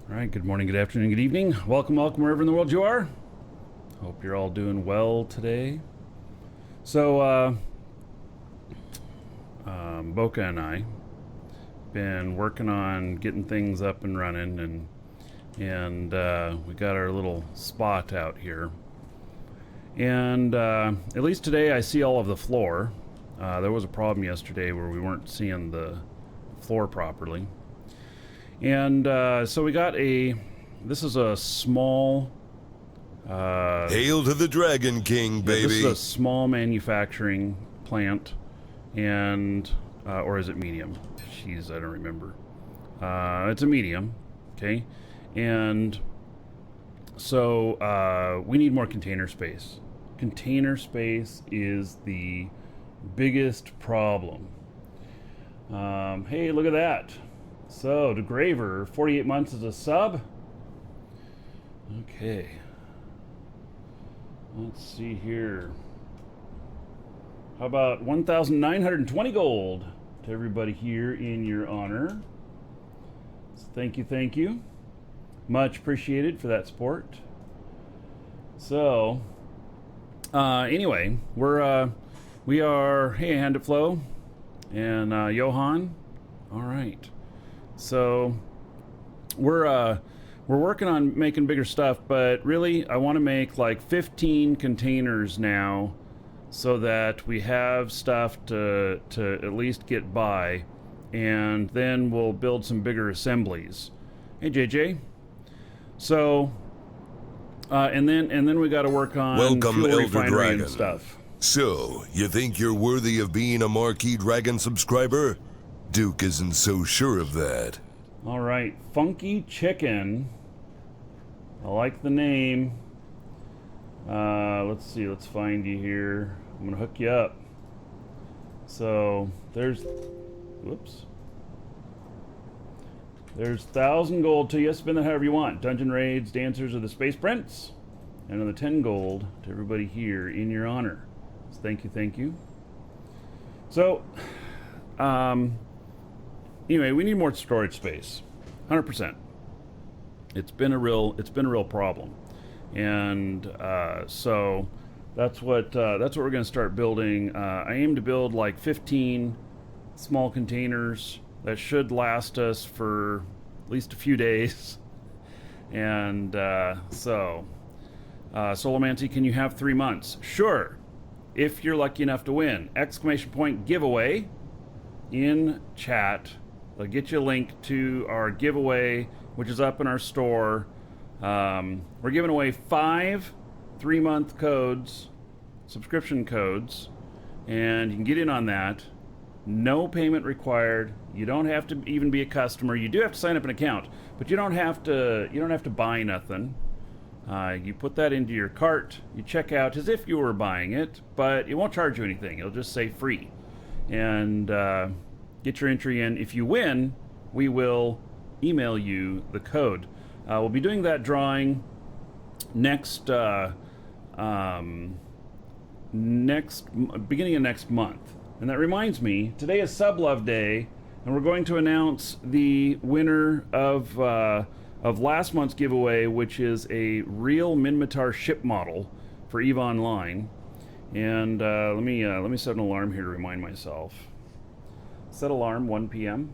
All right, good morning, good afternoon, good evening. Welcome wherever in the world you are. Hope you're all doing well today. So, Boca and I been working on getting things up and running, and we got our little spot out here. And at least today I see all of the floor. There was a problem yesterday where we weren't seeing the floor properly. And so we got this is a small... Hail to the Dragon King, baby. This is a small manufacturing plant, and, or is it medium? Jeez, I don't remember. It's a medium, okay? And so we need more container space. Container space is the biggest problem. Hey, look at that. So, DeGraver, 48 months as a sub. Okay. Let's see here. How about 1,920 gold to everybody here in your honor. So thank you. Much appreciated for that support. So, anyway, we are, hey, Hand It Flow, and Johan. All right. So we're working on making bigger stuff, but really I want to make like 15 containers now so that we have stuff to at least get by, and then we'll build some bigger assemblies. Hey JJ. So and then we got to work on Welcome, fuel Elder refinery Dragon. and stuff. So, you think you're worthy of being a Marquee Dragon subscriber? Duke isn't so sure of that. All right, Funky Chicken. I like the name. Let's see, let's find you here. I'm gonna hook you up. So there's 1,000 gold to you. Spend that however you want. Dungeon raids, dancers, or the Space Prince. And another 10 gold to everybody here in your honor. So thank you. So, anyway, we need more storage space. 100%. It's been a real problem, and so that's what we're going to start building. I aim to build like 15 small containers that should last us for at least a few days. And Solomancy, can you have 3 months? Sure, if you're lucky enough to win. ! Giveaway in chat. I'll get you a link to our giveaway, which is up in our store. We're giving away 5 3-month codes, subscription codes, and you can get in on that. No payment required. You don't have to even be a customer. You do have to sign up an account, but you don't have to buy nothing. You put that into your cart, you check out as if you were buying it, but it won't charge you anything. It'll just say free. And get your entry in. If you win, we will email you the code. We'll be doing that drawing beginning of next month. And that reminds me, today is Sub Love Day, and we're going to announce the winner of last month's giveaway, which is a real Minmatar ship model for EVE Online. And let me set an alarm here to remind myself. Set alarm 1 p.m.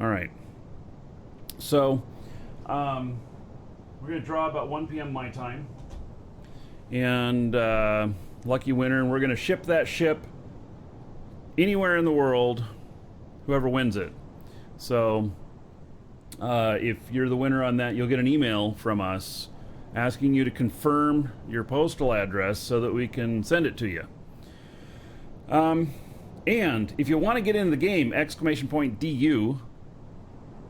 All right. So we're going to draw about 1 p.m. my time, and lucky winner, and we're going to ship that ship anywhere in the world, whoever wins it. So if you're the winner on that, you'll get an email from us asking you to confirm your postal address so that we can send it to you. And if you want to get into the game, ! DU,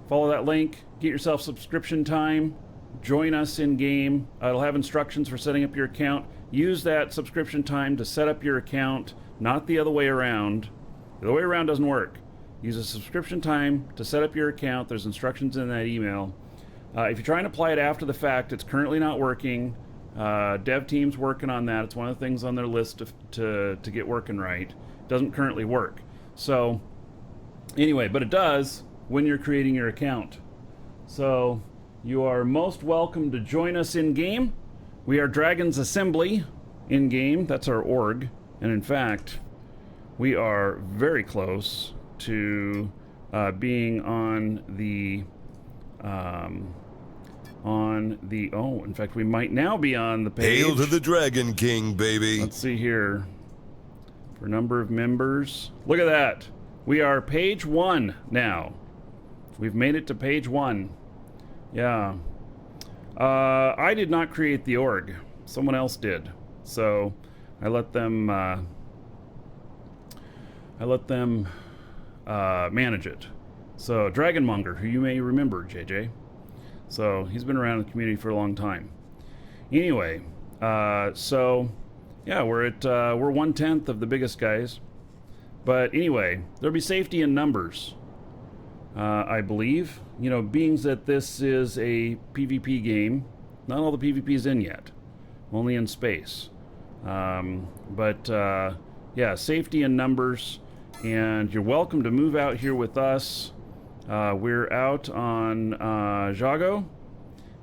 follow that link, get yourself subscription time, join us in game. It'll have instructions for setting up your account. Use that subscription time to set up your account, not the other way around. The other way around doesn't work. Use a subscription time to set up your account. There's instructions in that email. If you're trying to apply it after the fact, it's currently not working. Dev team's working on that. It's one of the things on their list to get working right. Doesn't currently work. So anyway, but it does when you're creating your account. So you are most welcome to join us in game. We are Dragon's Assembly in game. That's our org. And in fact, we are very close to being on the in fact, we might now be on the page. Hail to the Dragon King, baby. Let's see here. For number of members. Look at that. We are page 1 now. We've made it to page 1. Yeah. I did not create the org. Someone else did. So I let them manage it. So Dragonmonger, who you may remember, JJ. So he's been around the community for a long time. Anyway, so yeah, we're 1/10 of the biggest guys. But anyway, there'll be safety in numbers, I believe. You know, being that this is a PvP game, not all the PvP is in yet, only in space. Yeah, safety in numbers, and you're welcome to move out here with us. We're out on Jago,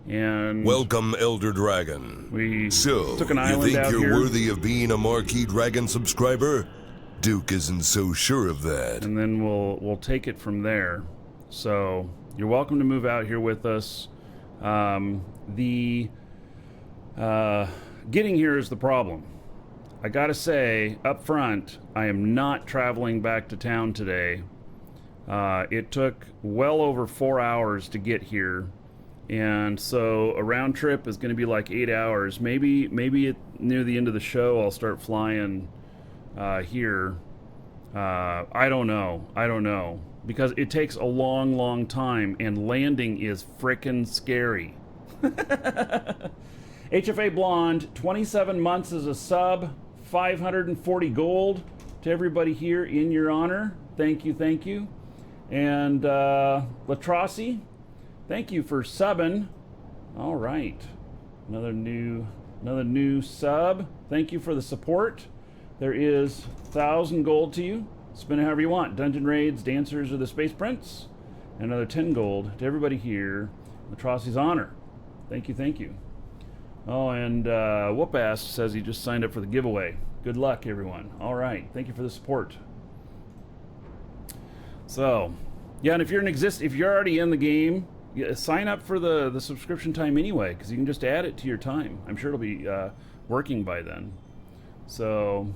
and welcome, Elder Dragon. We so, took an island you think out you're here. worthy of being a Marquee Dragon subscriber? Duke isn't so sure of that. And then we'll take it from there. So you're welcome to move out here with us. Getting here is the problem. I gotta say up front, I am not traveling back to town today. It took well over 4 hours to get here, and so a round trip is going to be like 8 hours. Maybe near the end of the show I'll start flying here. I don't know, because it takes a long time, and landing is frickin' scary. HFA Blonde, 27 months as a sub, 540 gold to everybody here in your honor. Thank you. And Latrasi, thank you for subbing. All right, another new sub. Thank you for the support. There is 1,000 gold to you. Spend it however you want. Dungeon raids, dancers, or the Space Prince. And another 10 gold to everybody here. Latrasi's honor. Thank you. Oh, and Whoopass says he just signed up for the giveaway. Good luck, everyone. All right, thank you for the support. So, yeah, and if you're already in the game, sign up for the subscription time anyway, because you can just add it to your time. I'm sure it'll be working by then. So,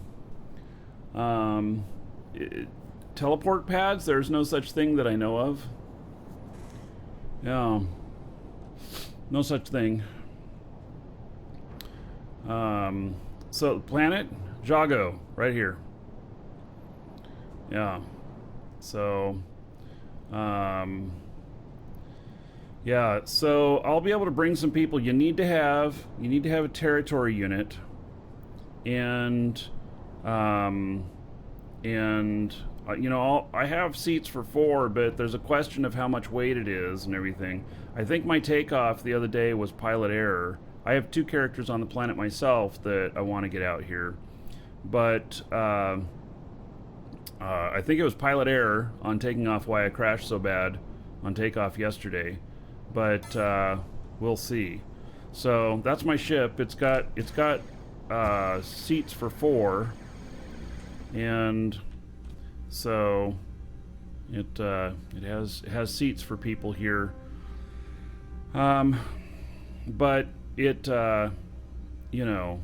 teleport pads, there's no such thing that I know of. Yeah, no such thing. So, planet, Jago, right here. Yeah. So, yeah, so I'll be able to bring some people. You need to have a territory unit, and you know, I have seats for 4, but there's a question of how much weight it is and everything. I think my takeoff the other day was pilot error. I have 2 characters on the planet myself that I want to get out here, but I think it was pilot error on taking off, why I crashed so bad on takeoff yesterday, but we'll see. So that's my ship. It's got seats for 4, and so it has seats for people here. But it you know,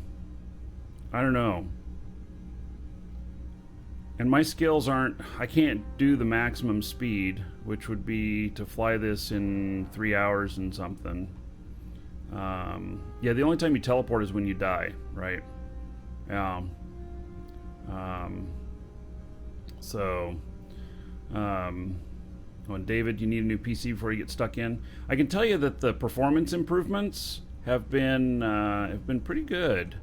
I don't know. And my skills aren't, I can't do the maximum speed, which would be to fly this in 3 hours and something. Yeah, the only time you teleport is when you die, right? Yeah. When David, you need a new PC before you get stuck in. I can tell you that the performance improvements have been pretty good.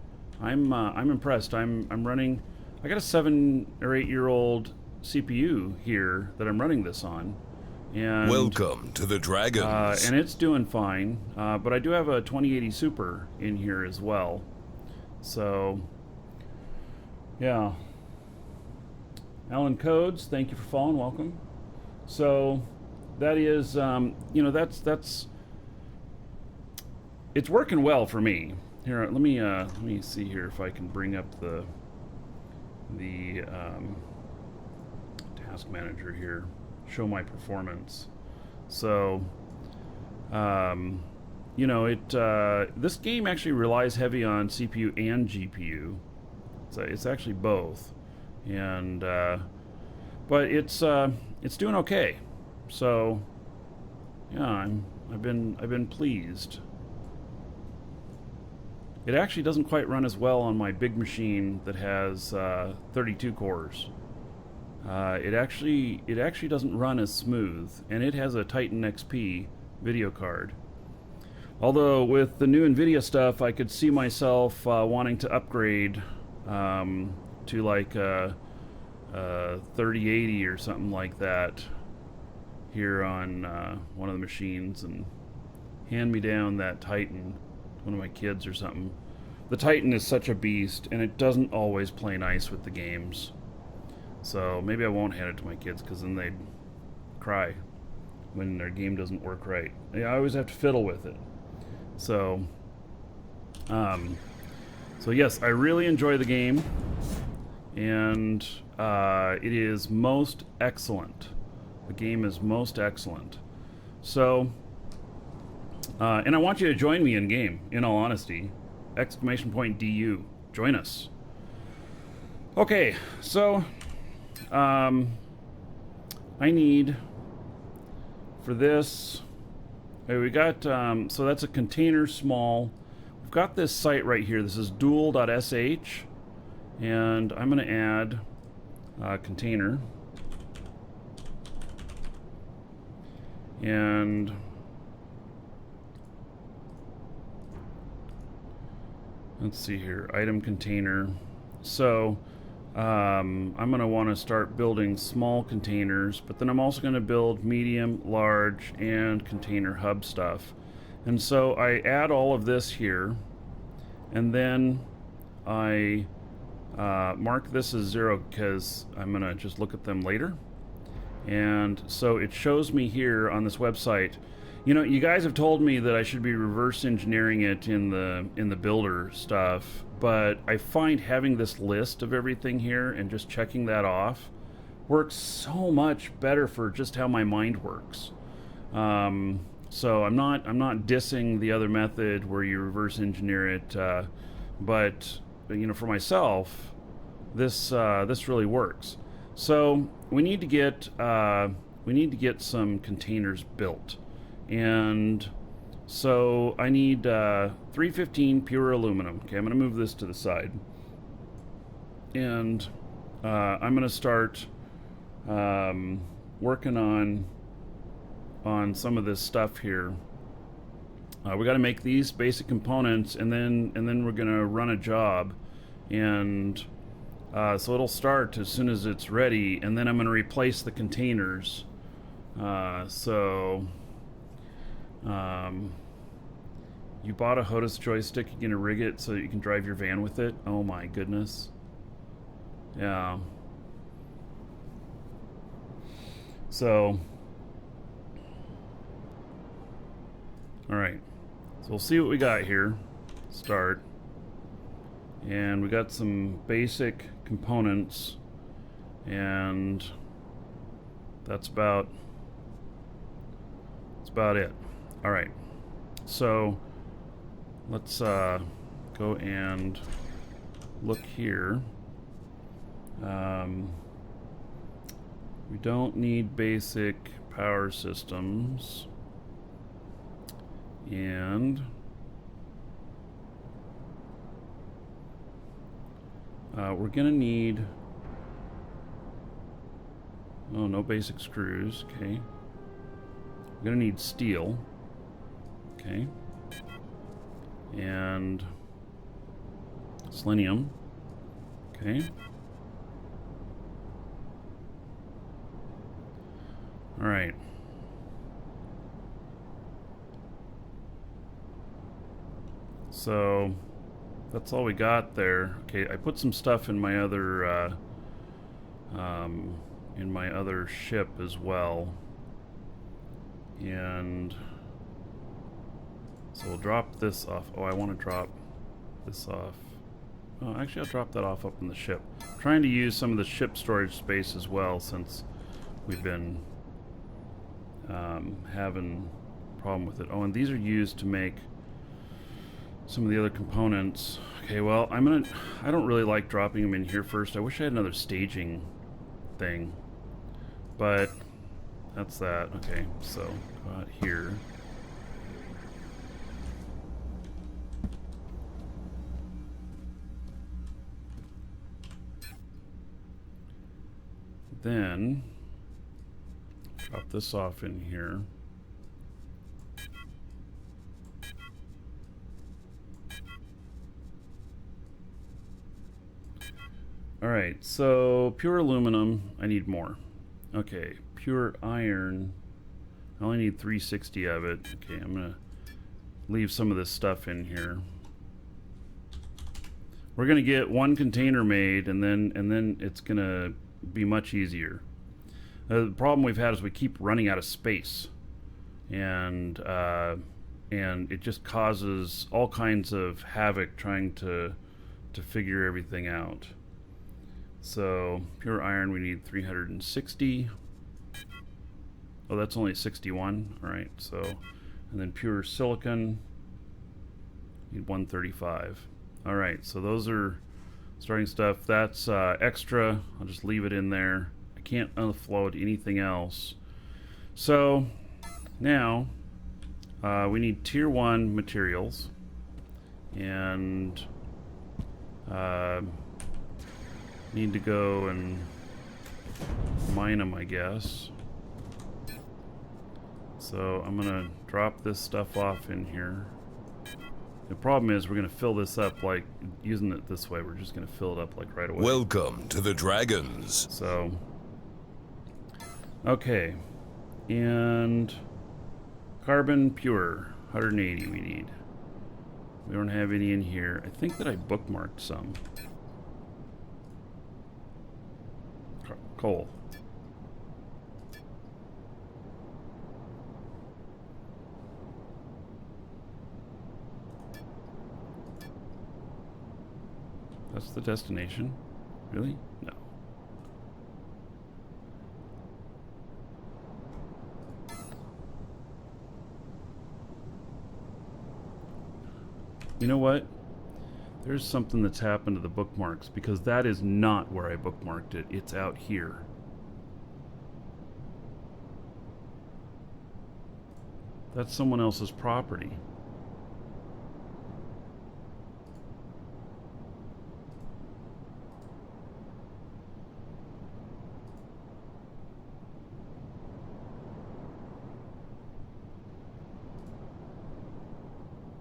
I'm impressed. I'm running. I got a 7 or 8 year old CPU here that I'm running this on. And, welcome to the Dragons. and it's doing fine. But I do have a 2080 Super in here as well. So, yeah. Alan Codes, thank you for following. Welcome. So, that is, you know, that's it's working well for me. Here, let me see here if I can bring up the task manager here, show my performance. So, you know, this game actually relies heavy on CPU and GPU. It's actually both, and but it's doing okay. So, yeah, I've been pleased. It actually doesn't quite run as well on my big machine that has 32 cores. It actually doesn't run as smooth, and it has a Titan XP video card. Although with the new NVIDIA stuff, I could see myself wanting to upgrade to like a 3080 or something like that here on one of the machines, and hand me down that Titan, one of my kids or something. The Titan is such a beast, and it doesn't always play nice with the games. So maybe I won't hand it to my kids, because then they'd cry when their game doesn't work right. I always have to fiddle with it. So, so yes, I really enjoy the game, and it is most excellent. The game is most excellent. So, and I want you to join me in game, in all honesty. ! DU. Join us. Okay, so I need for this, okay, we got so that's a container small. We've got this site right here. This is dual.sh, and I'm going to add a container, and let's see here, item container. So I'm going to want to start building small containers, but then I'm also going to build medium, large, and container hub stuff. And so I add all of this here, and then I mark this as 0 because I'm going to just look at them later. And so it shows me here on this website. You know, you guys have told me that I should be reverse engineering it in the builder stuff, but I find having this list of everything here and just checking that off works so much better for just how my mind works. So I'm not dissing the other method where you reverse engineer it, but you know, for myself, this really works. So we need to get some containers built. And so I need 315 pure aluminum. Okay, I'm going to move this to the side. And I'm going to start working on some of this stuff here. We got to make these basic components, and then we're going to run a job. And so it'll start as soon as it's ready, and then I'm going to replace the containers. You bought a HOTAS joystick, you're gonna rig it so that you can drive your van with it? Oh my goodness. Yeah. So, alright. So we'll see what we got here. Start. And we got some basic components, and that's about it. All right, so let's go and look here. We don't need basic power systems, and we're gonna need, oh, no basic screws. Okay, we're gonna need steel. Okay, and selenium. Okay, all right. So that's all we got there. Okay, I put some stuff in my other ship as well. And so we'll drop this off. Oh, I want to drop this off. Oh, actually, I'll drop that off up in the ship. I'm trying to use some of the ship storage space as well, since we've been having a problem with it. Oh, and these are used to make some of the other components. Okay, well, I don't really like dropping them in here first. I wish I had another staging thing, but that's that. Okay, so go out here. Then drop this off in here. Alright, so pure aluminum, I need more. Okay, pure iron, I only need 360 of it. Okay, I'm gonna leave some of this stuff in here. We're gonna get one container made, and then it's gonna be much easier. The problem we've had is we keep running out of space, and it just causes all kinds of havoc trying to figure everything out. So pure iron, we need 360. Oh, that's only 61. All right, so, and then pure silicon, need 135. All right, so those are starting stuff. That's extra. I'll just leave it in there. I can't unfloat anything else. So now we need tier 1 materials, and need to go and mine them, I guess. So I'm gonna drop this stuff off in here. The problem is we're gonna fill this up, like using it this way, we're just gonna fill it up like right away. Welcome to the Dragons. So okay, and carbon pure 180 we need. We don't have any in here. I think that I bookmarked some. Coal. That's the destination? Really? No. You know what? There's something that's happened to the bookmarks, because that is not where I bookmarked it. It's out here. That's someone else's property.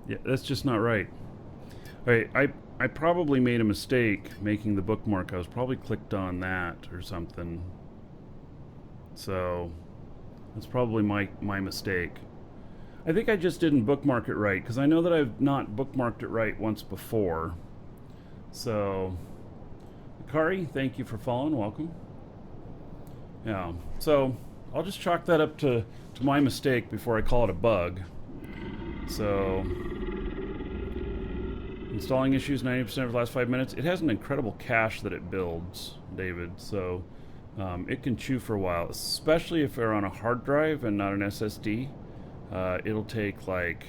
Yeah, that's just not right. Alright, I probably made a mistake making the bookmark. I was probably clicked on that or something. So that's probably my mistake. I think I just didn't bookmark it right, because I know that I've not bookmarked it right once before. So Kari, thank you for following. Welcome. Yeah, so I'll just chalk that up to my mistake before I call it a bug. So installing issues 90% of the last 5 minutes. It has an incredible cache that it builds, David, so it can chew for a while, especially if they're on a hard drive and not an SSD. It'll take like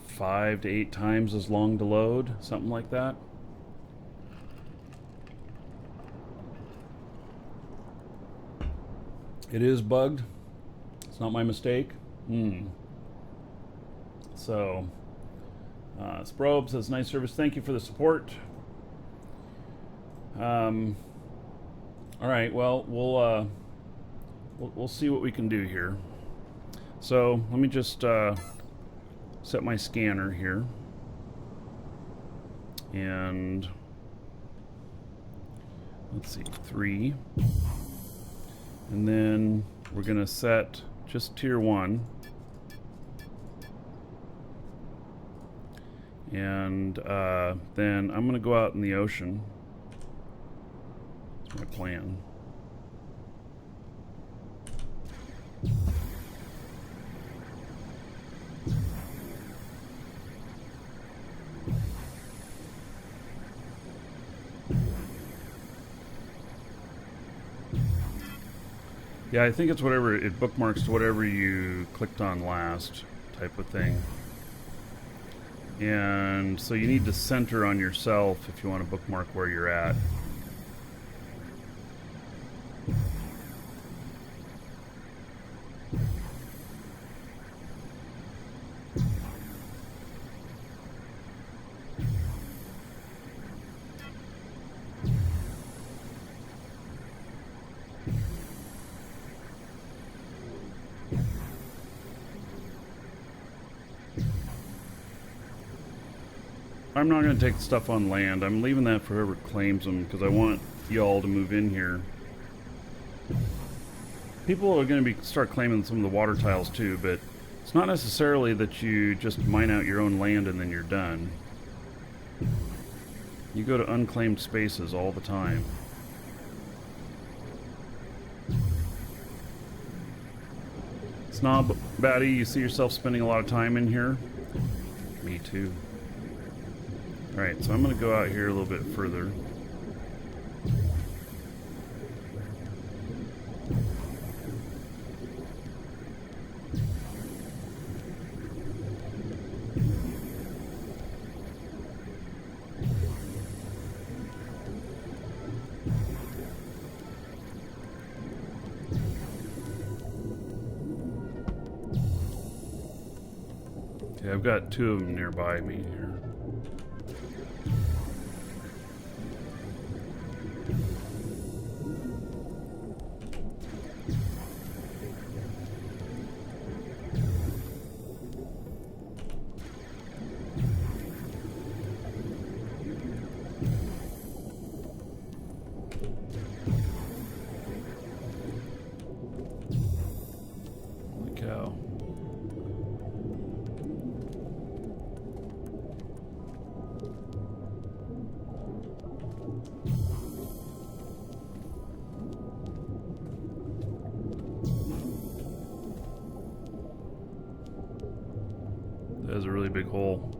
5 to 8 times as long to load, something like that. It is bugged. It's not my mistake. So Sprobe says, nice service, thank you for the support. All right, well, we'll see what we can do here. So let me just set my scanner here, and let's see, 3, and then we're gonna set just tier 1. And then I'm going to go out in the ocean. That's my plan. Yeah, I think it's whatever it bookmarks to whatever you clicked on last, type of thing. And so you need to center on yourself if you want to bookmark where you're at. I'm not going to take the stuff on land. I'm leaving that for whoever claims them because I want y'all to move in here. People are going to start claiming some of the water tiles too, but it's not necessarily that you just mine out your own land and then you're done. You go to unclaimed spaces all the time. Snob Batty, you see yourself spending a lot of time in here? Me too. Alright, so I'm going to go out here a little bit further. Okay, I've got two of them nearby me here. That is a really big hole.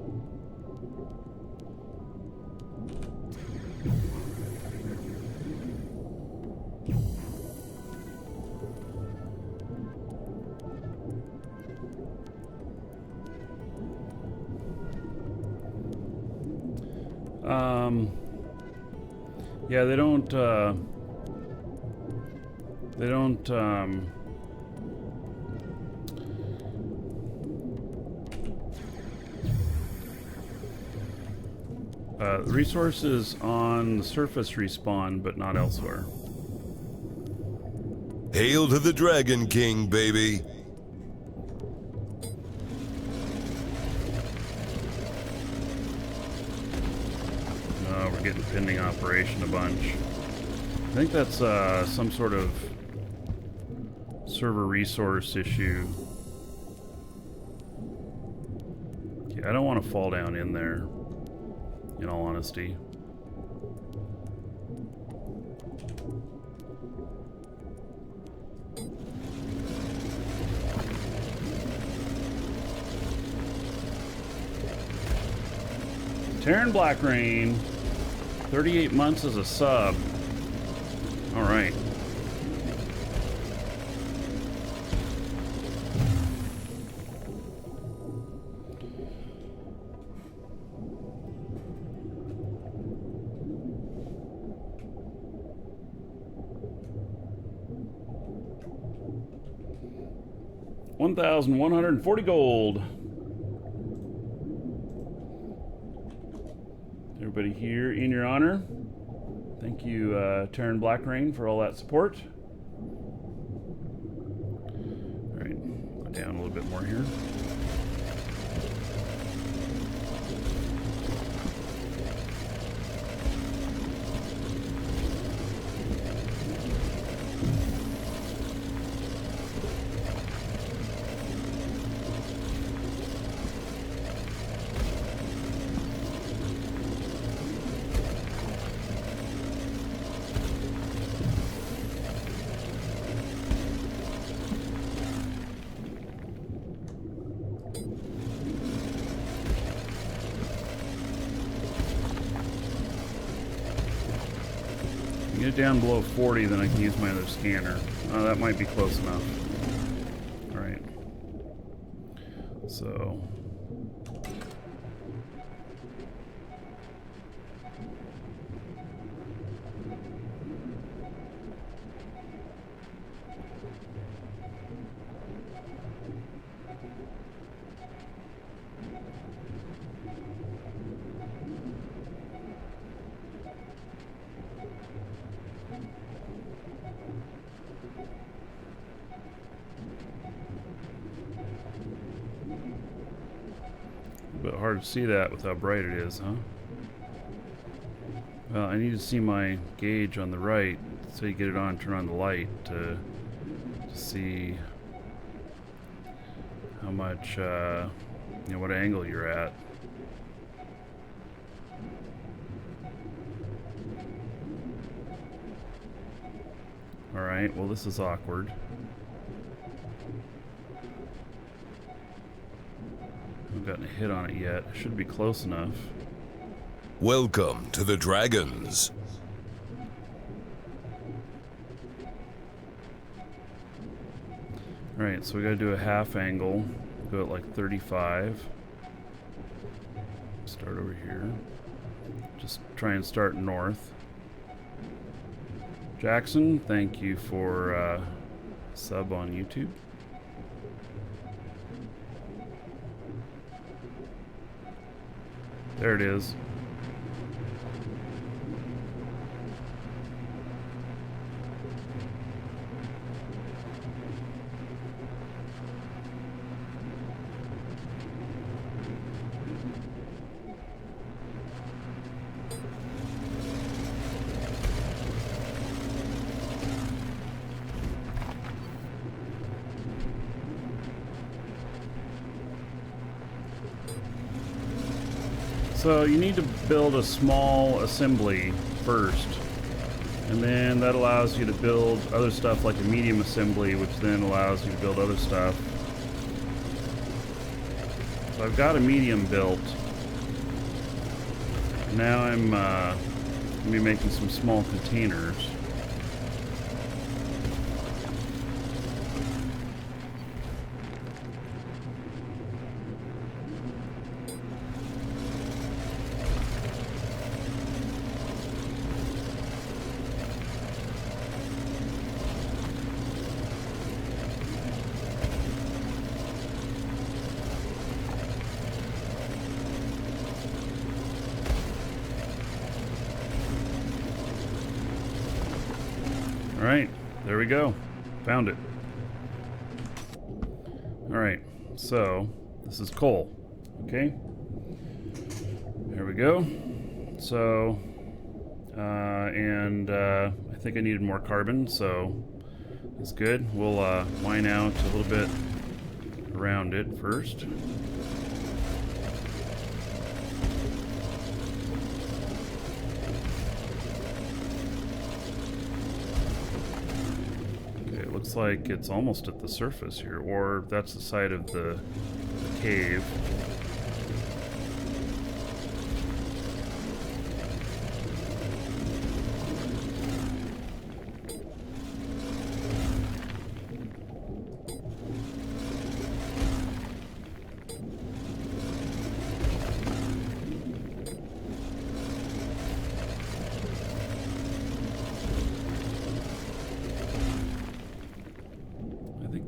Yeah, they don't resources on the surface respawn, but not elsewhere. Hail to the Dragon King, baby. We're getting pending operation a bunch. I think that's some sort of server resource issue. Yeah, I don't want to fall down in there, in all honesty. Terran Black Rain, 38 months as a sub. All right. $1,140 gold. Everybody here in your honor. Thank you, Terran Black Rain, for all that support. All right, go down a little bit more here. Get it down below 40, then I can use my other scanner. That might be close enough. Alright. So... bit hard to see that with how bright it is, huh? Well, I need to see my gauge on the right, so you get it on, turn on the light to see how much, you know, what angle you're at. Alright, well this is awkward. Haven't gotten a hit on it yet. Should be close enough. Welcome to the Dragons. Alright, so we gotta do a half angle. Go at like 35. Start over here. Just try and start north. Jackson, thank you for sub on YouTube. There it is. So you need to build a small assembly first, and then that allows you to build other stuff like a medium assembly, which then allows you to build other stuff. So I've got a medium built. Now I'm going to be making some small containers. Alright, there we go. Found it. Alright, so this is coal. Okay. There we go. So, I think I needed more carbon, so that's good. We'll mine out a little bit around it first. Looks like it's almost at the surface here, or that's the side of the cave.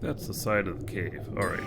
That's the side of the cave. All right.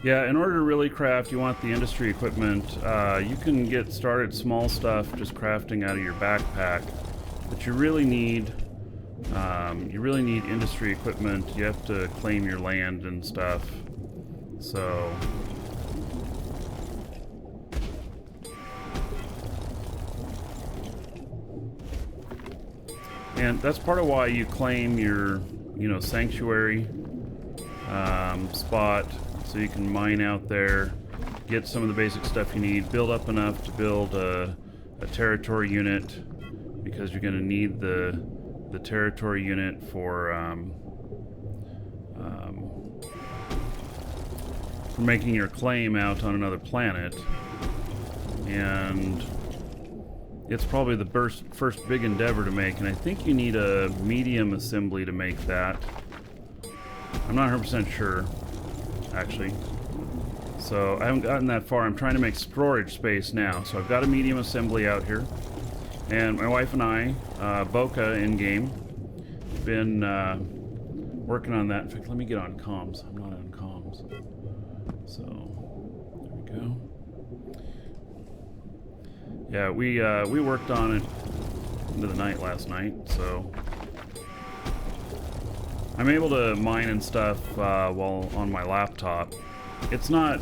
Yeah, in order to really craft, you want the industry equipment. You can get started small stuff, just crafting out of your backpack, but you really need industry equipment. You have to claim your land and stuff. So, and that's part of why you claim your, sanctuary spot, so you can mine out there, get some of the basic stuff you need, build up enough to build a territory unit, because you're going to need the territory unit for making your claim out on another planet. And it's probably the first big endeavor to make, and I think you need a medium assembly to make that. I'm not 100% sure, actually. So I haven't gotten that far. I'm trying to make storage space now. So I've got a medium assembly out here, and my wife and I, Boca in game, been working on that. In fact, let me get on comms. I'm not on comms. So there we go. Yeah, we worked on it into the night last night, so I'm able to mine and stuff while on my laptop. It's not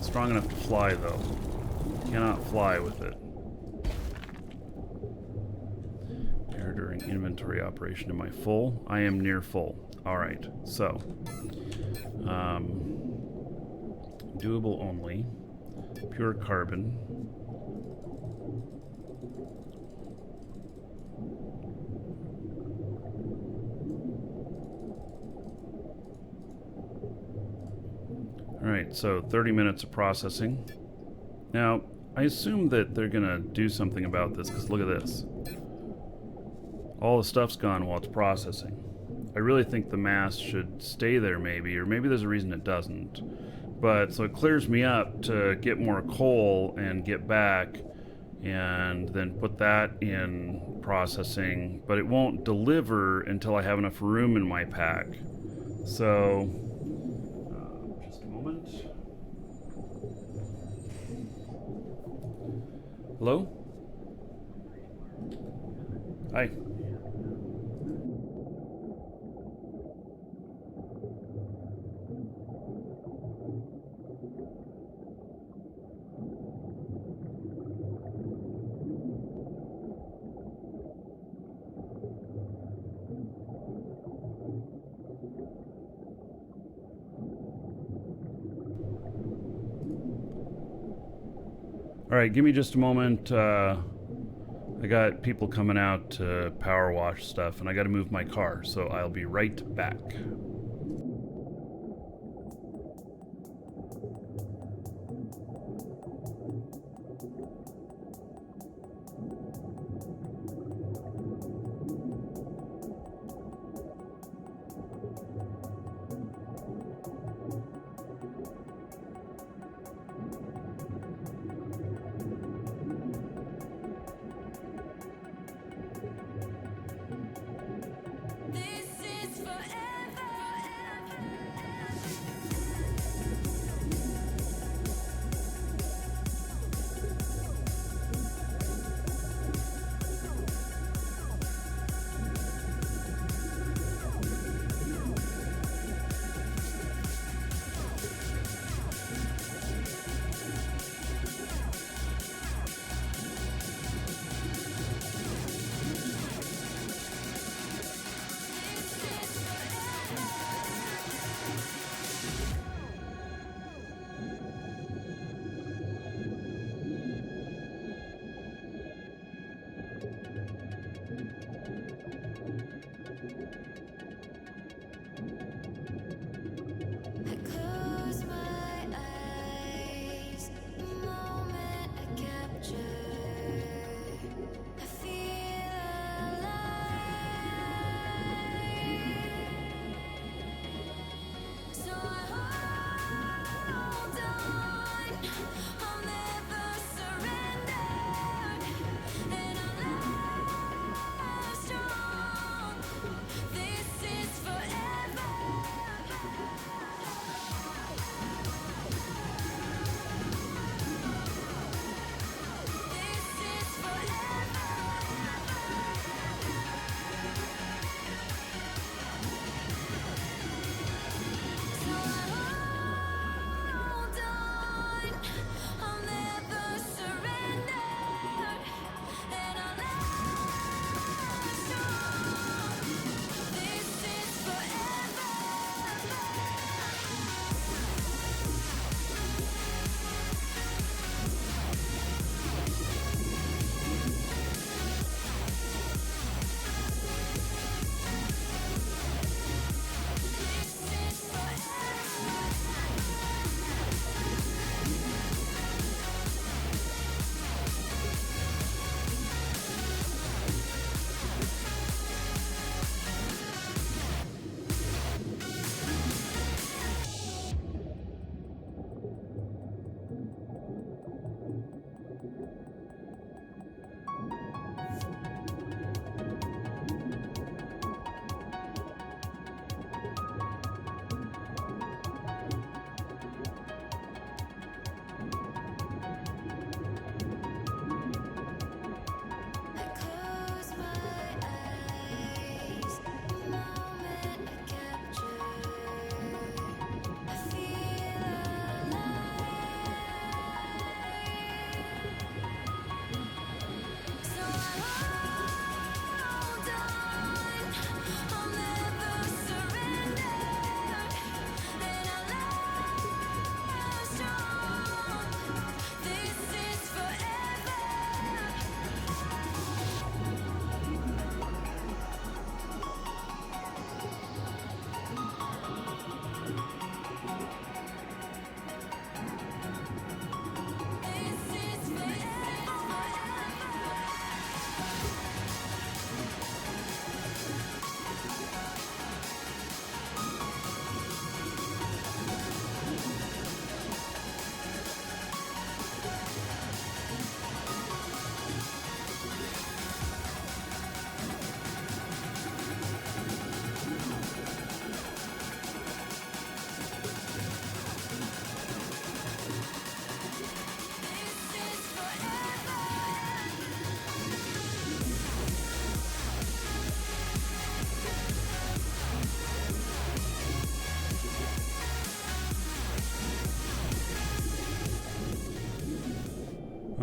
strong enough to fly, though. Cannot fly with it. Error during inventory operation. Am I full? I am near full. Alright, so doable only. Pure carbon. Alright, so 30 minutes of processing. Now, I assume that they're gonna do something about this, because look at this. All the stuff's gone while it's processing. I really think the mass should stay there, maybe, or maybe there's a reason it doesn't. But, so it clears me up to get more coal and get back, and then put that in processing, but it won't deliver until I have enough room in my pack. So, just a moment. Hello? Hi. Alright, give me just a moment. I got people coming out to power wash stuff, and I gotta move my car, so I'll be right back. This is forever.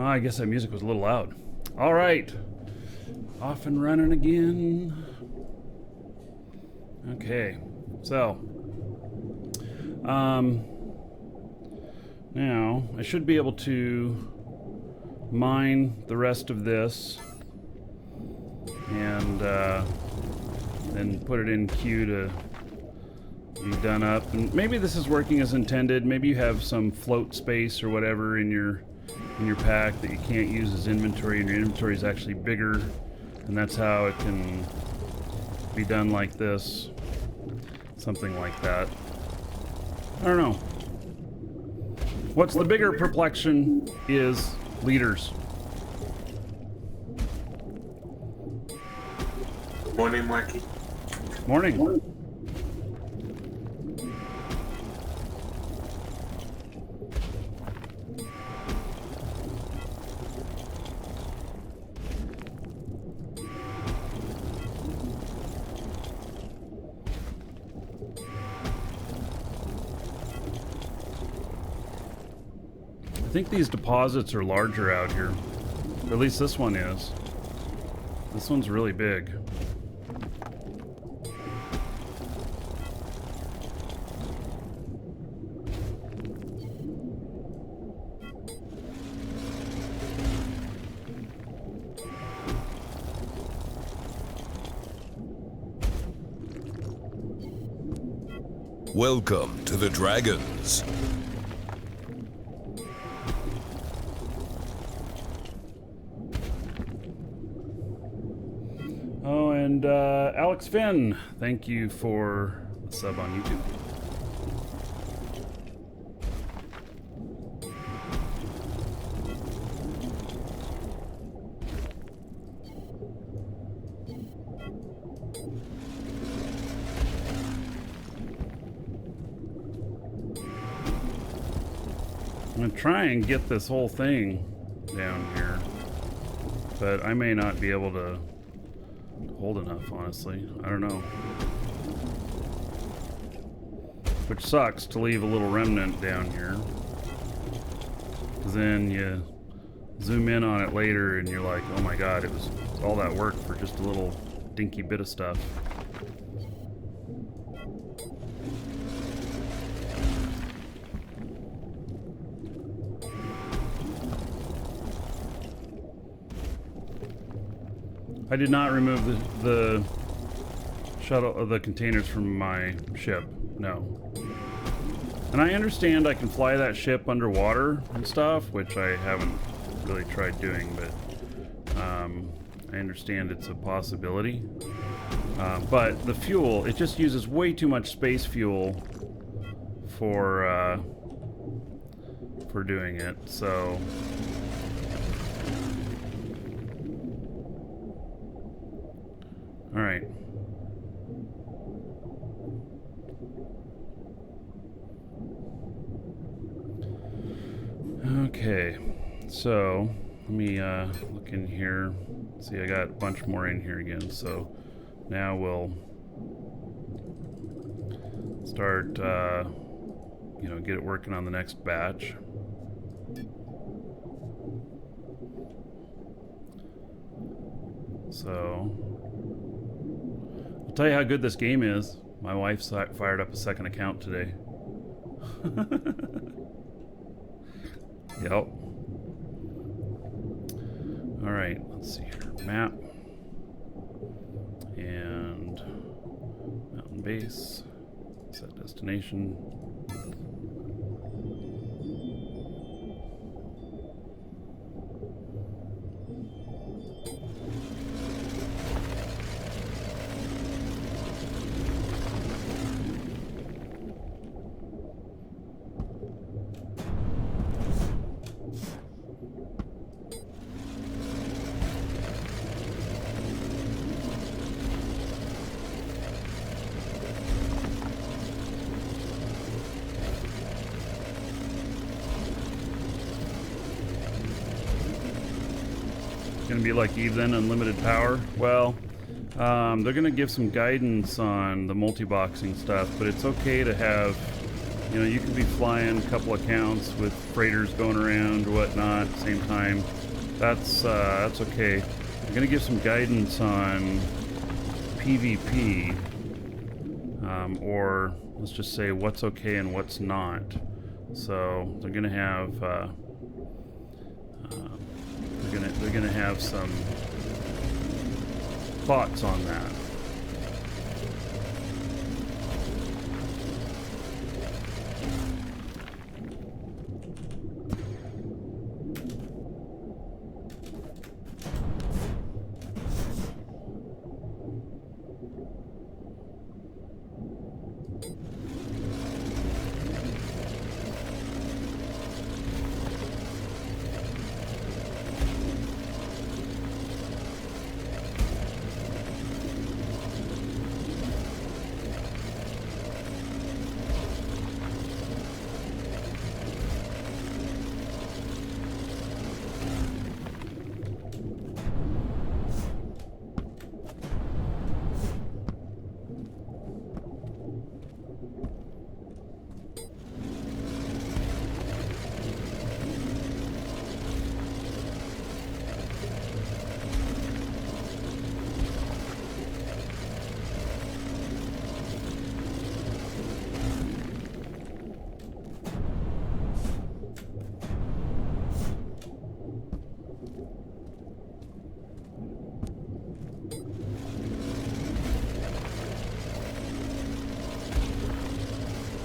Oh, I guess that music was a little loud. All right. Off and running again. Okay. So, now I should be able to mine the rest of this and then put it in queue to be done up. And maybe this is working as intended. Maybe you have some float space or whatever in your pack that you can't use as inventory, and your inventory is actually bigger, and that's how it can be done like this. Something like that. I don't know. What's the bigger perplexion is leaders. Morning, Marky. Morning. I think these deposits are larger out here. Or at least this one is. This one's really big. Welcome to the Dragons. Oh, and Alex Finn, thank you for the sub on YouTube. I'm gonna try and get this whole thing down here, but I may not be able to hold enough, honestly. I don't know. Which sucks to leave a little remnant down here, because then you zoom in on it later and you're like, oh my god, it was all that work for just a little dinky bit of stuff. I did not remove the shuttle, the containers from my ship. No. And I understand I can fly that ship underwater and stuff, which I haven't really tried doing, but I understand it's a possibility. But the fuel, it just uses way too much space fuel for doing it, so. All right. Okay, so let me look in here. See, I got a bunch more in here again, so now we'll start, you know, get it working on the next batch. So, I'll tell you how good this game is. My wife fired up a second account today. Yep. Alright, let's see here. Map. And mountain base. Set destination. Gonna be like Eve then, unlimited power. Well, they're gonna give some guidance on the multi-boxing stuff, but it's okay to have You know, you could be flying a couple accounts with freighters going around or whatnot at the same time. That's okay. I'm gonna give some guidance on PvP, or let's just say what's okay and what's not. So they're gonna have they're gonna have some thoughts on that.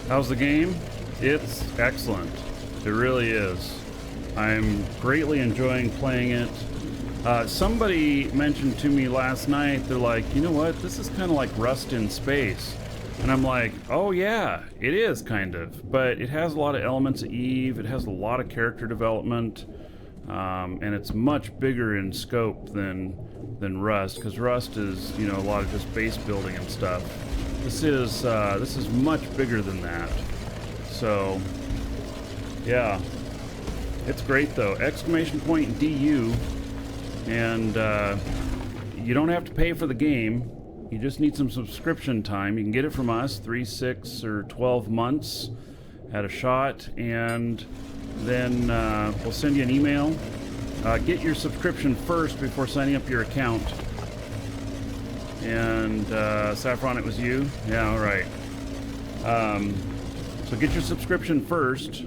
How's the game? It's excellent. It really is. I'm greatly enjoying playing it. Somebody mentioned to me last night, they're like, you know what, this is kind of like Rust in space. And I'm like, oh yeah, it is kind of. But it has a lot of elements of Eve, it has a lot of character development, and it's much bigger in scope than Rust, because Rust is, you know, a lot of just base building and stuff. This is much bigger than that. So, yeah, it's great though. Exclamation point DU, and you don't have to pay for the game. You just need some subscription time. You can get it from us, 3, 6, or 12 months at a shot, and then we'll send you an email. Get your subscription first before signing up your account. And Saffron, it was you? Yeah, all right. So get your subscription first,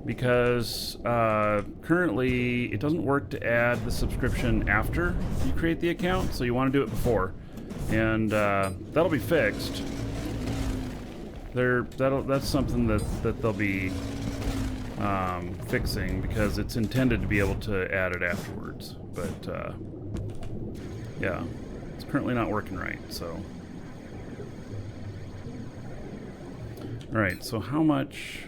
because currently it doesn't work to add the subscription after you create the account, so you want to do it before. And that'll be fixed. That's something that they'll be fixing, because it's intended to be able to add it afterwards. But yeah. Currently not working right, so. Alright, so how much?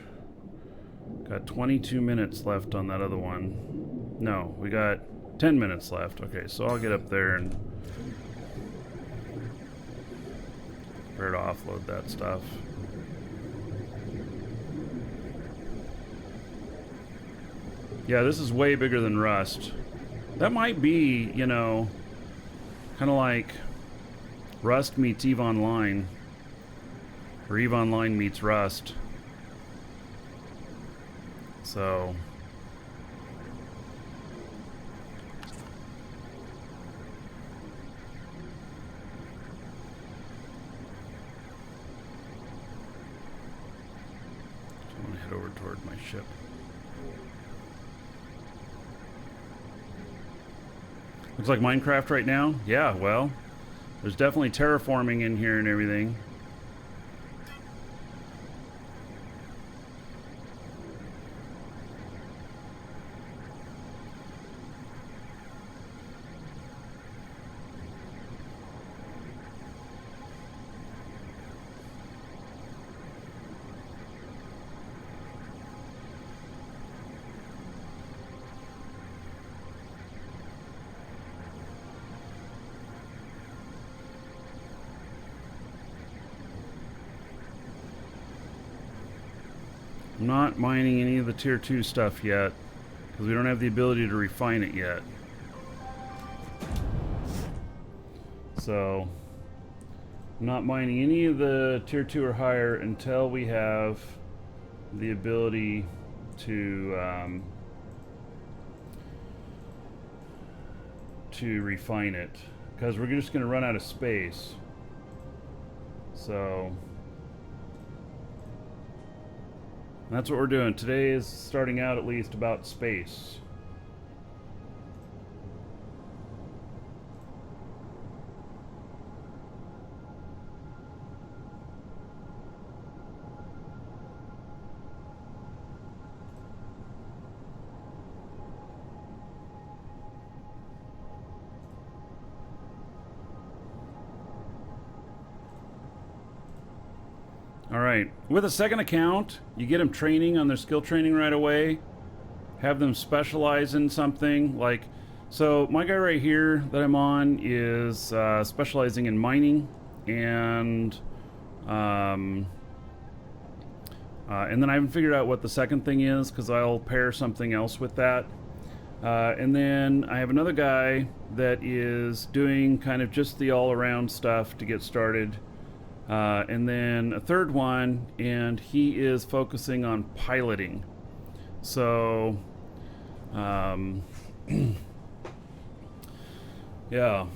Got 22 minutes left on that other one. No, we got 10 minutes left. Okay, so I'll get up there and prepare to offload that stuff. Yeah, this is way bigger than Rust. That might be, you know, kind of like Rust meets EVE Online, or EVE Online meets Rust. So I'm gonna head over toward my ship. Looks like Minecraft right now? Yeah, well, there's definitely terraforming in here and everything. I'm not mining any of the tier 2 stuff yet, because we don't have the ability to refine it yet. So, I'm not mining any of the tier 2 or higher until we have the ability to refine it, because we're just going to run out of space. So that's what we're doing today, is starting out at least about space. All right, with a second account, you get them training on their skill training right away, have them specialize in something. Like, so my guy right here that I'm on is specializing in mining, and then I haven't figured out what the second thing is, because I'll pair something else with that. And then I have another guy that is doing kind of just the all-around stuff to get started. And then a third one, and he is focusing on piloting. So, yeah.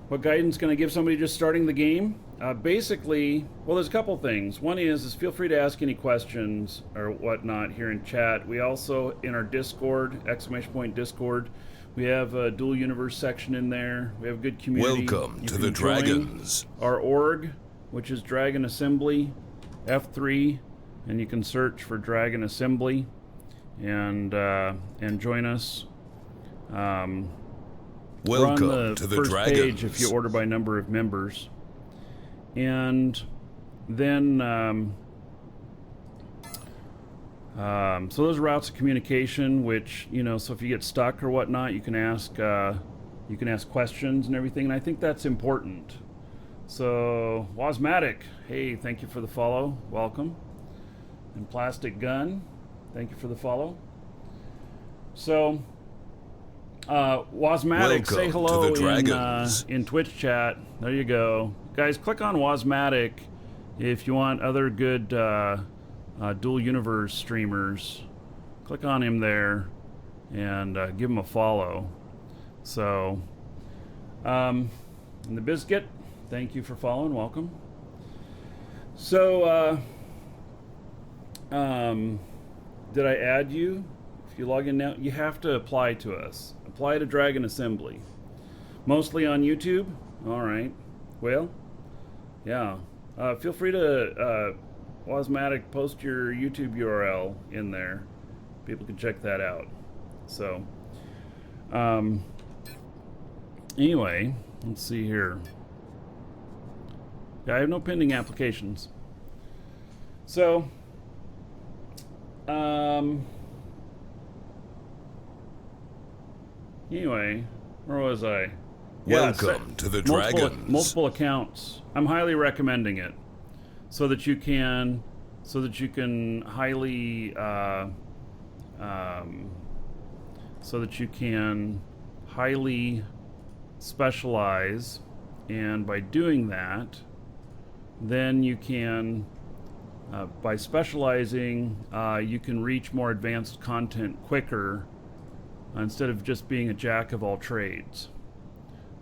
What guidance can I give somebody just starting the game? Basically, well, there's a couple things. One is feel free to ask any questions or whatnot here in chat. We also, in our Discord, !Discord, we have a dual universe section in there. We have a good community. Welcome to the Dragons. Our org, which is Dragon Assembly, F3, and you can search for Dragon Assembly and join us. Welcome to the first Dragons. page if you order by number of members. And then so those are routes of communication, which, you know, so if you get stuck or whatnot, you can ask questions and everything, and I think that's important. So Wasmatic, hey, thank you for the follow, welcome. And Plastic Gun, thank you for the follow. So Wasmatic, say hello in Twitch chat. There you go, guys. Click on Wasmatic if you want other good dual universe streamers. Click on him there and give him a follow. So and the Biscuit, thank you for following, welcome. So did I add you? If you log in now, you have to apply to us. Apply to Dragon Assembly. Mostly on YouTube? Alright, well, yeah, feel free to Wasmatic, post your YouTube URL in there. People can check that out. So, anyway, let's see here. Yeah, I have no pending applications. So, anyway, where was I? Welcome to the Dragons. Multiple accounts. I'm highly recommending it, so that you can highly specialize, and by doing that, then you can by specializing you can reach more advanced content quicker, instead of just being a jack of all trades.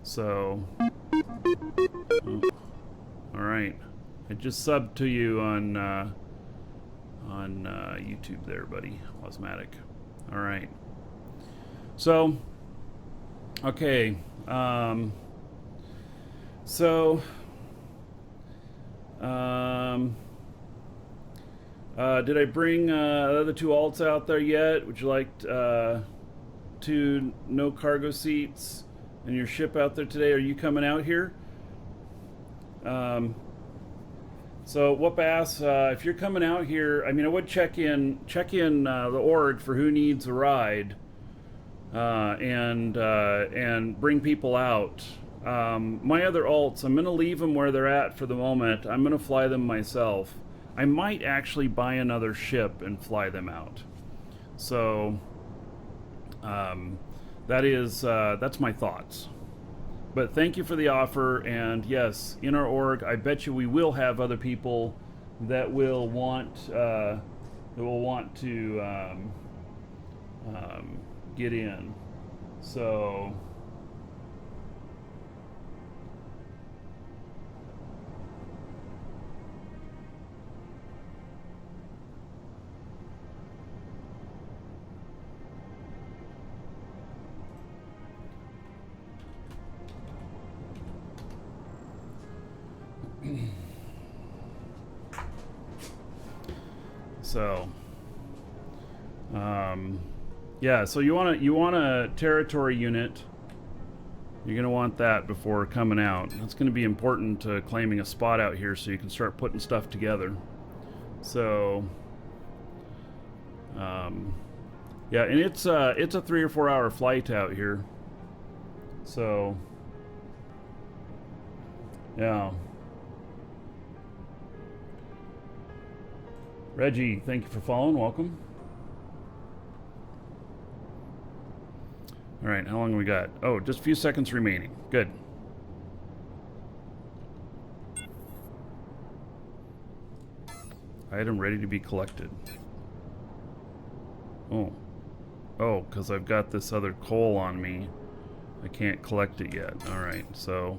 So all right, I just subbed to you on YouTube there, buddy. Wasmatic. All right. So, okay. Did I bring the other two alts out there yet? Would you like two no cargo seats and your ship out there today? Are you coming out here? So Whoop Ass, if you're coming out here, I mean, I would check in the org for who needs a ride, and bring people out. My other alts, I'm gonna leave them where they're at for the moment. I'm gonna fly them myself. I might actually buy another ship and fly them out. So that's my thoughts. But thank you for the offer, and yes, in our org, I bet you we will have other people that will want to get in. So so yeah, so you want a territory unit. You're going to want that before coming out. That's going to be important to claiming a spot out here so you can start putting stuff together. So yeah, and it's a 3 or 4 hour flight out here. So yeah. Reggie, thank you for following. Welcome. All right, how long have we got? Oh, just a few seconds remaining. Good. Item ready to be collected. Oh. Oh, because I've got this other coal on me. I can't collect it yet. All right, so...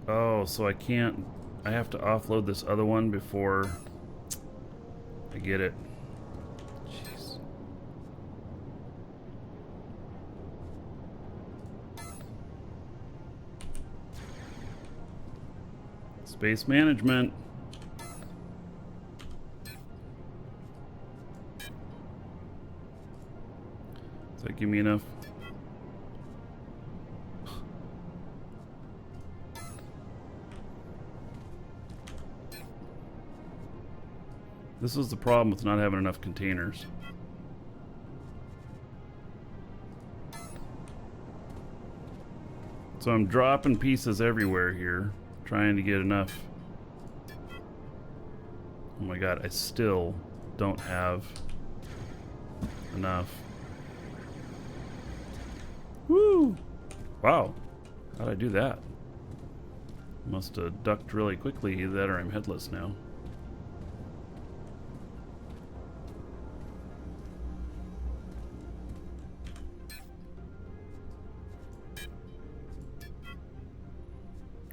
Oh, so I can't... I have to offload this other one before I get it. Jeez. Space management. Does that give me enough? This is the problem with not having enough containers. So I'm dropping pieces everywhere here, trying to get enough. Oh my god, I still don't have enough. Woo! Wow, how'd I do that? Must have ducked really quickly, that or I'm headless now.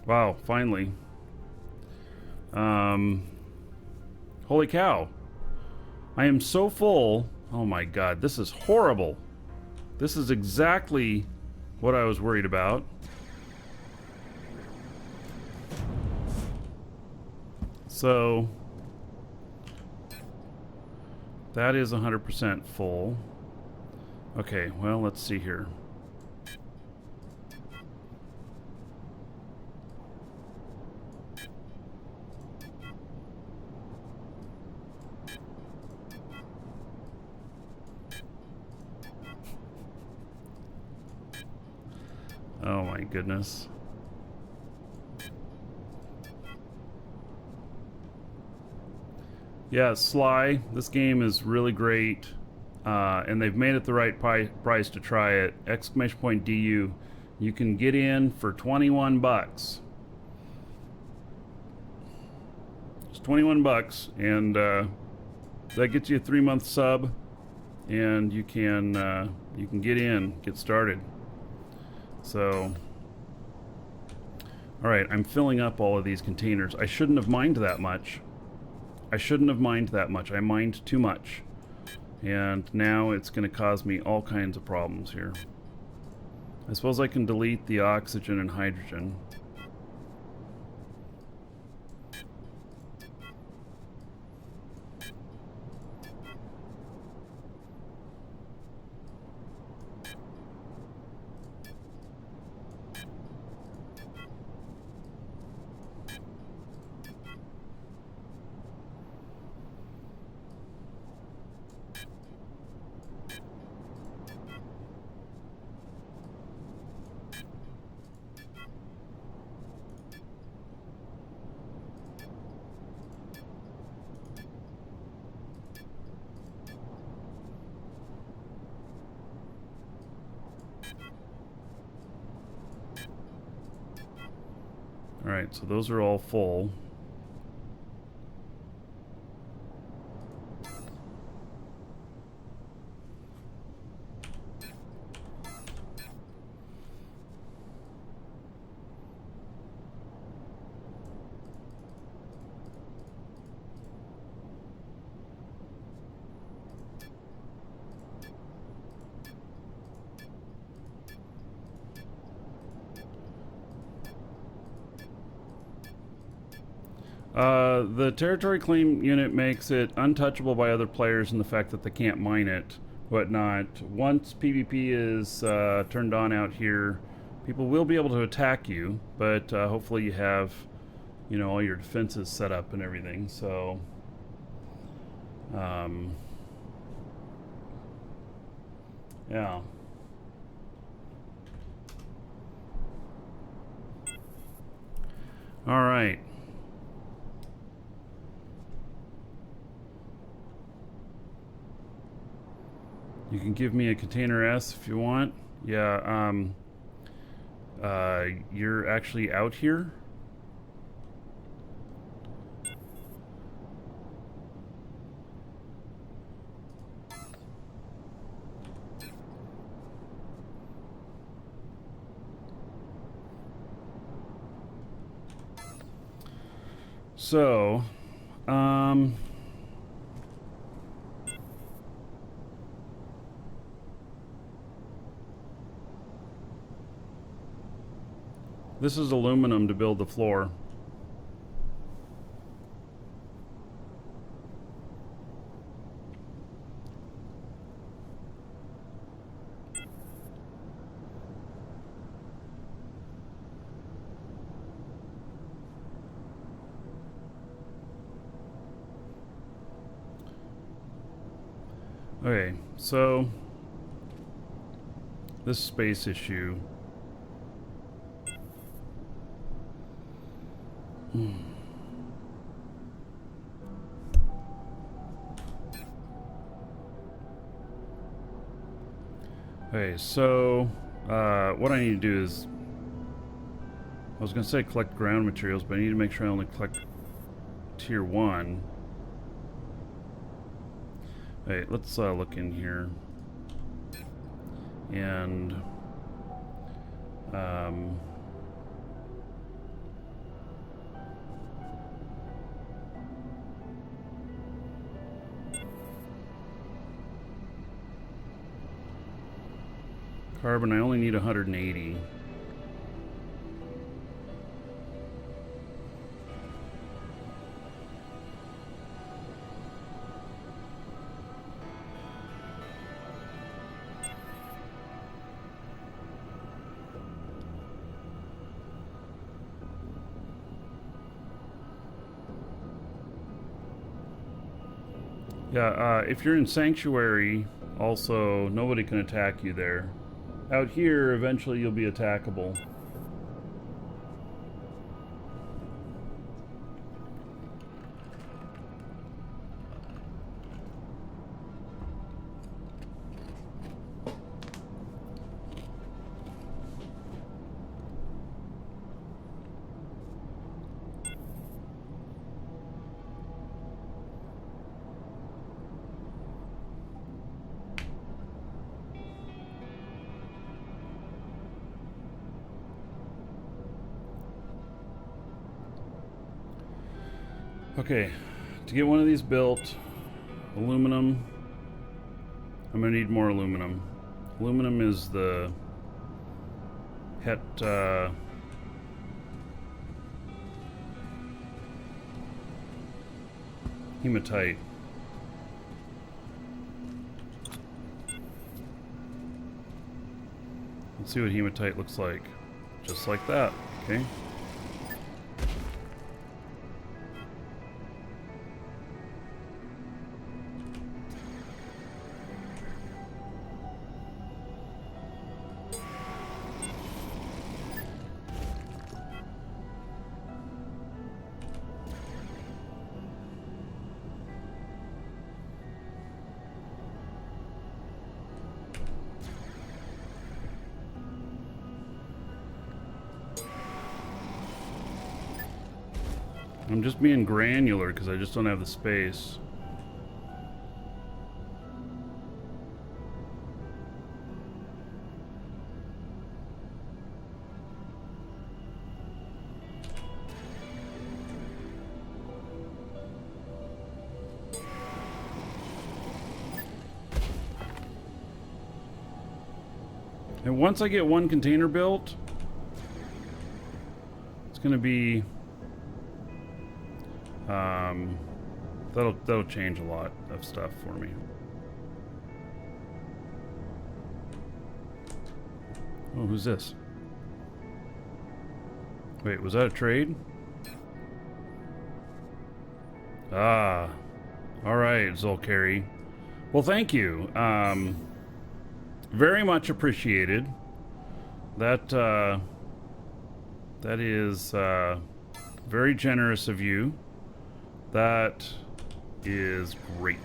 Wow, finally. Holy cow. I am so full. Oh my god, this is horrible. This is exactly what I was worried about. So, that is 100% full. Okay, well, let's see here. Oh my goodness. Yeah, Sly, this game is really great, and they've made it the right price to try it. Exclamation point DU. You can get in for 21 bucks. It's 21 bucks, and that gets you a 3-month sub, and you can get in, get started. So, all right, I'm filling up all of these containers. I shouldn't have mined that much. I shouldn't have mined that much. I mined too much. And now it's going to cause me all kinds of problems here. I suppose I can delete the oxygen and hydrogen. Alright, so those are all full. The territory claim unit makes it untouchable by other players in the fact that they can't mine it, whatnot. Once PvP is turned on out here, people will be able to attack you, but hopefully you have, you know, all your defenses set up and everything. So, yeah. All right. You can give me a container S if you want. Yeah, you're actually out here. So, this is aluminum to build the floor. Okay, so this space issue. Okay, so what I need to do is, I was going to say collect ground materials, but I need to make sure I only collect tier 1. Okay, let's look in here. And carbon, I only need 180. Yeah, if you're in Sanctuary, also, nobody can attack you there. Out here, eventually you'll be attackable. Okay, to get one of these built, aluminum, I'm going to need more aluminum. Aluminum is the hematite. Let's see what hematite looks like. Just like that, okay? I'm just being granular because I just don't have the space. And once I get one container built, it's going to be that'll change a lot of stuff for me. Oh, who's this? Wait, was that a trade? Ah, all right, Zolkari. Well, thank you. Very much appreciated. That is very generous of you. That is great.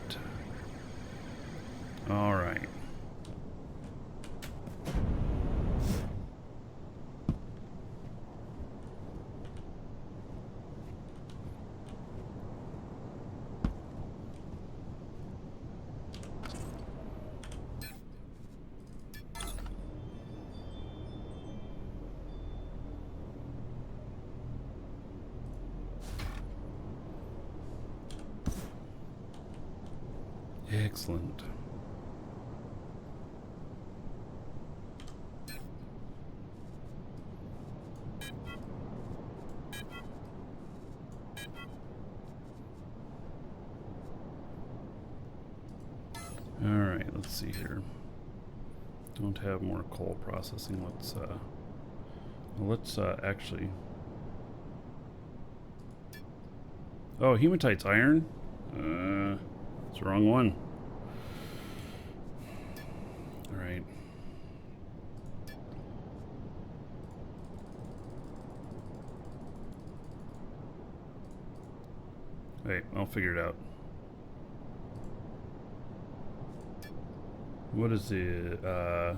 All right. Excellent. All right, let's see here. Don't have more coal processing. Let's actually. Oh, hematite's iron. It's the wrong one. All right. Wait, I'll figure it out. What is the,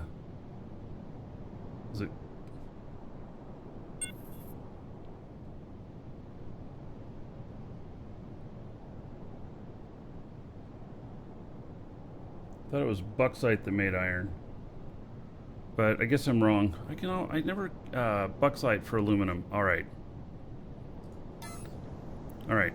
is it? I thought it was bauxite that made iron. But I guess I'm wrong. I never, bauxite for aluminum. All right. All right.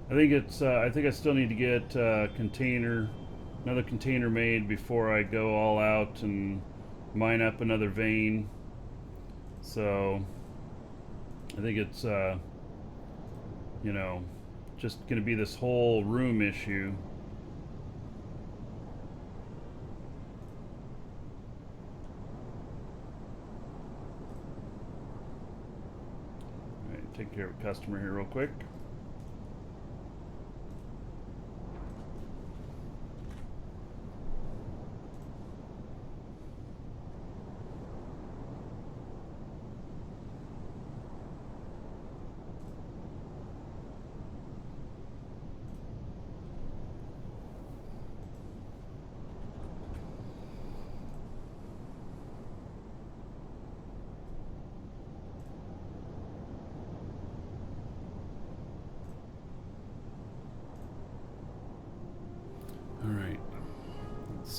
I think it's. I think I still need to get another container made before I go all out and mine up another vein. So I think it's, you know, just going to be this whole room issue. All right, take care of a customer here real quick.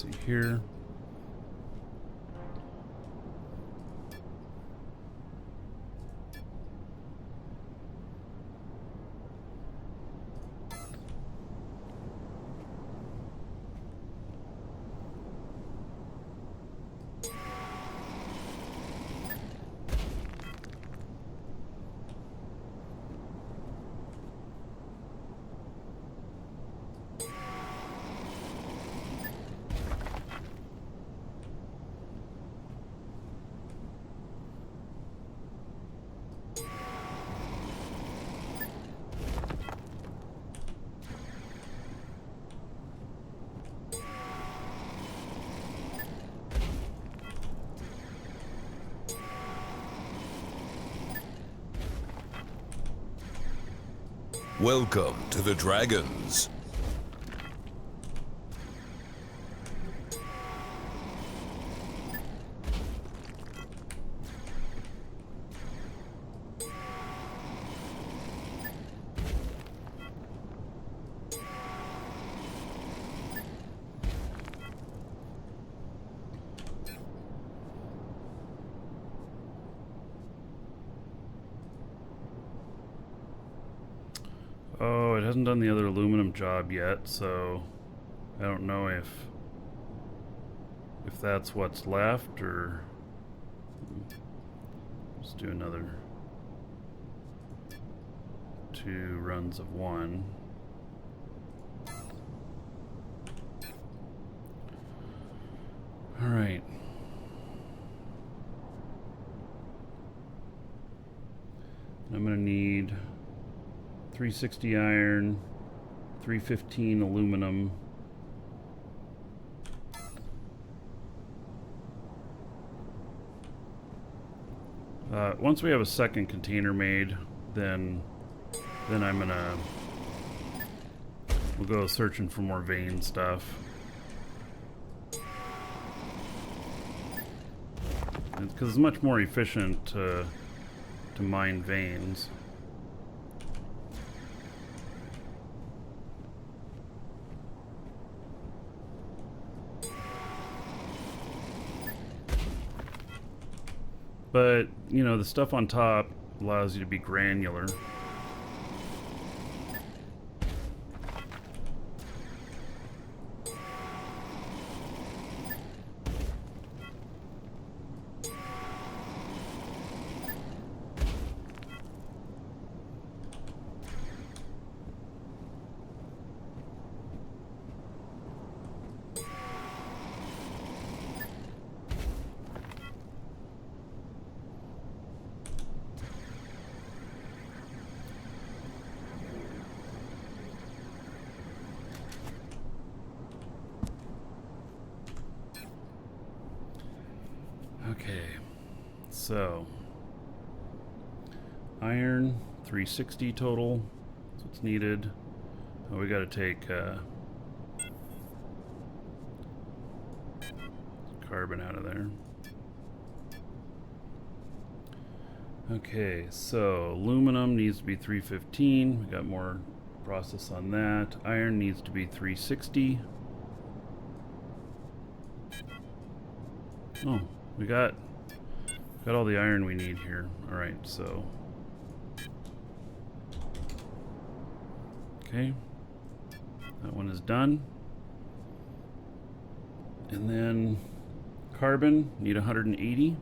see here. Welcome to the Dragons. Oh, it hasn't done the other aluminum job yet, so I don't know if that's what's left, or let's do another 2 runs of 1. All right. I'm gonna need 360 iron, 315 aluminum. Once we have a second container made, then we'll go searching for more vein stuff. Because it's much more efficient to mine veins. But, you know, the stuff on top allows you to be granular. Okay, so iron 360 total. That's what's needed. Oh, we got to take carbon out of there. Okay, so aluminum needs to be 315. We got more process on that. Iron needs to be 360. Oh, we got all the iron we need here. All right, so okay, that one is done. And then carbon, need 180.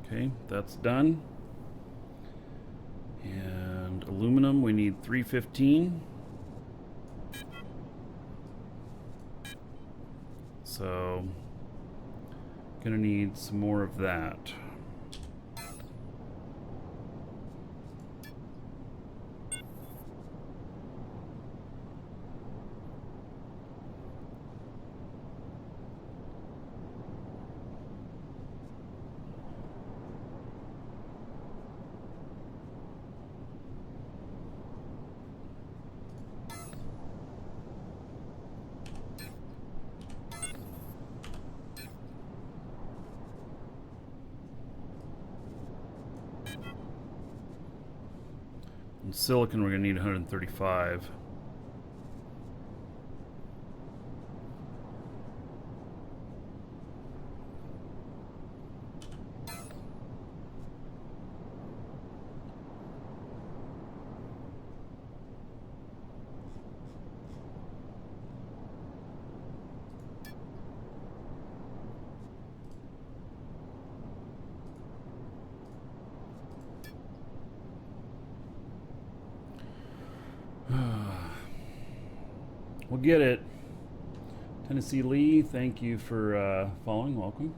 Okay, that's done. And aluminum, we need 315. So, gonna need some more of that. And silicon, we're going to need 135. We'll get it. Tennessee Lee, thank you for following. Welcome.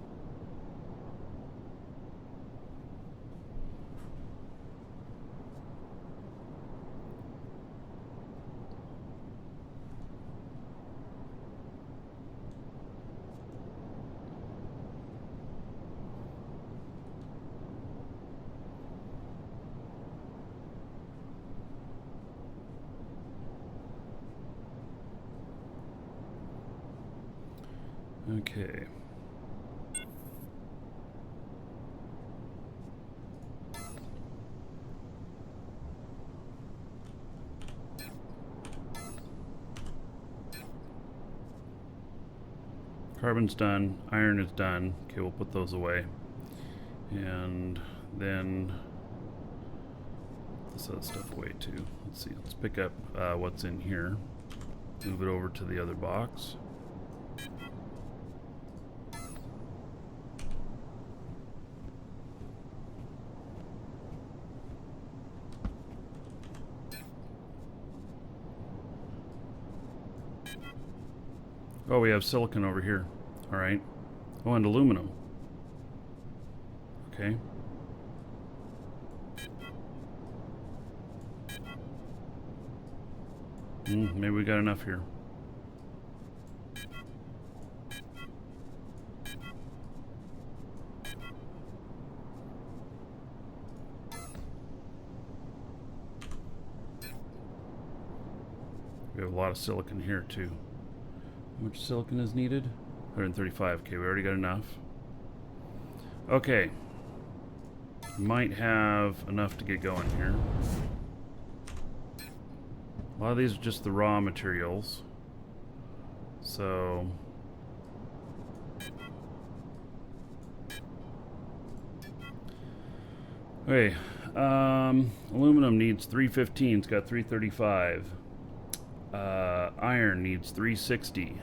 Okay. Carbon's done. Iron is done. Okay, we'll put those away. And then this other stuff away too. Let's see. Let's pick up what's in here. Move it over to the other box. Oh, we have silicon over here. All right. Oh, and aluminum. Okay. Maybe we got enough here. We have a lot of silicon here too. How much silicon is needed? 135. Okay, we already got enough. Okay. Might have enough to get going here. A lot of these are just the raw materials. So... okay. Aluminum needs 315. It's got 335. Iron needs 360.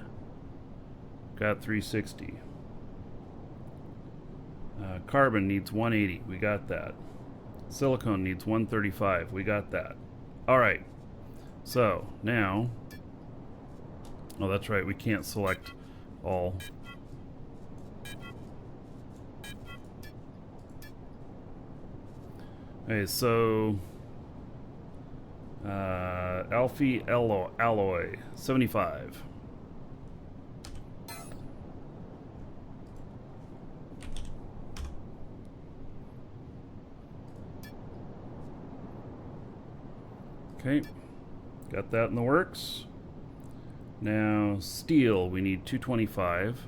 Got 360. Carbon needs 180. We got that. Silicone needs 135. We got that. All right. So now, oh, that's right. We can't select all. Okay, so Alpha alloy 75. Okay, got that in the works. Now steel, we need 225.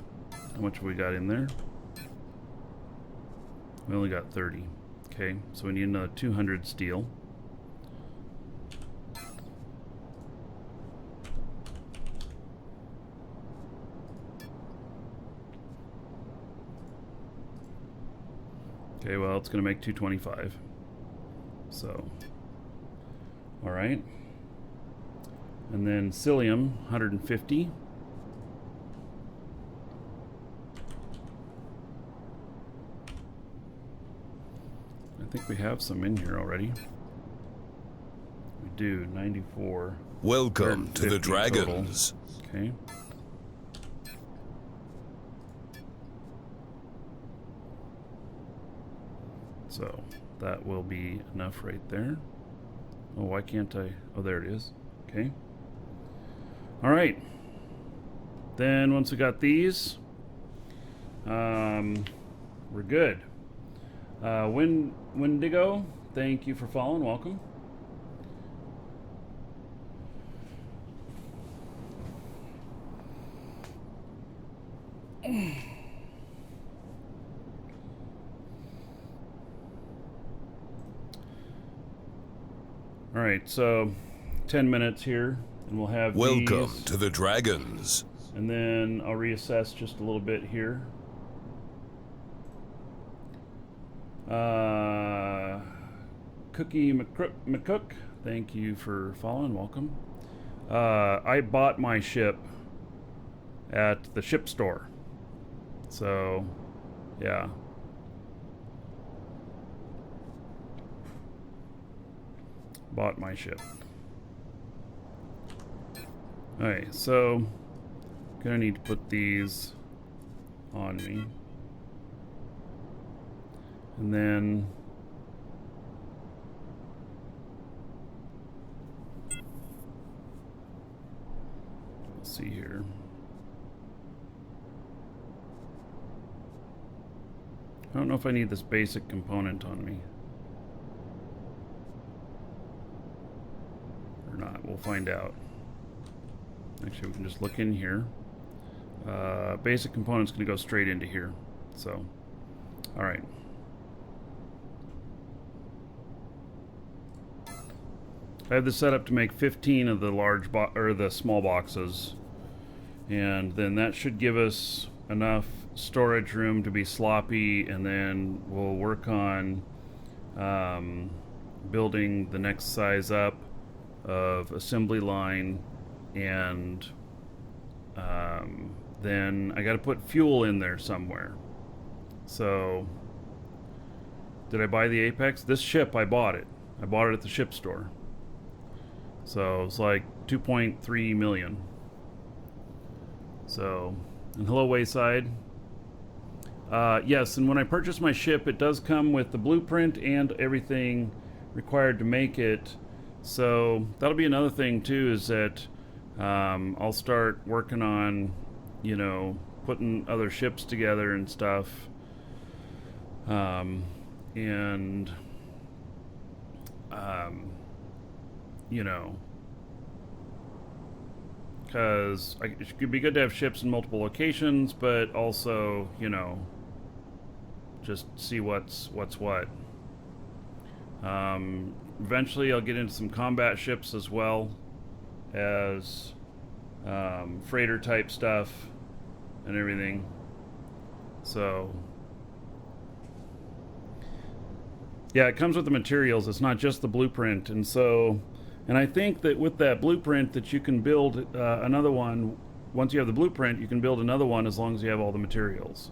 How much have we got in there? We only got 30. Okay, so we need another 200 steel. Okay, well, it's going to make 225. So, all right. And then psyllium, 150. I think we have some in here already. We do, 94. Welcome to the Dragons. Total. Okay. So that will be enough right there. Oh, why can't I? Oh, there it is. Okay. All right. Then once we got these, we're good. Wendigo, thank you for following. Welcome. All All right, so 10 minutes here, and we'll have Welcome these, to the Dragons. and then I'll reassess just a little bit here. Cookie McCook, thank you for following. Welcome. I bought my ship at the ship store, so yeah. Bought my ship. Alright, so gonna need to put these on me. And then let's see here. I don't know if I need this basic component on me. Or not, we'll find out. Actually, we can just look in here. Basic component's gonna go straight into here. So, alright. I have this set up to make 15 of the large or the small boxes, and then that should give us enough storage room to be sloppy, and then we'll work on building the next size up of assembly line, and then I got to put fuel in there somewhere. So, did I buy the Apex? This ship, I bought it. I bought it at the ship store. So it's like 2.3 million. So, and hello Wayside. Yes, and when I purchased my ship, it does come with the blueprint and everything required to make it. So that'll be another thing too, is that I'll start working on, you know, putting other ships together and stuff. You know, because it could be good to have ships in multiple locations, but also, you know, just see what's what. Eventually I'll get into some combat ships as well as freighter type stuff and everything. So yeah, it comes with the materials. It's not just the blueprint. And so, and I think that with that blueprint that you can build another one. Once you have the blueprint, you can build another one as long as you have all the materials.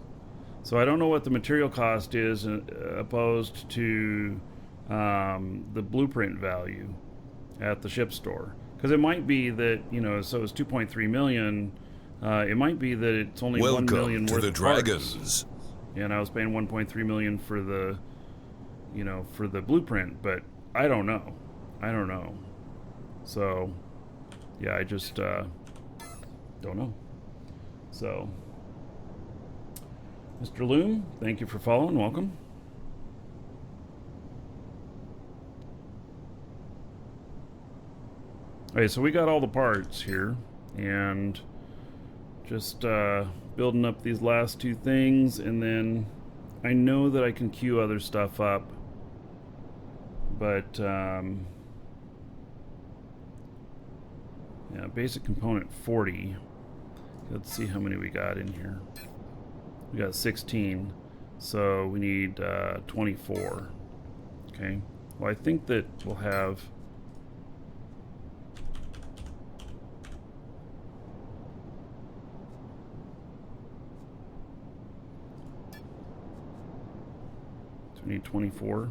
So I don't know what the material cost is opposed to the blueprint value at the ship store. Because it might be that, you know, so it's 2.3 million. It might be that it's only 1 million worth of parts. And I was paying 1.3 million for the, you know, for the blueprint, but I don't know. So yeah, I just don't know. So Mr. Loom, thank you for following. Welcome. Okay, so we got all the parts here, and just building up these last two things, and then I know that I can queue other stuff up, but yeah, basic component 40. Let's see how many we got in here. We got 16, so we need 24. Okay, well I think that we'll have we need 24.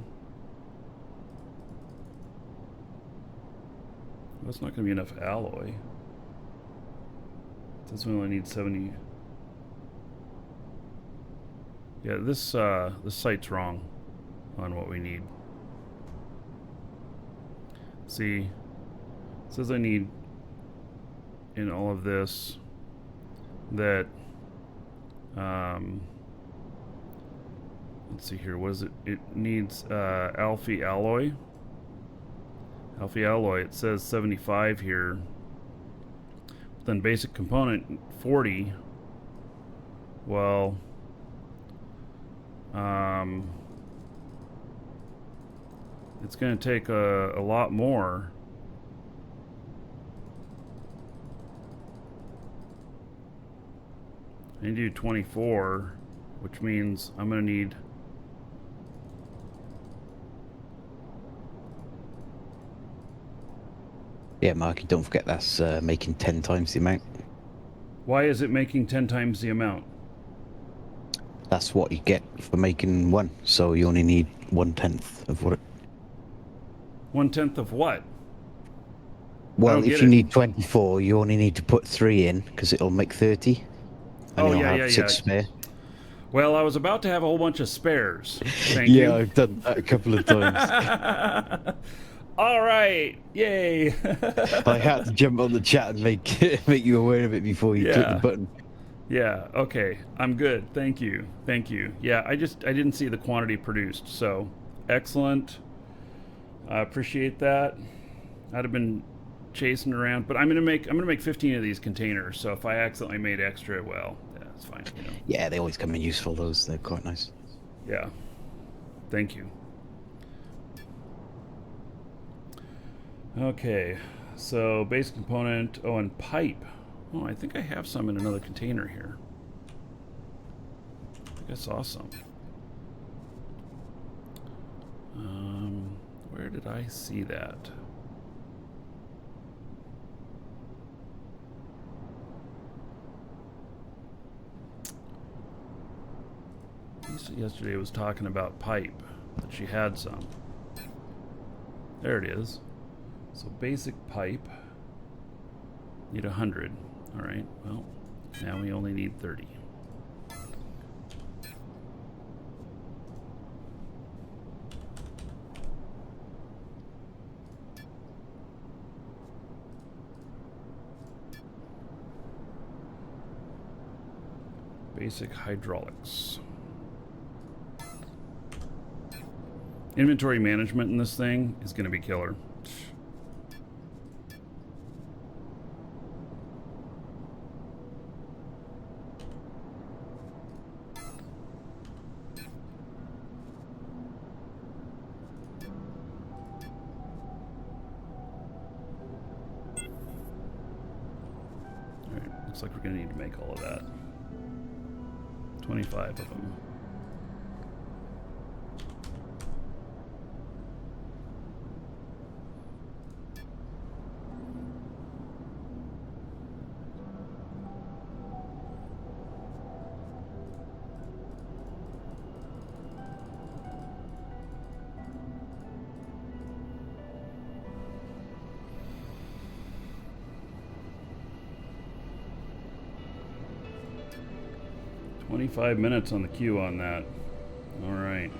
That's not going to be enough alloy. This one only needs 70. Yeah, this site's wrong on what we need. See, it says I need in all of this that let's see here, what is it? It needs alpha alloy. Alpha alloy, it says 75 here. Then basic component 40. Well, It's going to take a lot more. I need to do 24, which means I'm going to need... Yeah, Marky, don't forget that's making 10 times the amount. Why is it making 10 times the amount? That's what you get for making one, so you only need 1/10 of what it... 1/10 of what? Well, if you need 24, you only need to put 3 in, because it'll make 30. And you'll have 6 spare. Well, I was about to have a whole bunch of spares. Thank you. Yeah, I've done that a couple of times. All right, yay! I had to jump on the chat and make you aware of it before you click the button. Yeah, okay, I'm good. Thank you. Yeah, I didn't see the quantity produced, so excellent. I appreciate that. I'd have been chasing around, but I'm gonna make 15 of these containers. So if I accidentally made extra, well, yeah, it's fine. You know. Yeah, they always come in useful. They're quite nice. Yeah, thank you. Okay, so base component. Oh, and pipe. Oh, I think I have some in another container here. I think I saw some. Where did I see that? Yesterday was talking about pipe, that she had some. There it is. So basic pipe, need 100. All right, well, now we only need 30. Basic hydraulics. Inventory management in this thing is going to be killer. Alright, looks like we're going to need to make all of that. 25 of them. Five minutes on the queue on that. All right.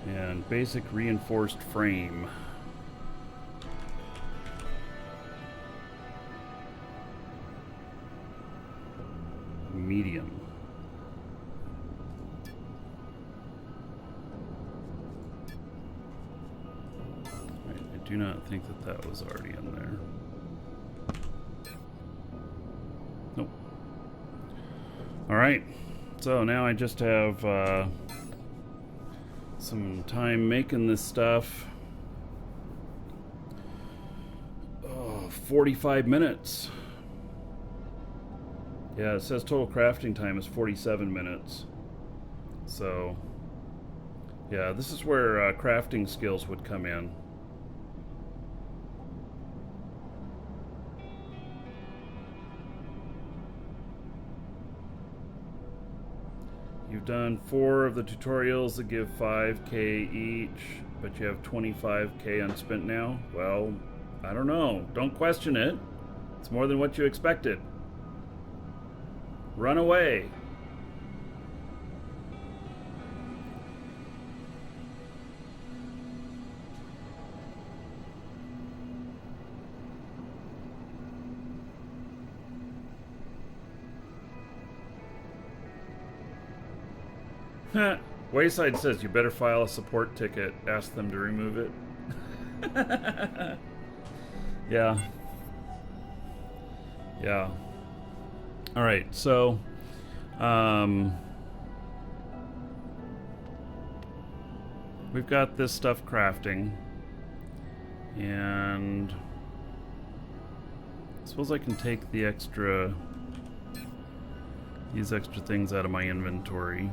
And basic reinforced frame. Medium. Right, I do not think that was already in there. Nope. All right, so now I just have some time making this stuff. 45 minutes. Yeah, it says total crafting time is 47 minutes. So, yeah, this is where crafting skills would come in. You've done 4 of the tutorials that give 5k each, but you have 25k unspent now? Well, I don't know. Don't question it. It's more than what you expected. Run away. Wayside says you better file a support ticket. Ask them to remove it. Yeah. Yeah. All right. So, we've got this stuff crafting. And I suppose I can take the extra, these extra things out of my inventory.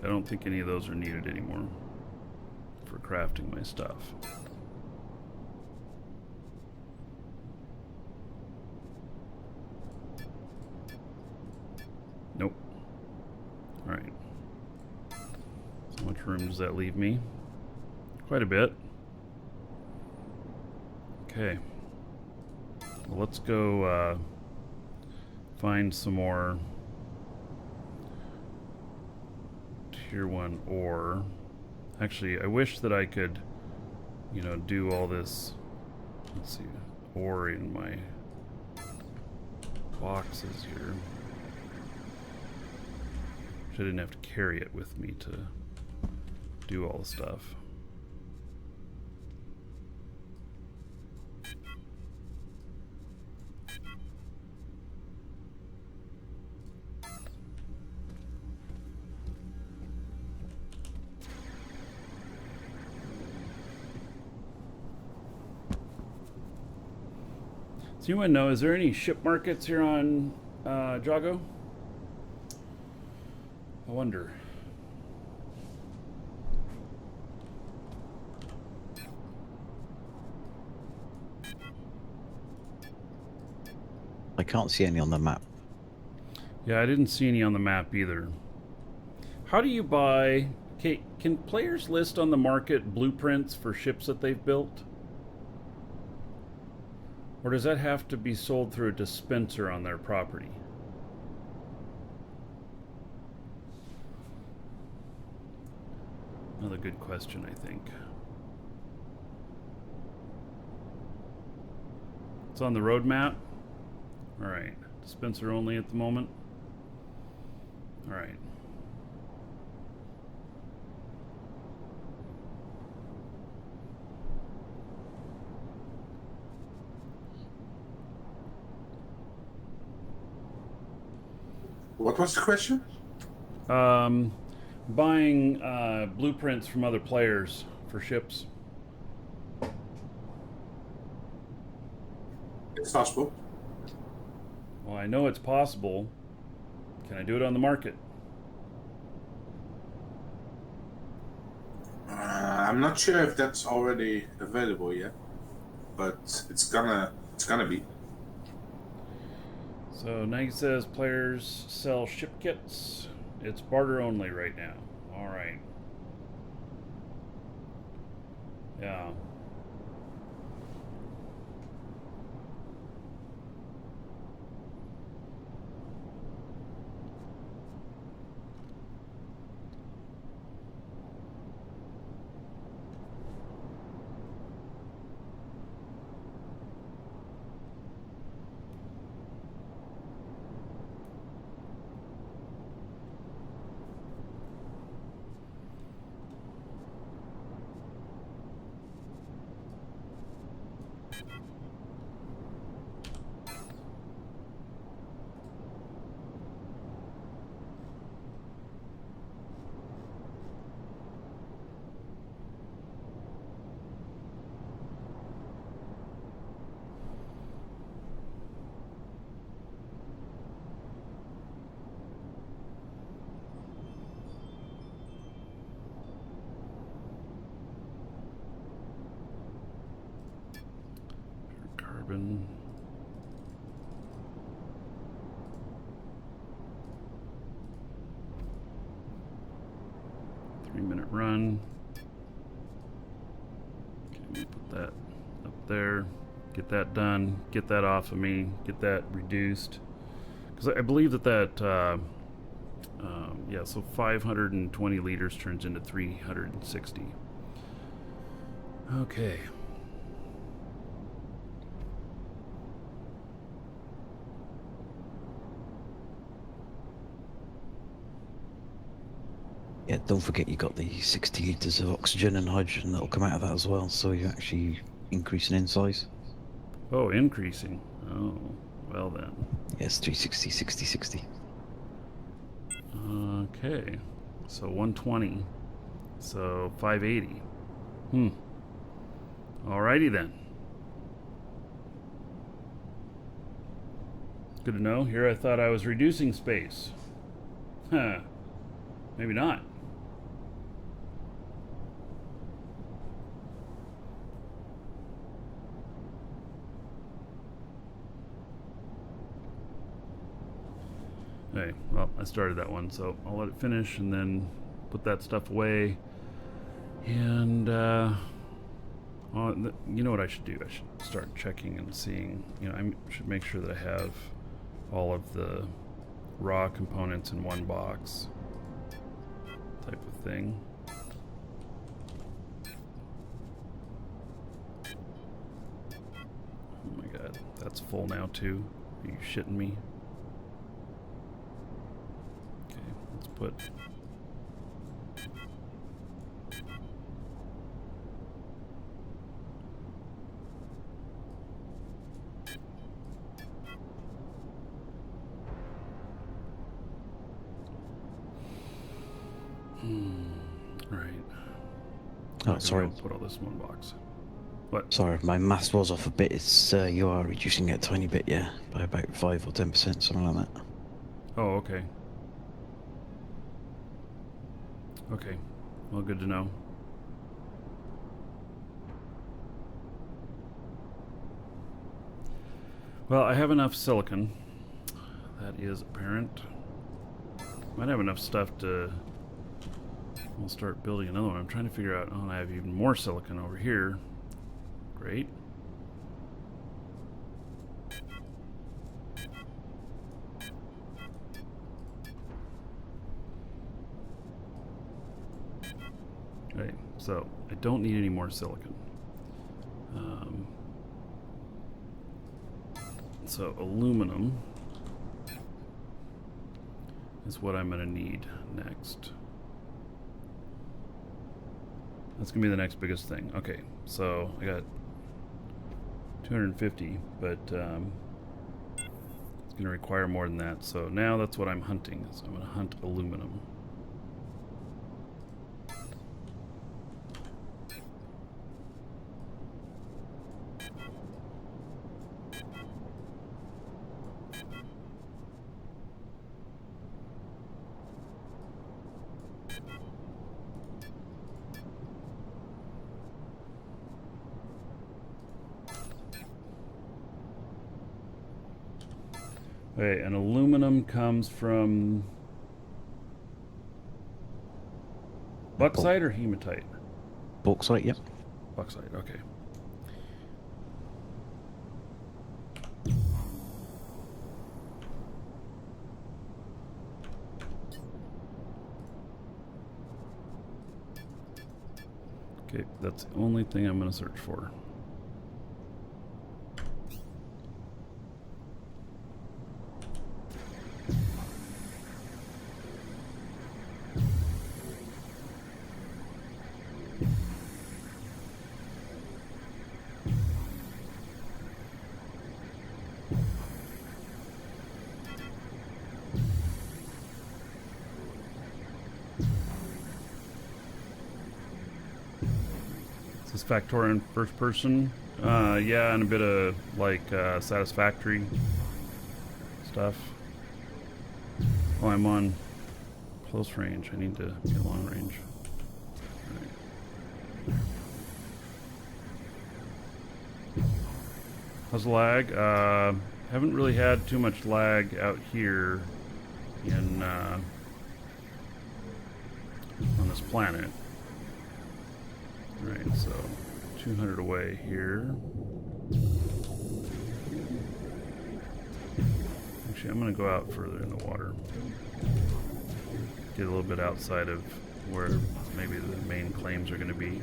I don't think any of those are needed anymore for crafting my stuff. Nope. Alright. How much room does that leave me? Quite a bit. Okay. Well, let's go find some more Tier 1 ore. Actually, I wish that I could, you know, do all this, let's see, ore in my boxes here. I didn't have to carry it with me to do all the stuff. Do you want to know, is there any ship markets here on Jago? I wonder. I can't see any on the map. Yeah, I didn't see any on the map either. How do you buy... Okay, can players list on the market blueprints for ships that they've built? Or does that have to be sold through a dispenser on their property? Another good question, I think. It's on the roadmap. All right, dispenser only at the moment. All right. What was the question? Buying blueprints from other players for ships. It's possible. Well, I know it's possible. Can I do it on the market? I'm not sure if that's already available yet, but it's gonna be. So Nike says players sell ship kits. It's barter only right now. All right. Yeah. Carbon. Three-minute run. Okay, let me put that up there. Get that done. Get that off of me. Get that reduced. Because I believe that yeah, so 520 liters turns into 360. Okay. Yeah, don't forget you got the 60 litres of oxygen and hydrogen that'll come out of that as well, so you're actually increasing in size. Oh, increasing. Oh, well then. Yes, 360, 60, 60. Okay, so 120. So 580. Alrighty then. Good to know. Here I thought I was reducing space. Huh. Maybe not. Okay, well, I started that one, so I'll let it finish and then put that stuff away. And, you know what I should do? I should start checking and seeing, I should make sure that I have all of the raw components in one box type of thing. Oh my god, that's full now too. Are you shitting me? Okay, let's put... Right. Oh, sorry. Put all this in one box. What? Sorry, my maths was off a bit. It's you are reducing it a tiny bit, yeah, by about 5 or 10%, something like that. Oh, okay. Okay. Well, good to know. Well, I have enough silicon. That is apparent. Might have enough stuff to... We'll start building another one. I'm trying to figure out... Oh, I have even more silicon over here. Great. Okay, so I don't need any more silicon. So aluminum is what I'm going to need next. That's going to be the next biggest thing. Okay, so I got 250, but it's going to require more than that. So now that's what I'm hunting. So I'm going to hunt aluminum. Okay, and aluminum comes from bauxite or hematite? Bauxite, yep. Bauxite, okay. Okay, that's the only thing I'm going to search for. Factorial first person, yeah, and a bit of like satisfactory stuff. Oh, I'm on close range. I need to be long range. Right. How's the lag? Haven't really had too much lag out here in on this planet. Right, so 200 away here. Actually, I'm going to go out further in the water. Get a little bit outside of where maybe the main claims are going to be.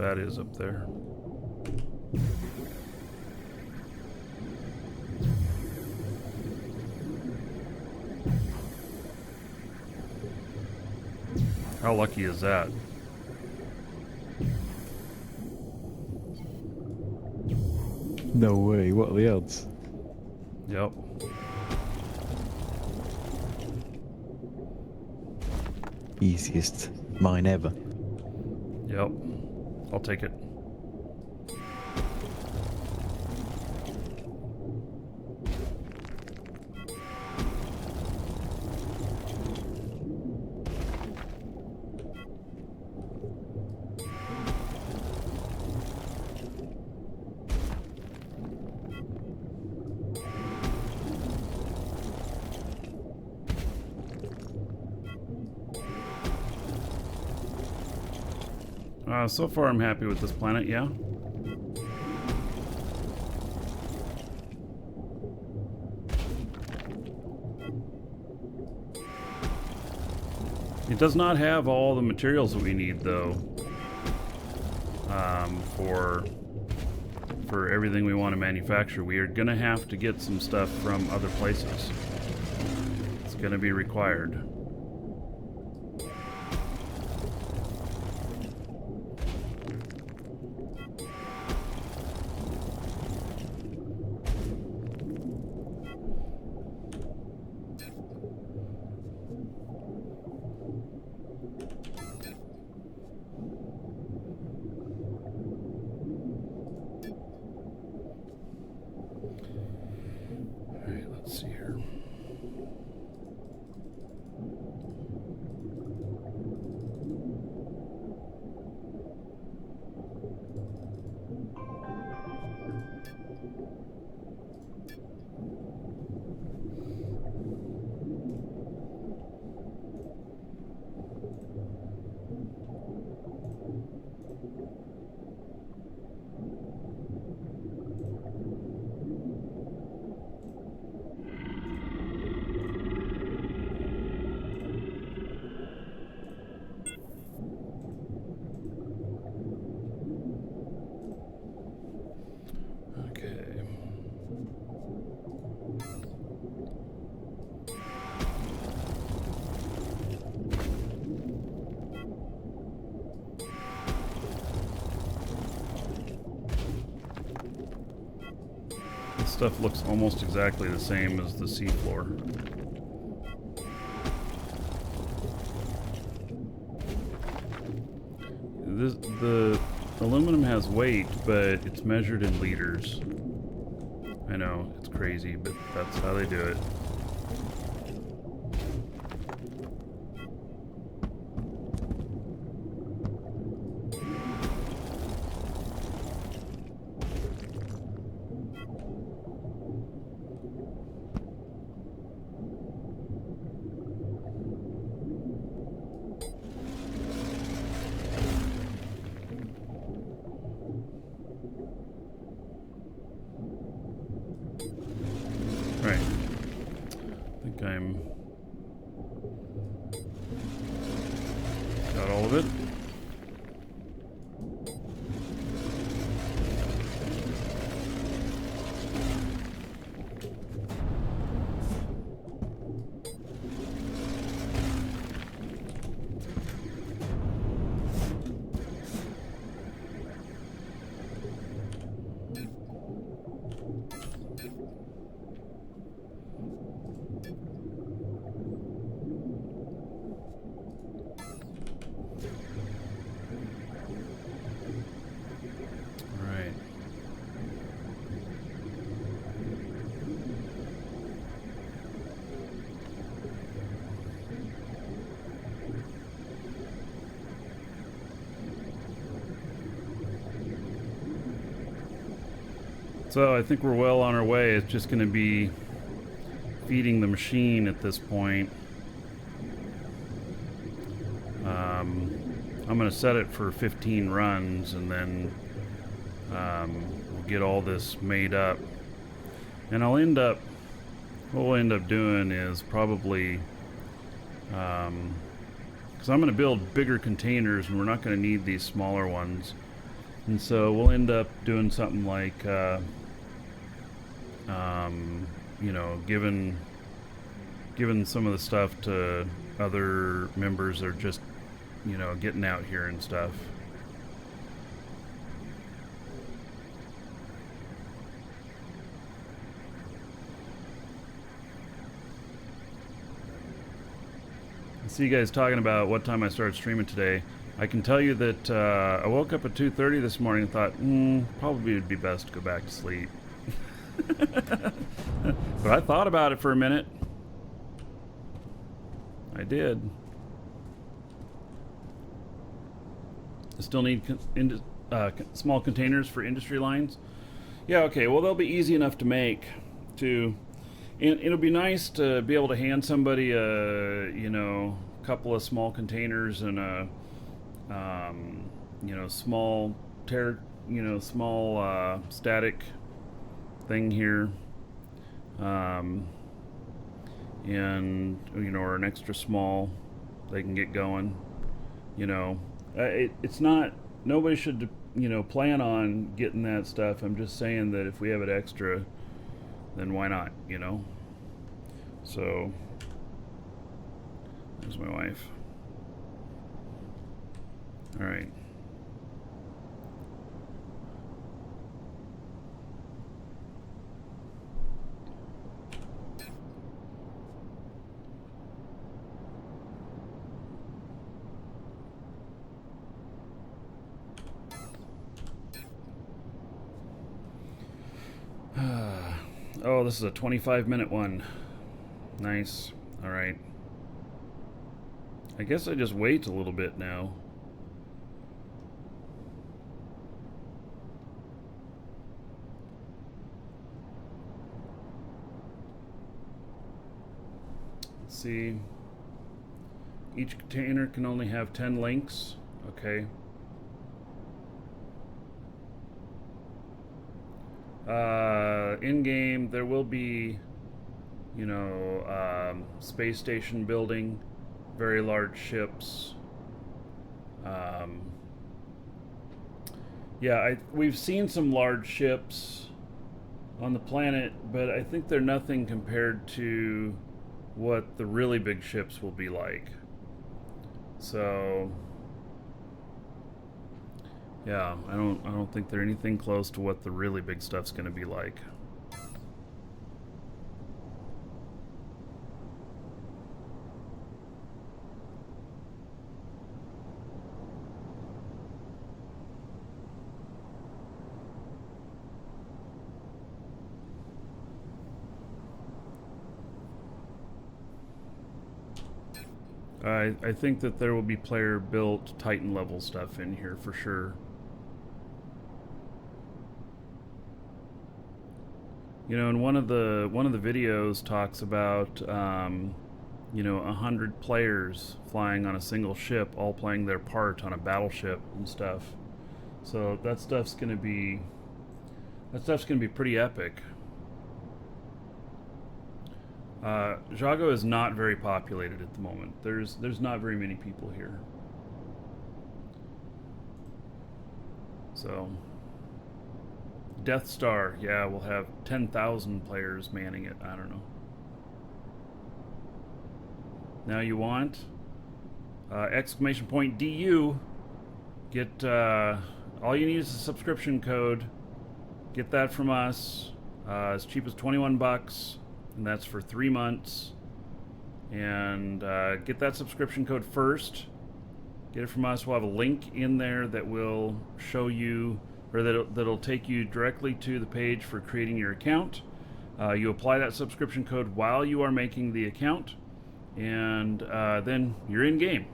that is up there. How lucky is that? No way, what are the odds? Yep. Easiest mine ever. Yep. I'll take it. So far I'm happy with this planet, yeah. It does not have all the materials that we need, though, for everything we want to manufacture. We are going to have to get some stuff from other places. It's going to be required. Let's see here. Stuff looks almost exactly the same as the seafloor. The aluminum has weight, but it's measured in liters. I know, it's crazy, but that's how they do it. Right. I think I'm got all of it. So I think we're well on our way. It's just going to be feeding the machine at this point. I'm going to set it for 15 runs, and then we'll get all this made up. And what we'll end up doing is probably, because I'm going to build bigger containers, and we're not going to need these smaller ones. And so we'll end up doing something like, you know, giving some of the stuff to other members that are just, you know, getting out here and stuff. I see you guys talking about what time I started streaming today. I can tell you that I woke up at 2:30 this morning and thought, probably it'd be best to go back to sleep. But I thought about it for a minute. I did. I still need small containers for industry lines. Yeah, okay, well, they'll be easy enough to make, too. And it'll be nice to be able to hand somebody a, you know, couple of small containers and a, you know, small static thing here, and you know, or an extra small, they can get going. You know, it's not, nobody should, you know, plan on getting that stuff. I'm just saying that if we have it extra, then why not, you know? So, there's my wife. All right. Oh, this is a 25-minute one. Nice. All right. I guess I just wait a little bit now. Let's see. Each container can only have 10 links. Okay. In game, there will be, you know, space station building, very large ships. Yeah, we've seen some large ships on the planet, but I think they're nothing compared to what the really big ships will be like. So, yeah, I don't think they're anything close to what the really big stuff's going to be like. I think that there will be player-built Titan level stuff in here for sure. You know, and one of the videos talks about, you know, 100 players flying on a single ship, all playing their part on a battleship and stuff. So that stuff's gonna be pretty epic. Jago is not very populated at the moment. There's not very many people here. So, Death Star, yeah, we'll have 10,000 players manning it. I don't know. Now you want exclamation point DU. Get all you need is a subscription code. Get that from us. As cheap as 21 bucks. And that's for 3 months. And get that subscription code first. Get it from us. We'll have a link in there that will show you, or that'll take you directly to the page for creating your account. You apply that subscription code while you are making the account, and then you're in game.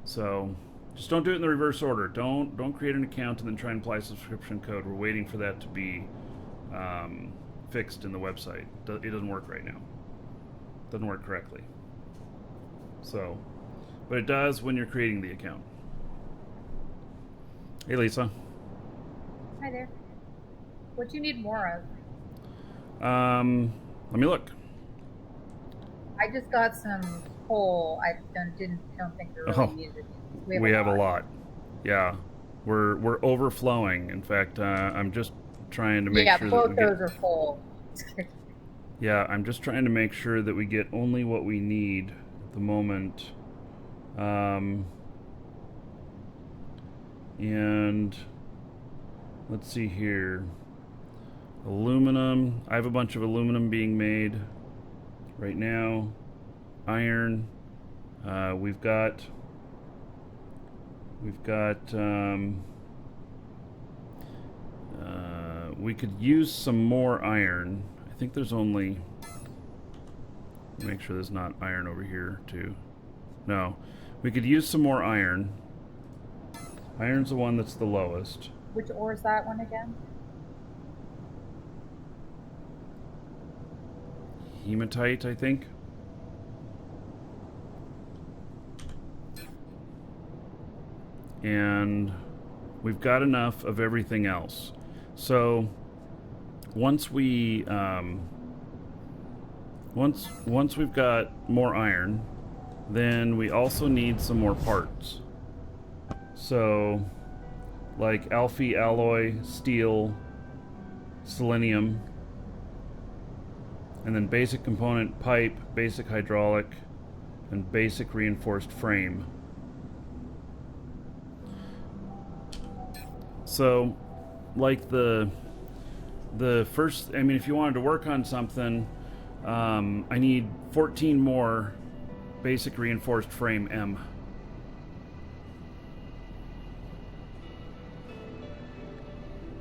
So just don't do it in the reverse order. Don't create an account and then try and apply a subscription code. We're waiting for that to be fixed in the website. It doesn't work right now. It doesn't work correctly. So, but it does when you're creating the account. Hey, Lisa. Hi there. What do you need more of? Let me look. I just got some coal. I don't think we really needed it. We have a lot. Yeah. We're overflowing. In fact, I'm just trying to make sure that both those are full. Yeah, I'm just trying to make sure that we get only what we need at the moment. And let's see here. Aluminum. I have a bunch of aluminum being made right now. Iron. We've got we could use some more iron. I think there's only, make sure there's not iron over here too. No, we could use some more iron. Iron's the one that's the lowest. Which ore is that one again? Hematite, I think. And we've got enough of everything else. So once we once we've got more iron, then we also need some more parts. So like alpha alloy, steel, selenium, and then basic component pipe, basic hydraulic, and basic reinforced frame. So like the first, I mean, if you wanted to work on something, I need 14 more basic reinforced frame M.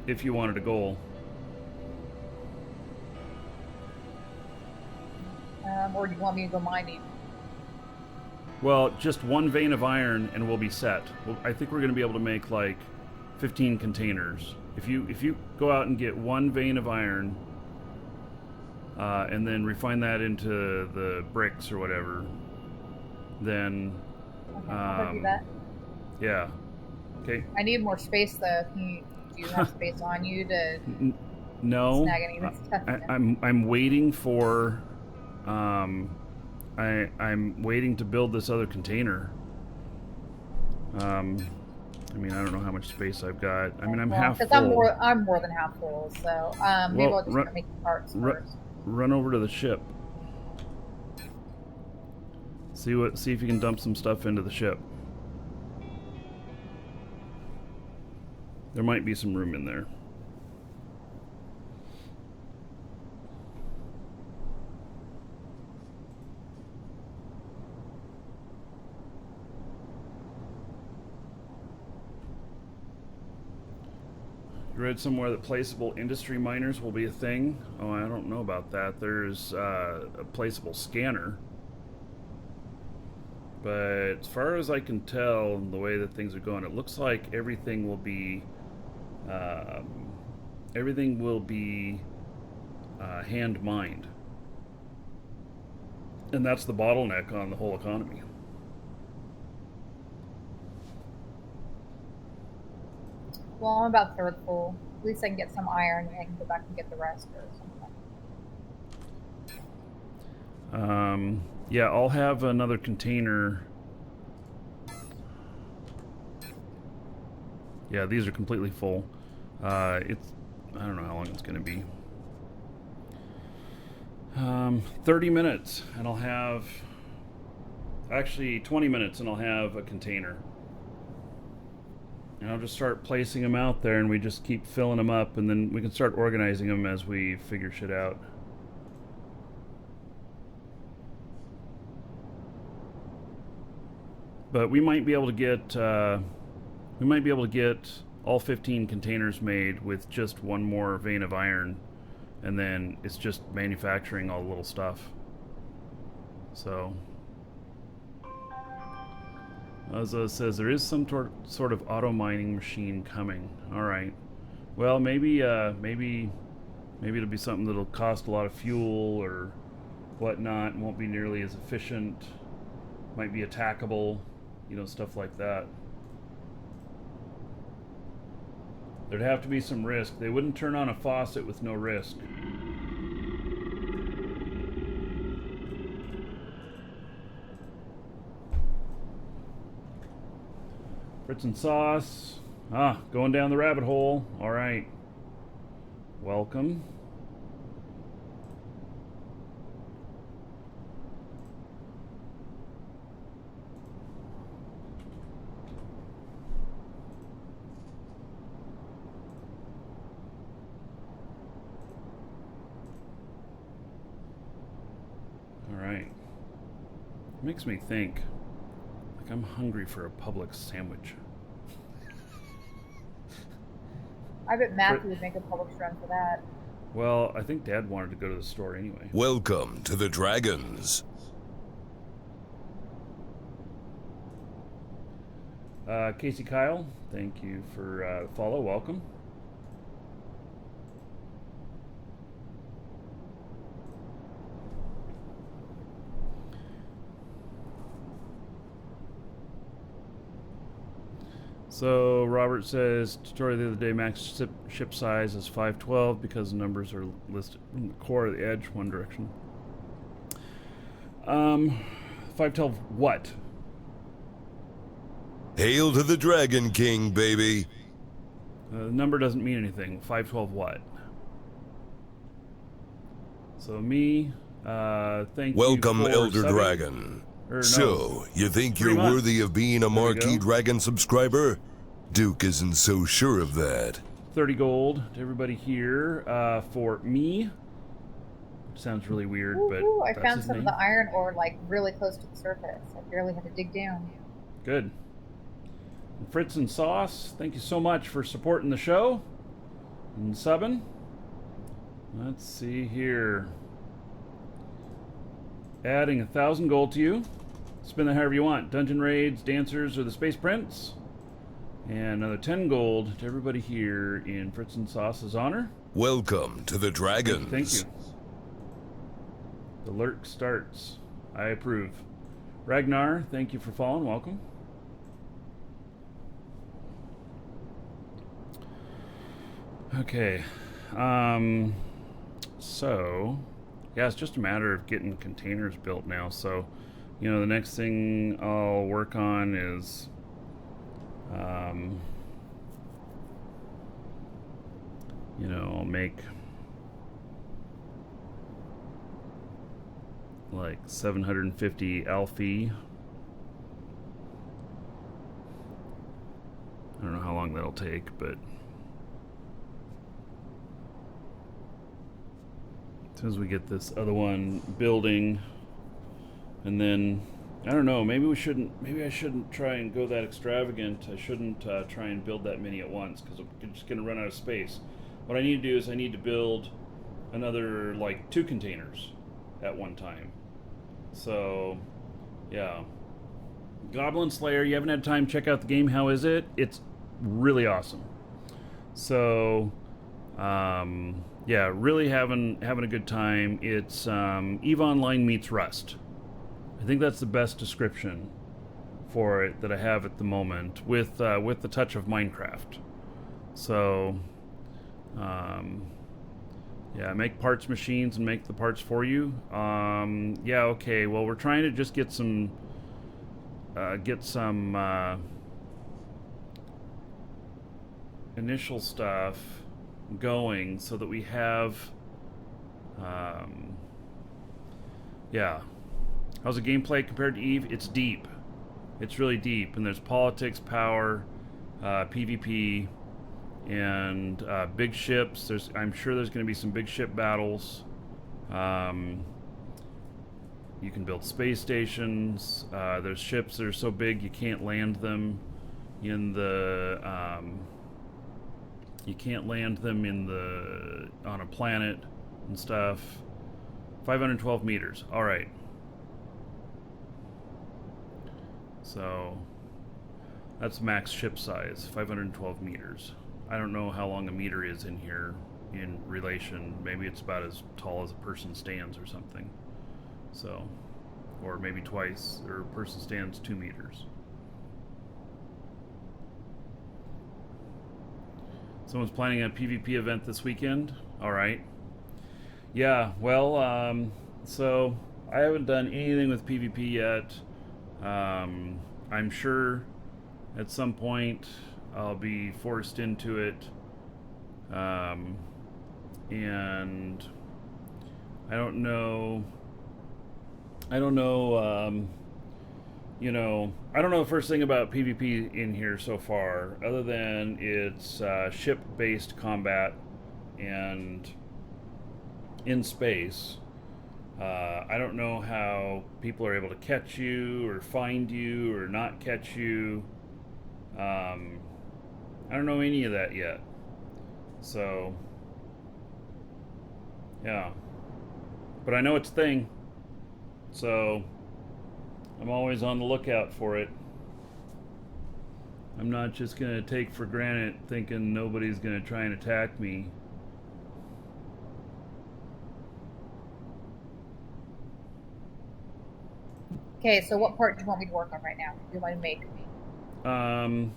If you wanted a goal. Or do you want me to go mining? Well, just one vein of iron and we'll be set. I think we're going to be able to make like 15 containers. If you go out and get one vein of iron and then refine that into the bricks or whatever, then Okay, I'll do that. Yeah. Okay. I need more space though. Do you have space on you to no. snag any of this stuff? I'm waiting for I'm waiting to build this other container. I mean, I don't know how much space I've got. I mean, I'm half full. I'm more than half full, so maybe I'll just start making parts first. Run over to the ship. See if you can dump some stuff into the ship. There might be some room in there. You read somewhere that placeable industry miners will be a thing? Oh, I don't know about that. There's a placeable scanner. But as far as I can tell, the way that things are going, it looks like everything will be hand mined, and that's the bottleneck on the whole economy. Well, I'm about third full. At least I can get some iron and I can go back and get the rest or something. Yeah, I'll have another container. Yeah, these are completely full. I don't know how long it's going to be. 30 minutes, and I'll have... Actually, 20 minutes, and I'll have a container. And I'll just start placing them out there, and we just keep filling them up, and then we can start organizing them as we figure shit out. But we might be able to get all 15 containers made with just one more vein of iron, and then it's just manufacturing all the little stuff. So, as it says, there is some sort of auto mining machine coming. All right. Well, maybe it'll be something that'll cost a lot of fuel or whatnot, and won't be nearly as efficient. Might be attackable, you know, stuff like that. There'd have to be some risk. They wouldn't turn on a faucet with no risk. Fritz and sauce. Ah, going down the rabbit hole. All right. Welcome. All right. Makes me think, like, I'm hungry for a Publix sandwich. I bet Matthew would make a Publix run for that. Well, I think Dad wanted to go to the store anyway. Welcome to the Dragons. Casey Kyle, thank you for the follow. Welcome. So Robert says, tutorial the other day, max ship size is 512 because the numbers are listed from the core of the edge one direction. 512 what? Hail to the Dragon King, baby. The number doesn't mean anything. 512 what? So me, thank Welcome, you for Elder subbing. Dragon. No, So, you think 3 you're months. worthy of being a Marquee Dragon subscriber? Duke isn't so sure of that. 30 gold to everybody here for me. Which sounds really weird, but Ooh, I that's found his some name. of the iron ore like really close to the surface. I barely had to dig down. Good. And Fritz and Sauce, thank you so much for supporting the show and subbing. Let's see here. Adding 1,000 gold to you. Spend that however you want. Dungeon raids, dancers, or the Space Prince. And another 10 gold to everybody here in Fritz and Sauce's honor. Welcome to the Dragons. Thank you. The lurk starts. I approve. Ragnar, thank you for following. Welcome. Okay. So, yeah, it's just a matter of getting containers built now. So, you know, the next thing I'll work on is you know, I'll make like 750 Alfie. I don't know how long that'll take, but as soon as we get this other one building, and then I don't know, maybe I shouldn't try and go that extravagant. I shouldn't try and build that many at once because I'm just gonna run out of space. What I need to do is I need to build another like 2 containers at one time. So yeah, Goblin Slayer, you haven't had time to check out the game. How is it? It's really awesome. So yeah, really having a good time. It's EVE Online meets Rust. I think that's the best description for it that I have at the moment, with the touch of Minecraft. So yeah, make parts machines and make the parts for you. Yeah, okay. Well, we're trying to just get some initial stuff going so that we have yeah. How's the gameplay compared to EVE? It's deep. It's really deep, and there's politics, power, PvP, and big ships. I'm sure there's going to be some big ship battles. You can build space stations. There's ships that are so big you can't land them in the on a planet and stuff. 512 meters. All right. So that's max ship size, 512 meters. I don't know how long a meter is in here in relation. Maybe it's about as tall as a person stands or something. So, or maybe twice, or a person stands 2 meters. Someone's planning a PvP event this weekend. All right. Yeah, well, so I haven't done anything with PvP yet. I'm sure at some point I'll be forced into it. And I don't know, you know, I don't know the first thing about PvP in here so far, other than it's ship-based combat and in space. I don't know how people are able to catch you or find you or not catch you. I don't know any of that yet. So, yeah. But I know it's a thing. So, I'm always on the lookout for it. I'm not just going to take for granted thinking nobody's going to try and attack me. Okay, so what part do you want me to work on right now? Do you want to make? How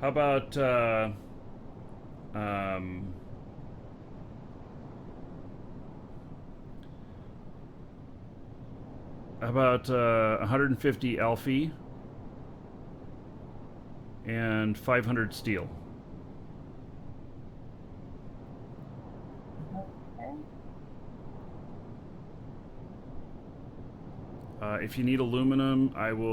about, how about 150 Alfie and 500 steel? Okay. If you need aluminum, I'm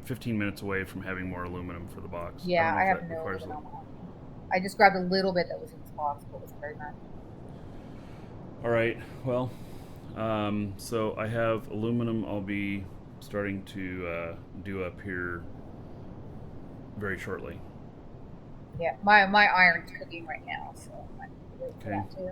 15 minutes away from having more aluminum for the box. Yeah, I have that no requires aluminum. I just grabbed a little bit that was in this box, but it wasn't very much. All right. Well, so I have aluminum. I'll be starting to do up here very shortly. Yeah, my iron's cooking right now, so I need to wait for that too.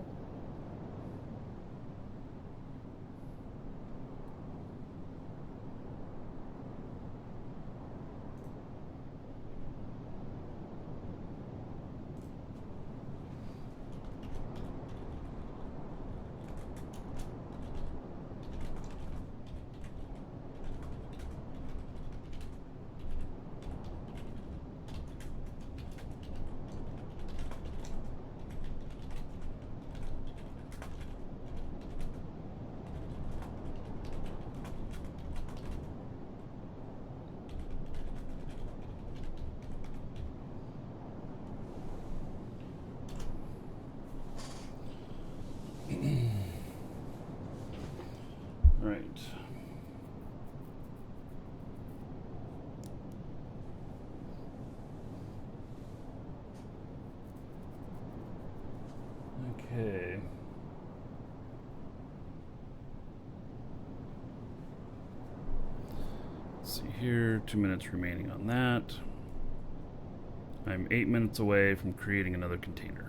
Right. Okay. Let's see here, 2 minutes remaining on that. I'm 8 minutes away from creating another container.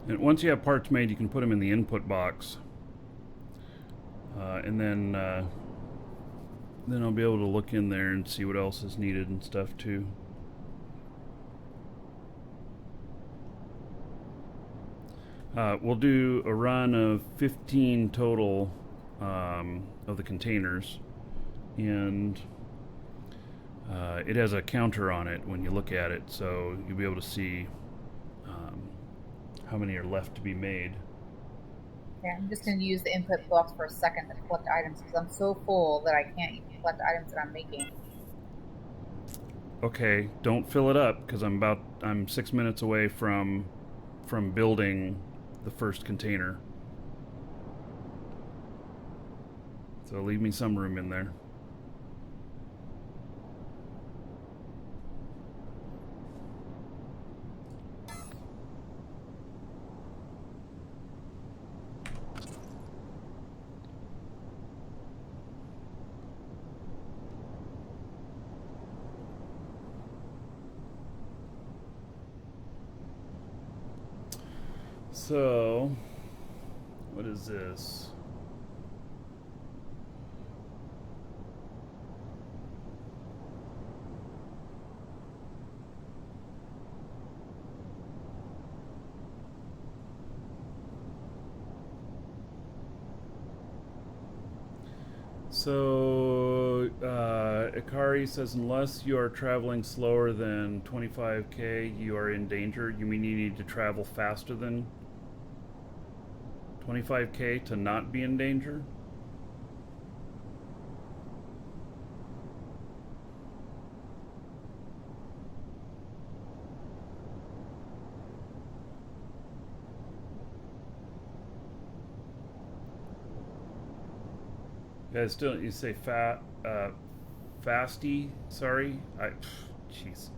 And once you have parts made, you can put them in the input box, and then I'll be able to look in there and see what else is needed and stuff too. We'll do a run of 15 total of the containers, and it has a counter on it when you look at it, so you'll be able to see how many are left to be made. Yeah, I'm just going to use the input box for a second to collect items because I'm so full that I can't even collect items that I'm making. Okay, don't fill it up because I'm 6 minutes away from building the first container. So leave me some room in there. So, what is this? So, Ikari says, unless you are traveling slower than 25k, you are in danger. You mean you need to travel faster than 25k to not be in danger? You guys still, you say fasty? Sorry, jeez.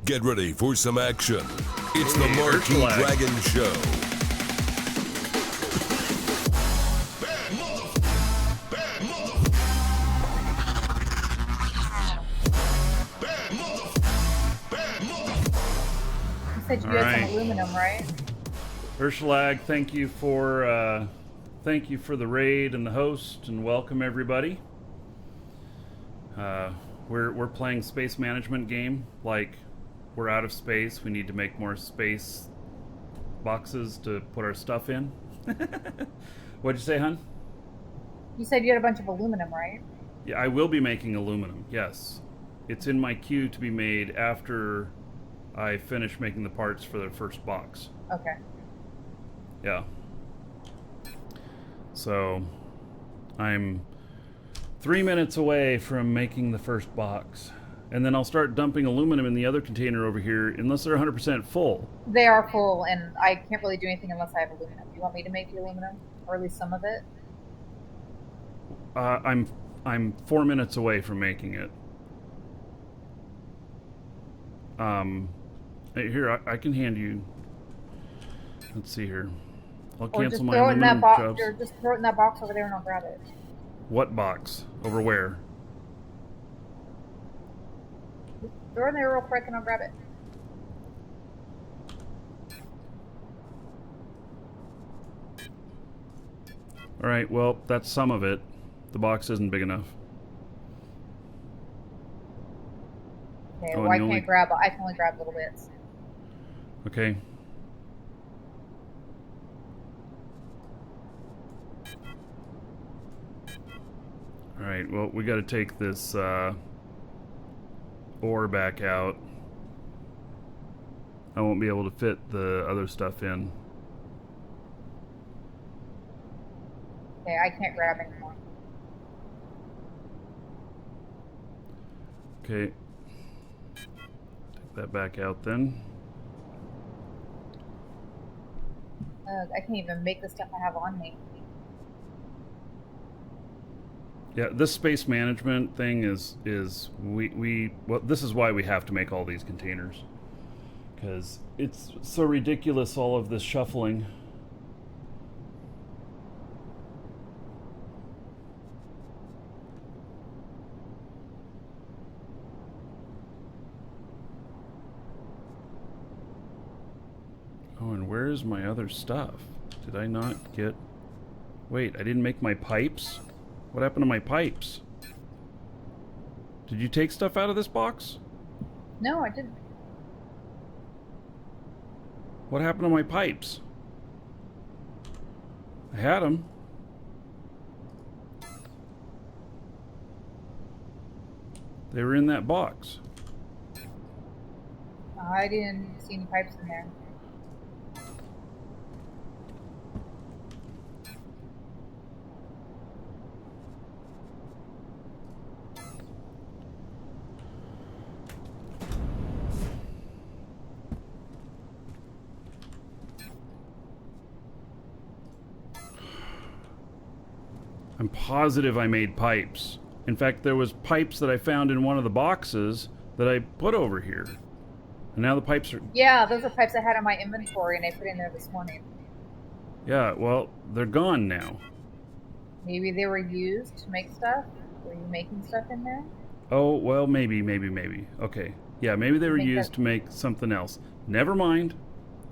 Get ready for some action. It's the Marquee Dragon Show. You said you had some aluminum, right? Urshalag, thank you for the raid and the host, and welcome everybody. We're playing space management game. Like, we're out of space. We need to make more space boxes to put our stuff in. What'd you say, hon? You said you had a bunch of aluminum, right? Yeah, I will be making aluminum. Yes, it's in my queue to be made after I finish making the parts for the first box. Okay. Yeah. So, I'm 3 minutes away from making the first box. And then I'll start dumping aluminum in the other container over here, unless they're 100% full. They are full, and I can't really do anything unless I have aluminum. Do you want me to make the aluminum? Or at least some of it? I'm 4 minutes away from making it. Here, I can hand you... Let's see here. I'll cancel my aluminum jobs. Or just throw it in that box over there and I'll grab it. What box? Over where? Throw it in there real quick and I'll grab it. Alright, well, that's some of it. The box isn't big enough. Okay, well, I can only grab little bits. Okay. Alright, well, we gotta take this, ore back out. I won't be able to fit the other stuff in. Okay, I can't grab anymore. Okay. Take that back out then. I can't even make the stuff I have on me. Yeah, this space management thing is well, this is why we have to make all these containers, because it's so ridiculous, all of this shuffling. Oh, and where's my other stuff? Did I not get... Wait, I didn't make my pipes? What happened to my pipes? Did you take stuff out of this box? No, I didn't. What happened to my pipes? I had them. They were in that box. I didn't see any pipes in there. I'm positive I made pipes. In fact, there was pipes that I found in one of the boxes that I put over here. And now the pipes are... Yeah, those are pipes I had in my inventory and I put in there this morning. Yeah, well, they're gone now. Maybe they were used to make stuff? Were you making stuff in there? Oh, well, maybe. Okay. Yeah, maybe they were used to make something else. Never mind.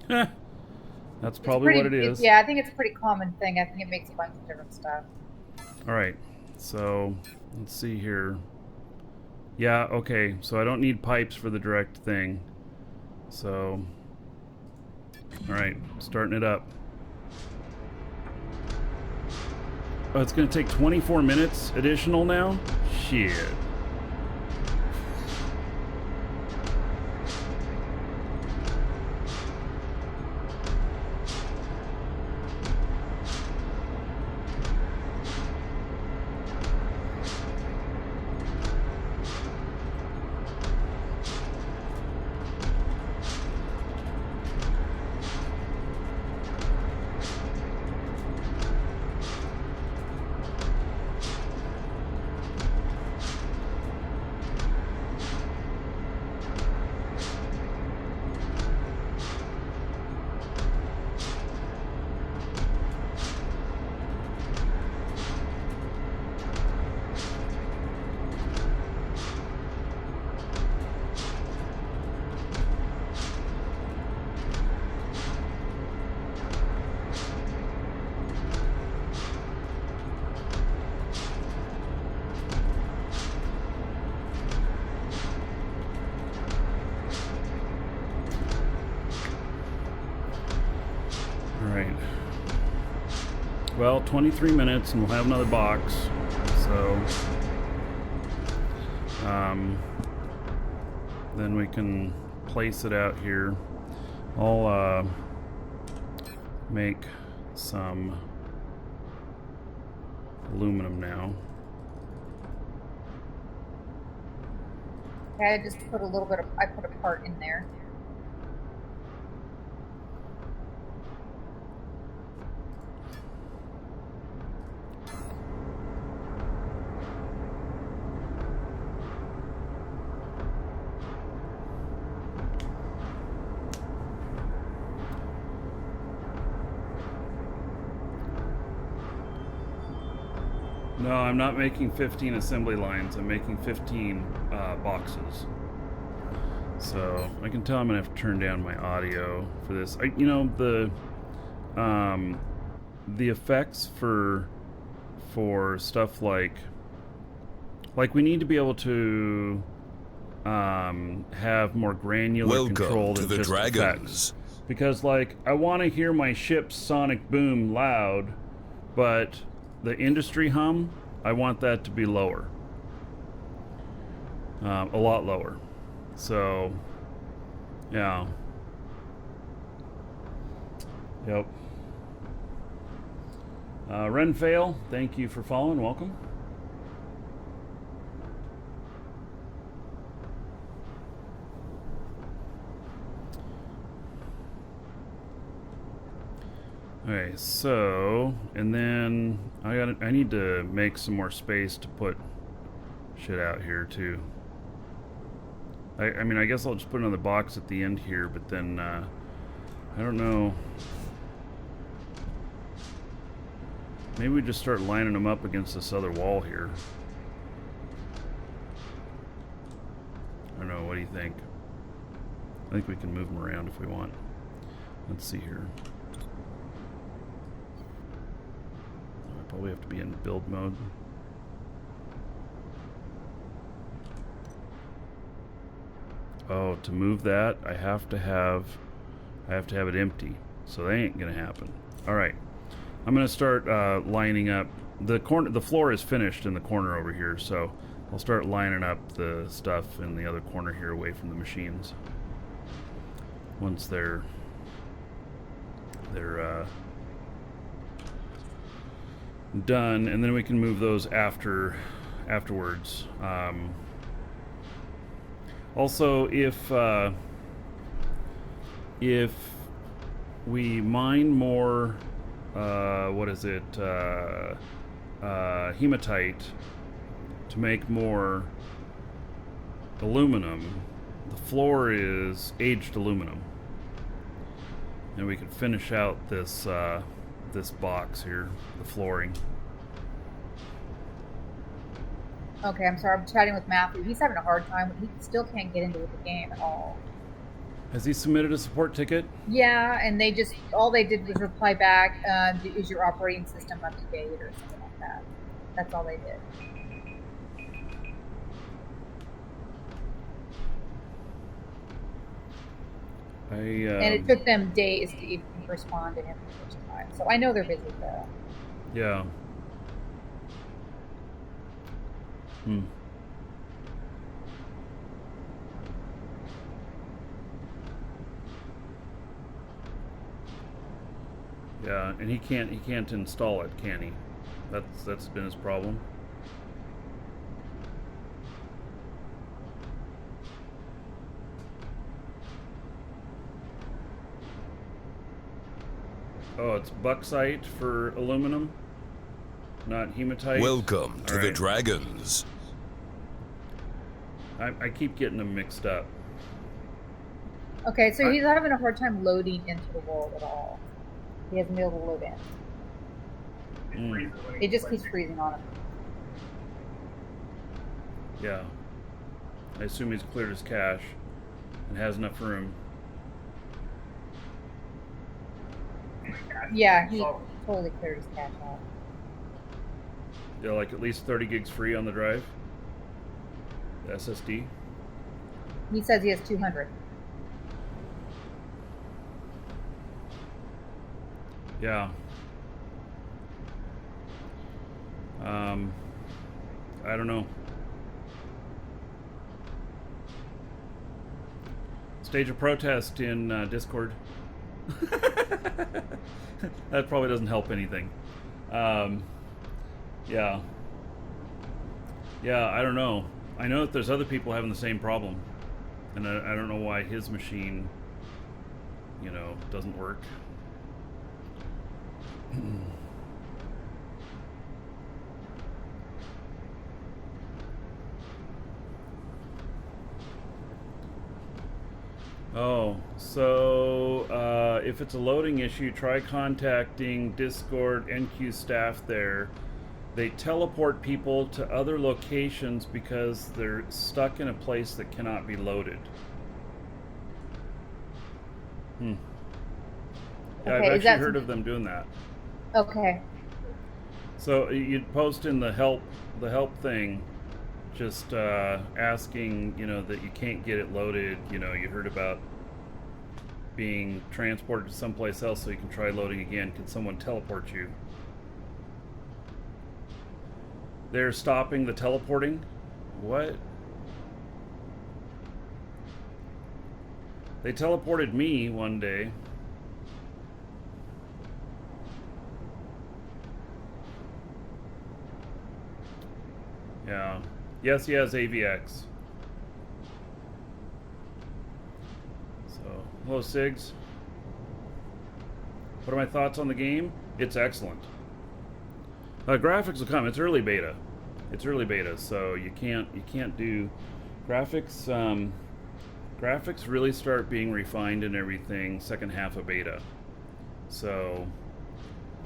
That's probably what it is. Yeah, I think it's a pretty common thing. I think it makes a bunch of different stuff. All right. So, let's see here. Yeah, okay. So I don't need pipes for the direct thing. So, all right. Starting it up. Oh, it's going to take 24 minutes additional now? Shit. Well, 23 minutes and we'll have another box. So, then we can place it out here. I'll make some aluminum now. Okay, I just put a little bit of, I put a part in there. No, I'm not making 15 assembly lines. I'm making 15 boxes. So I can tell I'm gonna have to turn down my audio for this. You know, the effects for stuff like we need to be able to have more granular control than just effects. Because like I want to hear my ship's sonic boom loud, but the industry hum, I want that to be lower. A lot lower. So, yeah. Yep. Renfail, thank you for following. Welcome. Okay, so, and then I need to make some more space to put shit out here too. I mean, I guess I'll just put another box at the end here, but then I don't know. Maybe we just start lining them up against this other wall here. I don't know, what do you think? I think we can move them around if we want. Let's see here. Probably have to be in build mode. Oh, to move that, I have to have it empty. So that ain't gonna happen. All right, I'm gonna start lining up the corner. The floor is finished in the corner over here, so I'll start lining up the stuff in the other corner here, away from the machines. Once they're done, and then we can move those afterwards. Also, if we mine more, what is it? hematite to make more aluminum. The floor is aged aluminum, and we can finish out this this box here, the flooring. Okay, I'm sorry. I'm chatting with Matthew. He's having a hard time. He still can't get into the game at all. Has he submitted a support ticket? Yeah, and they just, all they did was reply back, is your operating system up to date or something like that. That's all they did. And it took them days to even respond to him the first time. So I know they're busy though. Yeah. Yeah, and he can't install it, can he? That's been his problem. Oh, it's bauxite for aluminum, not hematite. Welcome to the Dragons. I keep getting them mixed up. Okay, so he's having a hard time loading into the world at all. He hasn't been able to load in. It just keeps freezing on him. Yeah. I assume he's cleared his cache and has enough room. Yeah, he totally cleared his cache out. Yeah, like at least 30 gigs free on the drive. The SSD. He says he has 200. Yeah. I don't know. Stage a protest in Discord. That probably doesn't help anything. Yeah. Yeah, I don't know. I know that there's other people having the same problem. And I don't know why his machine, you know, doesn't work. Oh, so if it's a loading issue, try contacting Discord NQ staff there. They teleport people to other locations because they're stuck in a place that cannot be loaded. Yeah, Okay, I've actually heard of them doing that. Okay. So you'd post in the help thing, just asking, you know, that you can't get it loaded. You know, you heard about being transported to someplace else, so you can try loading again. Can someone teleport you? They're stopping the teleporting? What? They teleported me one day. Yeah. Yes, he has AVX. So, hello, Sigs. What are my thoughts on the game? It's excellent. Graphics will come. It's early beta. It's early beta, so you can't do graphics. Graphics really start being refined and everything second half of beta. So,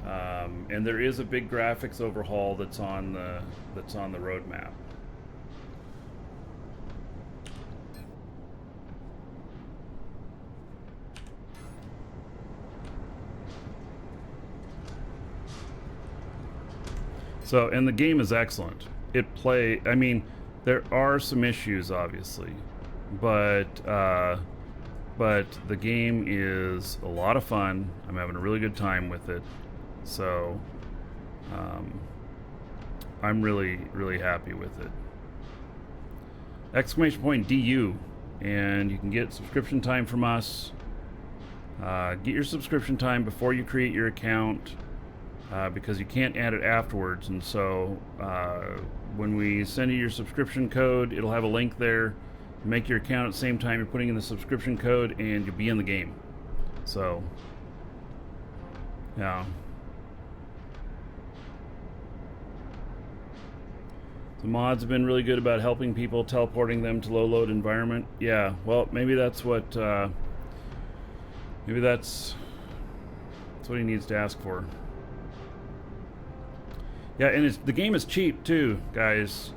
and there is a big graphics overhaul that's on the roadmap. So, and the game is excellent. I mean, there are some issues, obviously, but the game is a lot of fun. I'm having a really good time with it. So, I'm really, really happy with it. !DU, and you can get subscription time from us. Get your subscription time before you create your account. Because you can't add it afterwards, and so when we send you your subscription code, it'll have a link there. Make your account at the same time you're putting in the subscription code, and you'll be in the game. So, yeah. The mods have been really good about helping people, teleporting them to low load environment. Yeah, well, maybe that's what maybe that's what he needs to ask for. Yeah, and the game is cheap too, guys.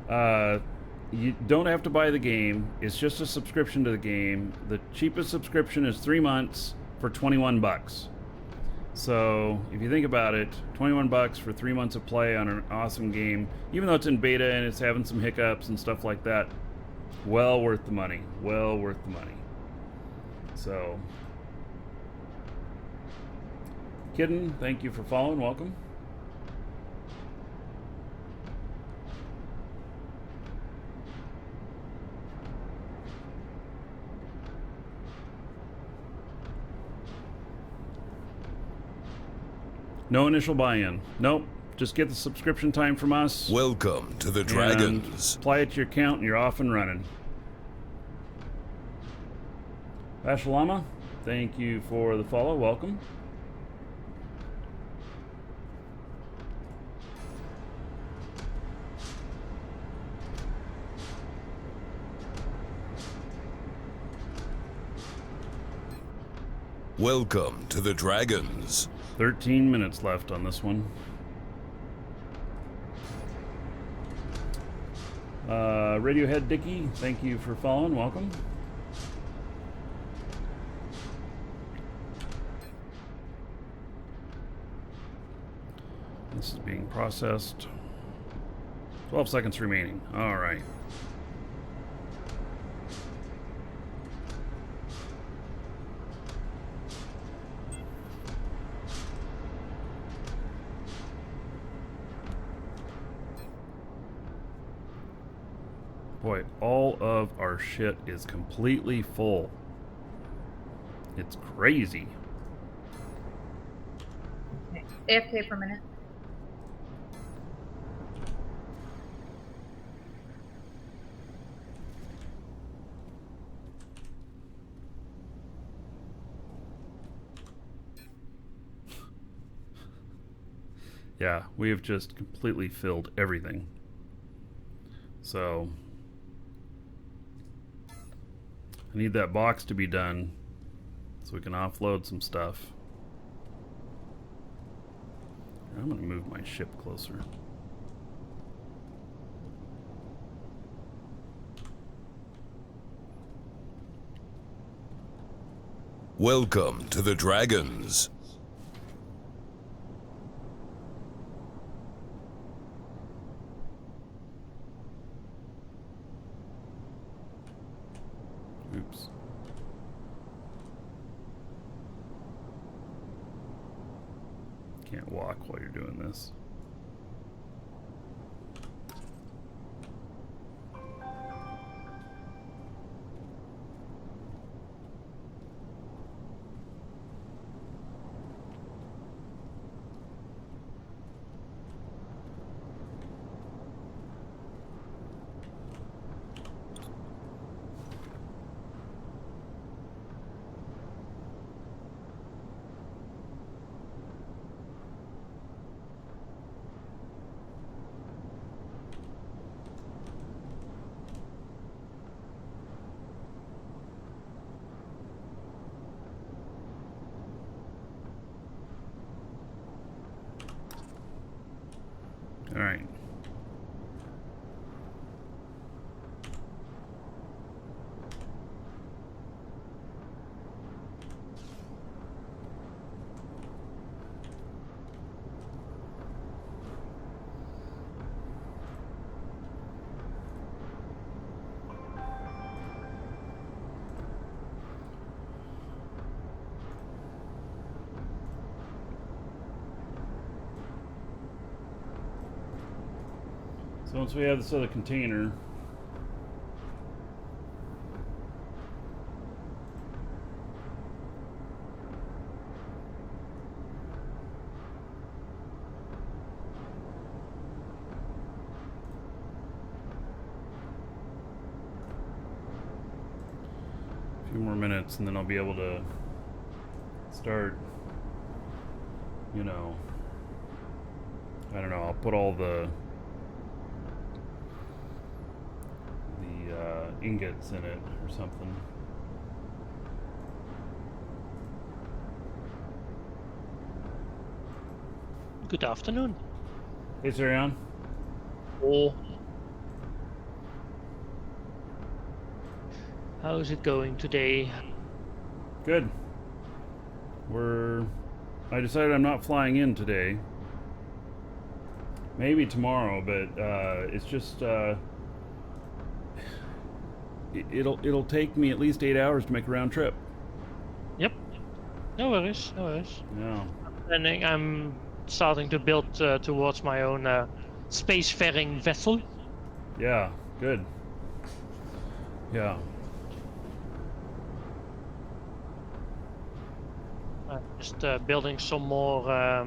You don't have to buy the game. It's just a subscription to the game. The cheapest subscription is 3 months for 21 bucks. So if you think about it, 21 bucks for 3 months of play on an awesome game, even though it's in beta and it's having some hiccups and stuff like that, well worth the money. Well worth the money. So, Kidden, thank you for following. Welcome. No initial buy-in. Nope. Just get the subscription time from us. Welcome to the Dragons. Apply it to your account and you're off and running. Bashalama, thank you for the follow. Welcome. Welcome to the Dragons. 13 minutes left on this one. Radiohead Dicky, thank you for following. Welcome. This is being processed. 12 seconds remaining. All right. Boy, all of our shit is completely full. It's crazy. Okay. AFK for a minute. Yeah, we have just completely filled everything. So I need that box to be done so we can offload some stuff. I'm going to move my ship closer. Welcome to the Dragons. Oops. Can't walk while you're doing this. All right. So once we have this other container, a few more minutes and then I'll be able to start, you know, I don't know, I'll put all the ingots in it or something. Good afternoon. Hey, Sirion. Oh. How's it going today? Good. I decided I'm not flying in today. Maybe tomorrow, but it's just it'll take me at least 8 hours to make a round trip. Yep. No worries. No worries. Yeah. And I'm starting to build towards my own spacefaring vessel. Yeah. Good. Yeah. Just building some more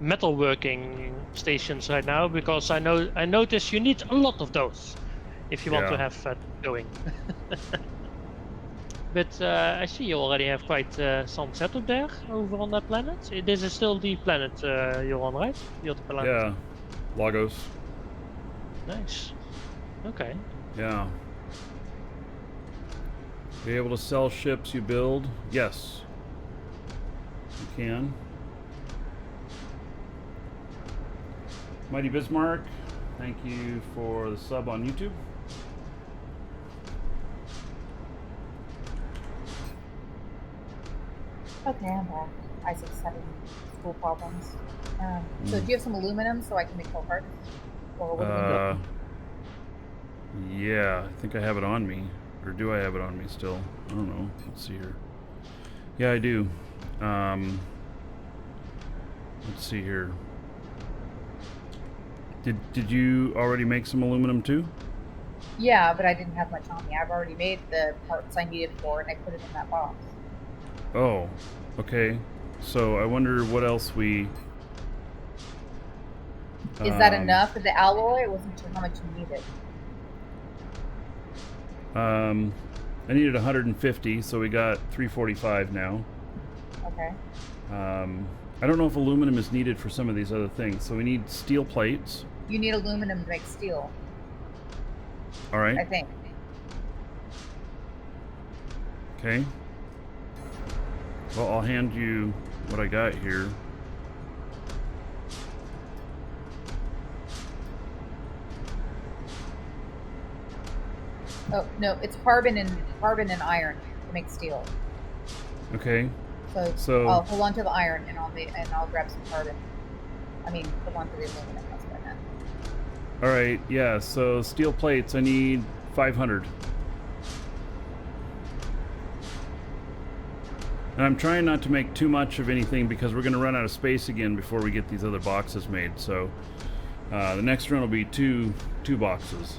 metalworking stations right now, because I notice you need a lot of those if you want to have going. But I see you already have quite some setup there over on that planet. This is still the planet you're on, right? The other planet. Yeah. Lagos. Nice. Okay. Yeah. Be able to sell ships you build? Yes. You can. Mighty Bismarck, thank you for the sub on YouTube. Okay, I'm back. Isaac's having school problems. So do you have some aluminum so I can make coal parts? Or what do we do? Yeah, I think I have it on me. Or do I have it on me still? I don't know. Let's see here. Yeah, I do. Let's see here. Did you already make some aluminum too? Yeah, but I didn't have much on me. I've already made the parts I needed for it, and I put it in that box. Oh, okay. So I wonder what else we... Is that enough for the alloy? I wasn't sure how much you needed. I needed 150, so we got 345 now. Okay. I don't know if aluminum is needed for some of these other things. So we need steel plates. You need aluminum to make steel. All right. I think. Okay. Well, I'll hand you what I got here. Oh no, it's carbon and iron to make steel. Okay. So I'll hold on to the iron and I'll grab some carbon. I mean, hold on to the aluminum. That's what I meant. All right. Yeah. So steel plates. I need 500. And I'm trying not to make too much of anything because we're going to run out of space again before we get these other boxes made. So the next run will be two boxes.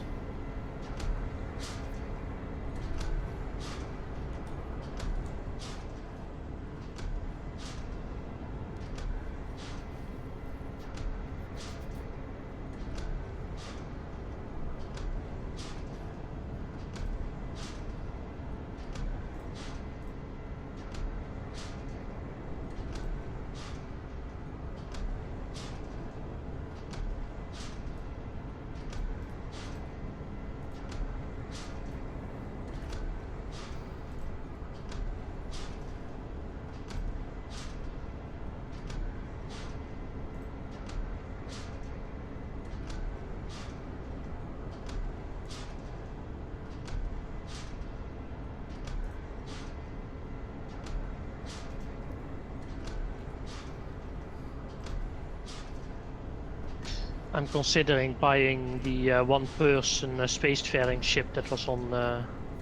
I'm considering buying the one-person spacefaring ship that was on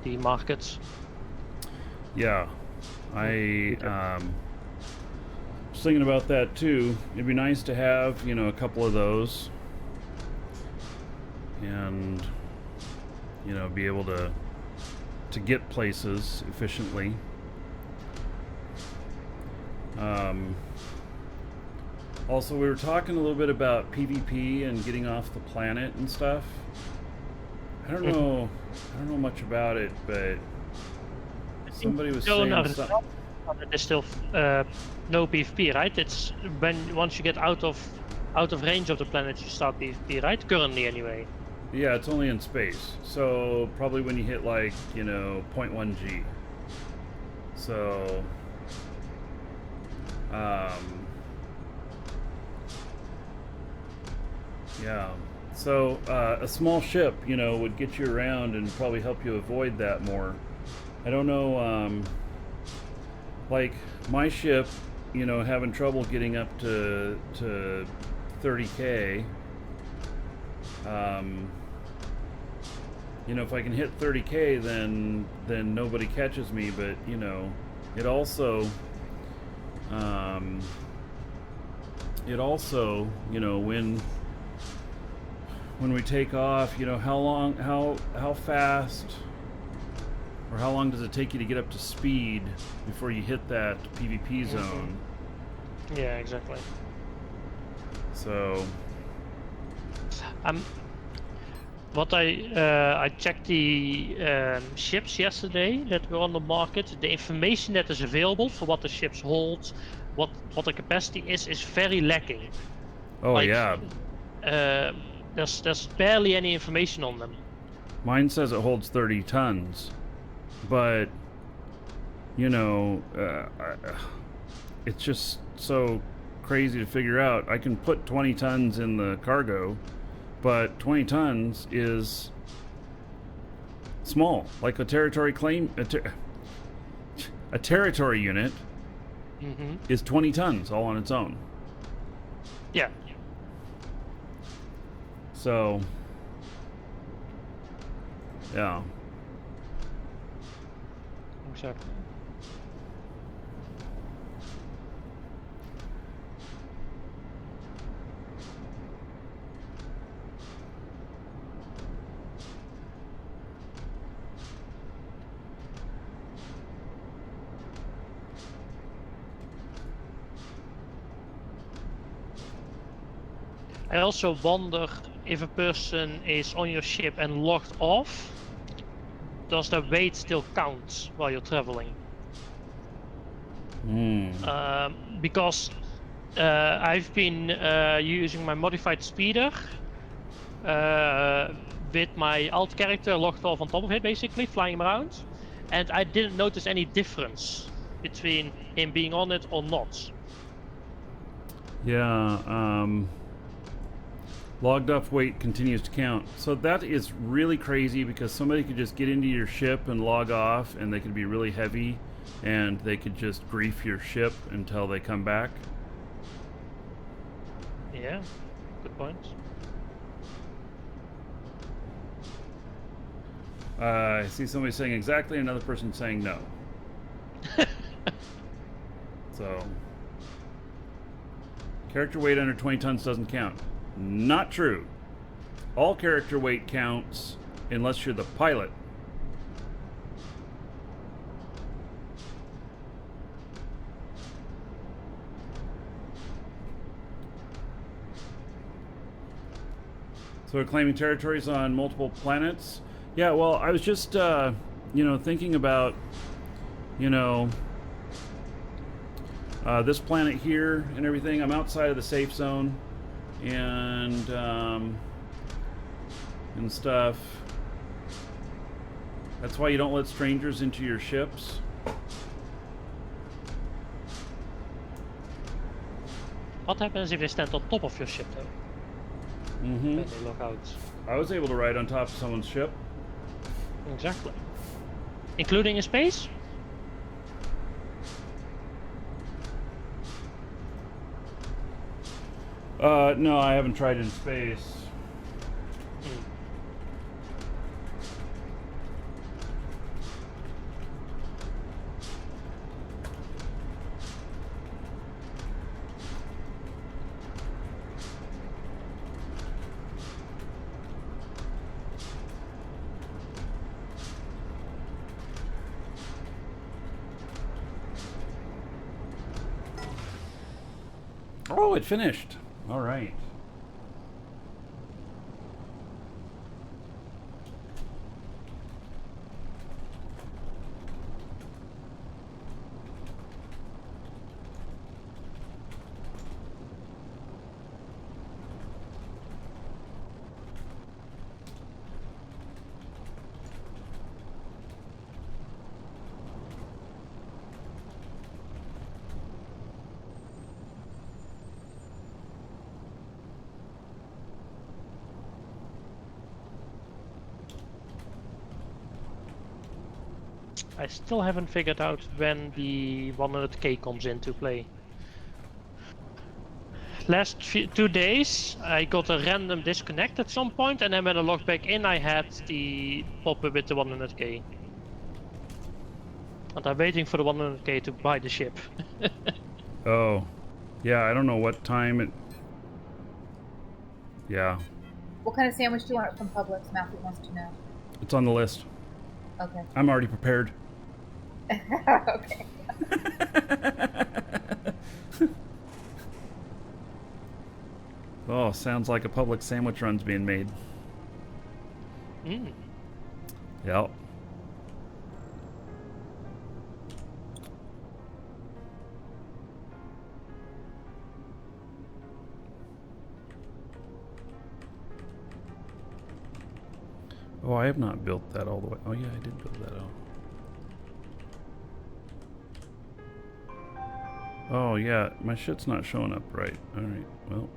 the market. Yeah, I was thinking about that too. It'd be nice to have, a couple of those, and be able to get places efficiently. Also, we were talking a little bit about PvP and getting off the planet and stuff. I don't know much about it, but somebody was saying something. There's still no PvP, right? It's once you get out of range of the planet, you start PvP, right? Currently, anyway. Yeah, it's only in space. So probably when you hit like, you know, 0.1 G. So, yeah. So a small ship, you know, would get you around and probably help you avoid that more. I don't know, like my ship, you know, having trouble getting up to 30K. You know, if I can hit 30K, then nobody catches me. But you know, it also, you know, when we take off, you know, how fast, or how long does it take you to get up to speed before you hit that PvP zone? Yeah, exactly. So, what I checked the ships yesterday that were on the market. The information that is available for what the ships hold, what the capacity is very lacking. oh Like, yeah, there's barely any information on them. mine says it holds 30 tons, but you know, it's just so crazy to figure out. I can put 20 tons in the cargo, but 20 tons is small. Like a territory claim, a territory unit is 20 tons all on its own. Yeah. So, yeah. Exactly. I also wonder if a person is on your ship and logged off, does the weight still count while you're traveling? Because I've been using my modified speeder with my alt character logged off on top of it, basically flying him around, and I didn't notice any difference between him being on it or not. Yeah, logged off weight continues to count. So that is really crazy, because somebody could just get into your ship and log off, and they could be really heavy, and they could just grief your ship until they come back. Yeah, good point. I see somebody saying exactly, another person saying no. So, character weight under 20 tons doesn't count. Not true. All character weight counts unless you're the pilot. So we're claiming territories on multiple planets. Yeah, well, I was just, you know, thinking about, you know, this planet here and everything. I'm outside of the safe zone, and stuff. That's why you don't let strangers into your ships. What happens if they stand on top of your ship, though? When they log out. I was able to ride on top of someone's ship. Exactly. Including in space? No, I haven't tried in space. Oh, it finished. All right. I still haven't figured out when the 100k comes into play. Last 2 days, I got a random disconnect at some point, and then when I logged back in, I had the pop-up with the 100k. And I'm waiting for the 100k to buy the ship. Oh, yeah, I don't know what time it... Yeah. What kind of sandwich do you want from Publix? Matthew wants to know. It's on the list. Okay. I'm already prepared. Okay. Oh, sounds like a public sandwich run's being made. Mm. Yep. Oh, I have not built that all the way. Oh, yeah, I did build that out. Oh, yeah, my shit's not showing up right. Alright, well,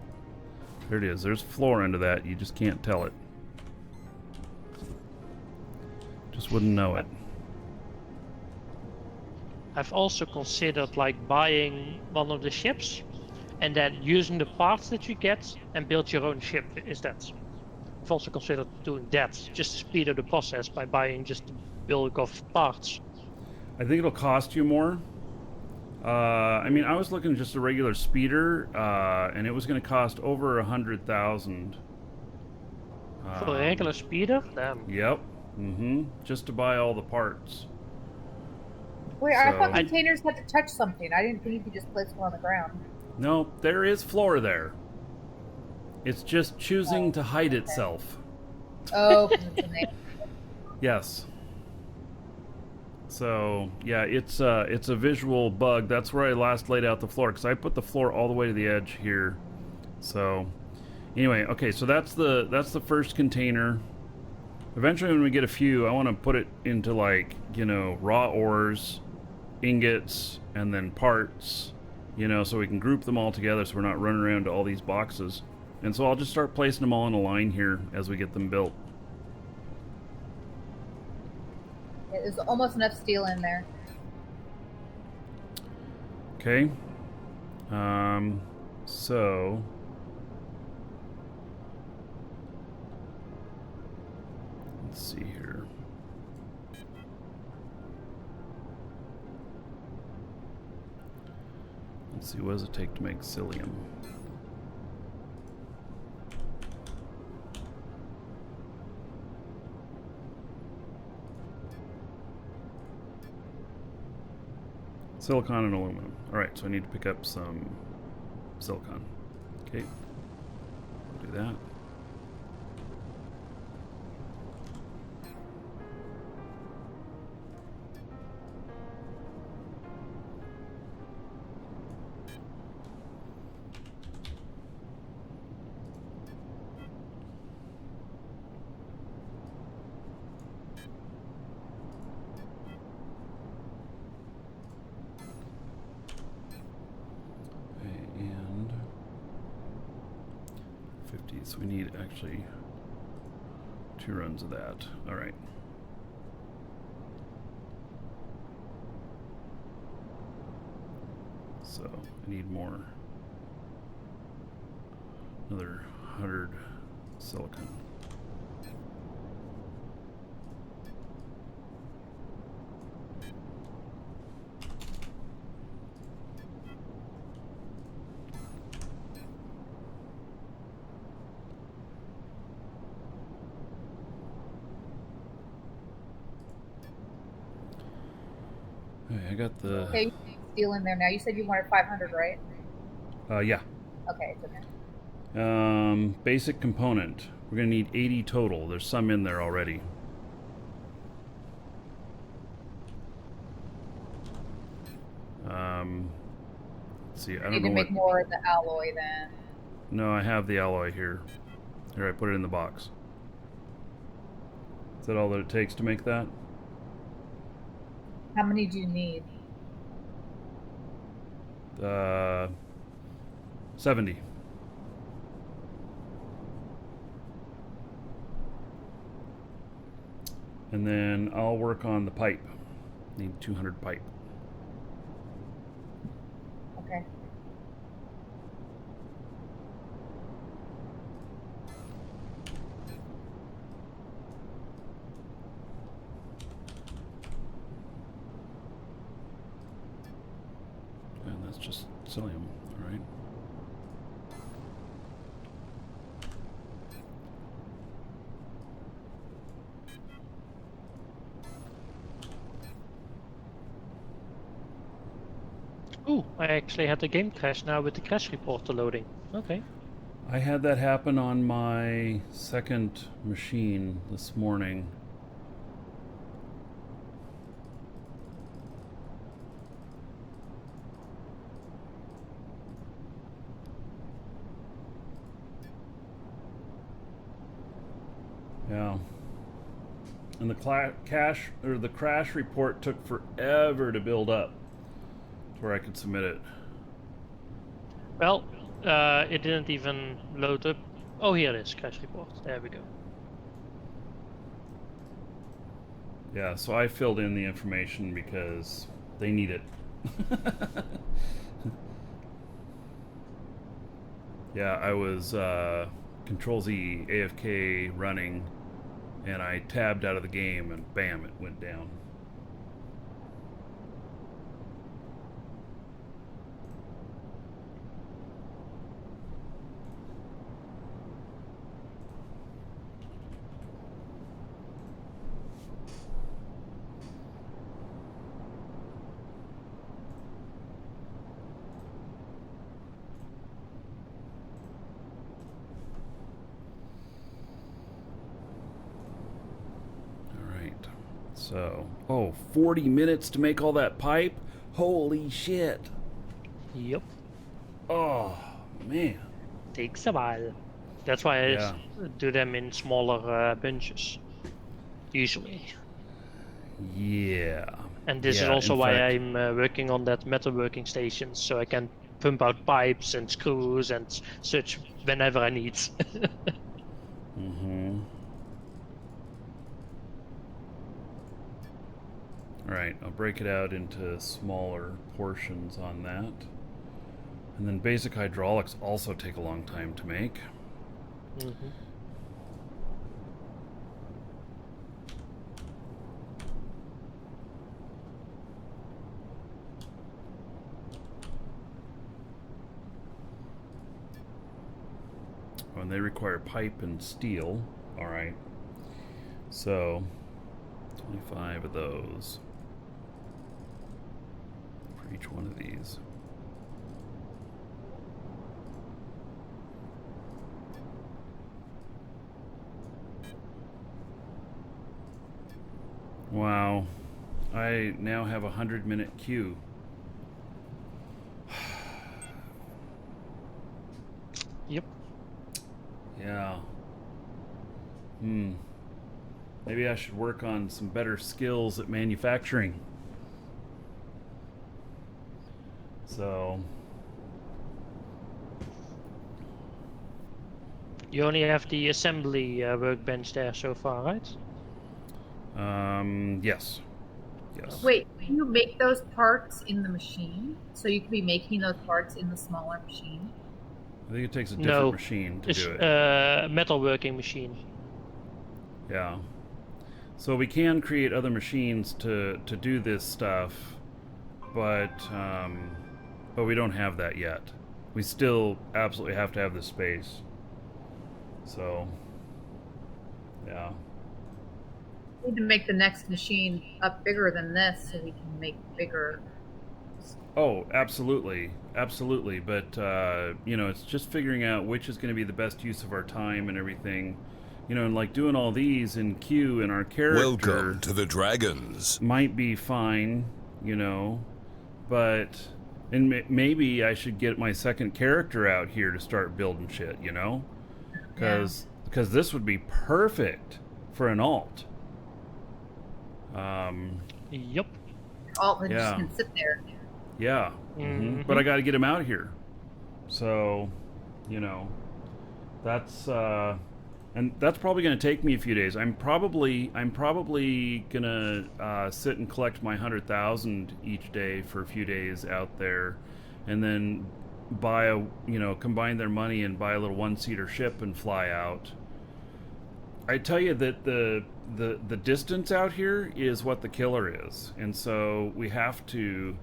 there it is. There's floor under that. You just can't tell it. Just wouldn't know it. I've also considered like buying one of the ships and then using the parts that you get and build your own ship. Is that? I've also considered doing that just to speed up the process by buying just the bulk of parts. I think it'll cost you more. I mean, I was looking at just a regular speeder, and it was going to cost over 100,000. For a regular speeder? Damn. Yep. Just to buy all the parts. Wait, I thought So- containers had to touch something. I didn't think you could just place one on the ground. No, there is floor there. It's just choosing to hide itself. Oh, from the container. Yes. So yeah, it's a visual bug. That's where I last laid out the floor, because I put the floor all the way to the edge here. So anyway, okay, so that's the first container. Eventually, when we get a few, I want to put it into, like, you know, raw ores, ingots, and then parts, you know, so we can group them all together so we're not running around to all these boxes. And so I'll just start placing them all in a line here as we get them built. Yeah, there's almost enough steel in there. Okay. So let's see here. Let's see, what does it take to make psyllium? Silicon and aluminum. Alright, so I need to pick up some silicon. Okay. Do that. And 50, so we need actually 2 runs of that. All right. So I need more. Another 100 silicon. Okay, I got the... Okay, steel in there now. You said you wanted 500, right? yeah. Okay, it's okay. Basic component. We're gonna need 80 total. There's some in there already. Let's see, I You don't need know to make what... more of the alloy then. No, I have the alloy here. Here, I put it in the box. Is that all that it takes to make that? How many do you need? 70. And then I'll work on the pipe. Need 200 pipe. Okay. And that's just psyllium, all right? Ooh, I actually had the game crash now with the crash reporter loading. Okay. I had that happen on my second machine this morning. Yeah. And the crash report took forever to build up to where I could submit it. Well, it didn't even load up. Oh, here it is, crash report. There we go. Yeah, so I filled in the information because they need it. Yeah, I was Control-Z AFK running, and I tabbed out of the game, and bam, it went down. So, 40 minutes to make all that pipe? Holy shit. Yep. Oh, man. Takes a while. That's why I do them in smaller bunches, usually. Yeah. And this is also why I'm working on that metalworking station, so I can pump out pipes and screws and such whenever I need. Mm-hmm. Alright, I'll break it out into smaller portions on that. And then basic hydraulics also take a long time to make. Mm-hmm. Oh, and they require pipe and steel. Alright. So, 25 of those for each one of these. Wow. I now have a 100-minute queue. Yep. Yeah. Maybe I should work on some better skills at manufacturing. So... You only have the assembly workbench there so far, right? Yes. Yes. Wait, can you make those parts in the machine? So you could be making those parts in the smaller machine? I think it takes a different machine to do it. It's metalworking machine. Yeah. So we can create other machines to do this stuff, but we don't have that yet. We still absolutely have to have the space. So, yeah. We need to make the next machine up bigger than this so we can make bigger. Oh, absolutely. Absolutely. But, it's just figuring out which is going to be the best use of our time and everything. And like doing all these in queue in our character. Welcome to the Dragons. Might be fine, but maybe I should get my second character out here to start building shit, Because this would be perfect for an alt. Yep. Alt that just can sit there. Yeah. Mm-hmm. But I got to get him out here. So, that's And that's probably going to take me a few days. I'm probably gonna sit and collect my 100,000 each day for a few days out there, and then combine their money and buy a little one-seater ship and fly out. I tell you that the distance out here is what the killer is, and so we have to,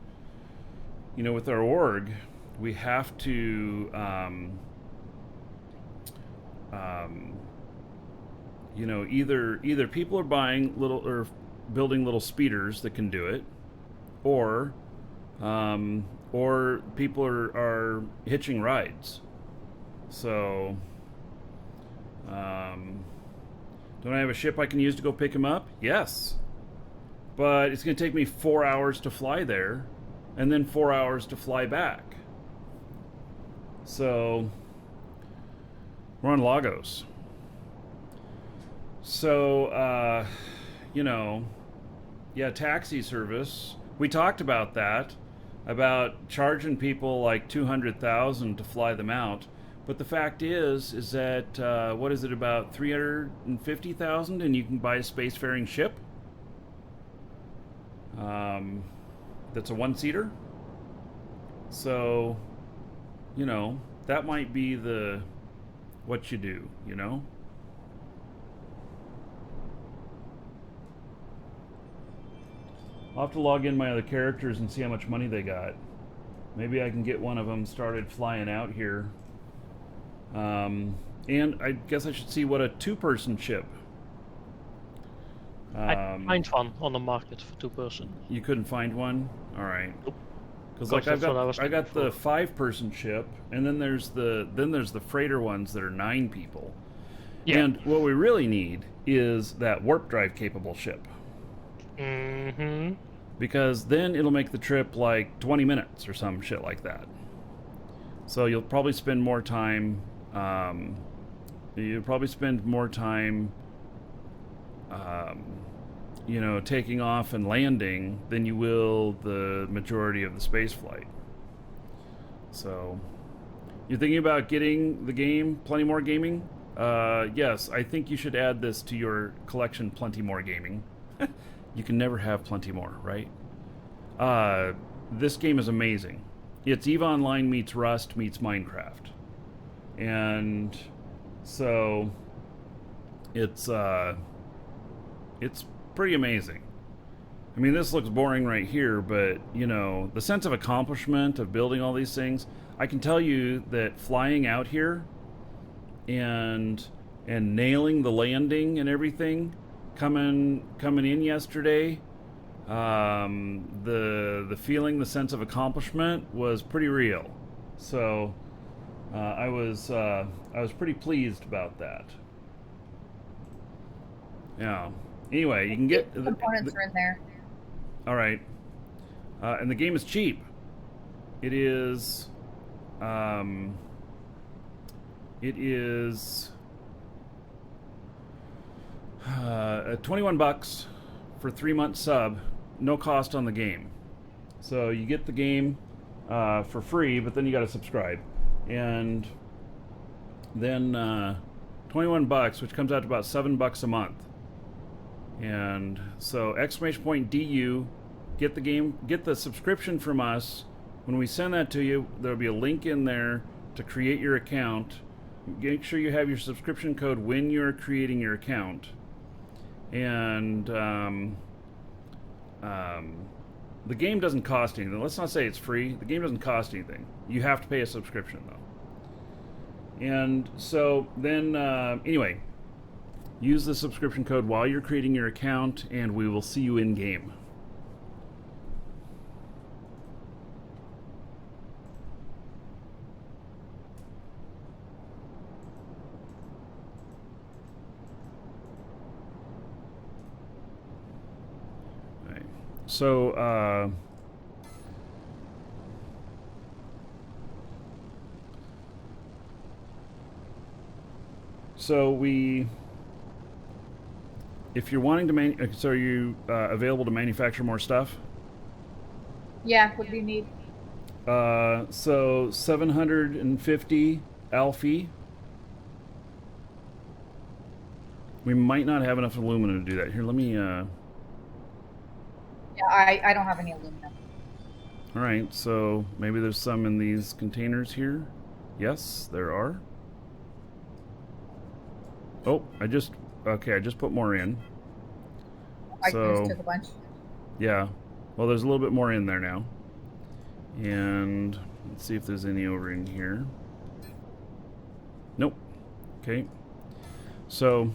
with our org, we have to. Either people are buying little or building little speeders that can do it, or people are hitching rides. So, don't I have a ship I can use to go pick him up? Yes, but it's going to take me 4 hours to fly there, and then 4 hours to fly back. So, we're on Lagos. So, taxi service. We talked about that, about charging people like 200,000 to fly them out. But the fact is that, what is it, about 350,000 and you can buy a spacefaring ship? That's a one-seater. So, that might be what you do, I'll have to log in my other characters and see how much money they got. Maybe I can get one of them started flying out here. And I guess I should see what a two-person ship. I find one on the market for 2-person. You couldn't find one? All right. Nope. Because I got the 5-person ship, and then there's the freighter ones that are 9 people. Yeah. And what we really need is that warp drive capable ship. Mm-hmm. Because then it'll make the trip like 20 minutes or some shit like that. So you'll probably spend more time. Taking off and landing than you will the majority of the space flight. So, you're thinking about getting the game Plenty More Gaming? Yes, I think you should add this to your collection, Plenty More Gaming. You can never have plenty more, right? This game is amazing. It's EVE Online meets Rust meets Minecraft. And so it's pretty amazing. I mean, this looks boring right here, but the sense of accomplishment of building all these things. I can tell you that flying out here and nailing the landing and everything, coming in yesterday, the feeling, the sense of accomplishment was pretty real. So I was pretty pleased about that. Yeah. Anyway, you can get the components are in there. All right, and the game is cheap. It is. 21 bucks for 3-month sub, no cost on the game. So you get the game for free, but then you got to subscribe, and then 21 bucks, which comes out to about $7 a month. And so !DU, get the game, get the subscription from us. When we send that to you, there'll be a link in there to create your account. Make sure you have your subscription code when you're creating your account. And the game doesn't cost anything. Let's not say it's free. The game doesn't cost anything. You have to pay a subscription, though. And so then, anyway, use the subscription code while you're creating your account, and we will see you in-game. Right. So, if you're wanting to so are you available to manufacture more stuff? Yeah, what do you need? So 750 Alfie. We might not have enough aluminum to do that. Here, let me... Yeah, I don't have any aluminum. Alright, so maybe there's some in these containers here. Yes, there are. Oh, I just put more in. I just took a bunch. Yeah. Well, there's a little bit more in there now. And let's see if there's any over in here. Nope. Okay. So,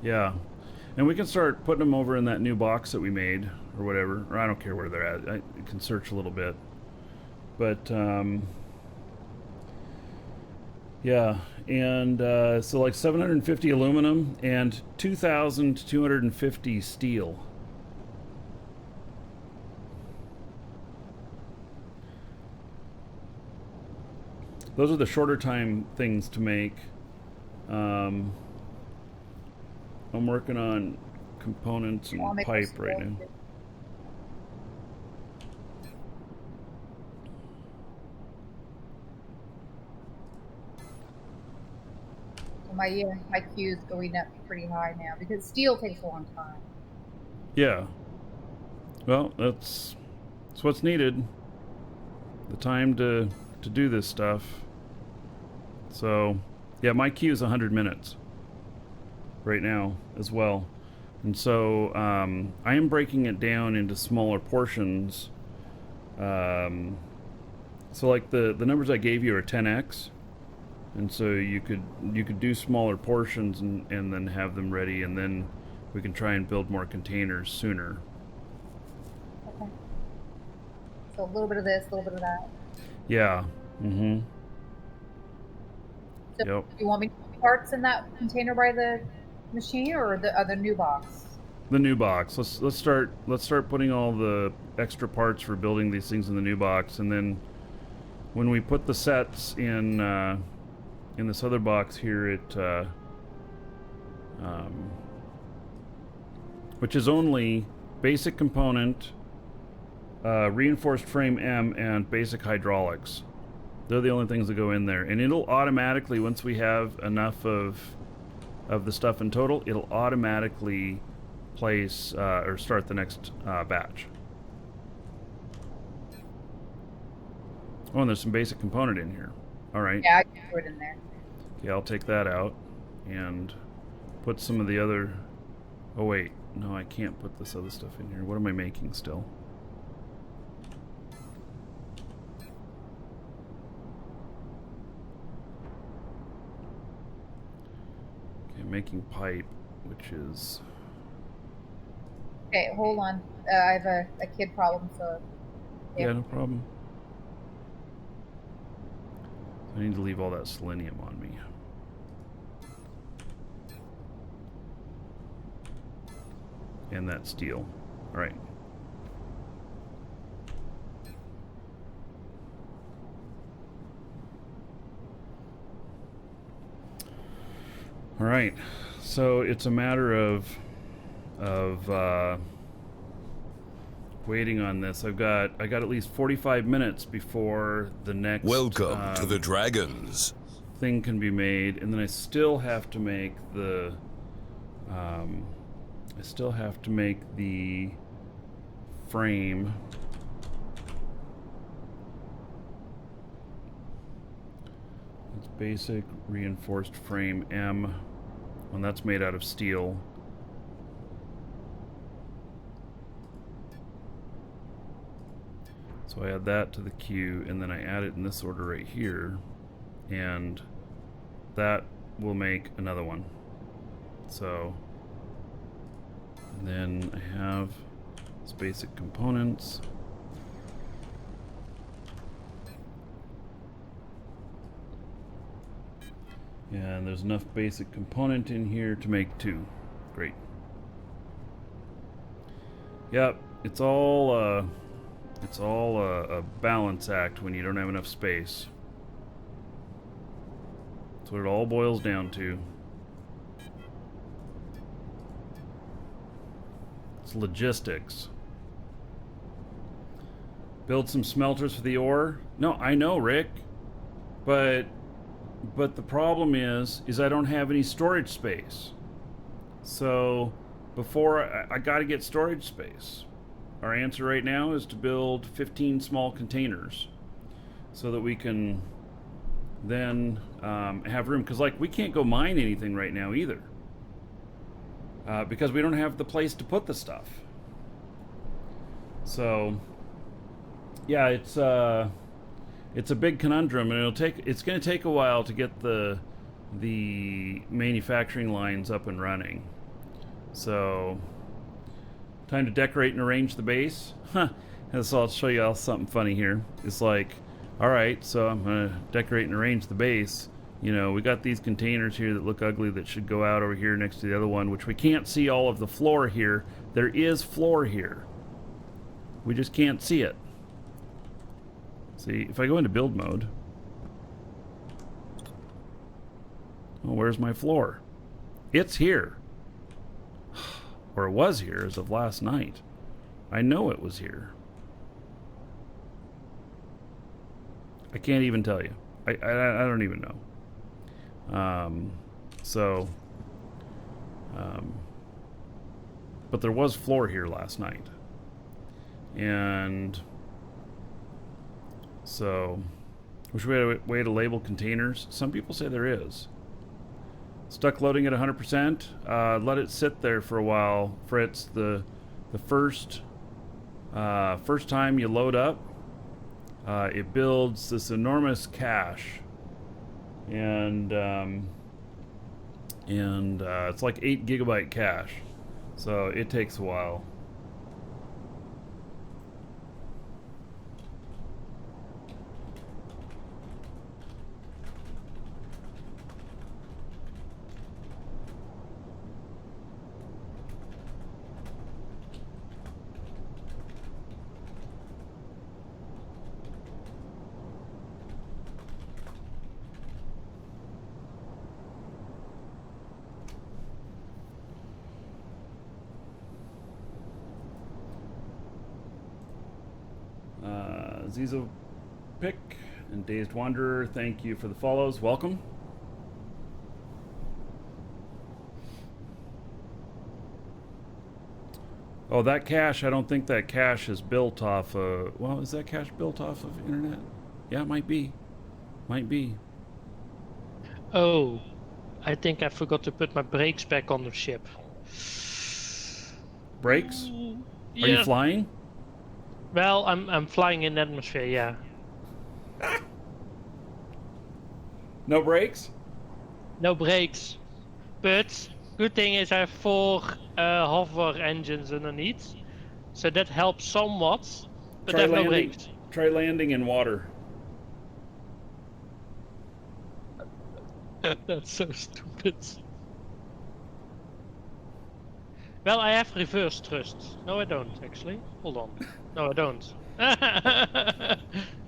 yeah. And we can start putting them over in that new box that we made, or whatever. Or I don't care where they're at. I can search a little bit. But, yeah. And so like 750 aluminum and 2,250 steel. Those are the shorter time things to make. I'm working on components and pipe right now. My queue is going up pretty high now because steel takes a long time. Yeah. Well, that's what's needed. The time to do this stuff. So, yeah, my queue is 100 minutes right now as well. And so I am breaking it down into smaller portions. So like the numbers I gave you are 10x. And so you could do smaller portions and then have them ready, and then we can try and build more containers sooner. Okay. So a little bit of this, a little bit of that. Yeah. Mm-hmm. So Yep. you want me to put parts in that container by the machine or the other new box? The new box. Let's start putting all the extra parts for building these things in the new box, and then when we put the sets in this other box here, which is only basic component, reinforced frame M, and basic hydraulics. They're the only things that go in there, and it'll automatically, once we have enough of the stuff in total, it'll automatically place or start the next batch. Oh, and there's some basic component in here. All right. Yeah, I can put it in there. Okay, I'll take that out and put some of the other... Oh, wait. No, I can't put this other stuff in here. What am I making still? Okay, I'm making pipe, which is... Okay, hold on. I have a kid problem, so... Yeah, no problem. I need to leave all that selenium on me. And that steel. All right. All right. So it's a matter of waiting on this. I got at least 45 minutes before the next Welcome to the Dragons. Thing can be made, and then I still have to make the frame. It's basic reinforced frame M, and that's made out of steel. So I add that to the queue, and then I add it in this order right here, and that will make another one. So, and then I have these basic components. And there's enough basic component in here to make 2. Great. Yep, it's all a balance act when you don't have enough space. That's what it all boils down to. It's logistics. Build some smelters for the ore? No, I know, Rick. But But the problem is I don't have any storage space. So before I got to get storage space. Our answer right now is to build 15 small containers so that we can then have room. Because like we can't go mine anything right now either. Because we don't have the place to put the stuff. So yeah, it's a big conundrum, and it's going to take a while to get the manufacturing lines up and running. So time to decorate and arrange the base. So I'll show you all something funny here. It's like, all right, so I'm going to decorate and arrange the base. You know, we got these containers here that look ugly that should go out over here next to the other one, which we can't see all of the floor here. There is floor here. We just can't see it. See, if I go into build mode, oh, where's my floor? It's here. Or it was here as of last night. I know it was here. I can't even tell you. I don't even know. But there was floor here last night. And so, wish we had a way to label containers. Some people say there is. Stuck loading at 100%. Let it sit there for a while, Fritz. The first time you load up, it builds this enormous cache, and it's like 8 gigabyte cache, so it takes a while. Zizo Pick and Dazed Wanderer, thank you for the follows. Welcome. Oh, that cache, I don't think that cache is built off of... Well, is that cache built off of internet? Yeah, it might be. Might be. Oh, I think I forgot to put my brakes back on the ship. Brakes? Yeah. Are you flying? Well, I'm flying in the atmosphere, yeah. No brakes? No brakes. But good thing is I have 4 hover engines underneath. So that helps somewhat. But I have no brakes. Try landing in water. That's so stupid. Well, I have reverse thrust. No, I don't, actually. Hold on. No, I don't.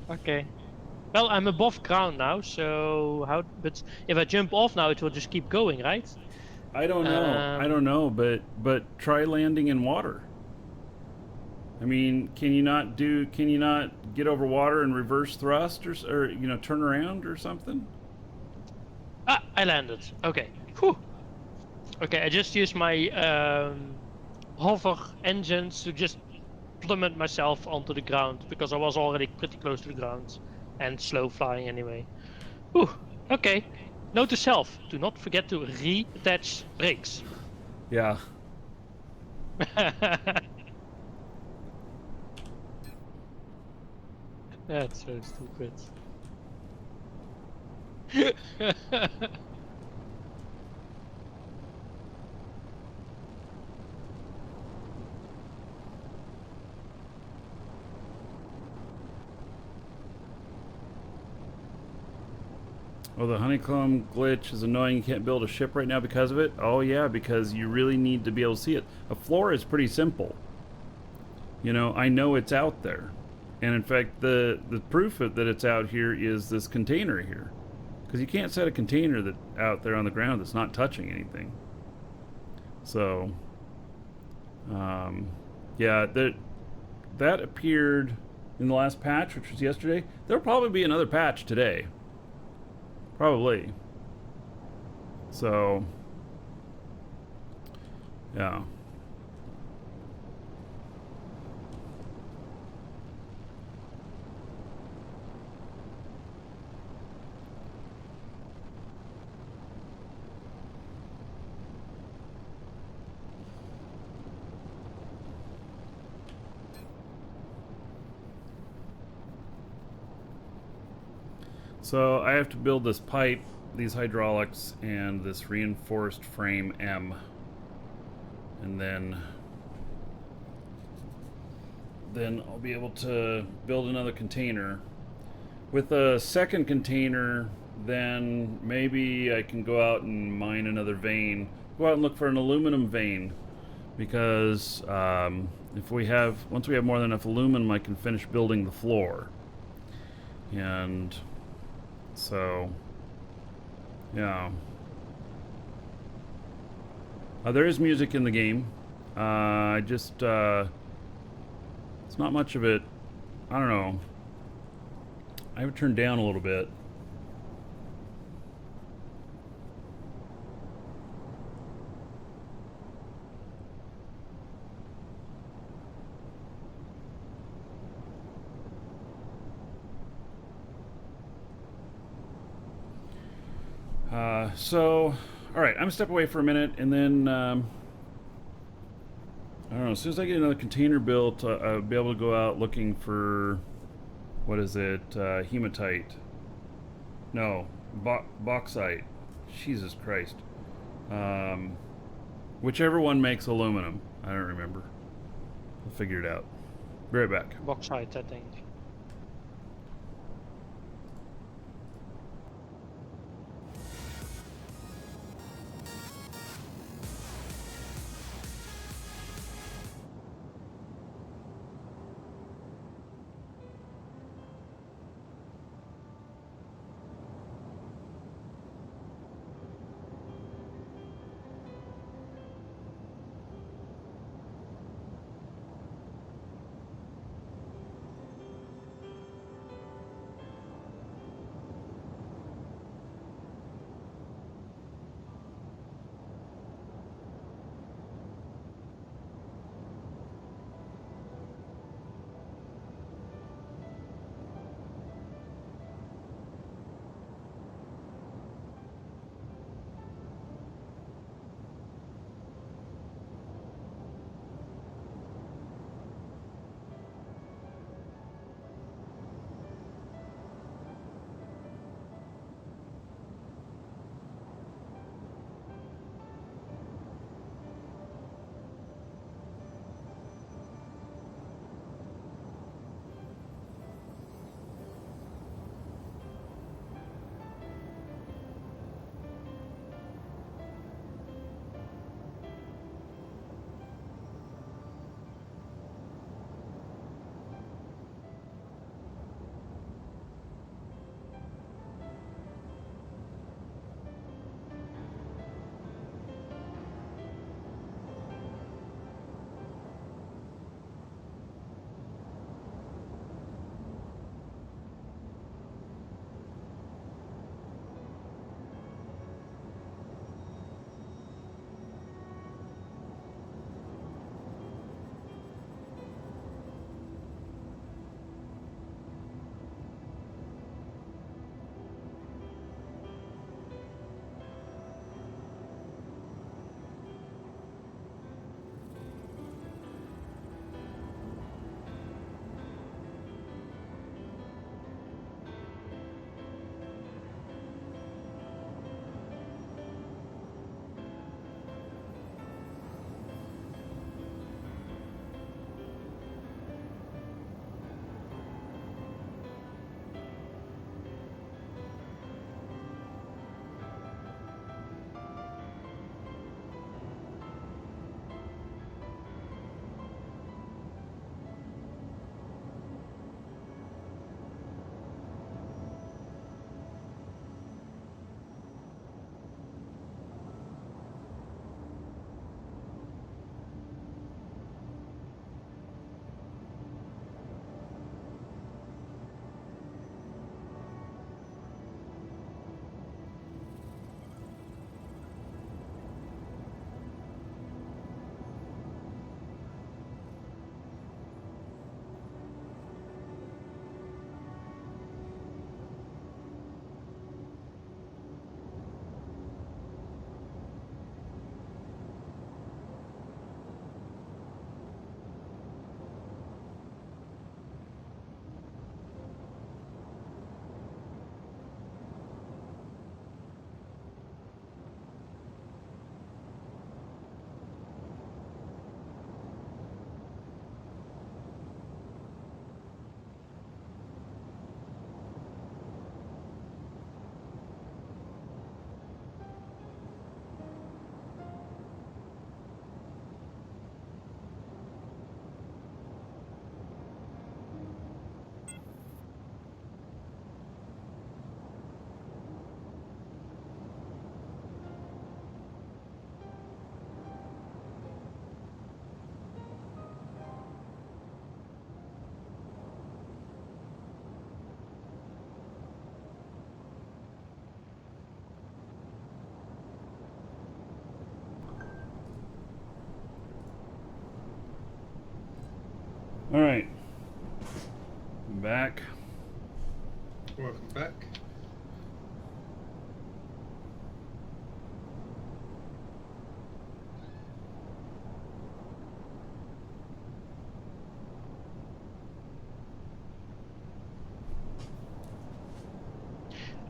Okay. Well, I'm above ground now, so how... But if I jump off now, it will just keep going, right? I don't know. I don't know, but try landing in water. I mean, can you not get over water and reverse thrust or you know, turn around or something? Ah, I landed. Okay. Whew. Okay, I just used my hover engines to just plummet myself onto the ground because I was already pretty close to the ground and slow flying anyway. Whew. Okay. Note to self: do not forget to reattach brakes. Yeah. That's so stupid. Oh, the honeycomb glitch is annoying. You can't build a ship right now because of it? Oh yeah, because you really need to be able to see it. A floor is pretty simple. You know, I know it's out there. And in fact, the proof that it's out here is this container here. Because you can't set a container that out there on the ground that's not touching anything. So, yeah, that appeared in the last patch, which was yesterday. There'll probably be another patch today. Probably. So, yeah. So I have to build this pipe, these hydraulics, and this reinforced frame M. And then I'll be able to build another container. With a second container, then maybe I can go out and mine another vein. Go out and look for an aluminum vein. Because once we have more than enough aluminum, I can finish building the floor. And so, yeah. There is music in the game. It's not much of it. I don't know. I have it turned down a little bit. So, all right, I'm gonna step away for a minute, and then I don't know. As soon as I get another container built, I'll be able to go out looking for what is it? Hematite? No, bauxite. Jesus Christ. Whichever one makes aluminum. I don't remember. I'll figure it out. Be right back. Bauxite, I think. All right. I'm back. Welcome back.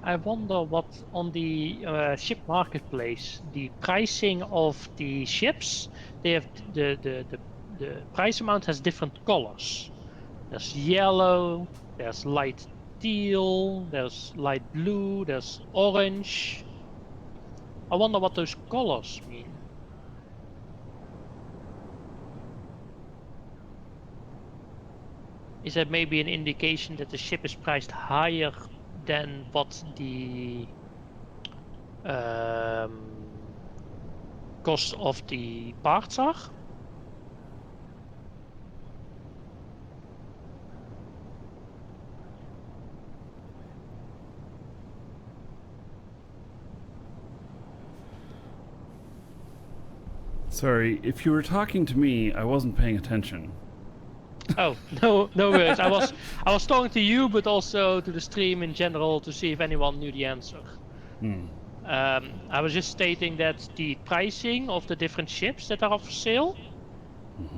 I wonder what on the ship marketplace, the pricing of the ships, they have the price amount has different colors. There's yellow, there's light teal, there's light blue, there's orange. I wonder what those colors mean. Is that maybe an indication that the ship is priced higher than what the cost of the parts are? Sorry, if you were talking to me, I wasn't paying attention. Oh, no worries. I was talking to you, but also to the stream in general to see if anyone knew the answer. I was just stating that the pricing of the different ships that are up for sale,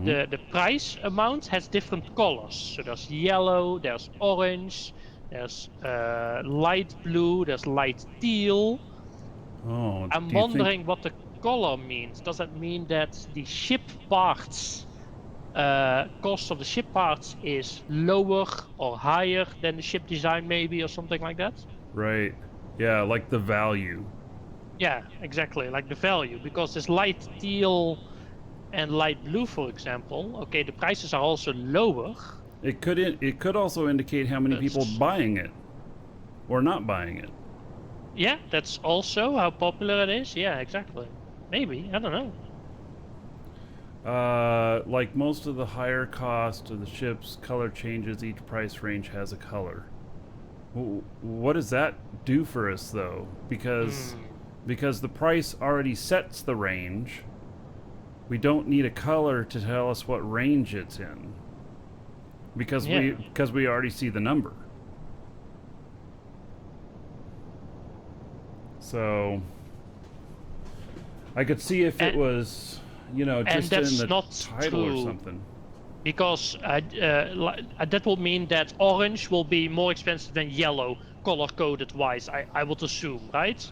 the price amount has different colors. So there's yellow, there's orange, there's light blue, there's light teal. Oh, I'm wondering what the color means. Does that mean that the ship parts cost of the ship parts is lower or higher than the ship design maybe, or something like that? Right. Yeah, like the value. Yeah, exactly, like the value, because this light teal and light blue, for example, okay, the prices are also lower. It could also indicate how many people buying it or not buying it. Yeah, that's also how popular it is. Yeah, exactly. Maybe, I don't know. Like most of the higher cost of the ships, color changes, each price range has a color. What does that do for us though? Because the price already sets the range, we don't need a color to tell us what range it's in. Because we already see the number. So I could see if it was, you know, just in the title or something. Because that will mean that orange will be more expensive than yellow, color-coded wise, I would assume, right?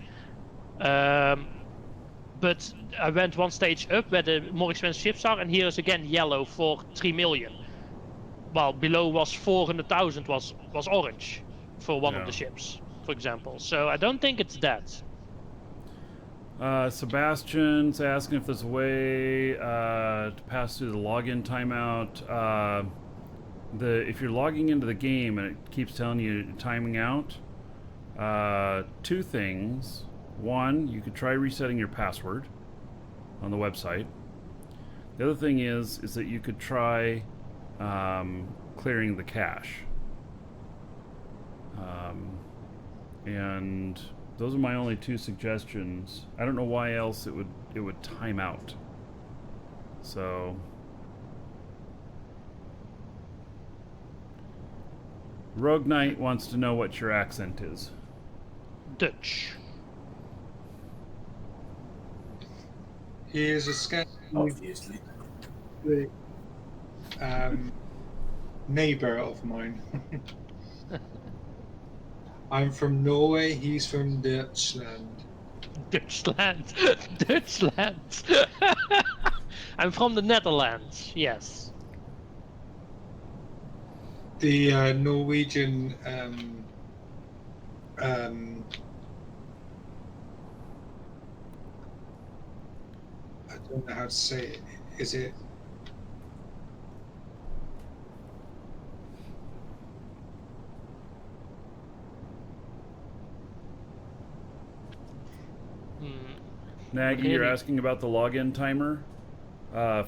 But I went one stage up where the more expensive ships are, and here is again yellow for 3 million. While below was 400,000 was orange for one of the ships, for example. So I don't think it's that. Sebastian's asking if there's a way to pass through the login timeout. If you're logging into the game and it keeps telling you timing out, two things. One, you could try resetting your password on the website. The other thing is that you could try clearing the cache. And those are my only two suggestions. I don't know why else it would time out. So Rogue Knight wants to know what your accent is. Dutch. He is a Scandinavian, Obviously. Neighbor of mine. I'm from Norway, he's from Dutchland. Dutchland. Dutchland. I'm from the Netherlands, yes. The Norwegian I don't know how to say it. Is it? Nagy, you're asking about the login timer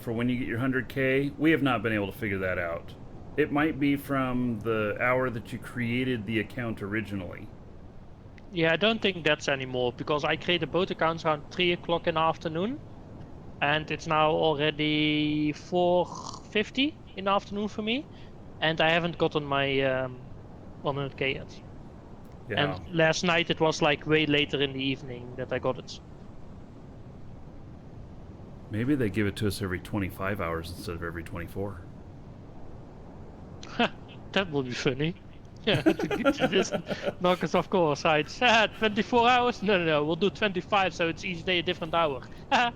for when you get your 100K. We have not been able to figure that out. It might be from the hour that you created the account originally. Yeah, I don't think that's anymore, because I created both accounts around 3 o'clock in the afternoon, and it's now already 4:50, in the afternoon for me, and I haven't gotten my 100k yet. Yeah. And last night it was like way later in the evening that I got it. Maybe they give it to us every 25 hours instead of every 24. That will be funny. Yeah, to just knock us off course. Right? 24 hours? No, we'll do 25, so it's each day a different hour. Yeah.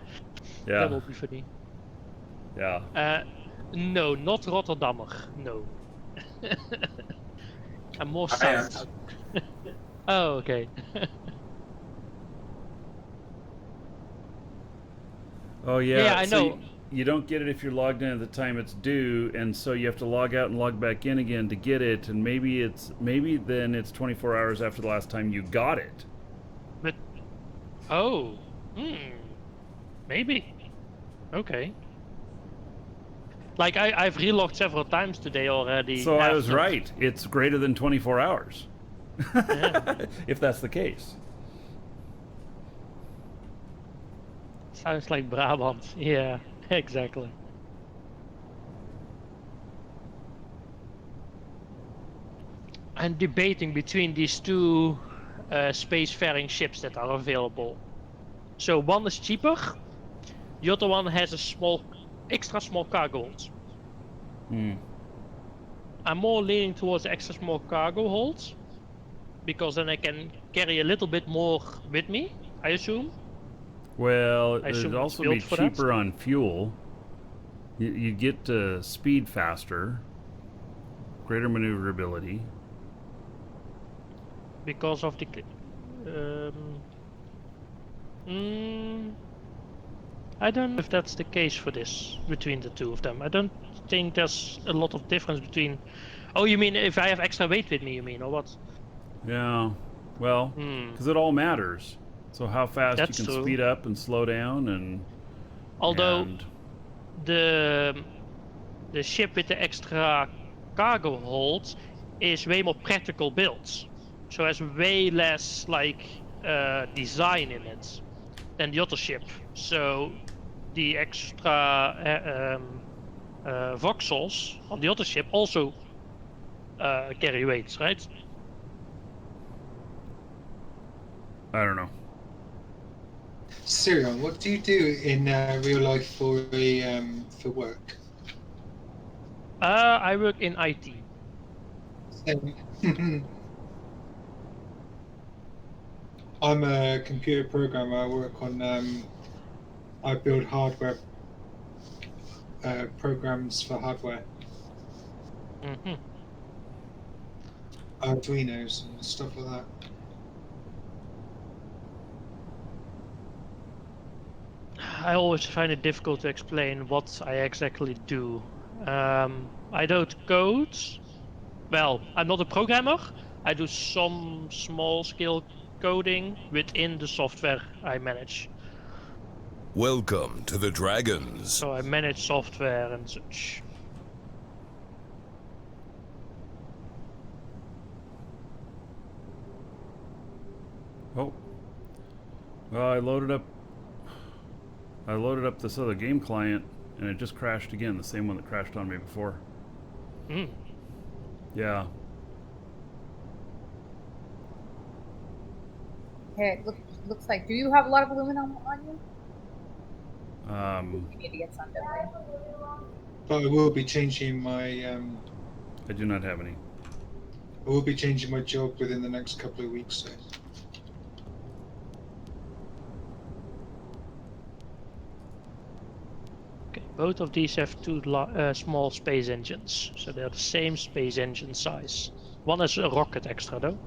That will be funny. Yeah. No, not Rotterdammer. No. I'm more I am. south. Oh, okay. Oh yeah. Yeah, I so know. You don't get it if you're logged in at the time it's due, and so you have to log out and log back in again to get it, and maybe then it's 24 hours after the last time you got it. But maybe. Okay. Like I've relogged several times today already. So I was right. It's greater than 24 hours. Yeah. If that's the case. Sounds like Brabant. Yeah, exactly. I'm debating between these two spacefaring ships that are available. So one is cheaper, the other one has a extra small cargo hold. I'm more leaning towards the extra small cargo hold, because then I can carry a little bit more with me, I assume. Well, I it'd assume also it's be built for that. cheaper on fuel. You get speed faster, greater maneuverability. Because of the I don't know if that's the case for this between the two of them. I don't think there's a lot of difference between. Oh, you mean if I have extra weight with me, you mean, or what? Yeah, well, because it all matters. So how fast That's you can true. speed up and slow down, and Although the ship with the extra cargo hold is way more practical built, so has way less like design in it than the other ship. So the extra voxels on the other ship also carry weights, right? I don't know. Sirion, what do you do in real life for work? I work in IT. Same. I'm a computer programmer. I work on. I build hardware programs for hardware, Mm-hmm. Arduinos and stuff like that. I always find it difficult to explain what I exactly do. I don't code. Well, I'm not a programmer. I do some small-scale coding within the software I manage. Welcome to the Dragons. So I manage software and such. Oh. Well, I loaded up this other game client, and it just crashed again, the same one that crashed on me before. Yeah. Okay, looks like. Do you have a lot of aluminum on you? You need to get some, don't you? But I will be changing my. I do not have any. I will be changing my job within the next couple of weeks. So. Okay, both of these have two small space engines, so they're the same space engine size. One is a rocket extra, though.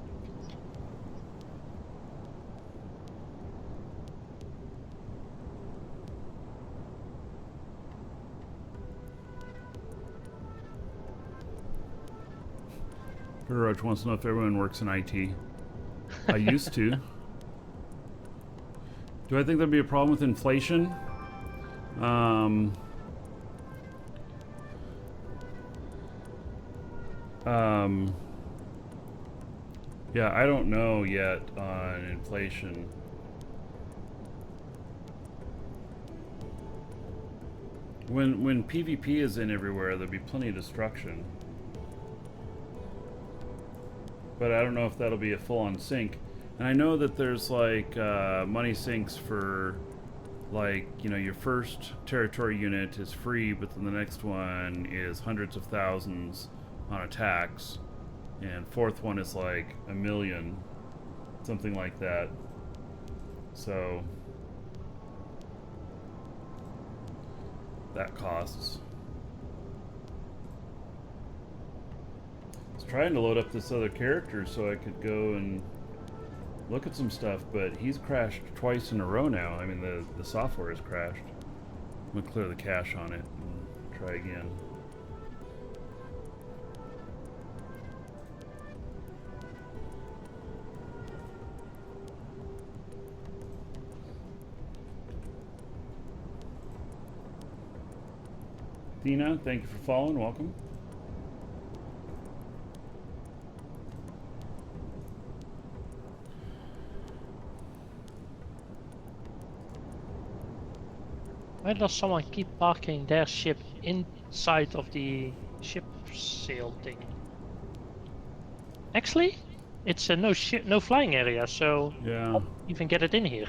Roach wants to know if everyone works in IT. I used to. Do I think there'd be a problem with inflation? Yeah, I don't know yet on inflation. When PvP is in everywhere, there'll be plenty of destruction. But I don't know if that'll be a full-on sink. And I know that there's like money sinks for, like, you know, your first territory unit is free, but then the next one is hundreds of thousands on attacks, and fourth one is like 1 million, something like that. So that costs. I was trying to load up this other character so I could go and look at some stuff, but he's crashed twice in a row now. I mean, the software has crashed. I'm gonna clear the cache on it and try again. Dina, thank you for following. Welcome. Why does someone keep parking their ship inside of the ship sail thing? Actually, it's a no flying area, so Yeah. I'll even get it in here.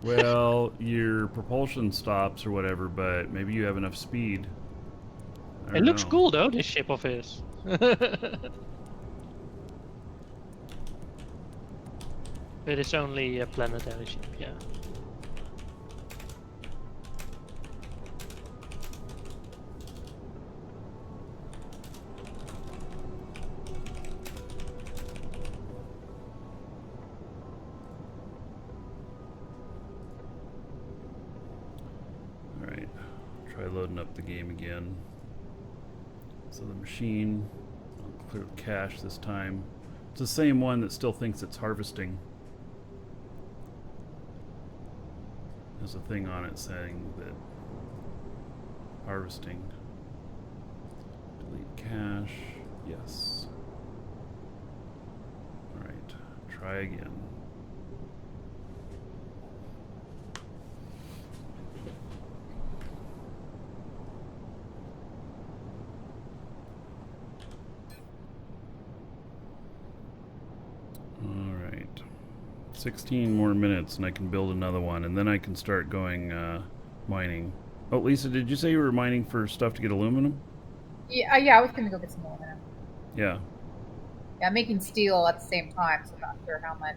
Well, your propulsion stops or whatever, but maybe you have enough speed. It looks cool though, this ship of his. But it's only a planetary ship, yeah. Alright, try loading up the game again. So the machine, I'll clear the cache this time. It's the same one that still thinks it's harvesting. There's a thing on it saying that harvesting. Delete cache, yes. Alright, try again. Alright. 16 more minutes and I can build another one, and then I can start going mining. Oh, Lisa, did you say you were mining for stuff to get aluminum? Yeah, yeah, I was gonna go get some aluminum. Yeah. Yeah, I'm making steel at the same time, so I'm not sure how much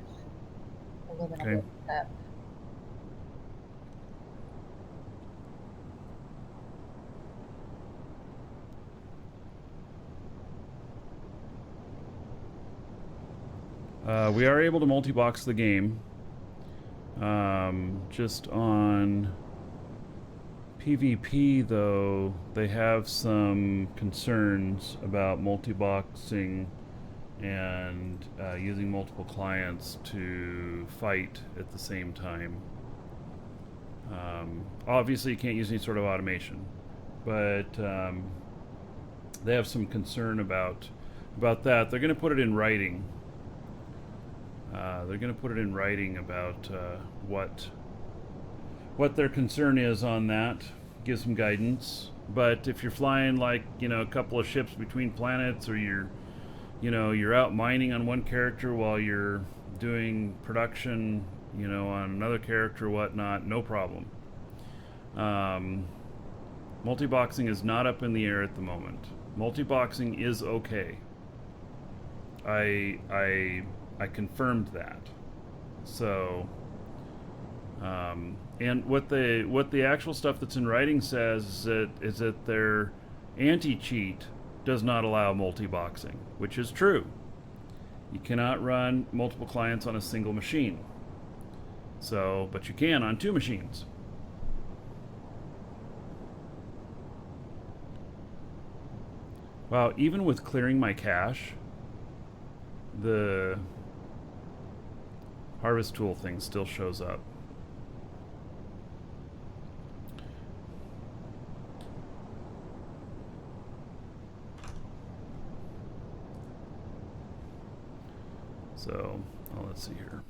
aluminum Okay. will fit. We are able to multi-box the game. Just on PvP, though, they have some concerns about multi-boxing and using multiple clients to fight at the same time. Obviously, you can't use any sort of automation, but they have some concern about that. They're going to put it in writing. They're going to put it in writing about what their concern is on that. Give some guidance. But if you're flying, like, you know, a couple of ships between planets, or you're out mining on one character while you're doing production, you know, on another character or whatnot, no problem. Multi-boxing is not up in the air at the moment. Multi-boxing is okay. I confirmed that. So, and what the actual stuff that's in writing says is that their anti-cheat does not allow multi-boxing, which is true. You cannot run multiple clients on a single machine. So, but you can on 2 machines. Wow, even with clearing my cache, the harvest tool thing still shows up. So, let's see here.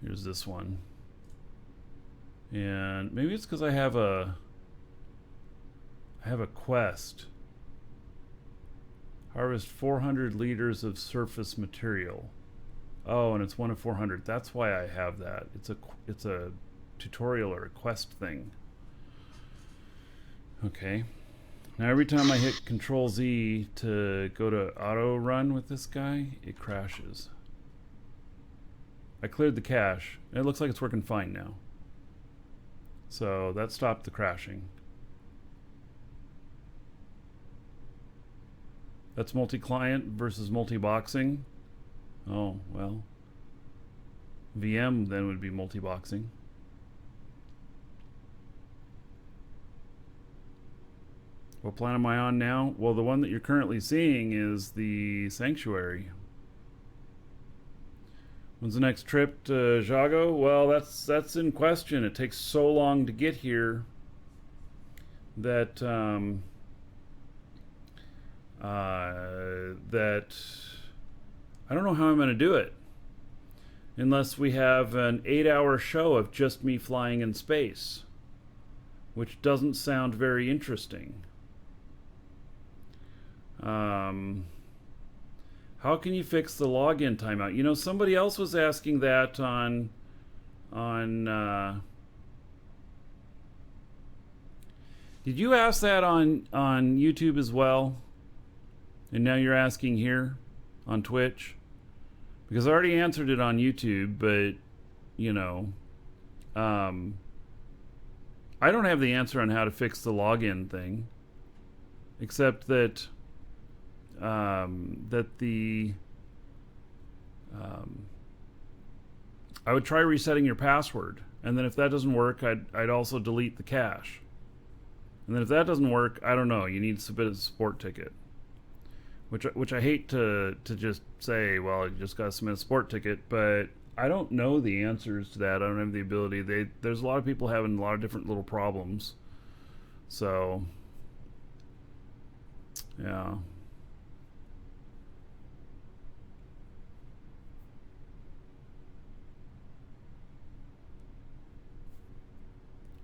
Here's this one. And maybe it's because I have a I have a quest. Harvest 400 liters of surface material. Oh, and it's 1 of 400. That's why I have that. It's a tutorial or a quest thing. Okay. Now every time I hit Control Z to go to auto run with this guy, it crashes. I cleared the cache. It looks like it's working fine now. So that stopped the crashing. That's multi-client versus multi-boxing. Oh, well. VM then would be multi-boxing. What plan am I on now? Well, the one that you're currently seeing is the Sanctuary. When's the next trip to Jago? Well, that's in question. It takes so long to get here that that I don't know how I'm going to do it unless we have an 8-hour show of just me flying in space, which doesn't sound very interesting. How can you fix the login timeout? You know, somebody else was asking that on did you ask that on YouTube as well? And now you're asking here on Twitch? Because I already answered it on YouTube, but you know, I don't have the answer on how to fix the login thing, except that I would try resetting your password, and then if that doesn't work, I'd also delete the cache, and then if that doesn't work, I don't know, you need to submit a support ticket, which I hate to just say, well, you just gotta submit a support ticket, but I don't know the answers to that. I don't have the ability. There's a lot of people having a lot of different little problems, so yeah.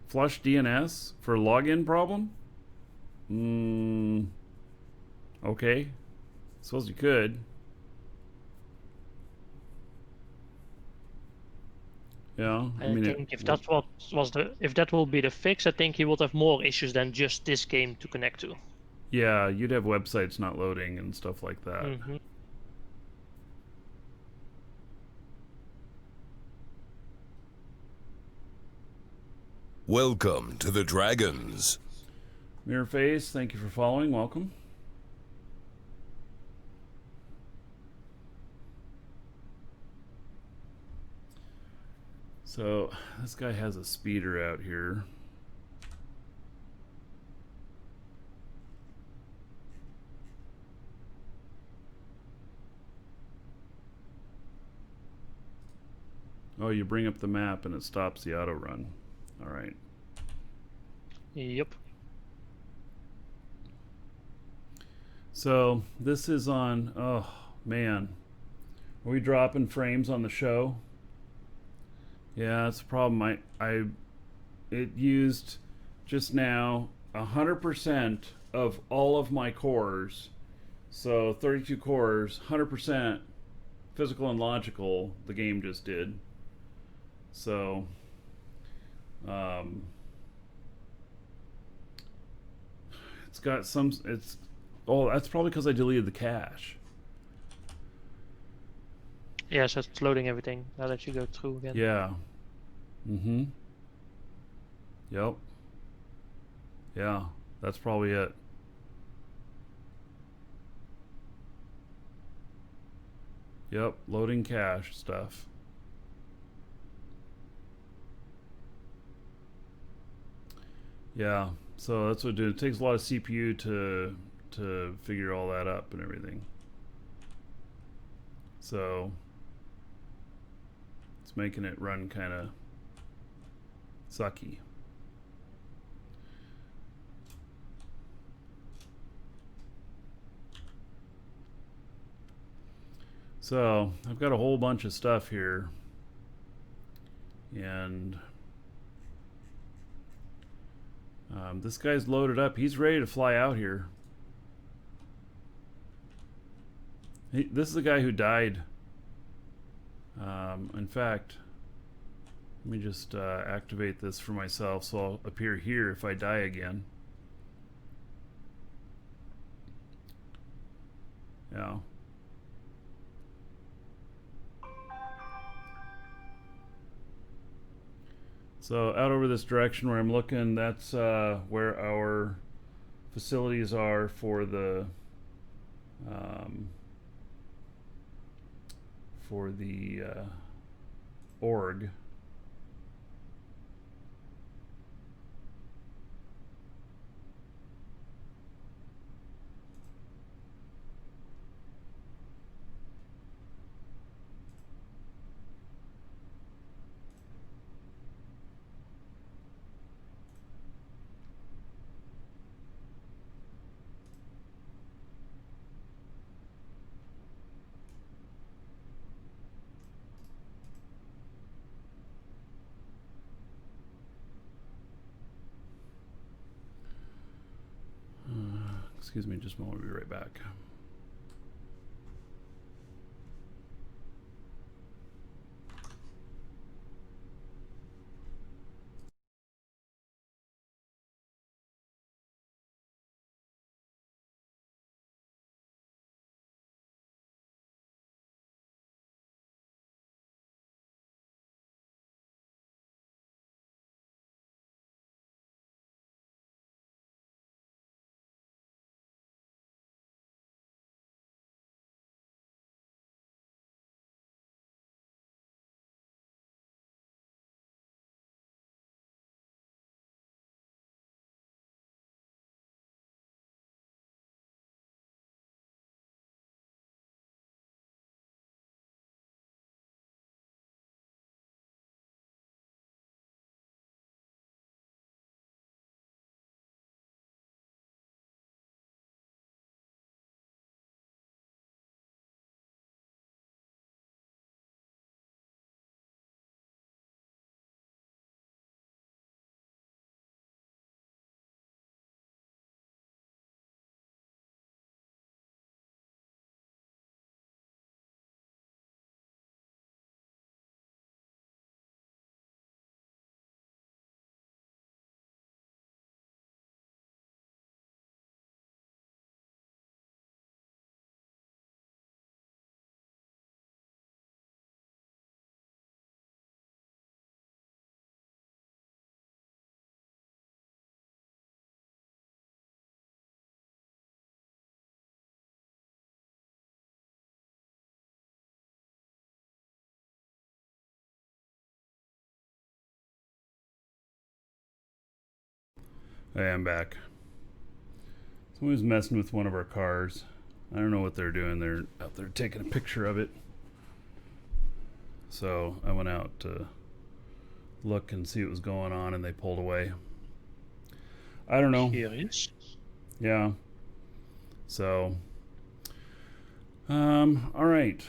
Flush DNS for login problem? Okay. Suppose you could. Yeah, I think if that if that will be the fix, I think he would have more issues than just this game to connect to. Yeah, you'd have websites not loading and stuff like that. Mm-hmm. Welcome to the Dragons. Mirror Face, thank you for following. Welcome. So, this guy has a speeder out here. Oh, you bring up the map and it stops the auto run. All right. Yep. So this is on. Oh man, are we dropping frames on the show? Yeah, that's a problem. It used just now 100% of all of my cores. So 32 cores, 100% physical and logical. The game just did. So. It's got some. Oh, that's probably because I deleted the cache. Yeah, so it's loading everything. I'll let you go through again. Yeah. Mm-hmm. Yep. Yeah, that's probably it. Yep, loading cache stuff. Yeah, so that's what it does. It takes a lot of CPU to figure all that up and everything. So it's making it run kind of sucky. So I've got a whole bunch of stuff here, and This guy's loaded up. He's ready to fly out here. This is the guy who died. In fact, let me just activate this for myself so I'll appear here if I die again. Yeah. So out over this direction where I'm looking, that's where our facilities are for the org. Excuse me just a moment, we'll be right back. Hey, I'm back. Someone's messing with one of our cars. I don't know what they're doing. They're out there taking a picture of it. So I went out to look and see what was going on, and they pulled away. I don't know. Curious. Yeah. So, all right.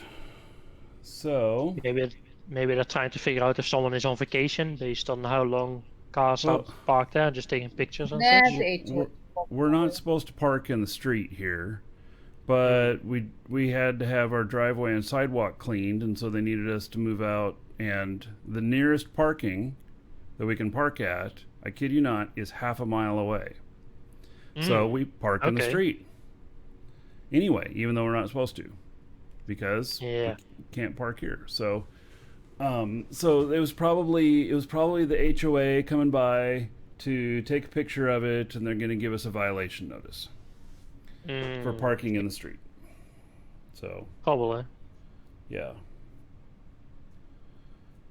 So Maybe they're trying to figure out if someone is on vacation based on how long cars are parked there, just taking pictures and such. We're not supposed to park in the street here, but we had to have our driveway and sidewalk cleaned, and so they needed us to move out. And the nearest parking that we can park at, I kid you not, is half a mile away. So we park in the street anyway, even though we're not supposed to, because we can't park here. So so it was probably the HOA coming by to take a picture of it, and they're going to give us a violation notice for parking in the street. So probably, yeah.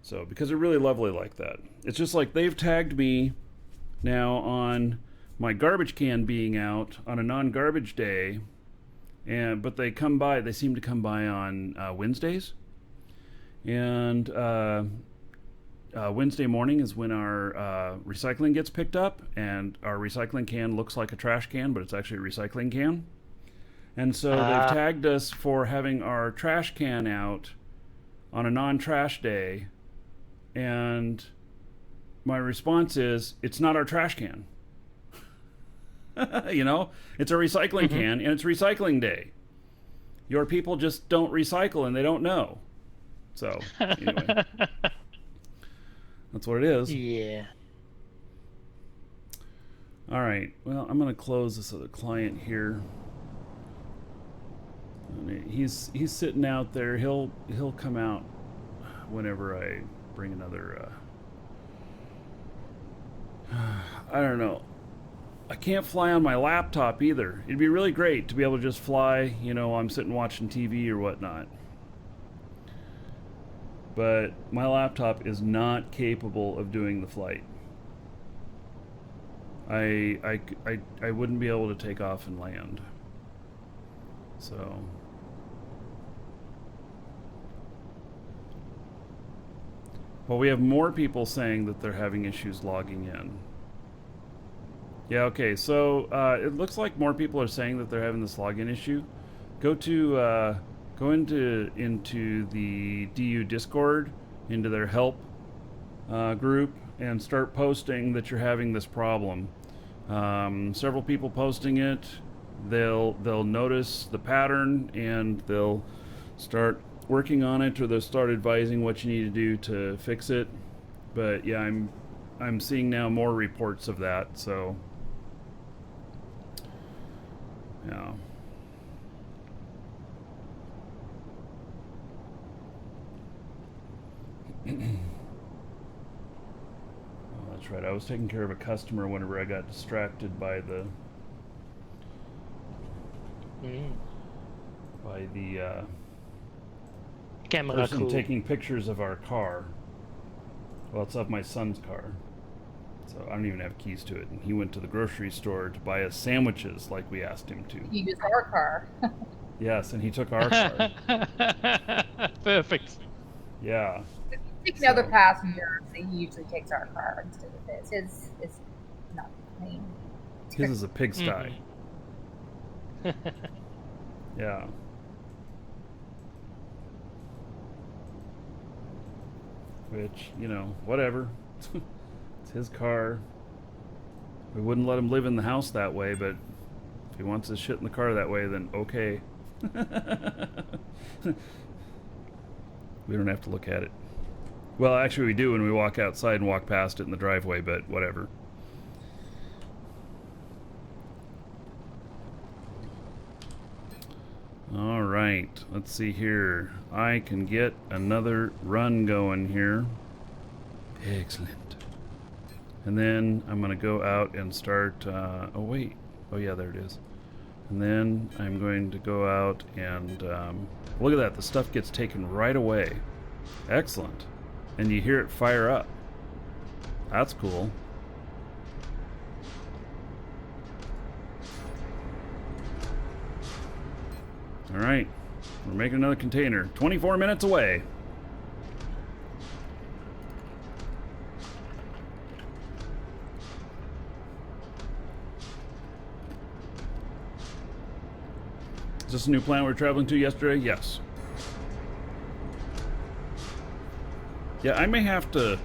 So because they're really lovely like that, it's just like they've tagged me now on my garbage can being out on a non-garbage day, but they seem to come by on Wednesdays. And Wednesday morning is when our recycling gets picked up, and our recycling can looks like a trash can, but it's actually a recycling can. And so they've tagged us for having our trash can out on a non-trash day, and my response is, it's not our trash can. You know, it's a recycling can, and it's recycling day. Your people just don't recycle, and they don't know. So, anyway. That's what it is. Yeah. All right. Well, I'm going to close this other client here. He's sitting out there. He'll come out whenever I bring another. I don't know. I can't fly on my laptop either. It'd be really great to be able to just fly. You know, I'm sitting watching TV or whatnot. But my laptop is not capable of doing the flight. I wouldn't be able to take off and land. So well, we have more people saying that they're having issues logging in. Yeah, okay, so it looks like more people are saying that they're having this login issue. Go into the DU Discord, into their help group, and start posting that you're having this problem. Several people posting it. They'll notice the pattern and they'll start working on it, or they'll start advising what you need to do to fix it. But yeah, I'm seeing now more reports of that. So yeah. Oh, that's right. I was taking care of a customer whenever I got distracted by the camera person crew. taking pictures of our car. Well, it's of my son's car, so I don't even have keys to it. And he went to the grocery store to buy us sandwiches like we asked him to. He used our car. Yes, and he took our car. Perfect. Yeah. Take another passenger, so he usually takes our car instead of his. His is not clean. His is a pigsty. Yeah. Which, you know, whatever. It's his car. We wouldn't let him live in the house that way, but if he wants his shit in the car that way, then okay. We don't have to look at it. Well, actually we do when we walk outside and walk past it in the driveway, but whatever. All right, let's see here. I can get another run going here. Excellent. And then I'm going to go out and start... oh, wait. Oh, yeah, there it is. And then I'm going to go out and... look at that. The stuff gets taken right away. Excellent. And you hear it fire up. That's cool. All right. We're making another container. 24 minutes away. Is this a new planet we were traveling to yesterday? Yes. Yeah, I may have to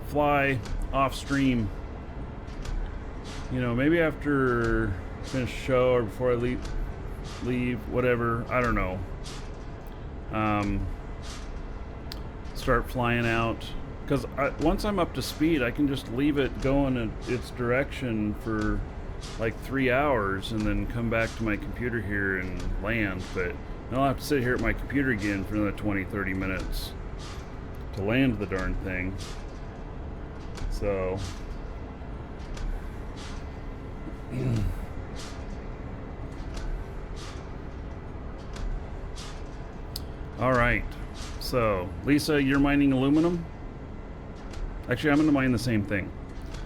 fly off stream. You know, maybe after I finish the show or before I leave, whatever. I don't know. Start flying out. Because once I'm up to speed, I can just leave it going in its direction for like 3 hours and then come back to my computer here and land. But then I'll have to sit here at my computer again for another 20-30 minutes to land the darn thing. So all right, so Lisa, you're mining aluminum. Actually, I'm going to mine the same thing.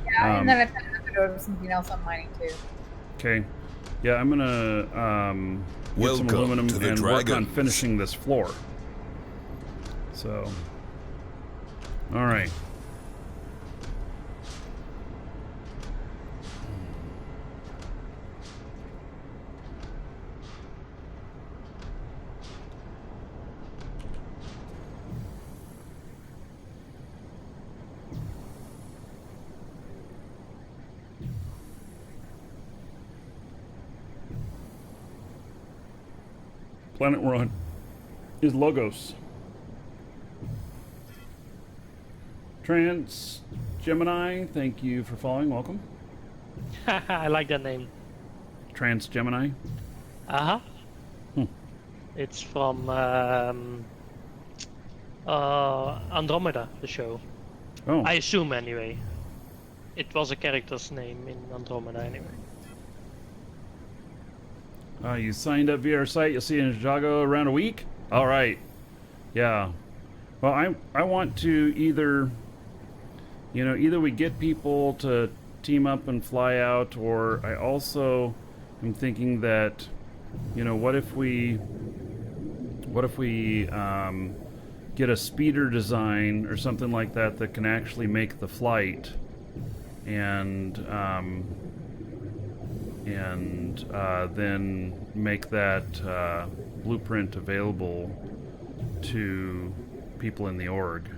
Yeah, and then I've got to go to something else I'm mining too. Okay. Yeah, I'm going to get some aluminum and work on finishing this floor. So, all right. planet we're on is Logos. Trans Gemini, thank you for following. Welcome. I like that name. Trans Gemini. Uh-huh. It's from Andromeda, the show. Oh. I assume, anyway. It was a character's name in Andromeda, anyway. You signed up via our site. You'll see you in Chicago around a week. All right. Yeah. Well, I want to either we get people to team up and fly out, or I also am thinking that, what if we get a speeder design or something like that can actually make the flight, and then make that blueprint available to people in the org.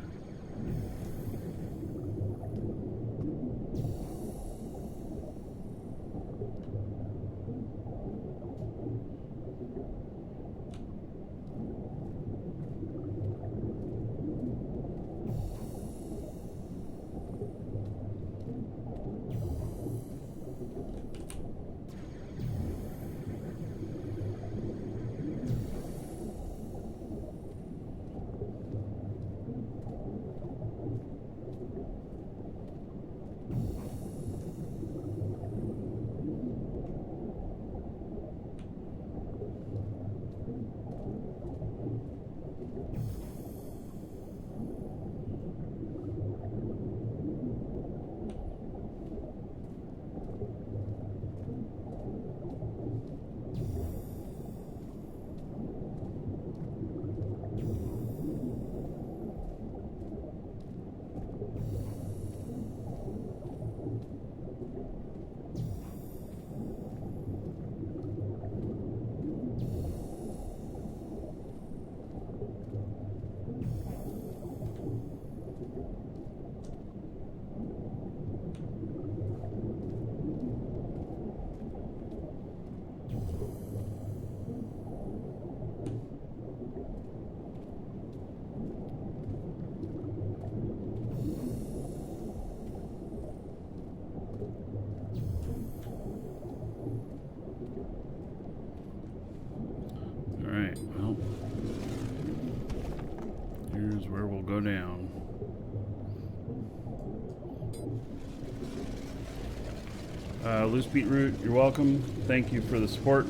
Where we'll go down. Loose Beetroot, you're welcome. Thank you for the support.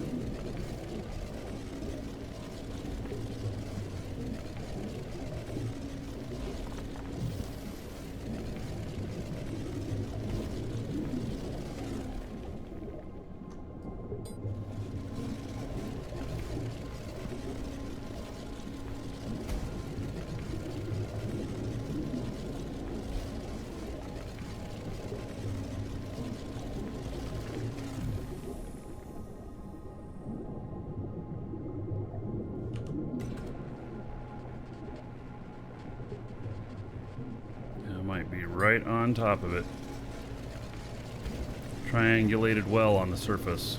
Right on top of it. Triangulated well on the surface.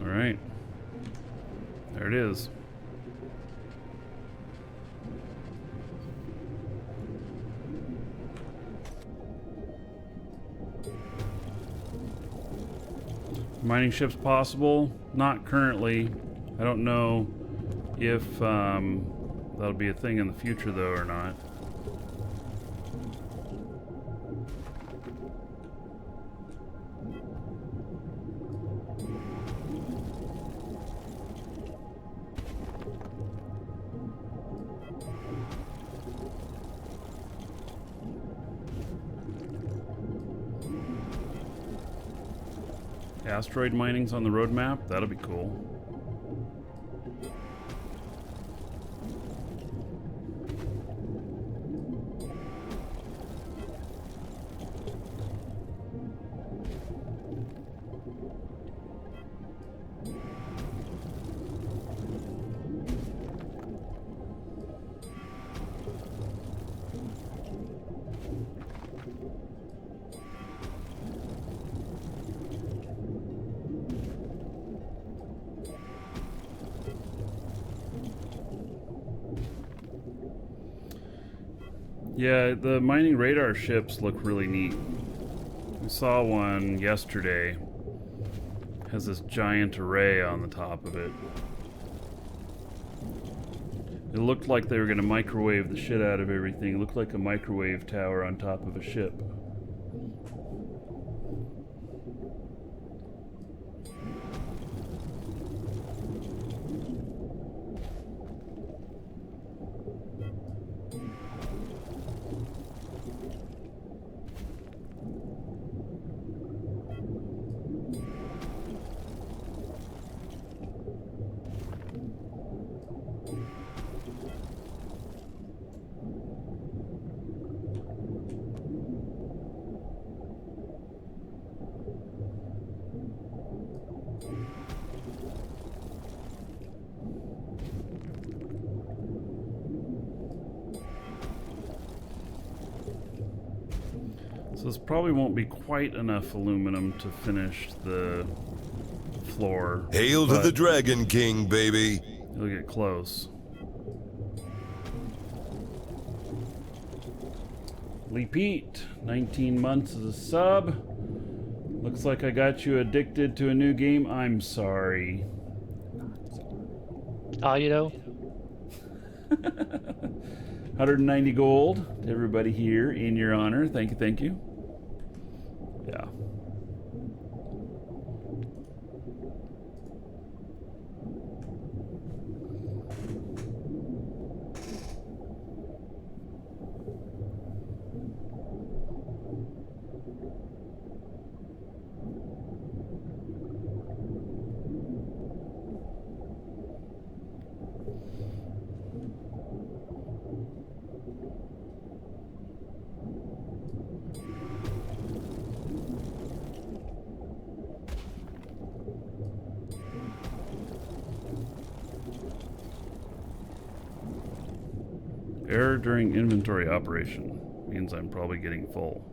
Alright. There it is. Mining ships possible? Not currently. I don't know if that'll be a thing in the future though or not. Asteroid mining's on the roadmap. That'll be cool. Yeah, the mining radar ships look really neat. We saw one yesterday. Has this giant array on the top of it. It looked like they were going to microwave the shit out of everything. It looked like a microwave tower on top of a ship. So this probably won't be quite enough aluminum to finish the floor. Hail to the Dragon King, baby. It'll get close. Lee Pete, 19 months as a sub. Looks like I got you addicted to a new game. I'm sorry. You know. 190 gold to everybody here in your honor. Thank you, thank you. Yeah. Error during inventory operation means I'm probably getting full.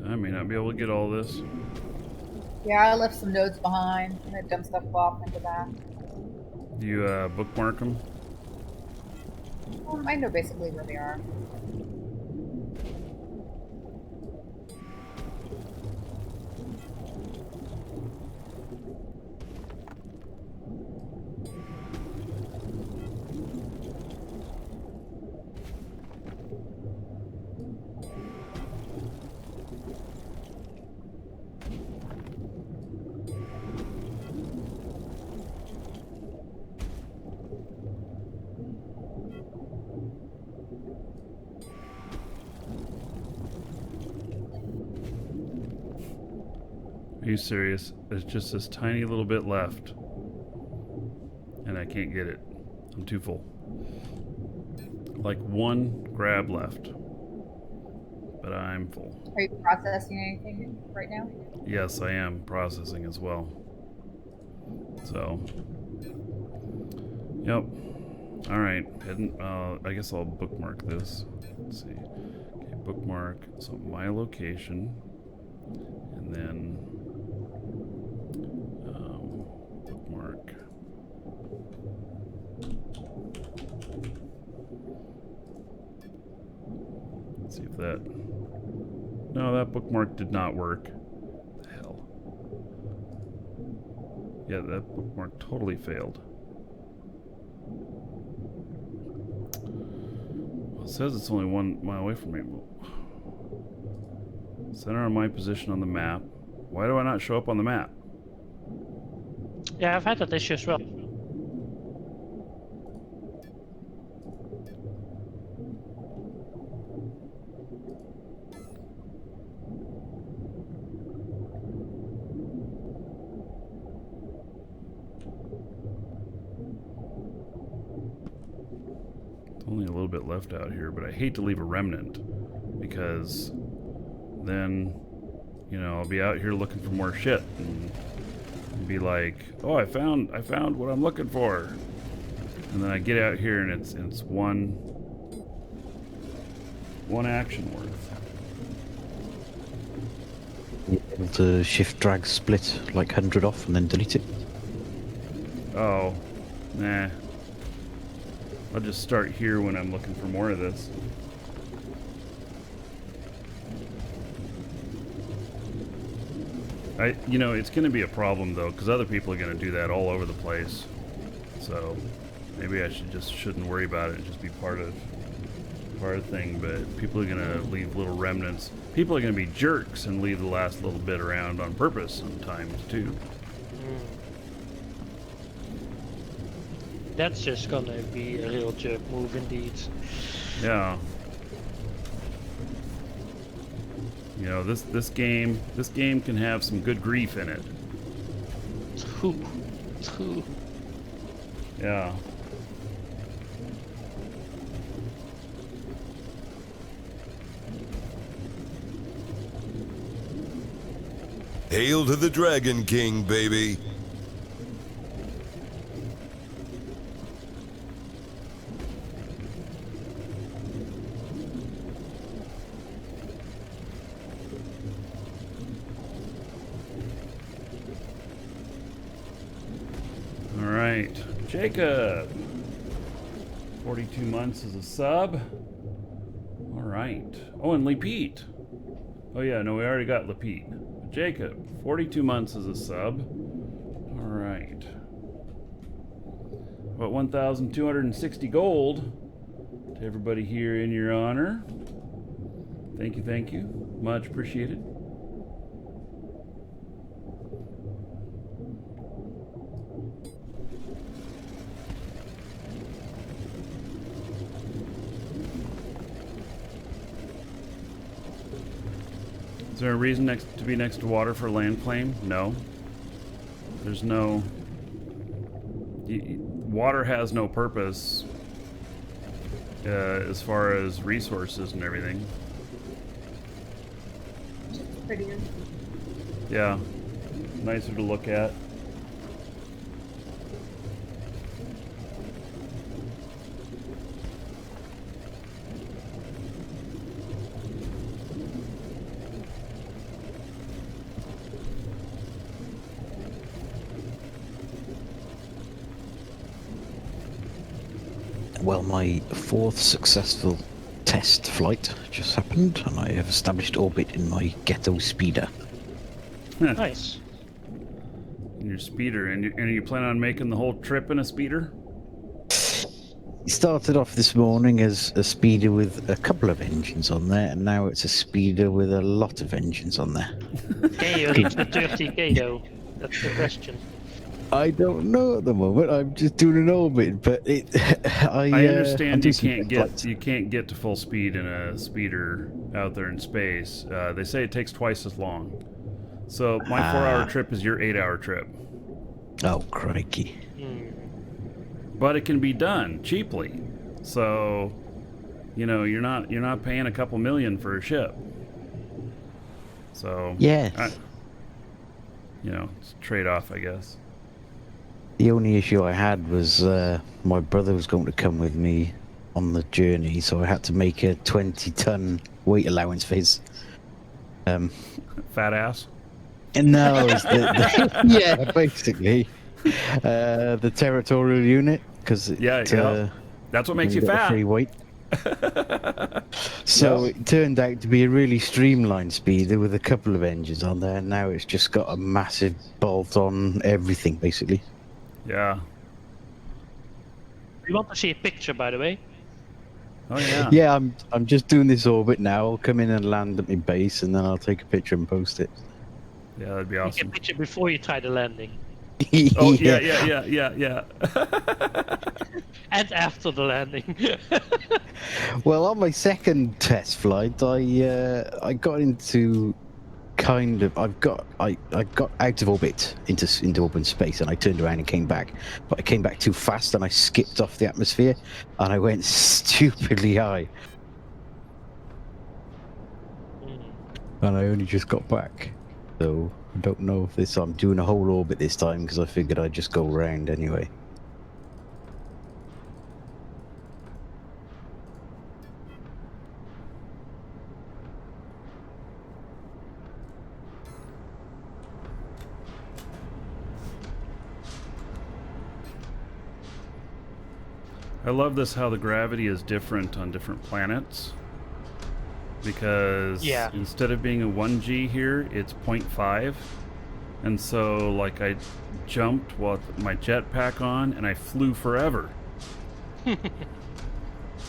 I may not be able to get all this. Yeah, I left some nodes behind. I'm gonna dump stuff off into that. Do you bookmark them? I know basically where they are. Are you serious? There's just this tiny little bit left. And I can't get it. I'm too full. Like one grab left. But but I'm full. Are you processing anything right now? Yes, I am processing as well. So, yep. All right, I guess I'll bookmark this. Let's see. Okay, bookmark. So my location, and then bookmark. Let's see if that. No, that bookmark did not work. What the hell? Yeah, that bookmark totally failed. Well, it says it's only 1 mile away from me. Center on my position on the map. Why do I not show up on the map? Yeah, I've had that issue as well. Only a little bit left out here, but I hate to leave a remnant because then, you know, I'll be out here looking for more shit and be like, oh, I found what I'm looking for, and then I get out here and it's one action worth. You're able to shift drag split like 100 off and then delete it. Oh, nah. I'll just start here when I'm looking for more of this. You know, it's going to be a problem though, because other people are going to do that all over the place. So maybe I shouldn't worry about it and just be part of the thing. But people are going to leave little remnants. People are going to be jerks and leave the last little bit around on purpose sometimes too. That's just gonna be a real jerk move indeed. Yeah. You know, this game can have some good grief in it. True. Yeah. Hail to the Dragon King, baby. Jacob, 42 months as a sub. All right. Oh, and Lepete. Oh yeah, no, we already got Lepete. Jacob, 42 months as a sub. All right. About 1,260 gold to everybody here in your honor. Thank you. Much appreciated. Is there a reason to be next to water for land claim? No. There's no... Water has no purpose as far as resources and everything. Just prettier. Yeah. Nicer to look at. Well, my 4th successful test flight just happened, and I have established orbit in my ghetto speeder. Nice. In your speeder, and you plan on making the whole trip in a speeder? It started off this morning as a speeder with a couple of engines on there, and now it's a speeder with a lot of engines on there. Can you reach the 30k though? That's the question. I don't know at the moment. I'm just doing an orbit, but I understand you can't get to full speed in a speeder out there in space. They say it takes twice as long. So my 4-hour trip is your 8-hour trip. Oh crikey! But it can be done cheaply. So, you know, you're not paying a couple million for a ship. So Yes. It's a trade-off, I guess. The only issue I had was my brother was going to come with me on the journey, so I had to make a 20-ton weight allowance for his. Fat ass. And no, it's yeah, basically the territorial unit because Yeah. That's what makes you got the fat. free weight. So Yeah. it turned out to be a really streamlined speeder with a couple of engines on there. And now it's just got a massive bolt on everything, basically. Yeah. We want to see a picture, by the way. Oh yeah. Yeah, I'm just doing this orbit now. I'll come in and land at my base, and then I'll take a picture and post it. Yeah, that'd be Take a awesome. picture before you try the landing. Oh yeah. And after the landing. Well, on my second test flight, I got into I got out of orbit into open space, and I turned around and came back. But I came back too fast, and I skipped off the atmosphere, and I went stupidly high. And I only just got back, so I don't know if I'm doing a whole orbit this time because I figured I'd just go around anyway. I love this how the gravity is different on different planets. Because instead of being a 1G here, it's 0.5. And so, like, I jumped with my jetpack on, and I flew forever.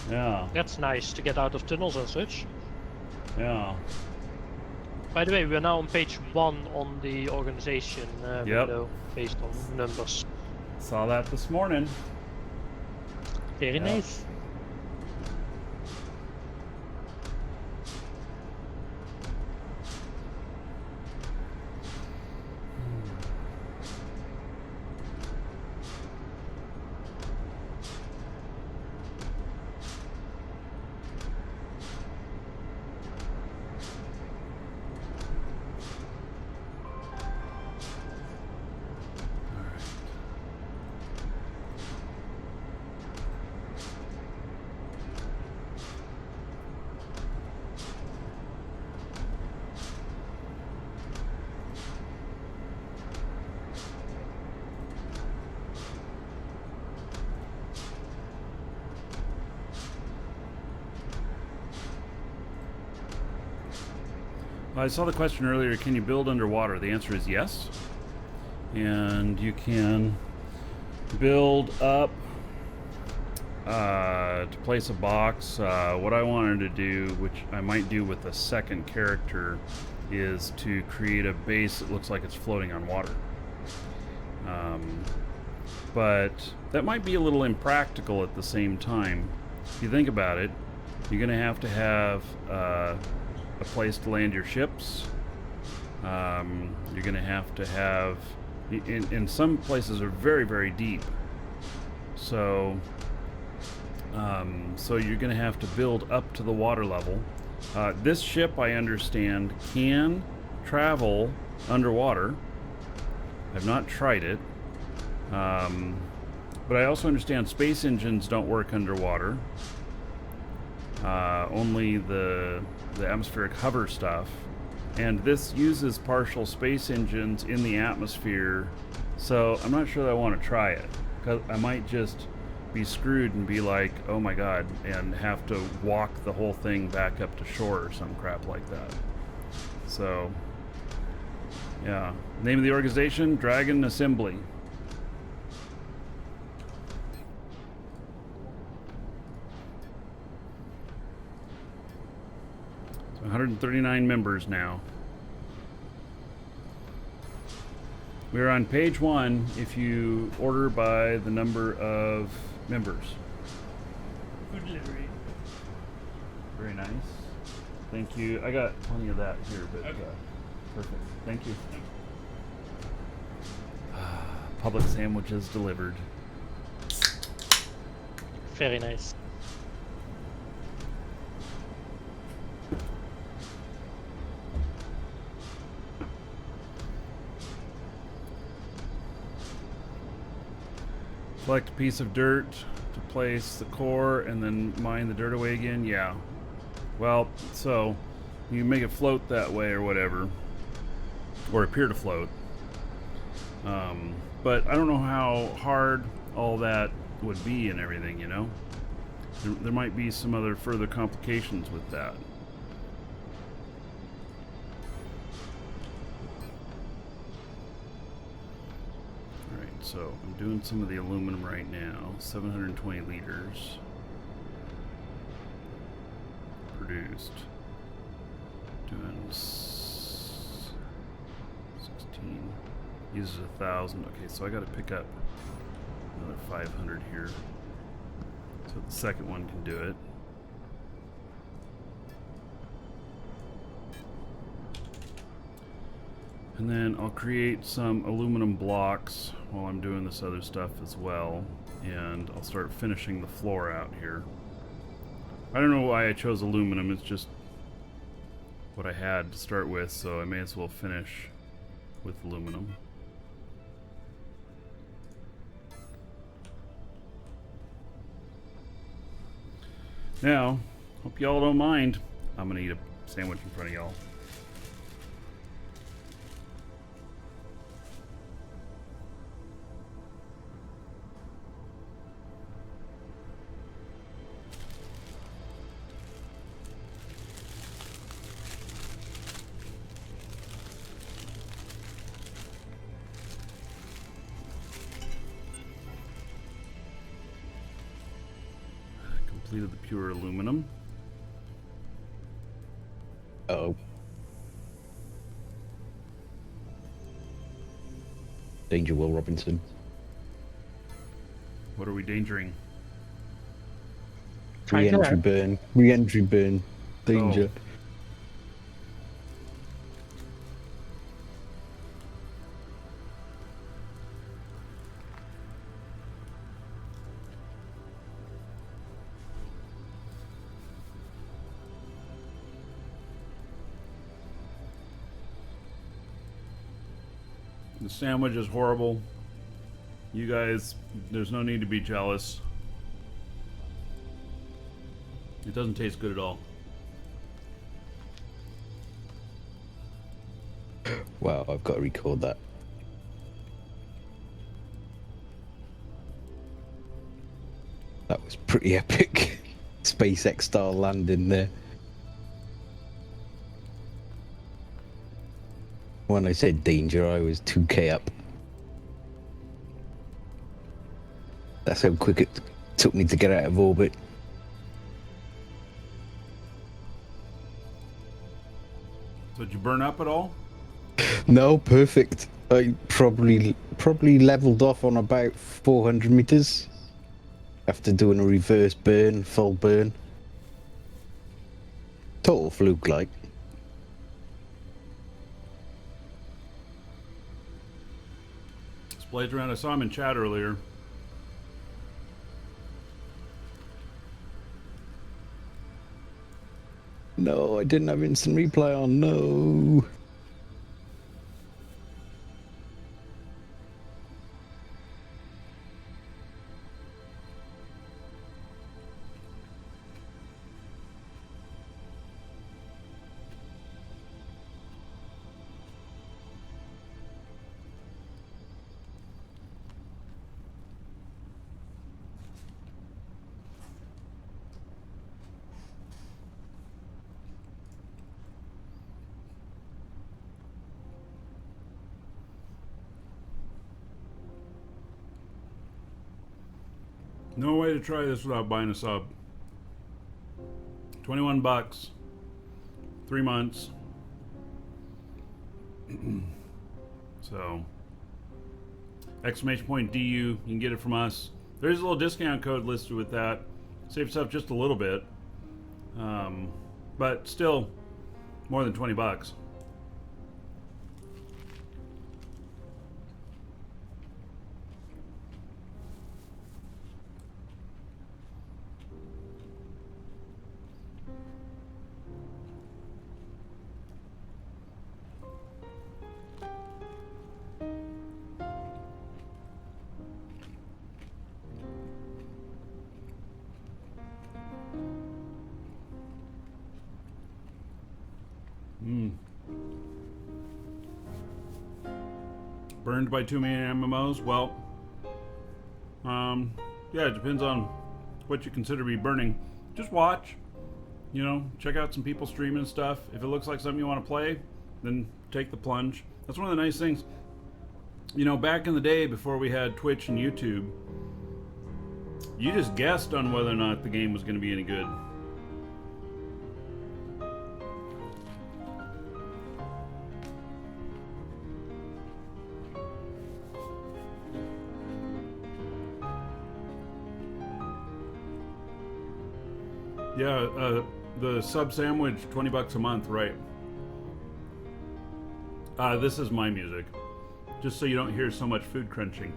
Yeah. That's nice to get out of tunnels and such. Yeah. By the way, we're now on page 1 on the organization window, based on numbers. Saw that this morning. Very nice. I saw the question earlier, can you build underwater? The answer is yes. And you can build up to place a box. What I wanted to do, which I might do with the second character, is to create a base that looks like it's floating on water. But that might be a little impractical at the same time. If you think about it, you're going to have a place to land your ships. You're going to have in some places are very, very deep. So you're going to have to build up to the water level. This ship, I understand, can travel underwater. I've not tried it. But I also understand space engines don't work underwater. Only the atmospheric hover stuff. And this uses partial space engines in the atmosphere, so I'm not sure that I want to try it, because I might just be screwed and be like, oh my god, and have to walk the whole thing back up to shore or some crap like that. So, yeah. Name of the organization, Dragon Assembly. 139 members now. We're on page 1 if you order by the number of members. Food delivery. Very nice. Thank you. I got plenty of that here, but perfect. Thank you. Public sandwiches delivered. Very nice. Select a piece of dirt to place the core and then mine the dirt away again. Yeah. Well, so you make it float that way or whatever, or appear to float. But I don't know how hard all that would be and everything, you know? There might be some other further complications with that. Alright, so I'm doing some of the aluminum right now. 720 liters produced. Doing 16. Uses 1,000. Okay, so I got to pick up another 500 here, so the second one can do it. And then I'll create some aluminum blocks while I'm doing this other stuff as well, and I'll start finishing the floor out here. I don't know why I chose aluminum. It's just what I had to start with, so I may as well finish with aluminum. Now, hope y'all don't mind. I'm gonna eat a sandwich in front of y'all. Completed the pure aluminum. Oh. Danger, Will Robinson. What are we dangering? Re-entry burn. Re-entry burn. Danger. Oh. The sandwich is horrible. You guys, there's no need to be jealous. It doesn't taste good at all. Wow, I've got to record that. That was pretty epic. SpaceX style landing there. When I said danger, I was 2k up. That's how quick it took me to get out of orbit. So did you burn up at all? No, perfect. I probably leveled off on about 400 meters after doing a reverse burn, full burn. Total fluke, like. Blades around. I saw him in chat earlier. No, I didn't have instant replay on. No. No way to try this without buying a sub. 21 bucks. 3 months. So, exclamation point DU, you can get it from us. There's a little discount code listed with that. Save yourself just a little bit. But still, more than 20 bucks. Burned by too many MMOs? Well, yeah, it depends on what you consider to be burning. Just watch, you know, check out some people streaming stuff. If it looks like something you want to play, then take the plunge. That's one of the nice things. You know, back in the day before we had Twitch and YouTube, you just guessed on whether or not the game was going to be any good. Yeah, the sub sandwich, $20 a month, right? This is my music, just so you don't hear so much food crunching.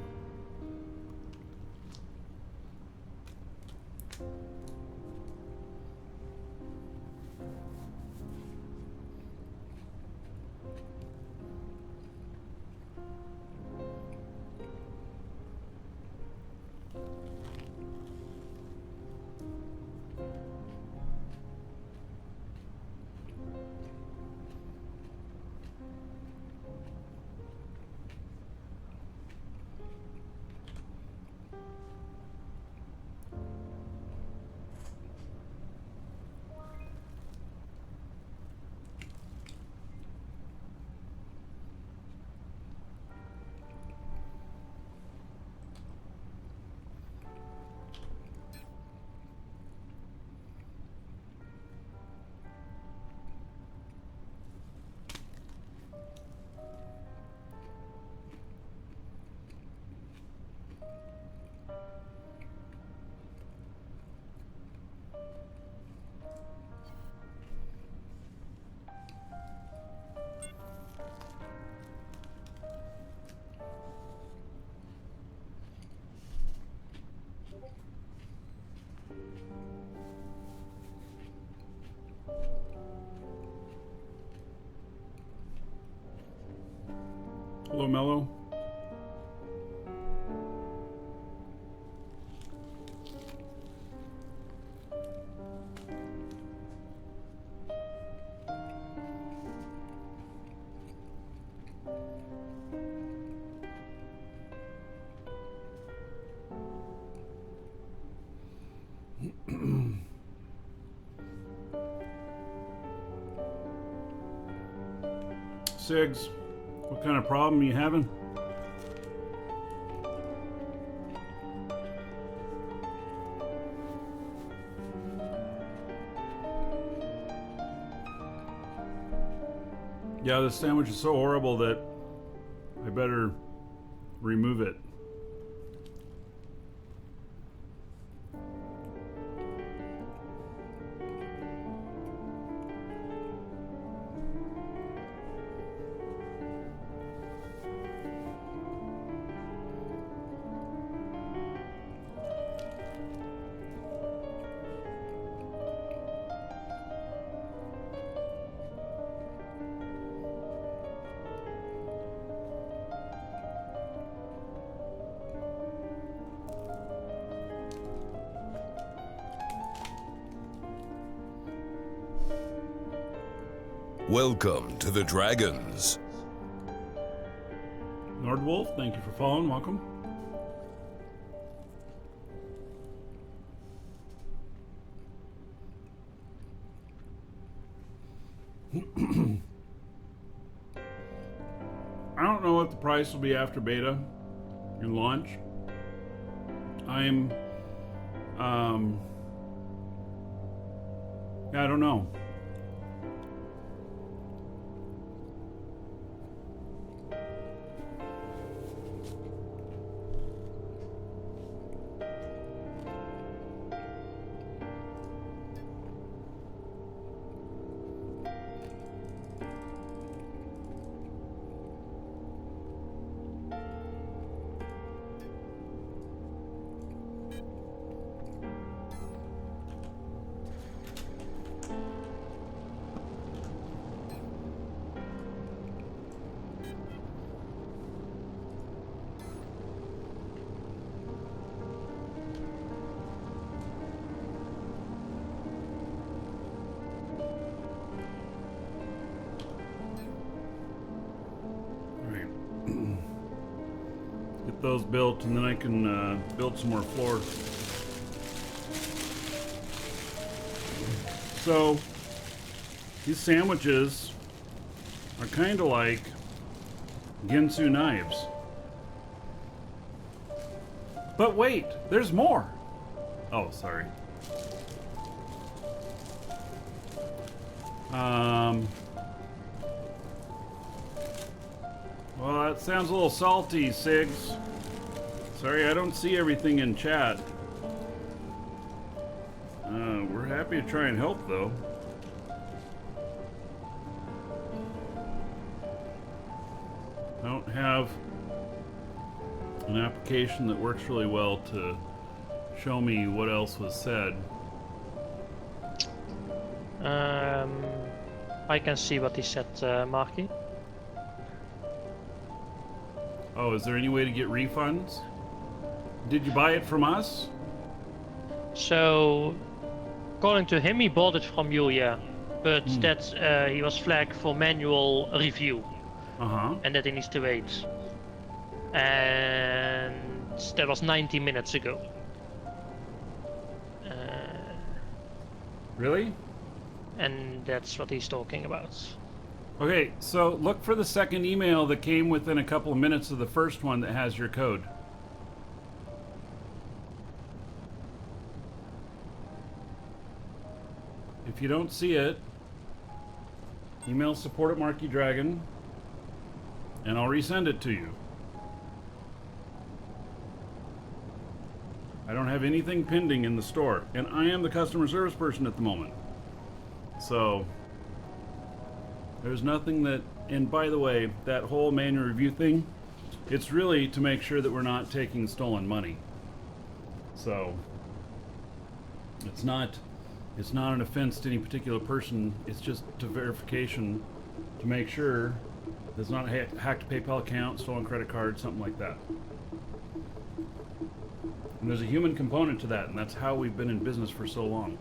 Hello, Mello. Sigs, what kind of problem are you having? Yeah, this sandwich is so horrible that I better remove it. Welcome to the Dragons. Nordwolf, thank you for following. Welcome. I don't know what the price will be after beta and launch. I don't know. Get those built, and then I can build some more floor. So, these sandwiches are kind of like Ginsu knives. But wait, there's more! Oh, sorry. Well, that sounds a little salty, Sigs. Sorry, I don't see everything in chat. We're happy to try and help, though. I don't have an application that works really well to show me what else was said. I can see what he said, Marky. Oh, is there any way to get refunds? Did you buy it from us? So, according to him, he bought it from you, yeah. But that he was flagged for manual review. And that he needs to wait. And that was 90 minutes ago. Really? And that's what he's talking about. Okay, so look for the second email that came within a couple of minutes of the first one that has your code. If you don't see it, email support@MarkyDragon, and I'll resend it to you. I don't have anything pending in the store, and I am the customer service person at the moment. So, there's nothing that, and by the way, that whole manual review thing, it's really to make sure that we're not taking stolen money. So, it's not an offense to any particular person, it's just to verification to make sure there's not a hacked PayPal account, stolen credit card, something like that. And there's a human component to that, and that's how we've been in business for so long.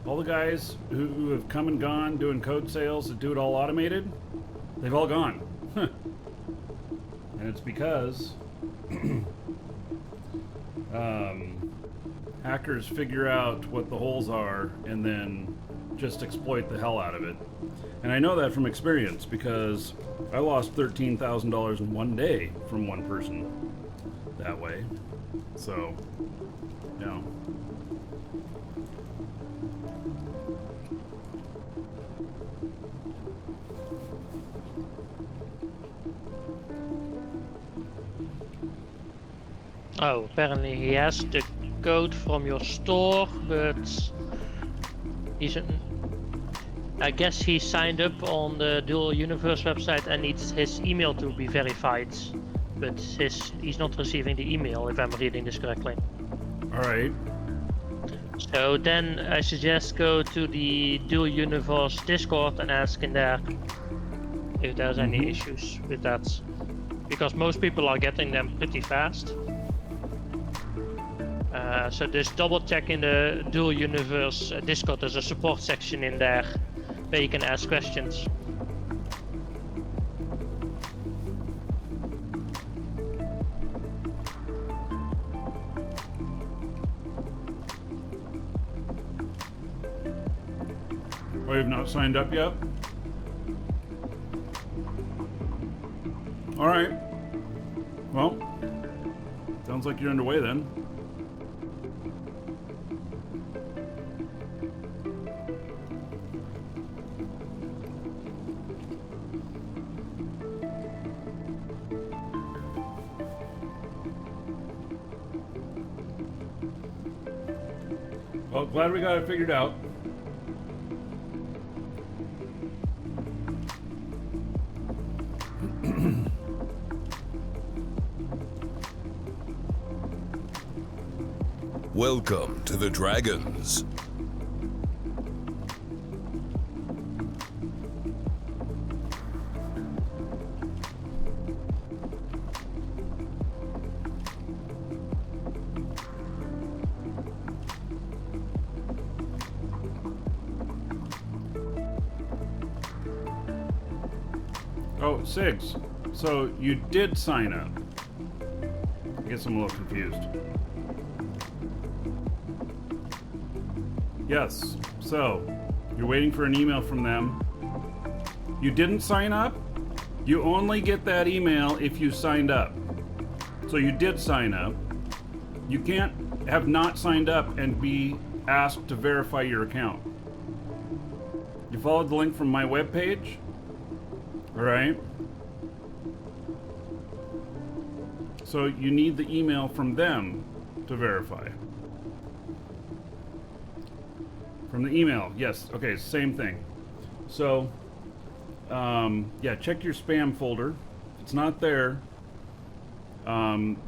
All the guys who have come and gone doing code sales that do it all automated, they've all gone. And it's because hackers figure out what the holes are and then just exploit the hell out of it. And I know that from experience because I lost $13,000 in one day from one person that way. So, you know. Oh, apparently he has the code from your store, but I guess he signed up on the Dual Universe website and needs his email to be verified. But he's not receiving the email, if I'm reading this correctly. Alright. So then I suggest go to the Dual Universe Discord and ask in there if there's any issues with that. Because most people are getting them pretty fast. So just double check in the Dual Universe Discord, there's a support section in there where you can ask questions. Oh, you've not signed up yet? Alright. Well, sounds like you're underway then. Well, glad we got it figured out. Welcome to the Dragons. Oh, Sigs. So you did sign up. I guess I'm a little confused. Yes, so you're waiting for an email from them. You didn't sign up? You only get that email if you signed up. So you did sign up. You can't have not signed up and be asked to verify your account. You followed the link from my webpage? Alright. So you need the email from them to verify. From the email, yes. Okay, same thing. So, yeah, check your spam folder. If it's not there,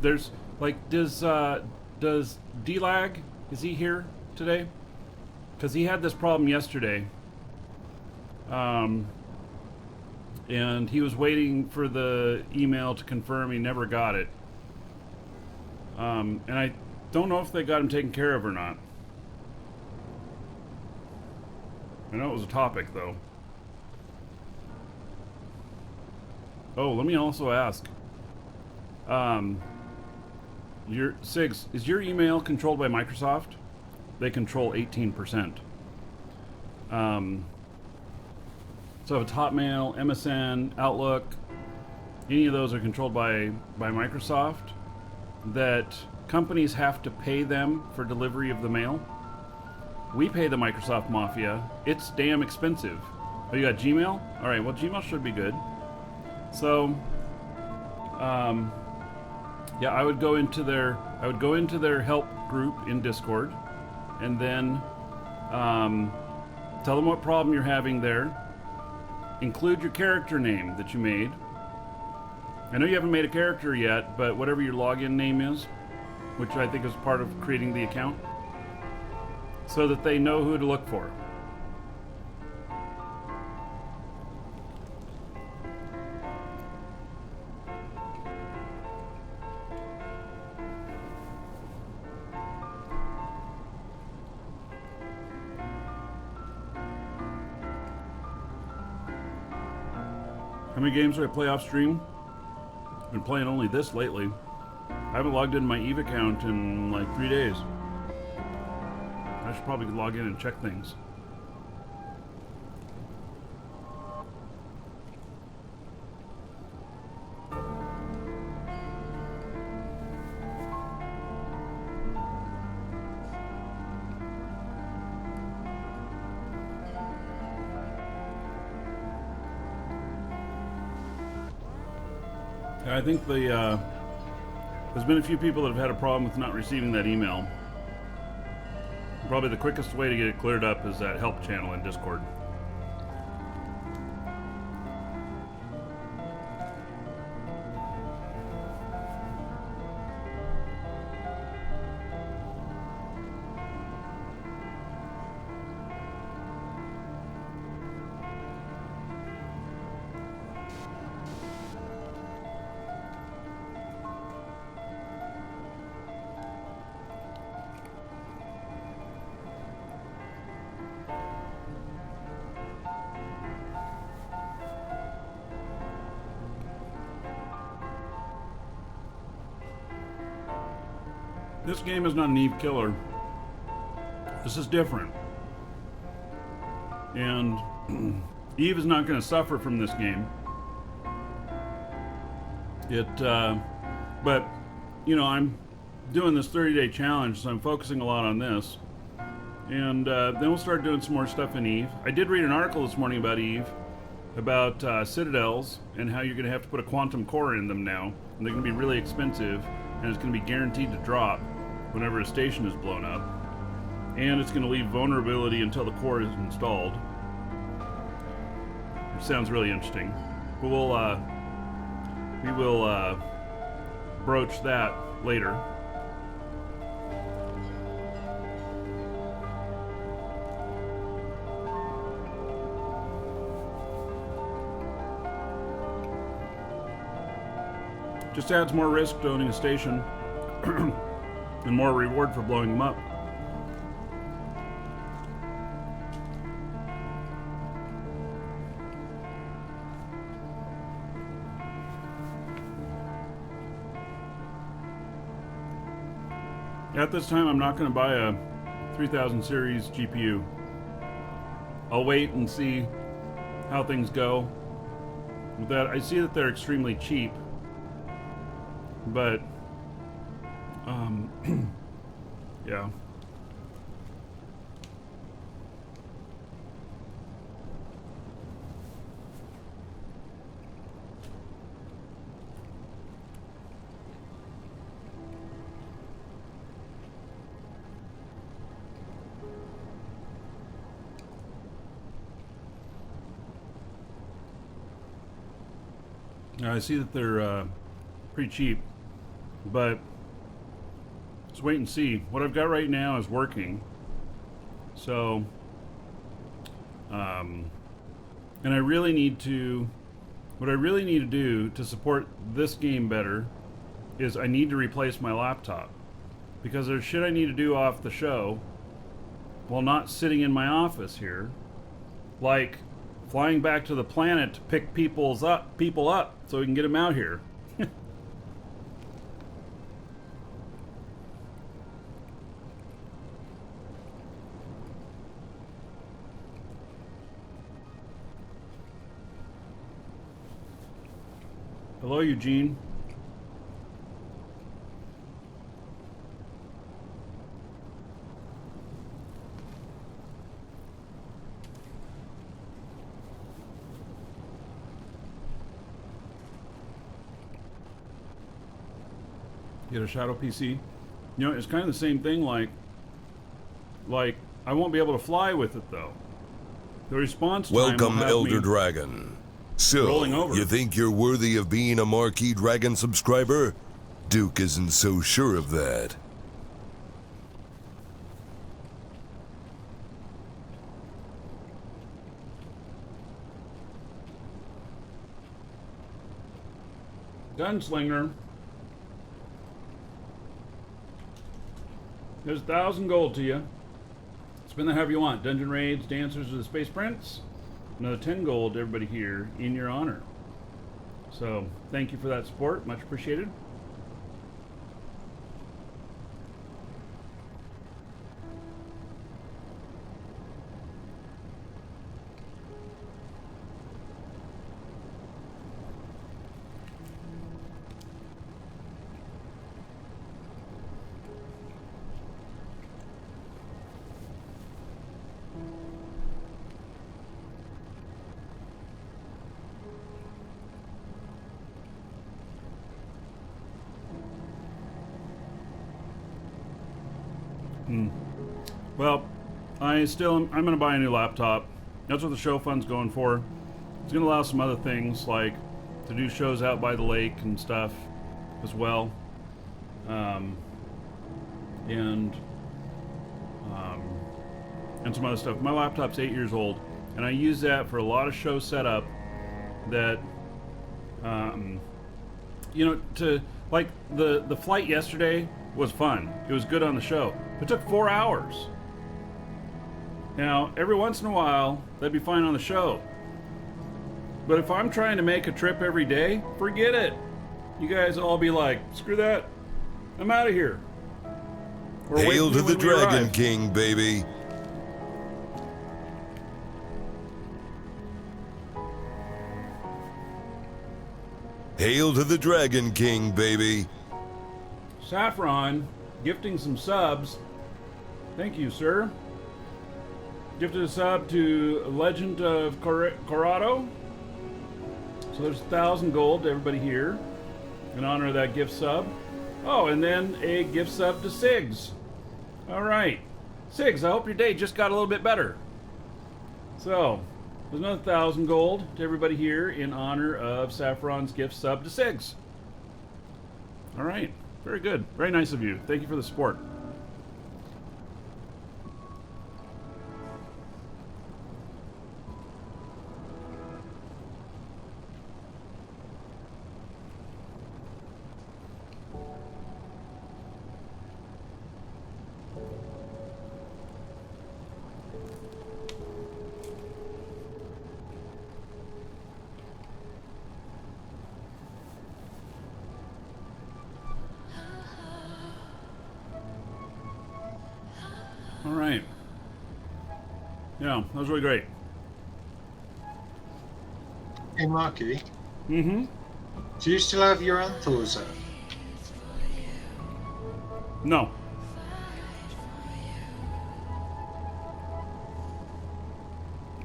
there's like, does D-Lag, is he here today? Because he had this problem yesterday. And he was waiting for the email to confirm. He never got it. And I don't know if they got him taken care of or not. I know it was a topic, though. Oh, let me also ask. Your Sigs, is your email controlled by Microsoft? They control 18%. So if it's Hotmail, MSN, Outlook, any of those are controlled by Microsoft, that companies have to pay them for delivery of the mail. We pay the Microsoft Mafia. It's damn expensive. Oh, you got Gmail? All right, well, Gmail should be good. So, yeah, I would go into their help group in Discord, and then tell them what problem you're having there. Include your character name that you made. I know you haven't made a character yet, but whatever your login name is, which I think is part of creating the account, so that they know who to look for. How many games do I play off stream? I've been playing only this lately. I haven't logged into my EVE account in like 3 days. I should probably log in and check things. I think there's been a few people that have had a problem with not receiving that email. Probably the quickest way to get it cleared up is that help channel in Discord. This game is not an Eve killer. This is different. And Eve is not going to suffer from this game. But, you know, I'm doing this 30-day challenge, so I'm focusing a lot on this. And then we'll start doing some more stuff in Eve. I did read an article this morning about Eve, about Citadels, and how you're going to have to put a quantum core in them now. And they're going to be really expensive, and it's going to be guaranteed to drop whenever a station is blown up, and it's going to leave vulnerability until the core is installed. Which sounds really interesting. But we will broach that later. Just adds more risk to owning a station. And more reward for blowing them up. At this time, I'm not going to buy a 3000 series GPU. I'll wait and see how things go. With that, I see that they're extremely cheap, but yeah. Now, I see that they're pretty cheap, but let's wait and see. What I've got right now is working. So, and I really need to, what I really need to do to support this game better is I need to replace my laptop, because there's shit I need to do off the show while not sitting in my office here, like flying back to the planet to pick people up so we can get them out here. Hello, Eugene. Get a shadow PC. You know, it's kind of the same thing. Like I won't be able to fly with it though. The response time Welcome, will have Elder me Dragon. So, rolling over. you think you're worthy of being a Marquee Dragon subscriber? Duke isn't so sure of that. Gunslinger. There's 1,000 gold to you. Spend that however you want. Dungeon raids, dancers of the Space Prince. Another 10 gold to everybody here in your honor. So, thank you for that support. Much appreciated. Well, I'm going to buy a new laptop. That's what the show fund's going for. It's going to allow some other things, like to do shows out by the lake and stuff as well. And some other stuff. My laptop's 8 years old, and I use that for a lot of show setup that, you know, to, like, the flight yesterday was fun. It was good on the show. It took 4 hours. Now, every once in a while, that'd be fine on the show. But if I'm trying to make a trip every day, forget it. You guys all be like, screw that. I'm out of here. Or wait Hail for to me the when we Dragon arrive. King, baby. Hail to the Dragon King, baby. Saffron, gifting some subs. Thank you, sir. Gifted a sub to Legend of Corrado. So there's 1,000 gold to everybody here in honor of that gift sub. Oh, and then a gift sub to Sigs. All right. Sigs, I hope your day just got a little bit better. So, there's another 1,000 gold to everybody here in honor of Saffron's gift sub to Sigs. All right. Very good. Very nice of you. Thank you for the support. right. Yeah, that was really great. Hey, Marky, Mm-hmm. do you still have your anthors up? No.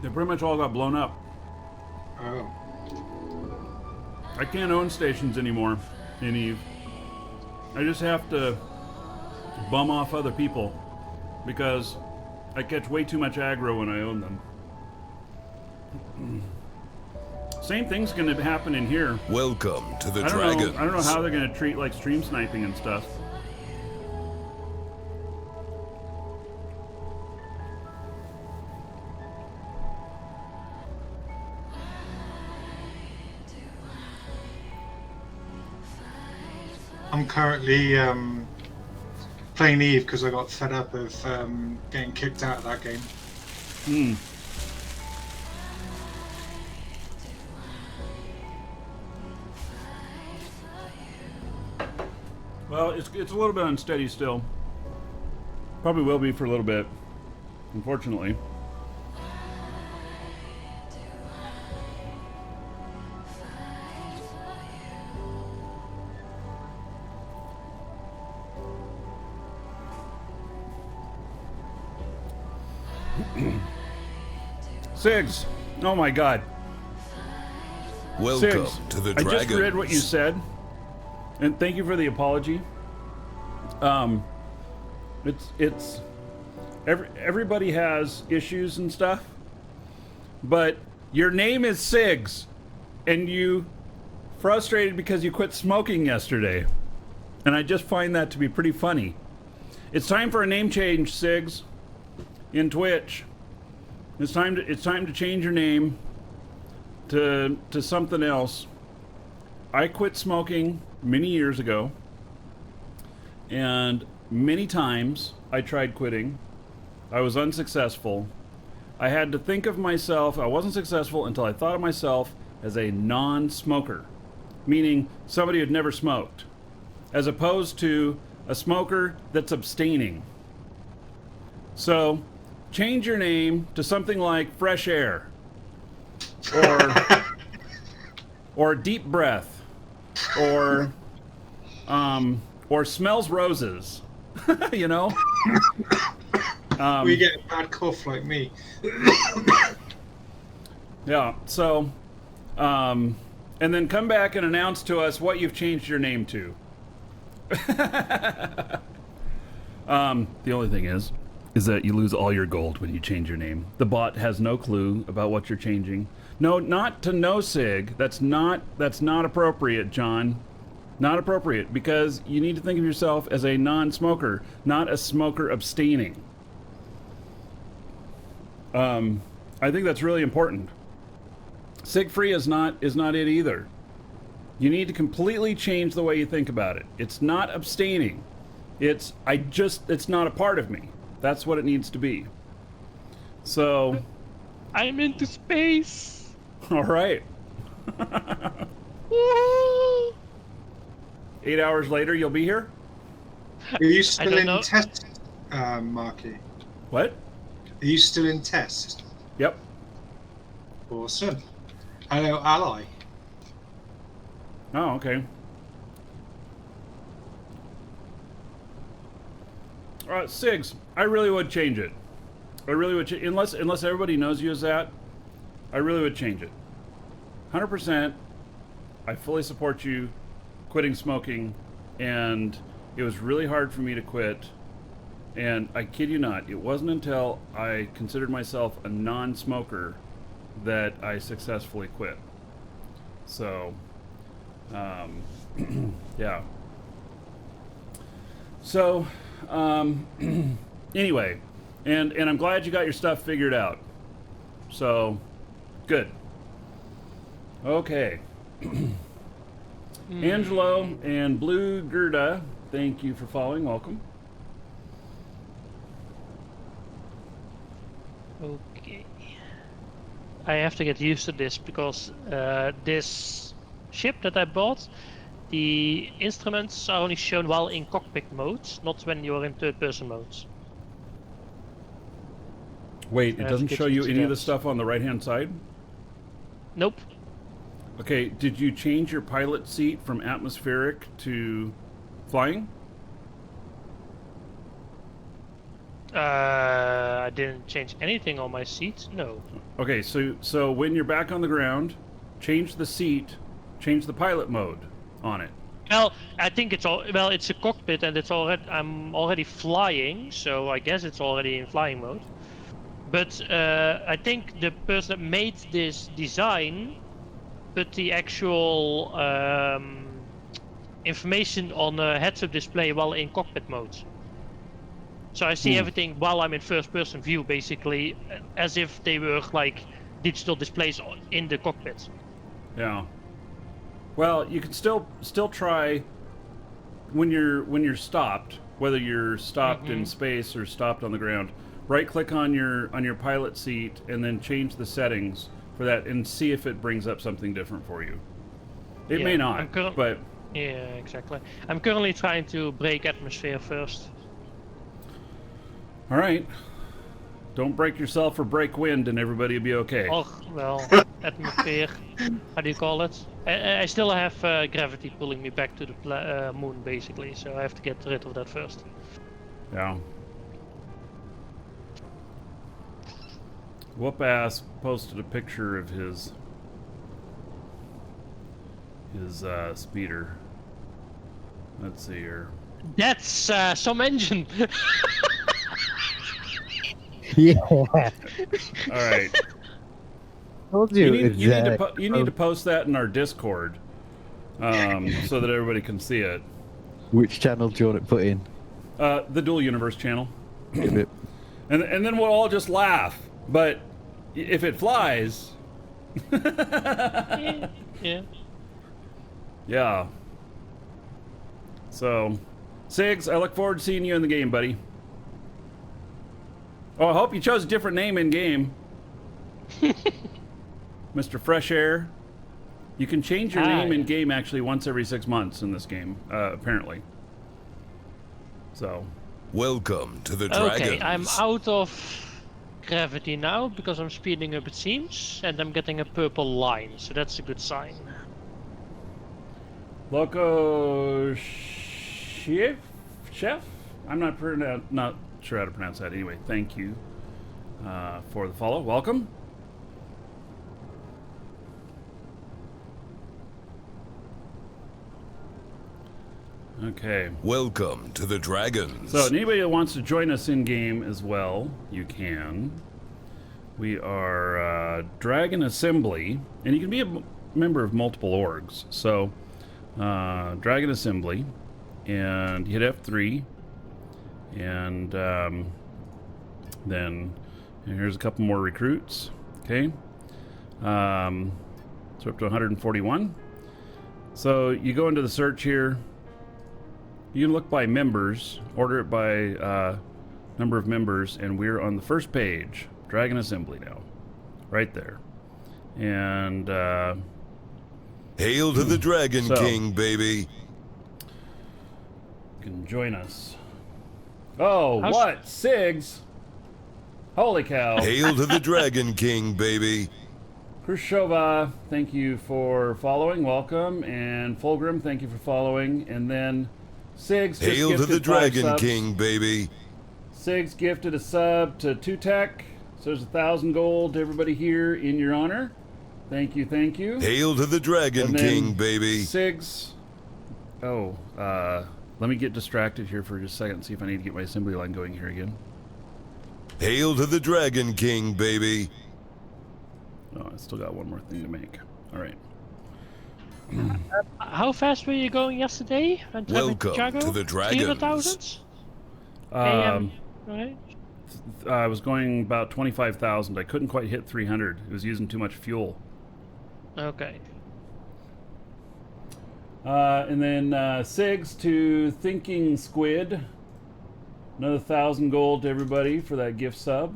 They pretty much all got blown up. Oh. I can't own stations anymore in Eve. I just have to bum off other people because I catch way too much aggro when I own them. Same thing's going to happen in here. Welcome to the I Dragons. don't know how they're going to treat like stream sniping and stuff. I'm currently playing Eve because I got fed up of getting kicked out of that game. Hmm. Well, it's a little bit unsteady still. Probably will be for a little bit, unfortunately. Sigs, oh my God. Welcome Sigs, to the I Dragons. just read what you said, and thank you for the apology. It's everybody has issues and stuff, but your name is Sigs, and you frustrated because you quit smoking yesterday, and I just find that to be pretty funny. It's time for a name change, Sigs, in Twitch. It's time to change your name to something else. I quit smoking many years ago, and many times I tried quitting. I was unsuccessful. I had to think of myself, I wasn't successful until I thought of myself as a non-smoker, meaning somebody who'd never smoked, as opposed to a smoker that's abstaining. So, change your name to something like Fresh Air, or Deep Breath, or Smells Roses. You know? We get a bad cough like me. Yeah, so, and then come back and announce to us what you've changed your name to. The only thing is that you lose all your gold when you change your name. The bot has no clue about what you're changing. No, not to no sig. That's not appropriate, John. Not appropriate, because you need to think of yourself as a non-smoker, not a smoker abstaining. I think that's really important. Sig-free is not it either. You need to completely change the way you think about it. It's not abstaining. It's not a part of me. That's what it needs to be. So, I'm into space. all right. Woo! 8 hours later, you'll be here? Are you still don't in know. test, Marky? What? Are you still in test? Yep. Awesome. Hello, ally. Oh, okay. Sigs, I really would change it. I really would, unless everybody knows you as that, I really would change it. 100%. I fully support you quitting smoking, and it was really hard for me to quit. And I kid you not, it wasn't until I considered myself a non-smoker that I successfully quit. So, yeah. So, anyway, and I'm glad you got your stuff figured out. So, good. Okay. Angelo and Blue Gerda, thank you for following. Welcome. Okay. I have to get used to this because this ship that I bought, the instruments are only shown while in cockpit mode, not when you're in third-person modes. Wait, it have doesn't to show get you used to any of the that. stuff on the right-hand side? Nope. Okay, did you change your pilot seat from atmospheric to flying? I didn't change anything on my seat. No. Okay, so when you're back on the ground, change the seat, change the pilot mode on it. Well, I think it's all. Well, it's a cockpit, and it's already. I'm already flying, so I guess it's already in flying mode. But I think the person that made this design put the actual information on a heads-up display while in cockpit mode. So I see everything while I'm in first-person view, basically, as if they were like digital displays in the cockpit. Yeah. Well, you can still try when you're stopped, whether you're stopped in space or stopped on the ground. Right-click on your pilot seat and then change the settings for that, and see if it brings up something different for you. It Yeah, may not, but yeah, exactly. I'm currently trying to break atmosphere first. all right. Don't break yourself or break wind, and everybody will be okay. Oh, well, atmosphere. How do you call it? I still have gravity pulling me back to the moon, basically, so I have to get rid of that first. Yeah. Whoop-ass posted a picture of his speeder. Let's see here. That's some engine! Yeah. All right. Told You you. need to post that in our Discord, so that everybody can see it. Which channel do you want it put in? The Dual Universe channel, Give it. and then we'll all just laugh. But if it flies, Yeah. yeah. So, Sigs, I look forward to seeing you in the game, buddy. Oh, I hope you chose a different name in game, Mr. Fresh Air. You can change your name in game actually once every 6 months in this game, apparently. So. Welcome to the Dragons. Okay, I'm out of gravity now because I'm speeding up, it seems, and I'm getting a purple line, so that's a good sign. Loco Chef? I'm not sure how to pronounce that. Anyway, thank you for the follow. Welcome. Okay. Welcome to the Dragons. So, anybody that wants to join us in game as well, you can. We are Dragon Assembly, and you can be a member of multiple orgs. So, Dragon Assembly, and you hit F3, and then here's a couple more recruits. Okay, so up to 141. So you go into the search here. You can look by members, order it by number of members, and we're on the first page, Dragon Assembly now, right there. And hail to the Dragon King, baby. You can join us. Oh, what? Sigs? Holy cow. Hail to the Dragon King, baby. Khrushcheva, thank you for following. Welcome. And Fulgrim, thank you for following. And then Sigs just hail to gifted the Dragon 5 subs. King, baby. Sigs gifted a sub to 2Tech. So there's 1,000 gold to everybody here in your honor. Thank you, thank you. Hail to the Dragon King, baby. Sigs. Oh, let me get distracted here for just a second and see if I need to get my assembly line going here again. Hail to the Dragon King, baby. Oh, I still got one more thing to make. All right. How fast were you going yesterday? Welcome to the Dragons. 300,000? Right? I was going about 25,000. I couldn't quite hit 300. It was using too much fuel. Okay. And then Sigs to Thinking Squid. Another 1,000 gold to everybody for that gift sub.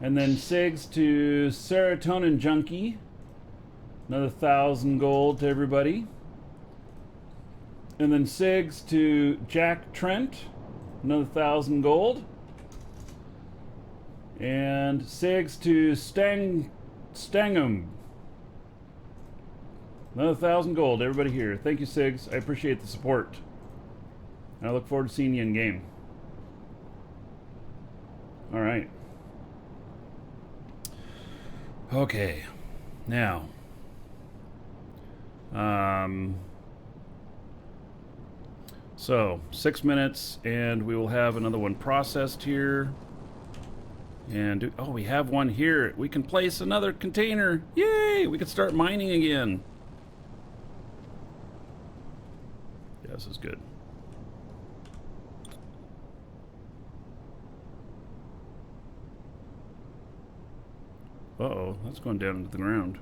And then Sigs to Serotonin Junkie. Another 1,000 gold to everybody. And then Sigs to Jack Trent. Another 1,000 gold. And Sigs to Stangum. Another 1,000 gold, everybody here. Thank you, Sigs. I appreciate the support. And I look forward to seeing you in game. Alright. Okay. Now. So, 6 minutes, and we will have another one processed here. And, oh, we have one here. We can place another container. Yay! We can start mining again. Yeah, this is good. Uh-oh, that's going down into the ground.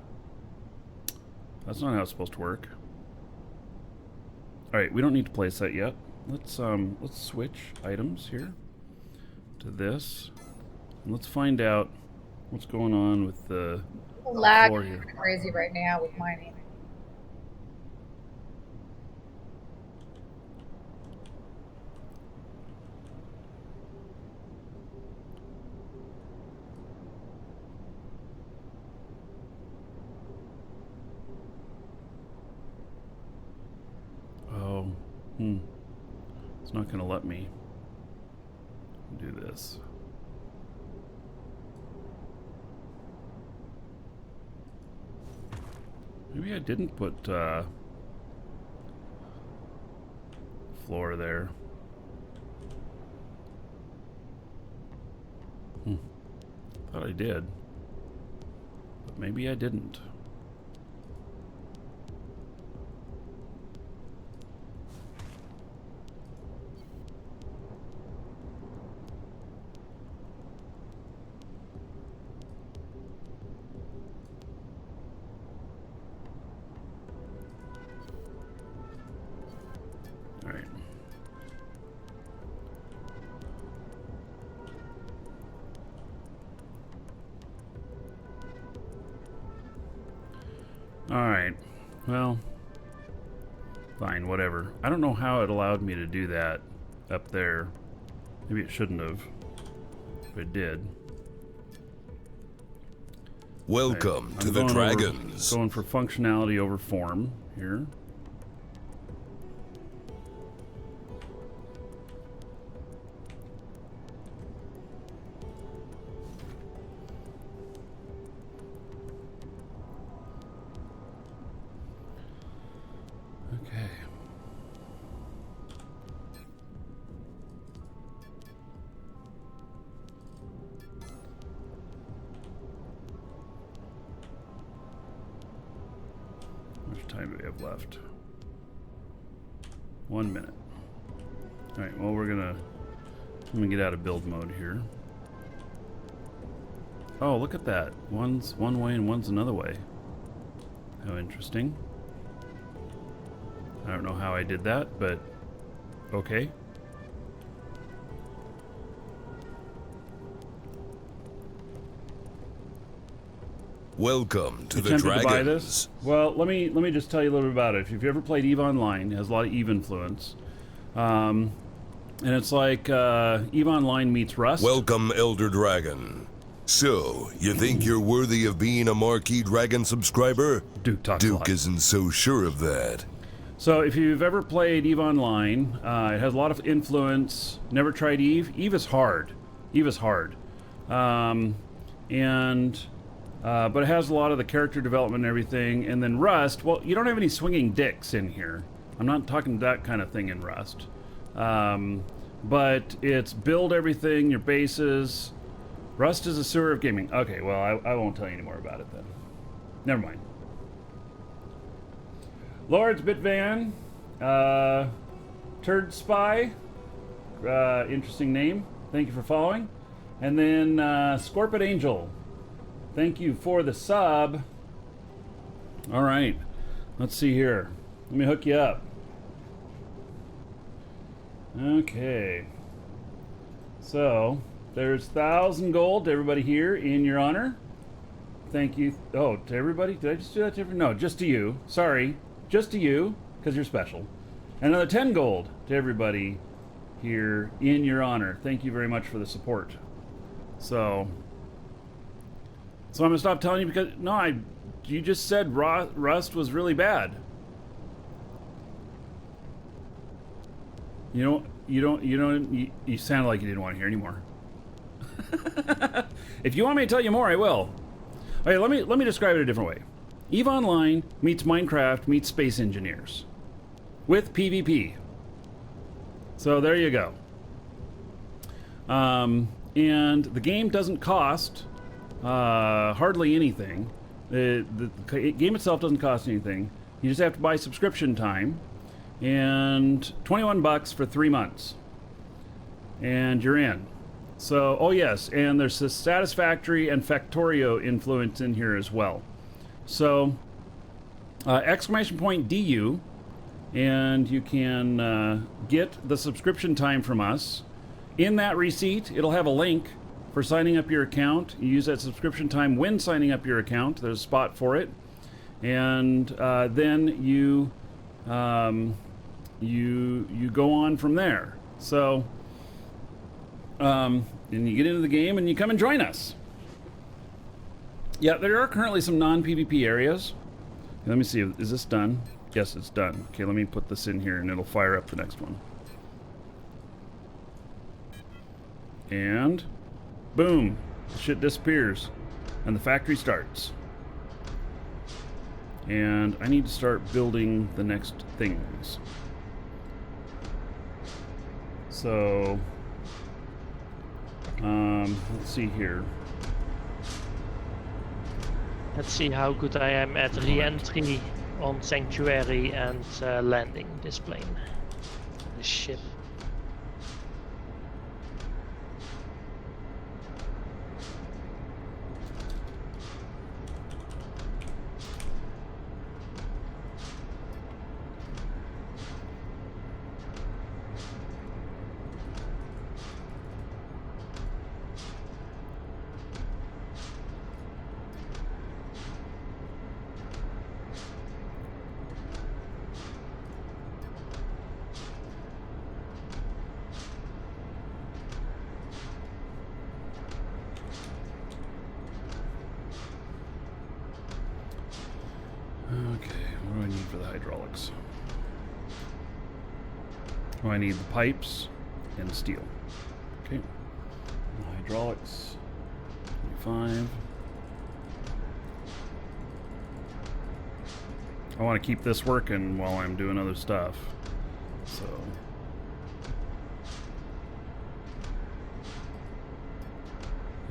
That's not how it's supposed to work. All right, we don't need to place that yet. Let's switch items here to this. And let's find out what's going on with the lag floor is here. crazy right now with mining. Oh, it's not going to let me do this. Maybe I didn't put floor there. Thought I did, but maybe I didn't. Alright, well, fine, whatever. I don't know how it allowed me to do that up there. Maybe it shouldn't have, but it did. Welcome Right, to the Dragons. Going for functionality over form here. Okay. How much time do we have left? 1 minute. Alright, well let me get out of build mode here. Oh, look at that. One's one way and one's another way. How interesting. I don't know how I did that, but okay. Welcome to the Attempted Dragons. to buy this? Well, let me just tell you a little bit about it. If you've ever played EVE Online, it has a lot of EVE influence. And it's like EVE Online meets Rust. Welcome, Elder Dragon. So, you think you're worthy of being a Marquee Dragon subscriber? Duke talks a lot. Duke isn't so sure of that. So if you've ever played EVE Online, it has a lot of influence. Never tried EVE? EVE is hard. EVE is hard. But it has a lot of the character development and everything. And then Rust, well, you don't have any swinging dicks in here. I'm not talking that kind of thing in Rust. But it's build everything, your bases. Rust is a sewer of gaming. Okay, well, I won't tell you any more about it then. Never mind. Lords Bitvan, Turd Spy, interesting name. Thank you for following. And then Scorpid Angel, thank you for the sub. All right, let's see here. Let me hook you up. Okay. So there's 1,000 gold to everybody here in your honor. Thank you. Oh, to everybody? Did I just do that to everybody? No, just to you. Sorry. Just to you, because you're special. And another 10 gold to everybody here in your honor. Thank you very much for the support. So, So I'm gonna stop telling you because you just said Rust was really bad. You sounded like you didn't want to hear anymore. If you want me to tell you more, I will. Okay, let me describe it a different way. EVE Online meets Minecraft meets Space Engineers with PvP. So there you go. And the game doesn't cost hardly anything. The game itself doesn't cost anything. You just have to buy subscription time, and $21 for 3 months, and you're in. So, oh yes, and there's a Satisfactory and Factorio influence in here as well. So, !DU, and you can get the subscription time from us. In that receipt, it'll have a link for signing up your account. You use that subscription time when signing up your account. There's a spot for it, and then you go on from there. So, and you get into the game and you come and join us. Yeah, there are currently some non-PvP areas. Let me see, is this done? Yes, it's done. Okay, let me put this in here and it'll fire up the next one. And boom, shit disappears and the factory starts. And I need to start building the next things. So, let's see here. Let's see how good I am at re-entry on Sanctuary and landing this plane. This ship. Oh, I need the pipes and steel. Okay. Hydraulics. 25. I want to keep this working while I'm doing other stuff. So.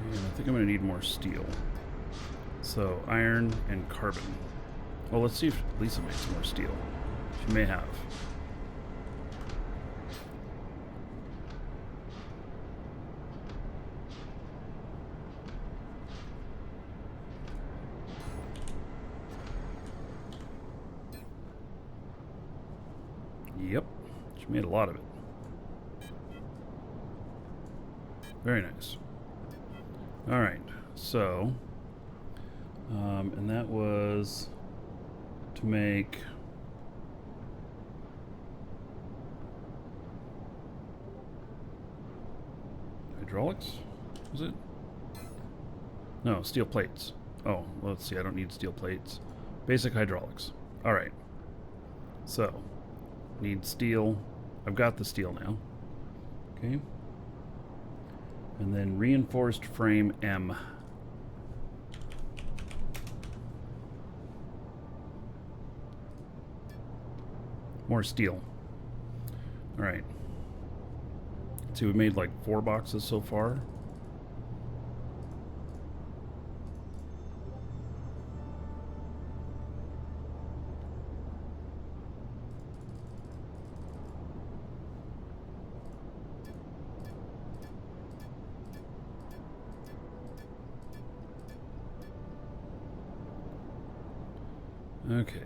And I think I'm going to need more steel. So, iron and carbon. Well, let's see if Lisa makes more steel. She may have. Yep, she made a lot of it. Very nice. All right, so, and that was to make hydraulics, was it? No, steel plates. Oh, well, let's see, I don't need steel plates. Basic hydraulics. All right, so. Need steel. I've got the steel now. Okay. And then reinforced frame M. More steel. All right. Let's see, we made like 4 boxes so far. Okay.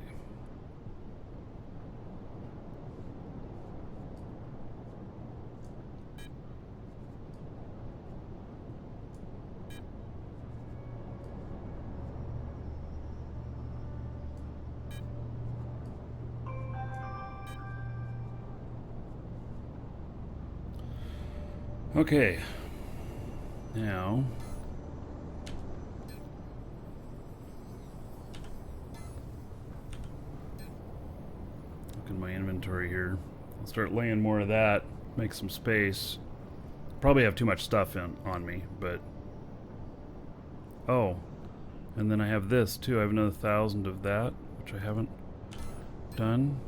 Okay. Now, inventory here. I'll start laying more of that, make some space. Probably have too much stuff on me, but... Oh, and then I have this too. I have another 1,000 of that, which I haven't done.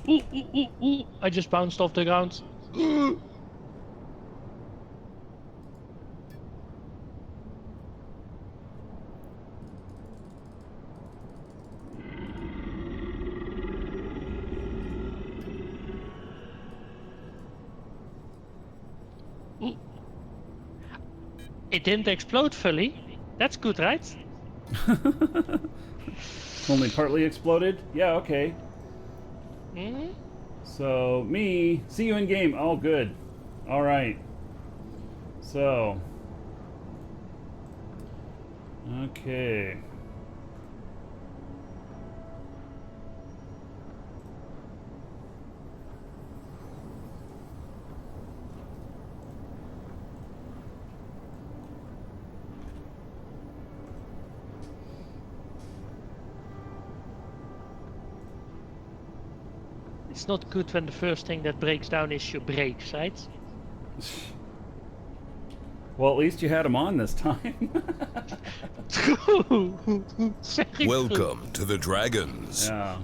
Ooh, ooh, ooh, ooh. I just bounced off the ground. Ooh. It didn't explode fully. That's good, right? Only partly exploded? Yeah, okay. Mm-hmm. So, me, see you in game. Oh, good. Alright. So. Okay. It's not good when the first thing that breaks down is your brakes, right? Well, at least you had him on this time. True. Very Welcome to the Dragons. Yeah.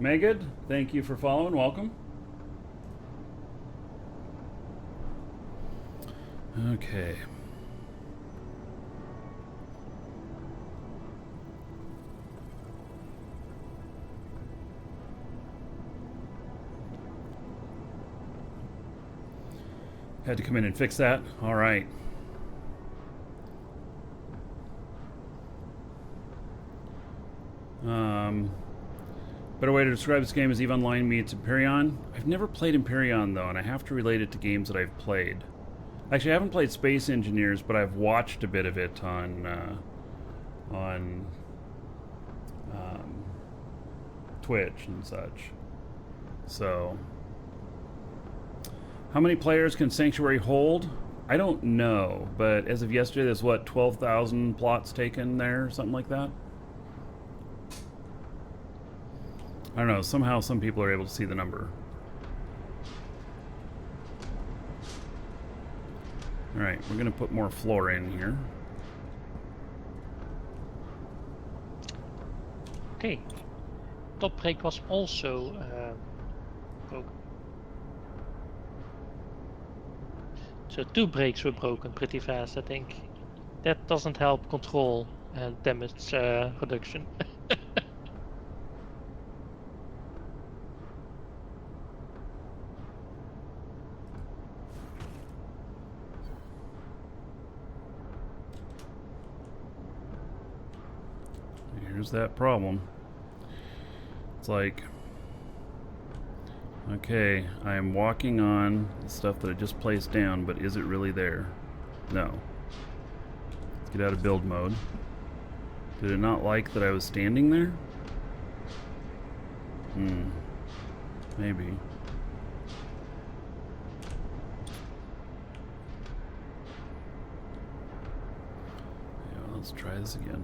Megad, thank you for following. Welcome. Okay. Had to come in and fix that. All right. Better way to describe this game is EVE Online meets Imperion. I've never played Imperion though, and I have to relate it to games that I've played. Actually, I haven't played Space Engineers, but I've watched a bit of it on Twitch and such. So, how many players can Sanctuary hold? I don't know, but as of yesterday, there's what, 12,000 plots taken there, something like that. I don't know, somehow some people are able to see the number. Alright, we're gonna put more floor in here. Okay. Top brake was also broken. So 2 brakes were broken pretty fast, I think. That doesn't help control and damage reduction. Here's that problem. It's like, okay, I am walking on the stuff that I just placed down, but is it really there? No. Let's get out of build mode. Did it not like that I was standing there? Maybe. Yeah, let's try this again.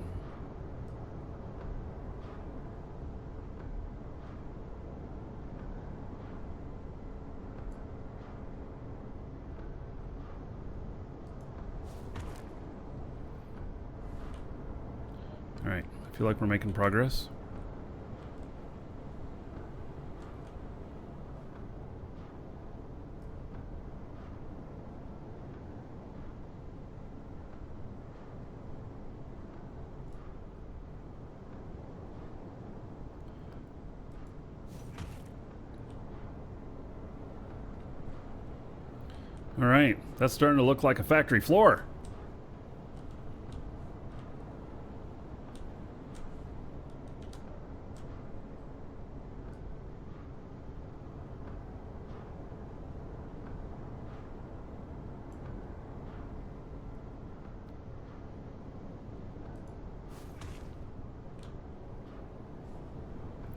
Alright, I feel like we're making progress. Alright, that's starting to look like a factory floor.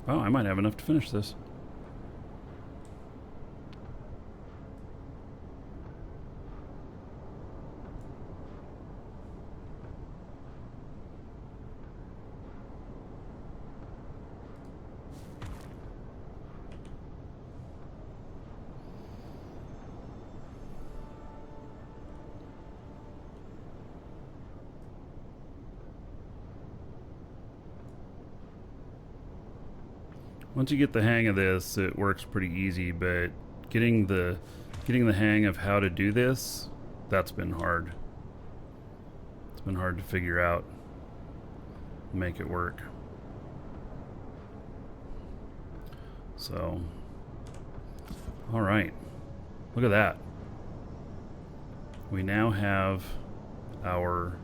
Oh, I might have enough to finish this. Once you get the hang of this, it works pretty easy, but getting the hang of how to do this, that's been hard. It's been hard to figure out, make it work. So, all right, look at that. We now have our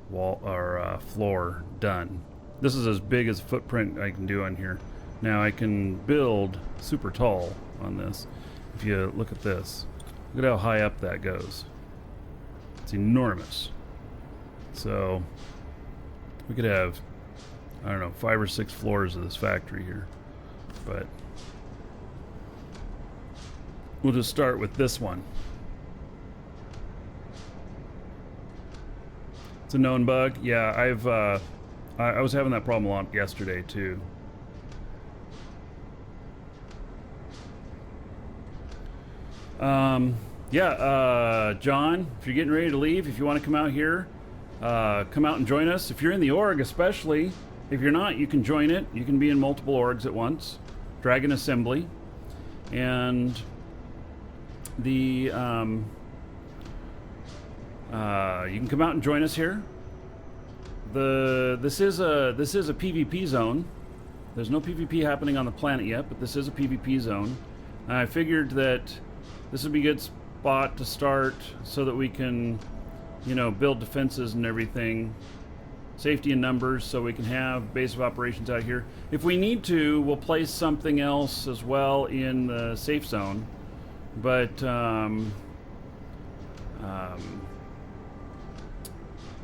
wall, our floor done. This is as big as footprint I can do on here. Now I can build super tall on this. If you look at this, look at how high up that goes. It's enormous. So we could have, I don't know, 5 or 6 floors of this factory here. But we'll just start with this one. It's a known bug. Yeah, I was having that problem a lot yesterday too. John, if you're getting ready to leave, if you want to come out here, come out and join us. If you're in the org, especially. If you're not, you can join it. You can be in multiple orgs at once. Dragon Assembly. And the you can come out and join us here. This is a PvP zone. There's no PvP happening on the planet yet, but this is a PvP zone. And I figured that this would be a good spot to start so that we can, you know, build defenses and everything. Safety in numbers, so we can have base of operations out here. If we need to, we'll place something else as well in the safe zone. But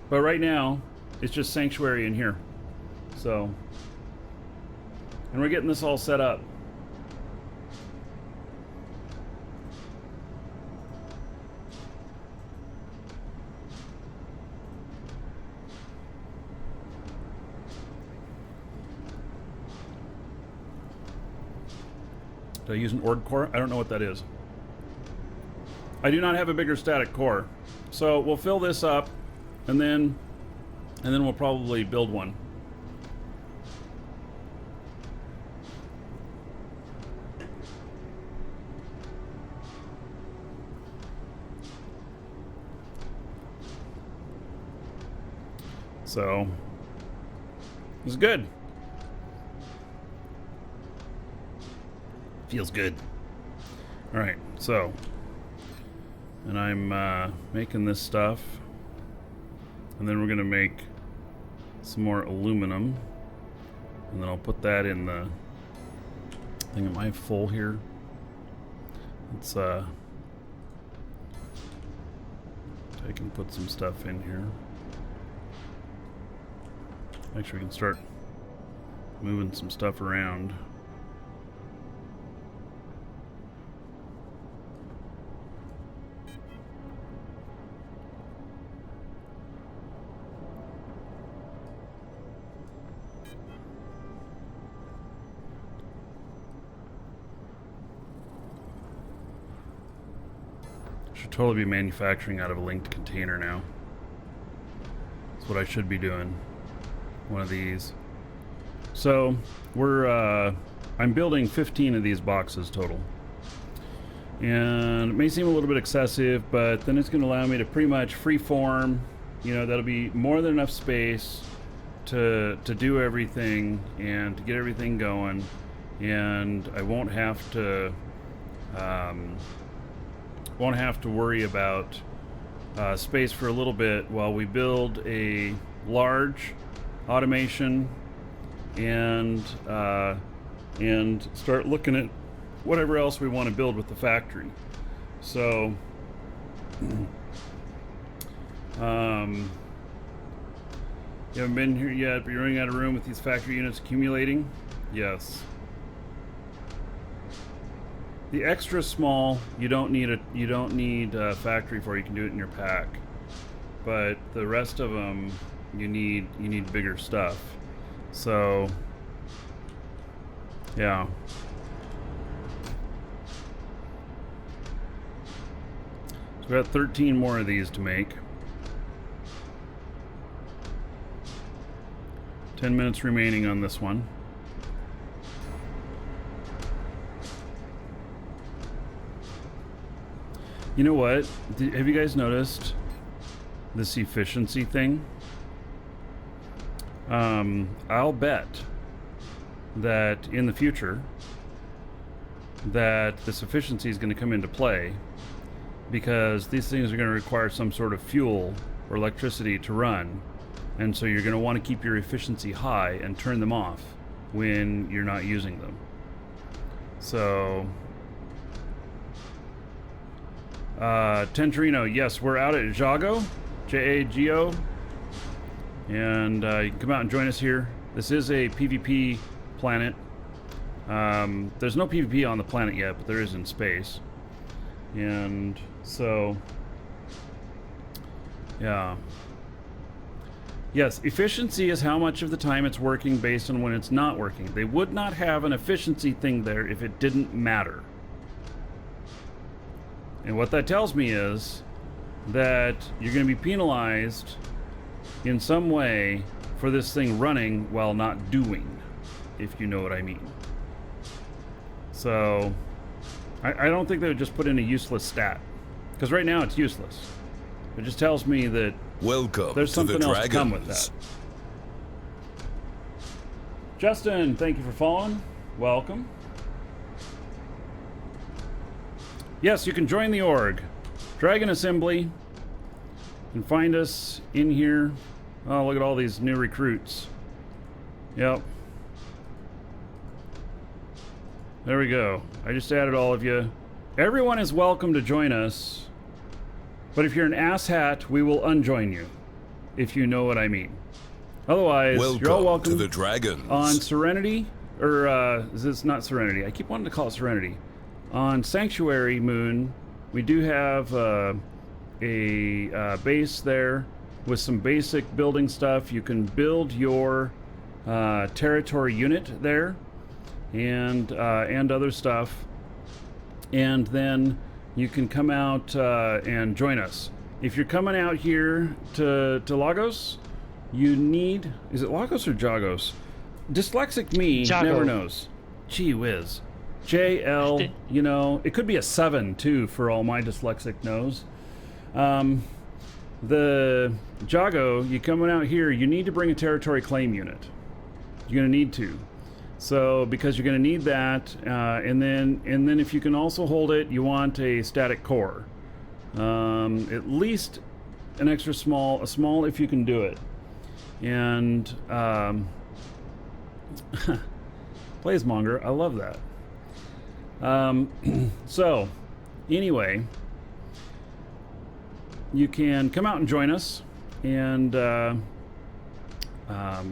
right now, it's just sanctuary in here. So, and we're getting this all set up. Did I use an org core? I don't know what that is. I do not have a bigger static core. So we'll fill this up and then we'll probably build one. So it's good. Feels good. All right, so, and I'm making this stuff, and then we're gonna make some more aluminum, and then I'll put that in the thing. Am I full here? Let's I can put some stuff in here. Make sure we can start moving some stuff around. Should totally be manufacturing out of a linked container now. That's what I should be doing. One of these. So we're I'm building 15 of these boxes total, and it may seem a little bit excessive, but then it's going to allow me to pretty much freeform. You know, that'll be more than enough space to do everything and to get everything going, and I won't have to worry about space for a little bit while we build a large automation and start looking at whatever else we want to build with the factory. So you haven't been here yet, but you're running out of room with these factory units accumulating? Yes. The extra small, you don't need a factory for. You can do it in your pack. But the rest of them, you need bigger stuff. So yeah. So we got 13 more of these to make. 10 minutes remaining on this one. You know what? Have you guys noticed this efficiency thing? I'll bet that in the future that this efficiency is going to come into play, because these things are going to require some sort of fuel or electricity to run, and so you're going to want to keep your efficiency high and turn them off when you're not using them. So Tentorino, yes, we're out at Jago, Jago, and you can come out and join us here. This is a PvP planet. There's no PvP on the planet yet, but there is in space. And so, yeah. Yes, efficiency is how much of the time it's working based on when it's not working. They would not have an efficiency thing there if it didn't matter. And what that tells me is that you're going to be penalized in some way for this thing running while not doing, if you know what I mean. So, I don't think they would just put in a useless stat, because right now it's useless. It just tells me that Welcome there's to something the else to come Dragons. with that. Justin, thank you for following. Welcome. Yes, you can join the org. Dragon Assembly. You can find us in here. Oh, look at all these new recruits. Yep. There we go. I just added all of you. Everyone is welcome to join us. But if you're an asshat, we will unjoin you. If you know what I mean. Otherwise, you're all welcome to the Dragons. on Serenity. Or, is this not Serenity? I keep wanting to call it Serenity. On Sanctuary Moon, we do have a base there with some basic building stuff. You can build your territory unit there and other stuff. And then you can come out and join us. If you're coming out here to Lagos, you need... Is it Lagos or Jagos? Dyslexic me Jago. never knows. Gee whiz. JL, you know, it could be a 7 too for all my dyslexic knows. The Jago, you coming out here, you need to bring a territory claim unit. You're going to need to. So, because you're going to need that, and then if you can also hold it, you want a static core. At least an extra small, a small if you can do it. And, Blazemonger, I love that. So, anyway, you can come out and join us, and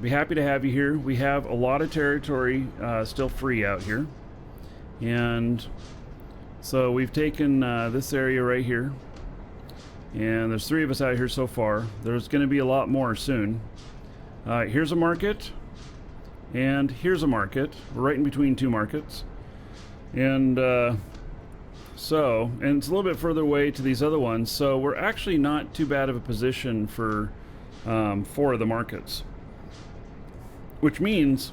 be happy to have you here. We have a lot of territory still free out here, and so we've taken this area right here, and there's 3 of us out here so far. There's going to be a lot more soon. Here's a market, and here's a market. We're right in between 2 markets. And and it's a little bit further away to these other ones, so we're actually not too bad of a position for 4 of the markets, which means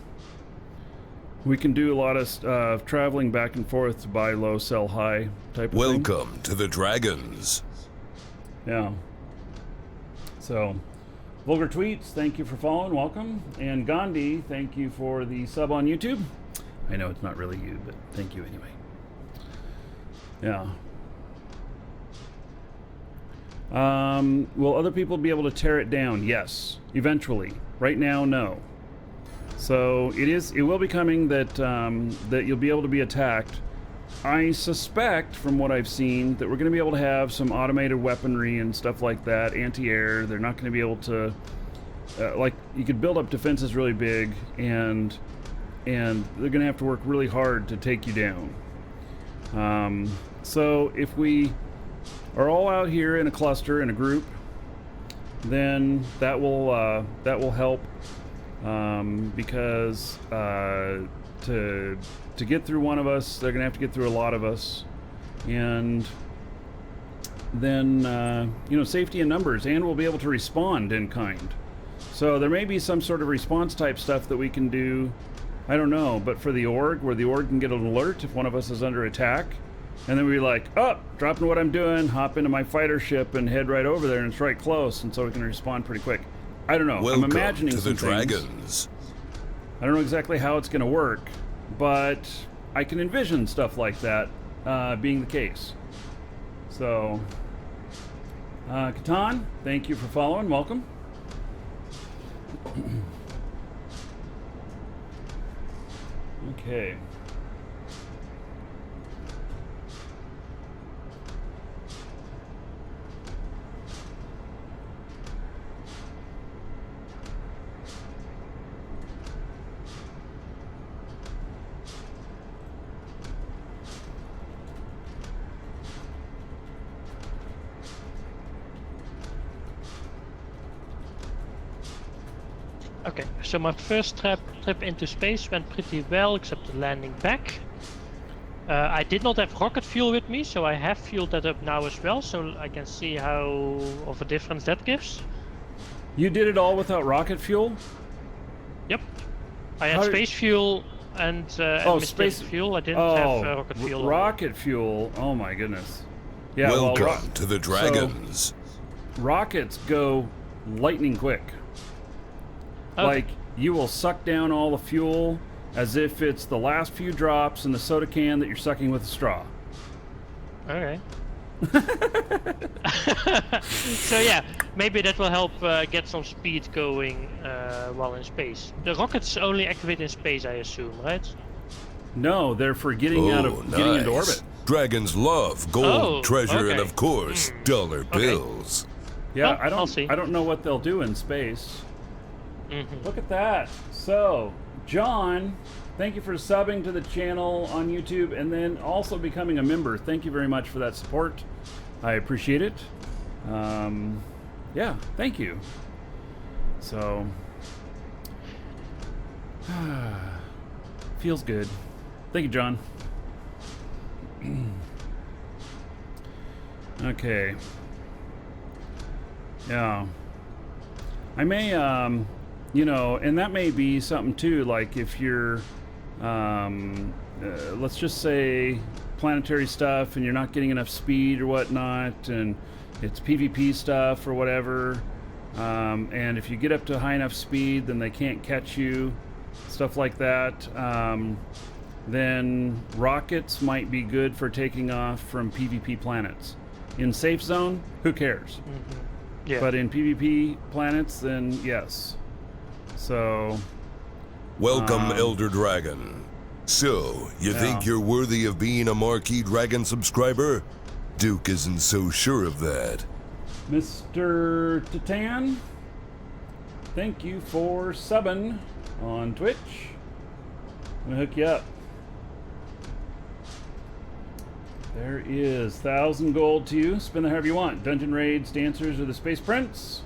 we can do a lot of traveling back and forth to buy low, sell high type of thing. Welcome to the Dragons. Yeah. So, Vulgar Tweets, thank you for following, welcome. And Gandhi, thank you for the sub on YouTube. I know it's not really you, but thank you anyway. Yeah. Will other people be able to tear it down? Yes, eventually. Right now, no. So it will be coming that that you'll be able to be attacked. I suspect, from what I've seen, that we're going to be able to have some automated weaponry and stuff like that, anti-air. They're not going to be able to, like, you could build up defenses really big, and they're going to have to work really hard to take you down. So if we are all out here in a cluster, in a group, then that will help, because to get through one of us, they're going to have to get through a lot of us, and then safety in numbers, and we'll be able to respond in kind. So there may be some sort of response type stuff that we can do. I don't know, but for the org, where the org can get an alert if one of us is under attack, And then we're like, oh, dropping what I'm doing, hop into my fighter ship and head right over there, and it's right close, and so we can respond pretty quick. I don't know. Welcome I'm imagining to the some things. Dragons. I don't know exactly how it's going to work, but I can envision stuff like that being the case. So, Catan, thank you for following. Welcome. Okay. Okay, so my first trip into space went pretty well, except the landing back. I did not have rocket fuel with me, so I have fueled that up now as well, so I can see how of a difference that gives. You did it all without rocket fuel? Yep. I had How did- space fuel and space fuel. I didn't have rocket fuel. Rocket fuel. Oh my goodness. Yeah. Welcome to the Dragons. Rockets go lightning quick. Okay. Like, you will suck down all the fuel as if it's the last few drops in the soda can that you're sucking with a straw. Okay. So yeah, maybe that will help get some speed going while in space. The rockets only activate in space, I assume, right? No, they're for getting getting into orbit. Dragons love gold, treasure, and okay. of course, dollar bills. Yeah, Well, I'll see. I don't know what they'll do in space. Mm-hmm. Look at that. So, John, thank you for subbing to the channel on YouTube and then also becoming a member. Thank you very much for that support. I appreciate it. Yeah, thank you. So, feels good. Thank you, John. Okay. Yeah. I may, you know, and that may be something too, like if you're, let's just say planetary stuff and you're not getting enough speed or whatnot, and it's PvP stuff or whatever, and if you get up to high enough speed, then they can't catch you, stuff like that, then rockets might be good for taking off from PvP planets. In safe zone, who cares? Mm-hmm. Yeah. But in PvP planets, then yes. So, Welcome, Elder Dragon. So, you think you're worthy of being a Marquee Dragon subscriber? Duke isn't so sure of that. Mr. Titan, thank you for subbing on Twitch. I'm gonna hook you up. There is 1,000 gold to you. Spend it however you want. Dungeon raids, dancers, or the Space Prince.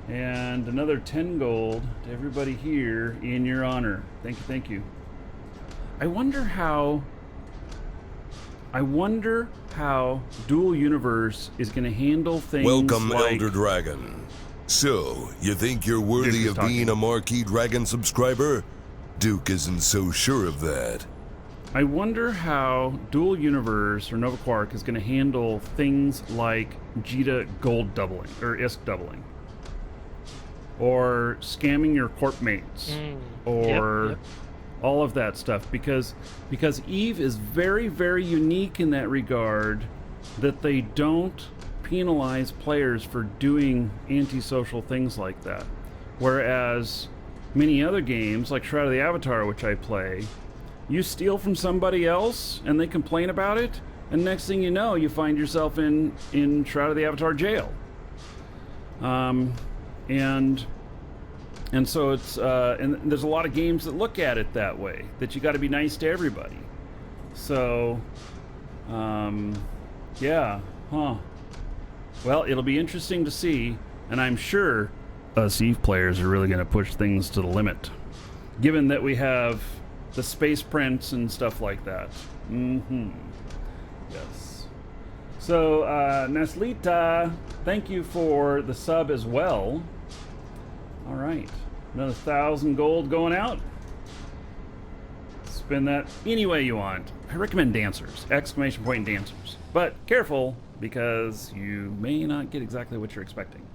And another 10 gold to everybody here in your honor. Thank you, thank you. I wonder how Dual Universe is going to handle things Welcome, like... Elder Dragon. So, you think you're worthy of being a Marquee Dragon subscriber? Duke isn't so sure of that. I wonder how Dual Universe or Nova Quark is going to handle things like Jita gold doubling or ISK doubling, or scamming your corp mates, or all of that stuff, because Eve is very, very unique in that regard, that they don't penalize players for doing antisocial things like that, whereas many other games like Shroud of the Avatar, which I play, you steal from somebody else and they complain about it, and next thing you know, you find yourself in Shroud of the Avatar jail. And so it's and there's a lot of games that look at it that way, that you got to be nice to everybody. So yeah, well, it'll be interesting to see, and I'm sure us Eve players are really going to push things to the limit, given that we have the Space Prince and stuff like that. Yes. So, Naslita, thank you for the sub as well. All right. Another 1,000 gold going out. Spend that any way you want. I recommend dancers, exclamation point dancers. But careful, because you may not get exactly what you're expecting.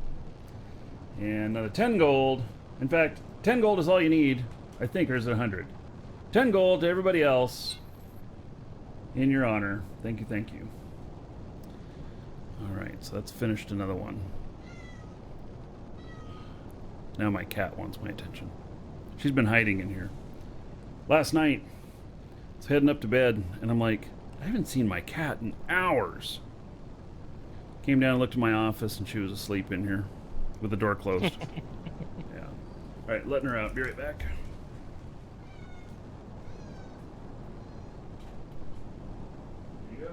And another 10 gold. In fact, 10 gold is all you need, I think, or is it 100? 10 gold to everybody else in your honor. Thank you, thank you. Alright, so that's finished another one. Now my cat wants my attention. She's been hiding in here. Last night, I was heading up to bed, and I'm like, I haven't seen my cat in hours. Came down and looked in my office, and she was asleep in here with the door closed. Yeah. Alright, letting her out. Be right back. There you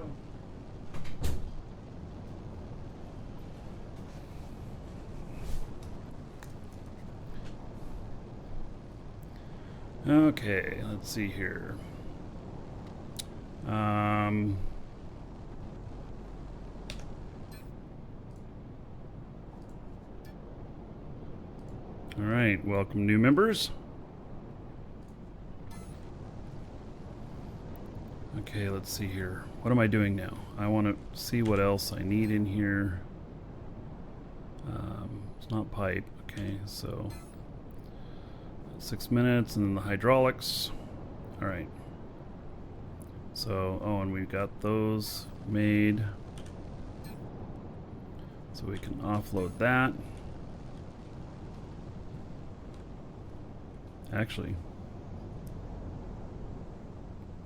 go. Okay, let's see here. All right, welcome new members. Okay, let's see here. What am I doing now? I want to see what else I need in here. It's not pipe. Okay, so 6 minutes, and then the hydraulics. All right. So, oh, and we've got those made. So we can offload that. Actually,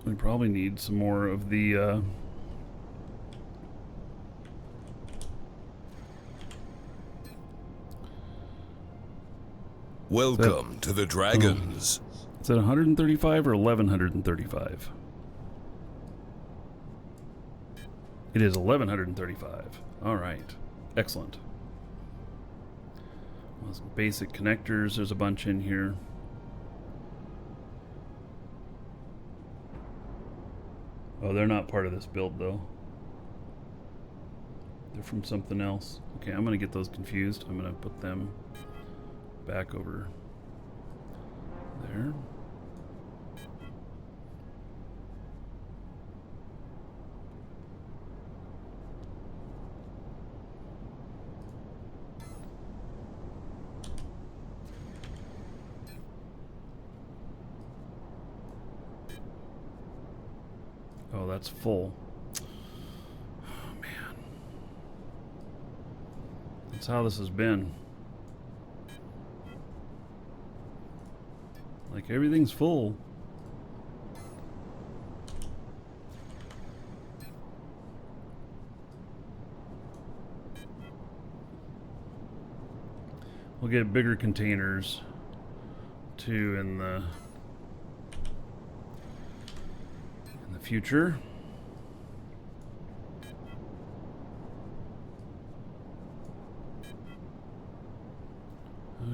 we probably need some more of the Welcome to the Dragons. Is that 135 or 1135? It is 1135. All right. Excellent. Well, some basic connectors. There's a bunch in here. Oh, they're not part of this build, though. They're from something else. Okay, I'm going to get those confused. I'm going to put them back over there. Oh, that's full. Oh, man. That's how this has been. Like, everything's full. We'll get bigger containers too in the future.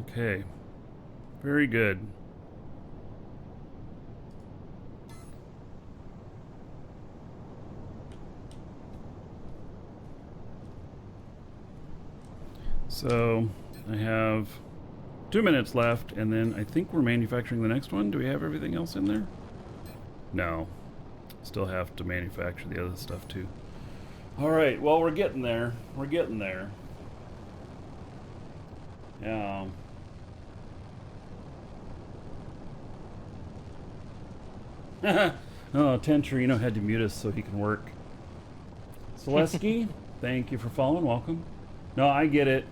Okay. Very good. So I have 2 minutes left, and then I think we're manufacturing the next one. Do we have everything else in there? No. Still have to manufacture the other stuff too. All right, well, we're getting there. We're getting there. Yeah. Oh, Tencherino had to mute us so he can work. Selesky, thank you for following. Welcome. No, I get it.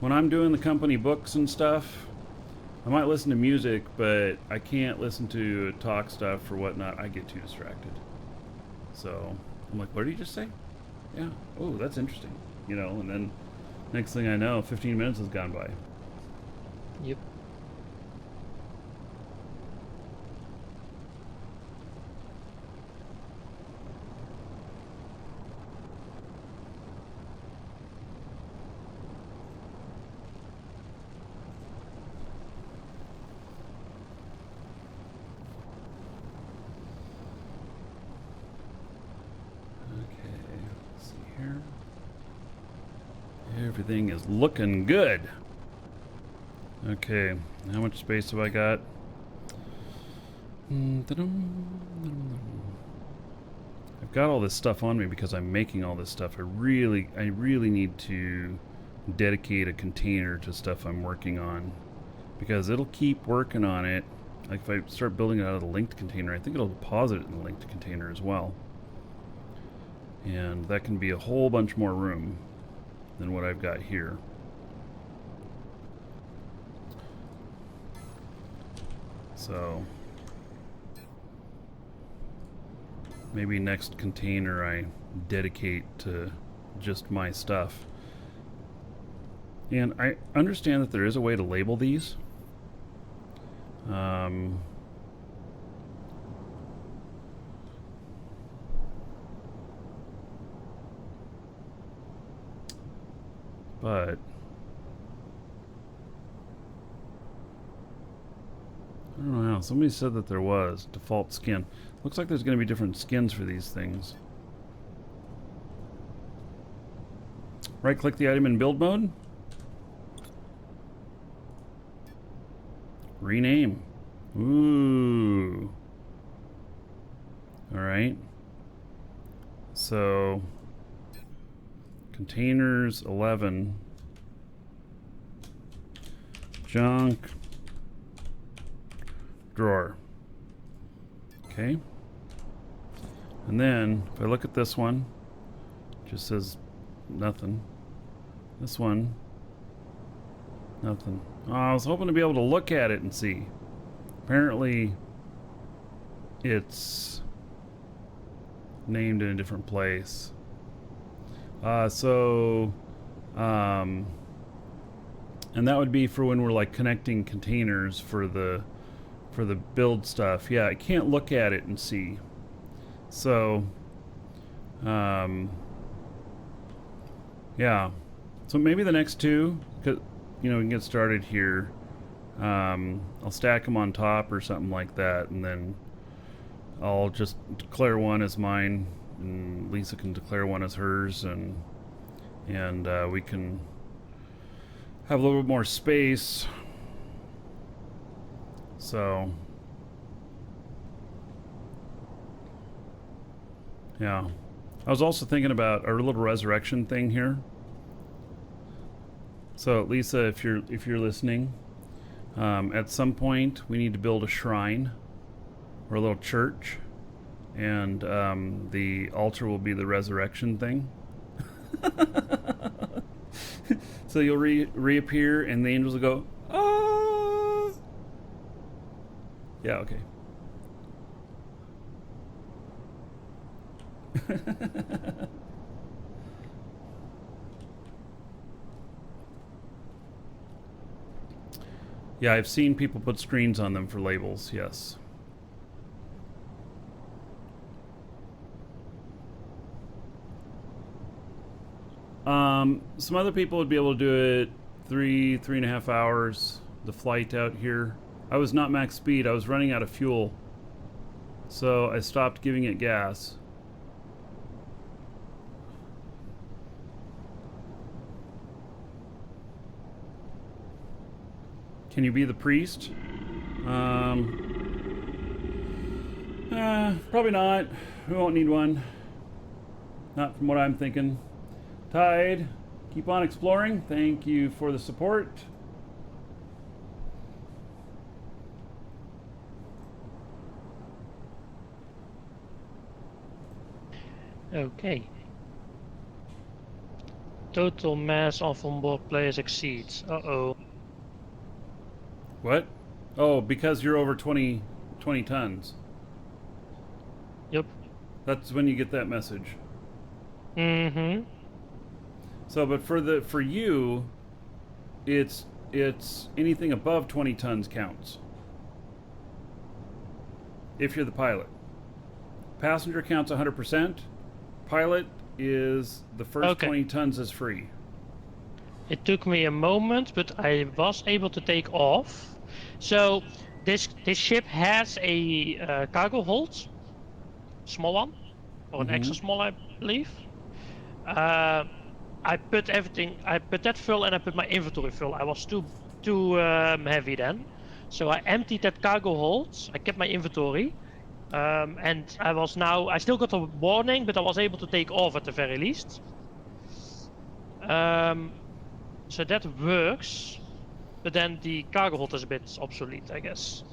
When I'm doing the company books and stuff, I might listen to music, but I can't listen to talk stuff or whatnot. I get too distracted. So I'm like, what did he just say? Yeah. Oh, that's interesting. You know, and then next thing I know, 15 minutes has gone by. Yep. Everything is looking good. Okay, how much space have I got? got all this stuff on me because I'm making all this stuff. I really need to dedicate a container to stuff I'm working on, because it'll keep working on it. Like if I start building it out of the linked container, I think it'll deposit it in the linked container as well. And that can be a whole bunch more room than what I've got here. So maybe next container I dedicate to just my stuff. And I understand that there is a way to label these. But I don't know. Somebody said that there was default skin. Looks like there's going to be different skins for these things. Right-click the item in build mode. Rename. Ooh. All right. So containers 11. Junk drawer. Okay. And then if I look at this one, it just says nothing. This one, nothing. Oh, I was hoping to be able to look at it and see. Apparently it's named in a different place. And that would be for when we're like connecting containers for the build stuff. Yeah, I can't look at it and see. So yeah. So maybe the next two, cause, you know, we can get started here. I'll stack them on top or something like that, and then I'll just declare one as mine, and Lisa can declare one as hers, and we can have a little bit more space. So yeah, I was also thinking about our little resurrection thing here. So Lisa, if you're listening, at some point we need to build a shrine or a little church, and the altar will be the resurrection thing. So you'll reappear, and the angels will go, ah. Yeah, okay. Yeah, I've seen people put screens on them for labels, yes. Some other people would be able to do it 3.5 hours, the flight out here. I was not max speed, I was running out of fuel. So I stopped giving it gas. Can you be the priest? Probably not. We won't need one. Not from what I'm thinking. Tide, keep on exploring. Thank you for the support. Okay. Total mass of onboard players exceeds. Uh-oh. What? Oh, because you're over 20 tons. Yep. That's when you get that message. Mm-hmm. So, but for you, it's anything above 20 tons counts. If you're the pilot. Passenger counts 100%. Pilot is the first 20 tons is free. It took me a moment, but I was able to take off. So this ship has a cargo hold, small one, or an extra small, I believe. I put that full, and I put my inventory full. I was too heavy then, so I emptied that cargo hold. I kept my inventory, And I still got a warning, but I was able to take off at the very least. So that works, but then the cargo hold is a bit obsolete, I guess.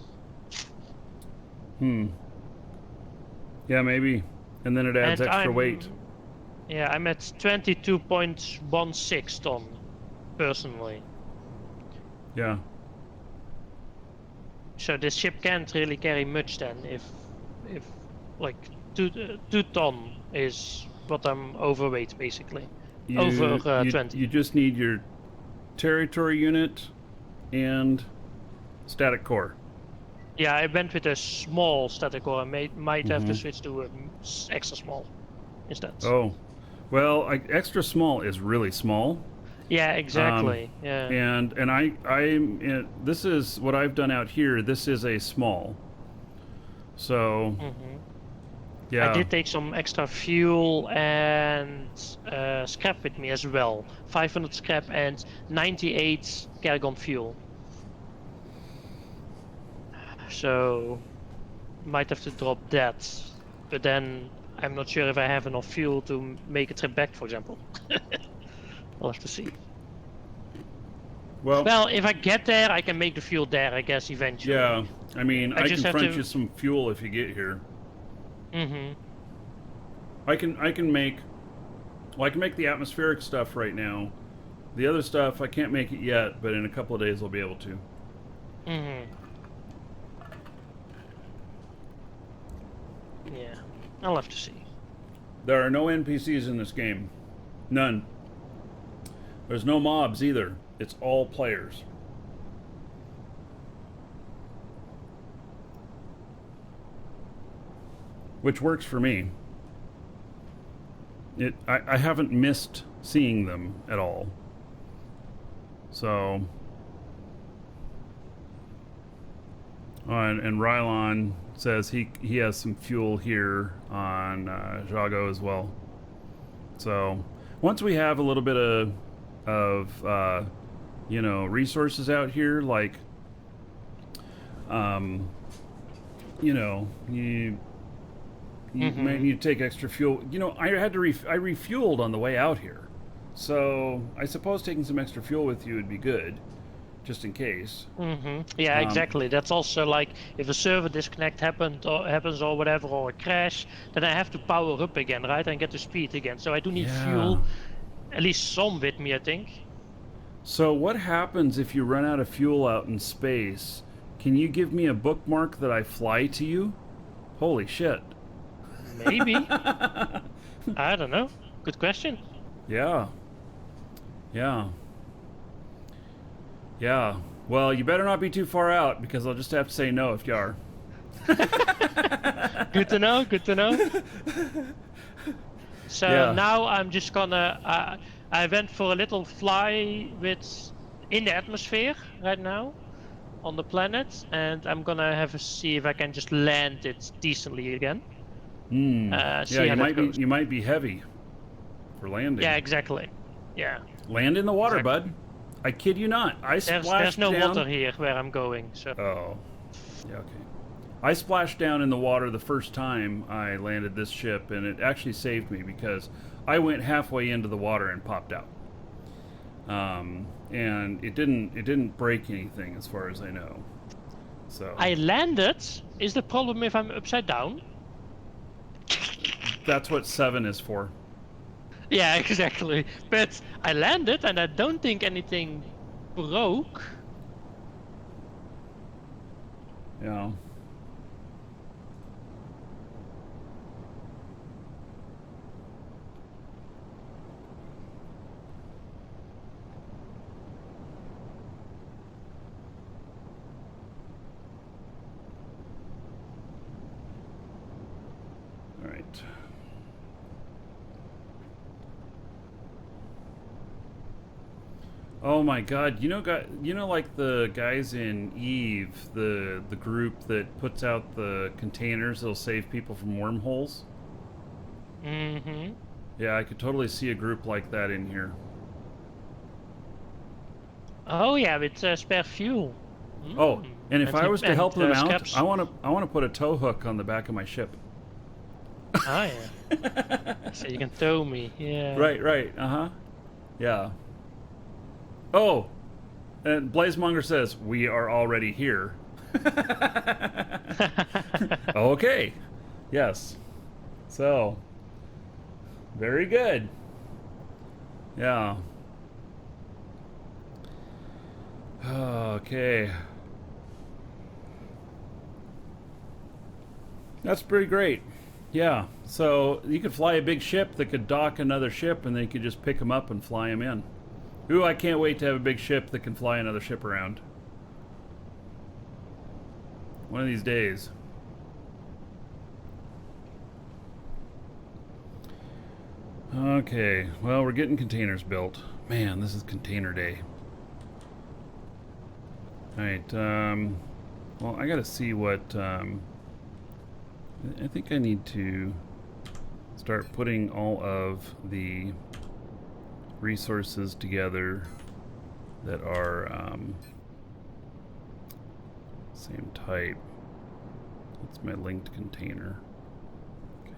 Yeah, maybe. And then it adds And extra weight. Yeah, I'm at 22.16 ton, personally. Yeah. So this ship can't really carry much then, if like 2 ton is what I'm overweight, basically. Over 20. You just need your territory unit and static core. Yeah, I went with a small static core. I might have to switch to extra small instead. Oh, well, extra small is really small. Yeah, exactly. Yeah. And this is what I've done out here. This is a small. So. Yeah. I did take some extra fuel and scrap with me as well. 500 scrap and 98 Kergon fuel. So might have to drop that, but then I'm not sure if I have enough fuel to make a trip back, for example. I'll have to see. Well, if I get there, I can make the fuel there, I guess, eventually. Yeah, I mean, I can front to... you some fuel if you get here. I can make the atmospheric stuff right now. The other stuff I can't make it yet, but in a couple of days I'll be able to. Yeah, I'll have to see. There are no NPCs in this game. None. There's no mobs either. It's all players. Which works for me. I haven't missed seeing them at all. So... and Rylon says he has some fuel here on Jago as well. So once we have a little bit of resources out here, like you might need to take extra fuel. I refueled on the way out here, so I suppose taking some extra fuel with you would be good, just in case. Yeah, exactly. That's also like if a server disconnect happens or whatever, or a crash, then I have to power up again, right, and get to speed again. So I do need fuel, at least some with me, I think. So what happens if you run out of fuel out in space? Can you give me a bookmark that I fly to you? Holy shit. Maybe. I don't know. Good question. Yeah. Well, you better not be too far out, because I'll just have to say no if you are. Good to know. So now I'm just gonna... I went for a little fly in the atmosphere right now on the planet, and I'm gonna see if I can just land it decently again. You might be heavy for landing. Yeah, exactly. Yeah. Land in the water, bud. I kid you not. There's no water here where I'm going, so. Oh. Yeah, okay. I splashed down in the water the first time I landed this ship, and it actually saved me because I went halfway into the water and popped out. And it didn't break anything as far as I know. So I landed. Is the problem if I'm upside down? That's what 7 is for. Yeah, exactly. But I landed and I don't think anything broke. Yeah. All right. Oh my God! You know, like the guys in Eve, the group that puts out the containers that'll save people from wormholes. Yeah, I could totally see a group like that in here. Oh yeah, with spare fuel. Oh, And if I was to help them out, scraps. I want to put a tow hook on the back of my ship. Ah, yeah. So you can tow me. Yeah. Right. Yeah. Oh, and Blazemonger says we are already here. Okay. Yes. So. Very good. Yeah. Okay. That's pretty great. Yeah. So you could fly a big ship that could dock another ship, and then you could just pick them up and fly them in. Ooh, I can't wait to have a big ship that can fly another ship around. One of these days. Okay, well, we're getting containers built. Man, this is container day. Alright, well, I gotta see what, I think I need to start putting all of the resources together that are, same type. That's my linked container. Okay.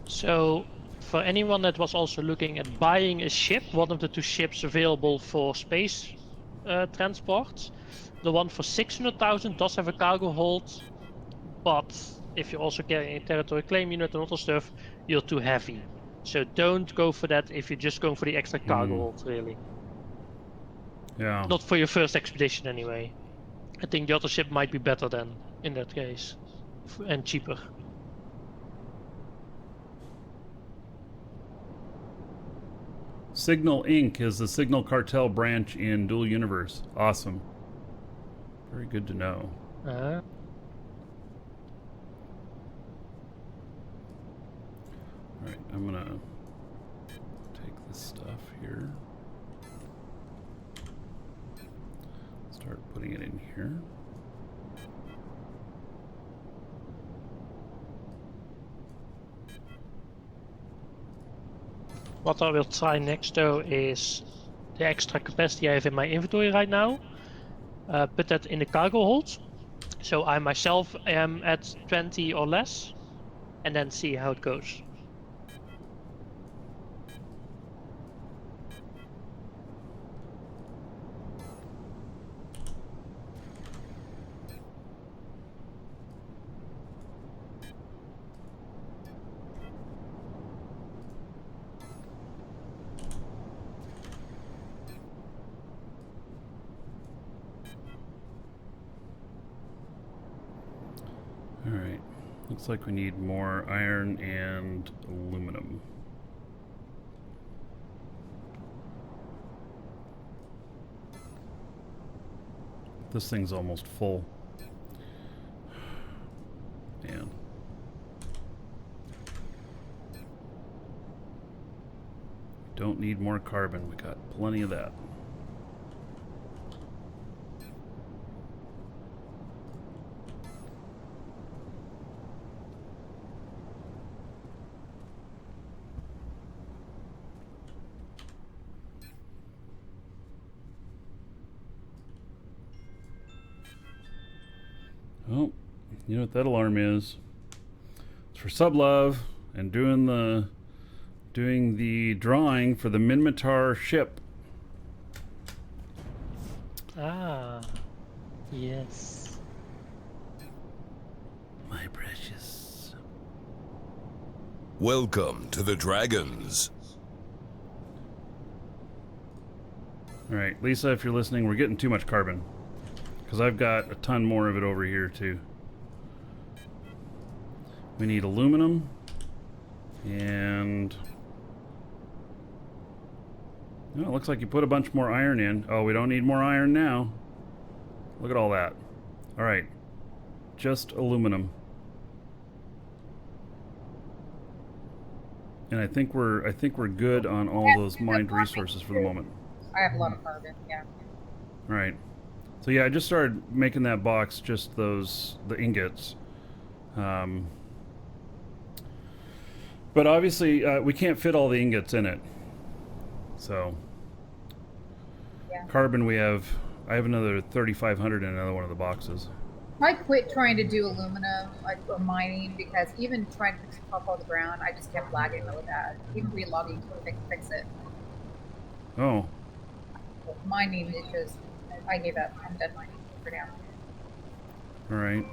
So, for anyone that was also looking at buying a ship, one of the two ships available for space transport, the one for 600,000 does have a cargo hold, but if you're also carrying a territory claim unit and other stuff, you're too heavy. So don't go for that if you're just going for the extra cargo hold, really. Yeah. Not for your first expedition, anyway. I think the other ship might be better then, in that case, and cheaper. Signal Inc. is the Signal Cartel branch in Dual Universe. Awesome. Very good to know. Alright, I'm gonna take this stuff here. Start putting it in here. What I will try next though is the extra capacity I have in my inventory right now. Put that in the cargo hold. So I myself am at 20 or less. And then see how it goes. Alright, looks like we need more iron and aluminum. This thing's almost full. Man. Don't need more carbon, we got plenty of that. Oh, you know what that alarm is? It's for Sublove and doing the drawing for the Minmatar ship. Ah, yes. My precious. Welcome to the Dragons. All right, Lisa, if you're listening, we're getting too much carbon. Because I've got a ton more of it over here, too. We need aluminum. And... oh, it looks like you put a bunch more iron in. Oh, we don't need more iron now. Look at all that. Alright. Just aluminum. And I think we're good on all those mined resources for the moment. I have a lot of carbon, yeah. Alright. So yeah, I just started making that box, just the ingots. But obviously, we can't fit all the ingots in it. So, Yeah. carbon I have another 3,500 in another one of the boxes. I quit trying to do aluminum or mining because even trying to fix stuff on the ground, I just kept lagging really bad. Even relogging to fix it. Oh. But mining is just, I gave up. I'm done mining for now. All right.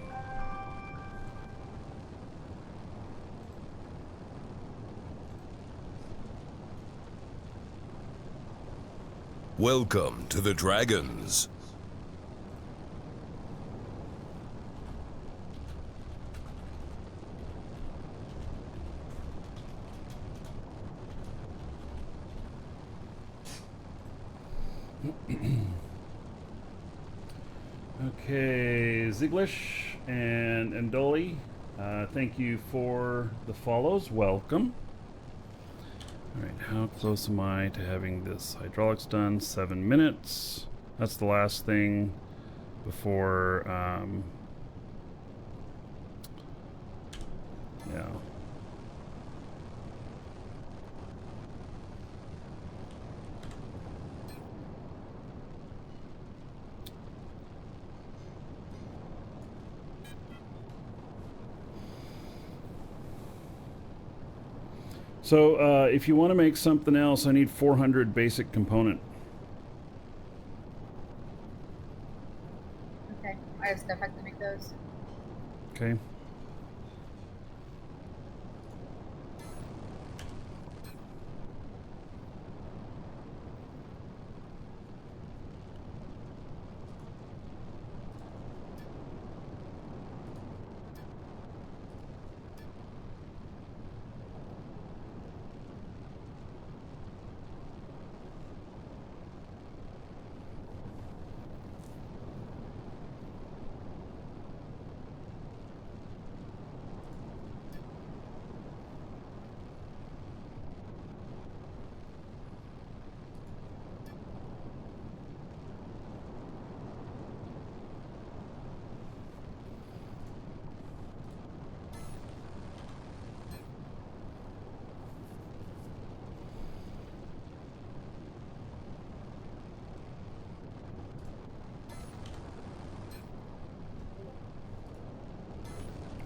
Welcome to the Dragons. Okay, Ziglish and Ndoli, thank you for the follows. Welcome. All right, how close am I to having this hydraulics done? 7 minutes. That's the last thing before, yeah. So if you want to make something else, I need 400 basic component. Okay, I have stuff I can make those. Okay.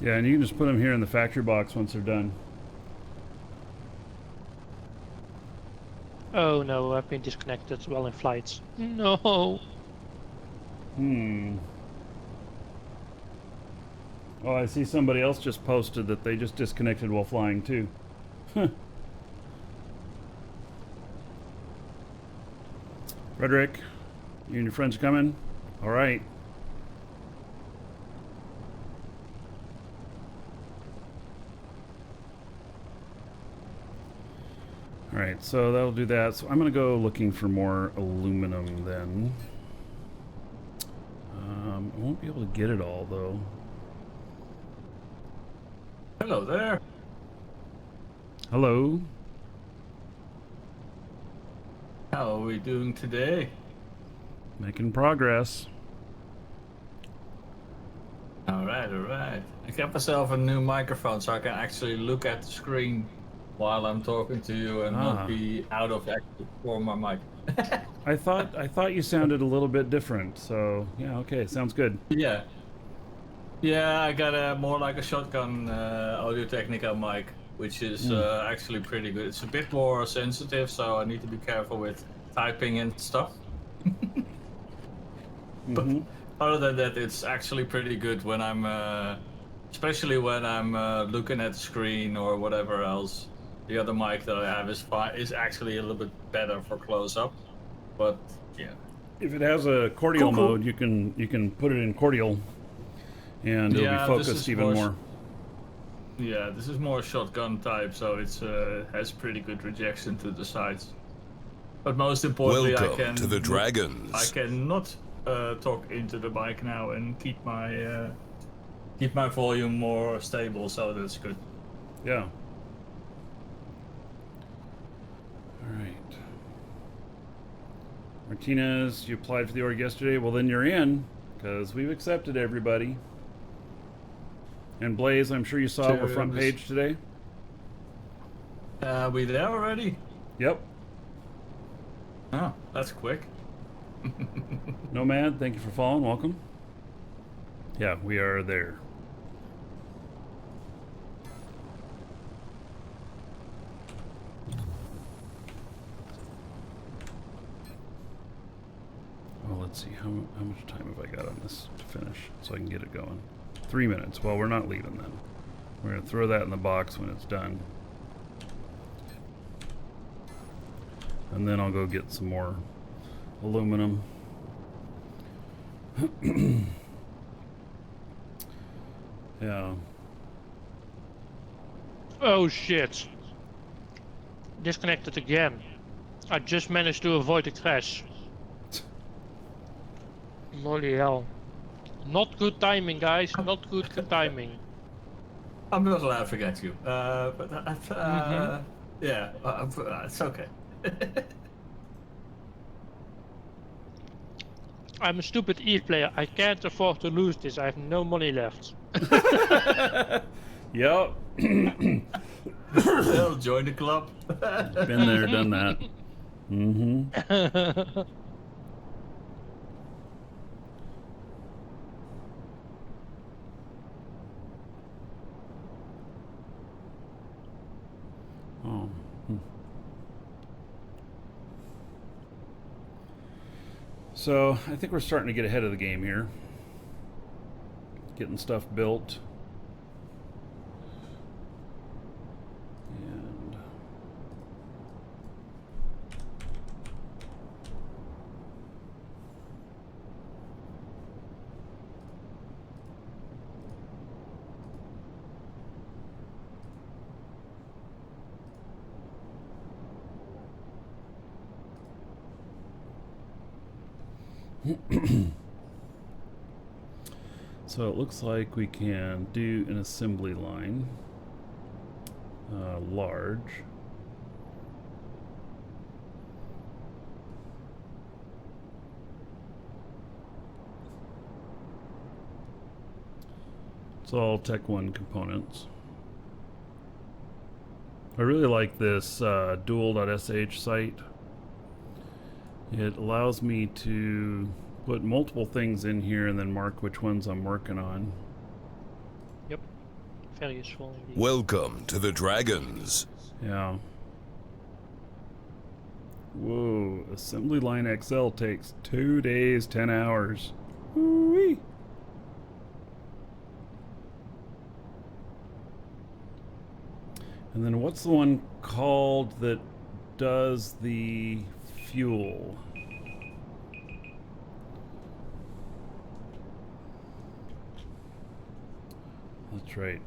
Yeah, and you can just put them here in the factory box once they're done. Oh no, I've been disconnected while in flights. No. Oh, I see somebody else just posted that they just disconnected while flying too. Frederick, you and your friends coming? All right. Alright, so that'll do that. So I'm going to go looking for more aluminum then. I won't be able to get it all though. Hello there. Hello. How are we doing today? Making progress. Alright, alright. I got myself a new microphone so I can actually look at the screen while I'm talking to you and not be out of action for my mic. I thought you sounded a little bit different, so yeah, okay, sounds good. Yeah. Yeah, I got a more like a shotgun Audio-Technica mic, which is actually pretty good. It's a bit more sensitive, so I need to be careful with typing and stuff. But other than that, it's actually pretty good when I'm, especially when I'm looking at the screen or whatever else. The other mic that I have is actually a little bit better for close up, but yeah. If it has a cordial mode, you can put it in cordial, and it'll be focused even more. Yeah, this is more shotgun type, so it's has pretty good rejection to the sides. But most importantly, Welcome to the Dragons. I cannot talk into the mic now and keep my volume more stable, so that's good. Yeah. All right. Martinez, you applied for the org yesterday. Well, then you're in, because we've accepted everybody. And Blaze, I'm sure you saw we're front page today. We there already? Yep. Oh, that's quick. Nomad, thank you for following. Welcome. Yeah, we are there. Well, let's see. How much time have I got on this to finish so I can get it going? 3 minutes. Well, we're not leaving then. We're going to throw that in the box when it's done. And then I'll go get some more aluminum. Yeah. Oh shit. Disconnected again. I just managed to avoid a crash. Bloody hell. Not good timing, guys. Not good timing. I'm not laughing at you. Yeah, it's okay. I'm a stupid Eve player. I can't afford to lose this. I have no money left. Yep. They'll join the club. Been there, done that. Mm-hmm. Oh. So I think we're starting to get ahead of the game here. Getting stuff built. And so it looks like we can do an assembly line, large. It's all Tech 1 components. I really like this dual.sh site. It allows me to put multiple things in here and then mark which ones I'm working on. Yep. Very useful indeed. Welcome to the Dragons. Yeah. Whoa, assembly line XL takes 2 days, 10 hours. Woo-wee. And then what's the one called that does the fuel? That's right.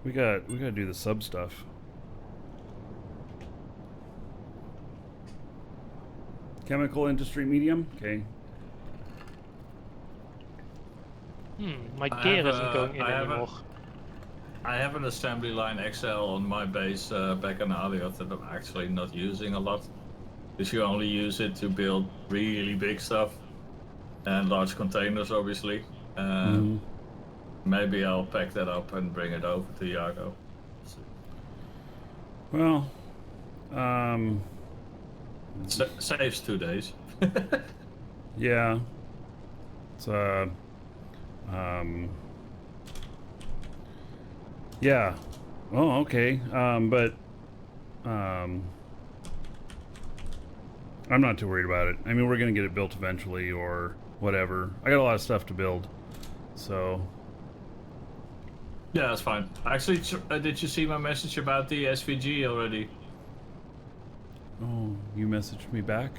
We gotta do the sub stuff. Chemical industry medium? Okay. My gear isn't going in anymore. I have an assembly line XL on my base back in Aliot that I'm actually not using a lot. Because you only use it to build really big stuff. And large containers, obviously. Maybe I'll pack that up and bring it over to Yago. Well, saves 2 days. yeah. It's yeah. Oh, okay. But I'm not too worried about it. I mean, we're gonna get it built eventually, or whatever. I got a lot of stuff to build, so. Yeah, that's fine. Actually, did you see my message about the SVG already? Oh, you messaged me back?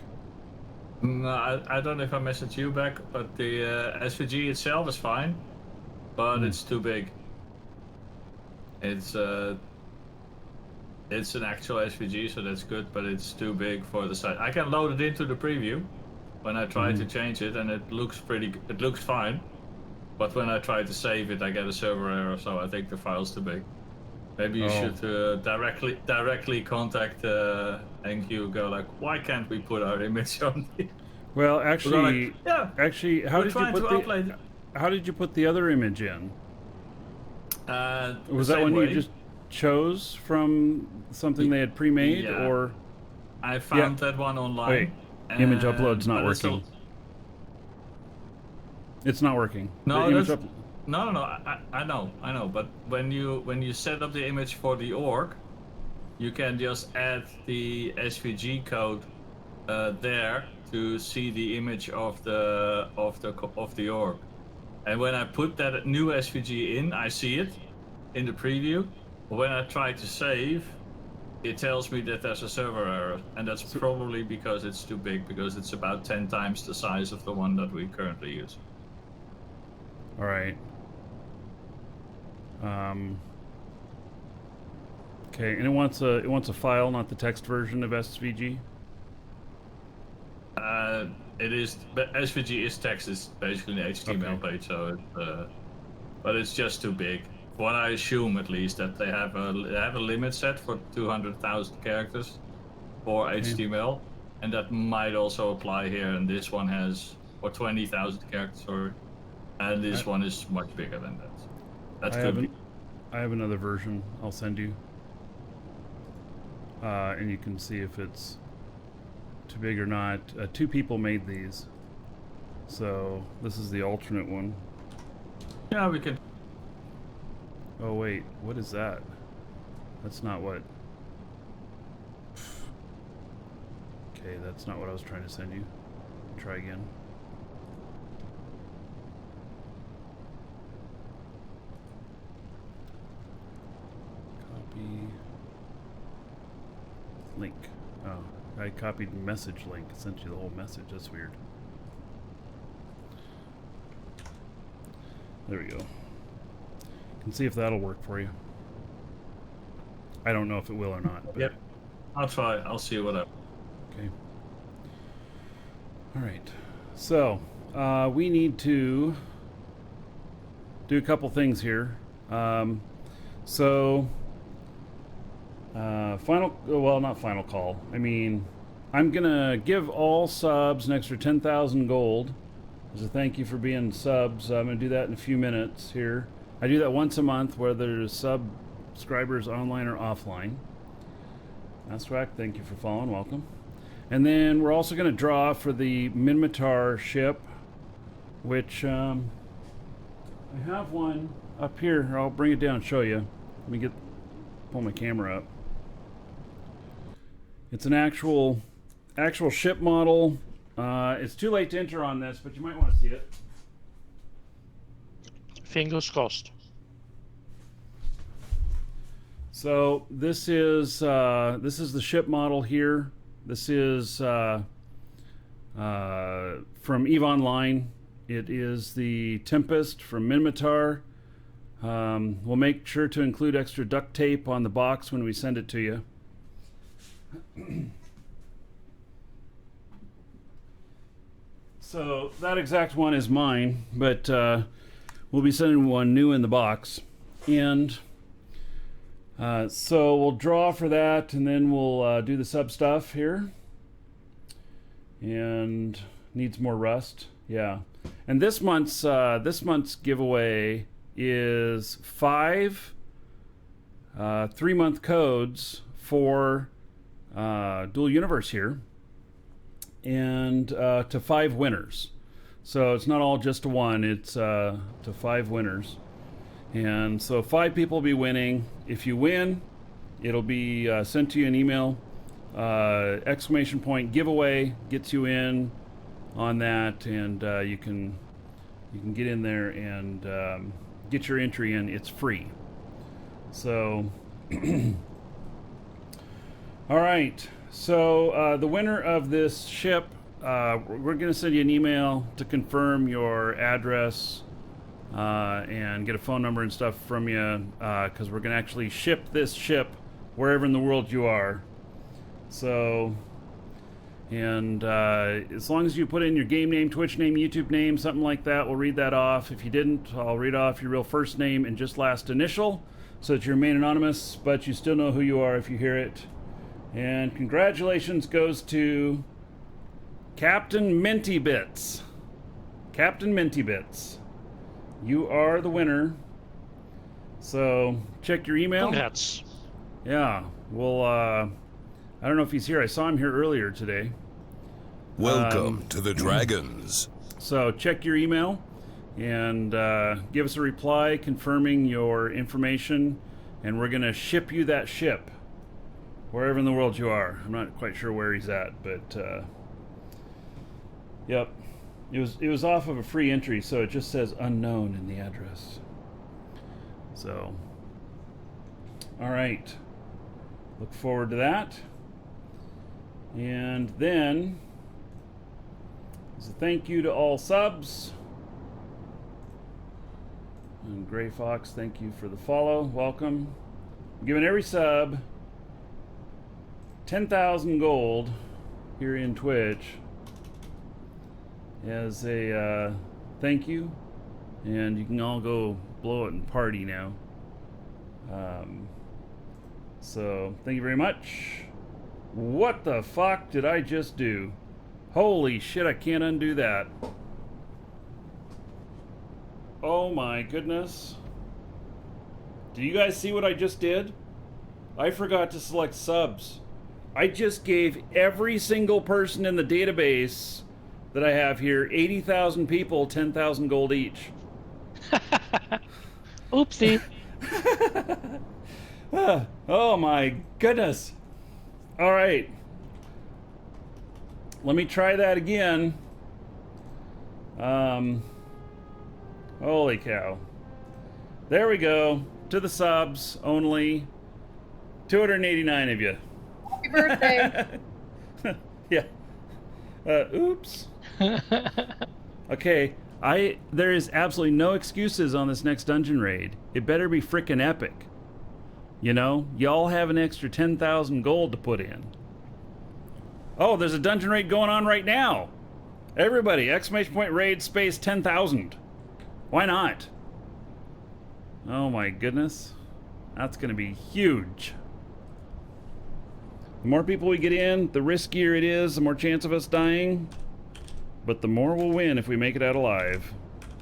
No, I don't know if I messaged you back, but the SVG itself is fine, but it's too big. It's an actual SVG, so that's good, but it's too big for the site. I can load it into the preview when I try to change it, and it looks fine. But when I try to save it, I get a server error, so I think the file's too big. Maybe you should directly contact NQ, go like, why can't we put our image on the... Well, actually, how did you put the other image in? Was Was that one you just? chose from something they had pre-made, Yeah. or I found that one online. wait, image upload's not but it's working. It's not working. No, The image that's, no. I know. But when you set up the image for the org, you can just add the SVG code there to see the image of the org. And when I put that new SVG in, I see it in the preview. But when I try to save, it tells me that there's a server error, and that's probably because it's too big, because it's about 10 times the size of the one that we currently use. All right. Okay, and it wants a file, not the text version of SVG. It is, but SVG is text. It's basically an HTML page, so but it's just too big. What I assume, at least, that they have a limit set for 200,000 characters for HTML, and that might also apply here. And this one has 20,000 characters, sorry, and this one is much bigger than that. That could be. I have another version. I'll send you, and you can see if it's too big or not. 2 people made these, so this is the alternate one. Yeah, we could. Oh wait, what is that? That's not what. Okay, that's not what I was trying to send you. Try again. Copy link. Oh, I copied message link. Sent you the whole message. That's weird. There we go. Can see if that'll work for you. I don't know if it will or not. But Yep. I'll try. I'll see what happens. okay. All right. So we need to do a couple things here. Not final call. I mean, I'm gonna give all subs an extra 10,000 gold as a thank you for being subs. I'm gonna do that in a few minutes here. I do that once a month, whether there's subscribers online or offline. Maswak, thank you for following. Welcome. And then we're also going to draw for the Minmatar ship, which I have one up here. I'll bring it down and show you. Let me pull my camera up. It's an actual ship model. It's too late to enter on this, but you might want to see it. Fingers crossed. So this is the ship model here. This is from EVE Online. It is the Tempest from Minmatar. We'll make sure to include extra duct tape on the box when we send it to you. So that exact one is mine, but we'll be sending one new in the box. And so we'll draw for that, and then we'll do the sub stuff here. And needs more rust, yeah. And this month's giveaway is 5 3-month codes for Dual Universe here, and to 5 winners. So it's not all just to one; it's to 5 winners. And so 5 people will be winning. If you win, it'll be sent to you an email. Exclamation point giveaway gets you in on that, and you can get in there and get your entry in. It's free. So, all right. So the winner of this ship, we're going to send you an email to confirm your address. And get a phone number and stuff from you, because we're going to actually ship this ship wherever in the world you are. So, and as long as you put in your game name, Twitch name, YouTube name, something like that, we'll read that off. If you didn't, I'll read off your real first name and just last initial, so that you remain anonymous, but you still know who you are if you hear it. And congratulations goes to Captain Minty Bits. Captain Minty Bits. You are the winner. So check your email. Congrats. Yeah. Well, I don't know if he's here. I saw him here earlier today. Welcome to the Dragons. So check your email and give us a reply confirming your information, and we're gonna ship you that ship wherever in the world you are. I'm not quite sure where he's at, but yep, it was off of a free entry, so it just says unknown in the address. So, all right, look forward to that. And then, as a thank you to all subs. And Gray Fox, thank you for the follow. Welcome. I'm giving every sub 10,000 gold here in Twitch as a thank you. And you can all go blow it and party now. So, thank you very much. What the fuck did I just do? Holy shit, I can't undo that. Oh my goodness. Do you guys see what I just did? I forgot to select subs. I just gave every single person in the database that I have here, 80,000 people, 10,000 gold each. Oopsie. Oh my goodness. All right. Let me try that again. Holy cow. There we go. To the subs only. 289 of you. Happy birthday. Yeah. Oops. Okay. There is absolutely no excuses on this next dungeon raid. It better be frickin' epic. You know, y'all have an extra 10,000 gold to put in. Oh, there's a dungeon raid going on right now. Everybody, exclamation point raid space 10,000. Why not? Oh my goodness. That's going to be huge. The more people we get in, the riskier it is, the more chance of us dying. But the more we'll win if we make it out alive.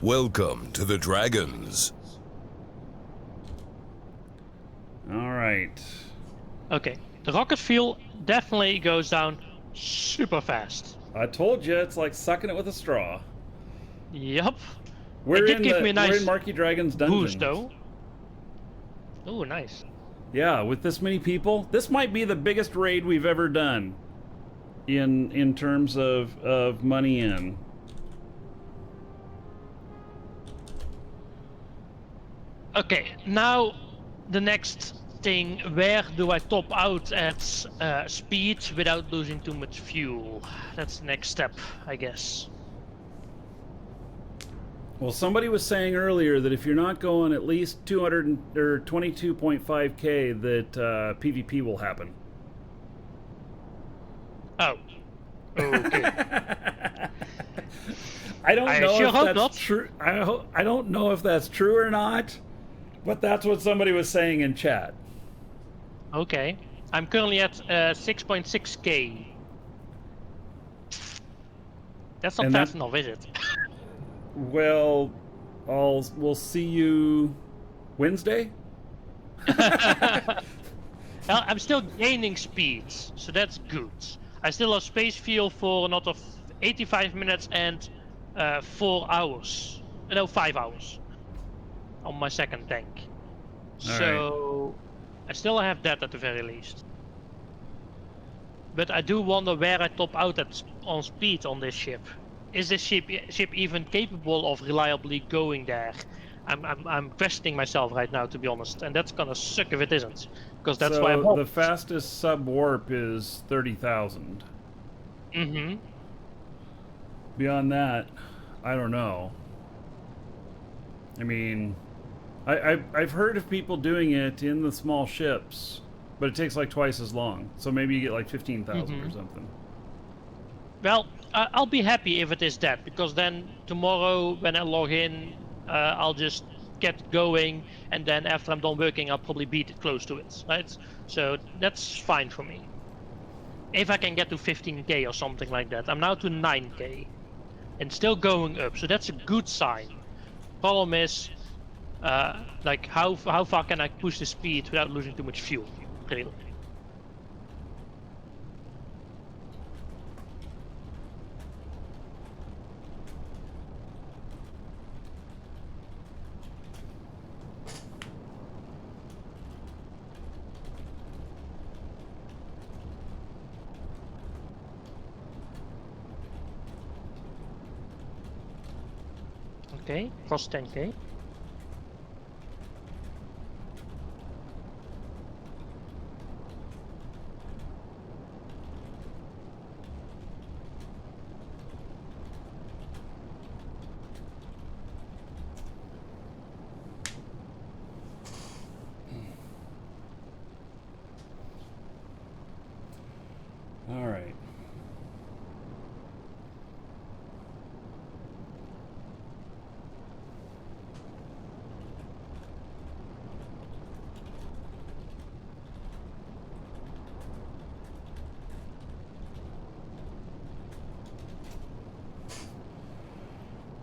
Welcome to the Dragons. All right. Okay, the rocket fuel definitely goes down super fast. I told you, it's like sucking it with a straw. Yep. We're It did give me a we're nice in Marky Dragon's dungeon. boost though. Oh, nice. Yeah, with this many people, this might be the biggest raid we've ever done in terms of money in. Okay, now the next thing, where do I top out at speed without losing too much fuel? That's the next step, I guess. Well, somebody was saying earlier that if you're not going at least 200 or 22.5k, that PvP will happen. Oh. Okay. I don't know sure if hope that's not. true. I don't know if that's true or not, but that's what somebody was saying in chat. Okay. I'm currently at 6.6k. That's not And fast that- enough, is it? Well, we'll see you Wednesday. Well, I'm still gaining speed, so that's good. I still have space fuel for another 85 minutes and 4 hours. No, 5 hours on my second tank. So I still have that at the very least. But I do wonder where I top out at on speed on this ship. Is this ship even capable of reliably going there? I'm questioning myself right now, to be honest, and that's gonna suck if it isn't, because that's why I'm So the fastest sub warp is 30,000. Mm-hmm. Beyond that, I don't know. I mean, I've heard of people doing it in the small ships, but it takes like twice as long. So maybe you get like 15,000 or something. Well, I'll be happy if it is that, because then tomorrow when I log in, I'll just get going, and then after I'm done working, I'll probably beat it close to it, right? So that's fine for me. If I can get to 15k or something like that. I'm now to 9k, and still going up, so that's a good sign. Problem is, Like how far can I push the speed without losing too much fuel? Really. Okay, cross 10k. All right.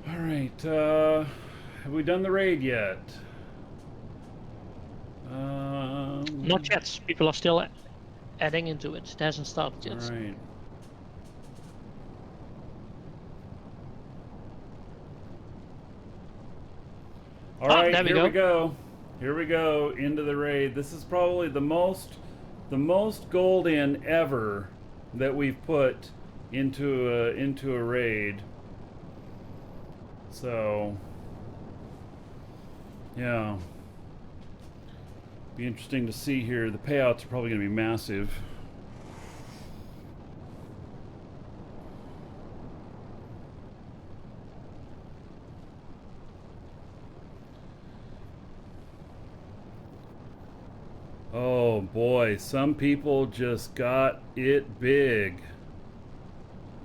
All right. Have we done the raid yet? Not yet. People are still adding into it. It hasn't started yet. All right. All right, there we here go. we go. Here we go into the raid. This is probably the most gold in ever that we've put into a raid. So, yeah, be interesting to see here. The payouts are probably going to be massive. Oh boy, some people just got it big.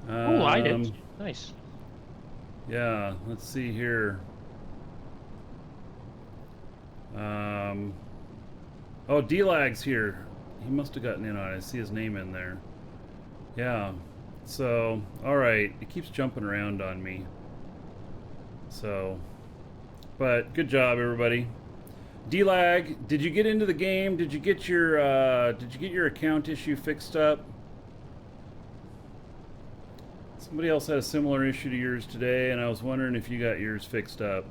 Oh, I did. Nice. Yeah, let's see here. Oh, D-Lag's here. He must have gotten in on it. I see his name in there. Yeah. So, alright. It keeps jumping around on me. So, but good job, everybody. D-Lag, did you get into the game? Did you get your account issue fixed up? Somebody else had a similar issue to yours today, and I was wondering if you got yours fixed up.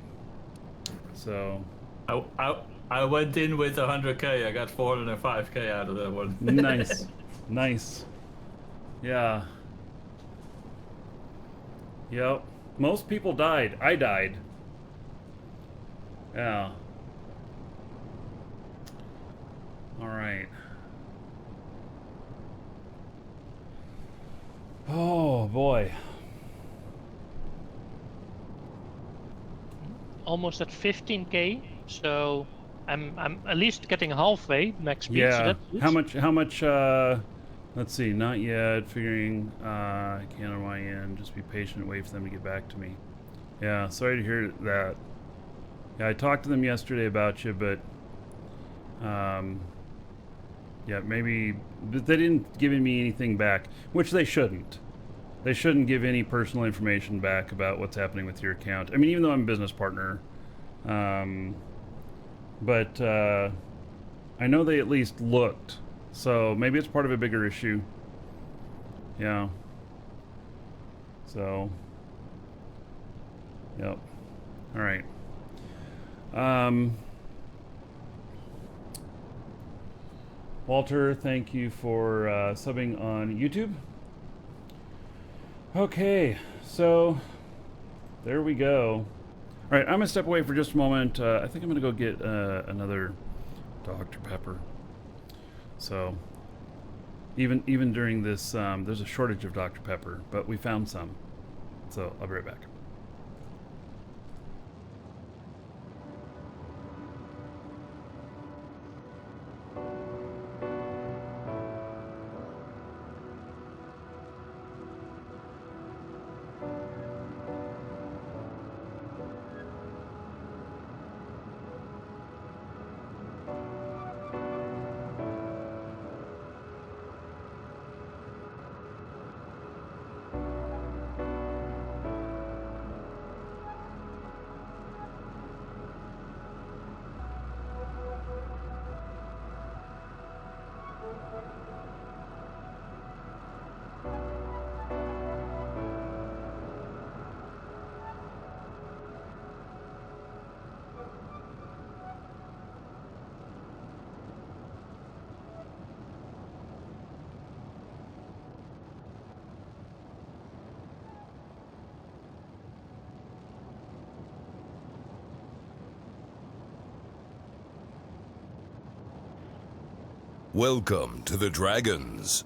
So, I went in with 100k. I got 405k out of that one. nice, nice. Yeah. Yep. Most people died. I died. Yeah. All right. Oh boy. Almost at 15k, so I'm at least getting halfway max speed. Yeah. So that's good. How much let's see, not yet. Figuring I can't on my end. Just be patient, wait for them to get back to me. Yeah, sorry to hear that. Yeah, I talked to them yesterday about you, but yeah, maybe but they didn't give me anything back, which they shouldn't. They shouldn't give any personal information back about what's happening with your account. I mean, even though I'm a business partner, but I know they at least looked. So maybe it's part of a bigger issue. Yeah. So, yep. All right. Walter, thank you for subbing on YouTube. Okay, so there we go. All right, I'm gonna step away for just a moment. I think I'm gonna go get another Dr. Pepper. So even during this, there's a shortage of Dr. Pepper, but we found some. So I'll be right back. Welcome to the Dragons.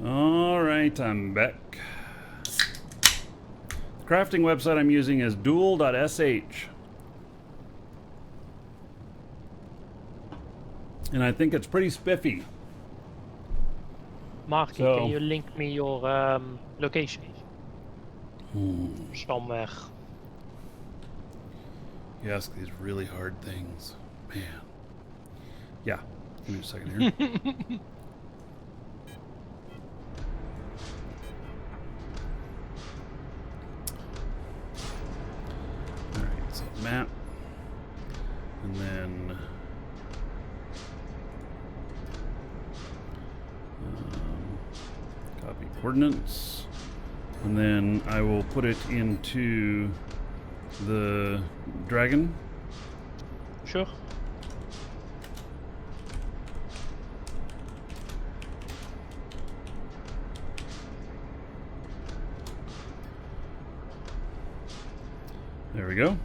All right, I'm back. The crafting website I'm using is duel.sh. And I think it's pretty spiffy. Marky, So- can you link me your location? Somewhere. You ask these really hard things. Man. Yeah. Give me a second here. Alright, so map. And then copy coordinates. And then I will put it into the dragon. Sure. There we go.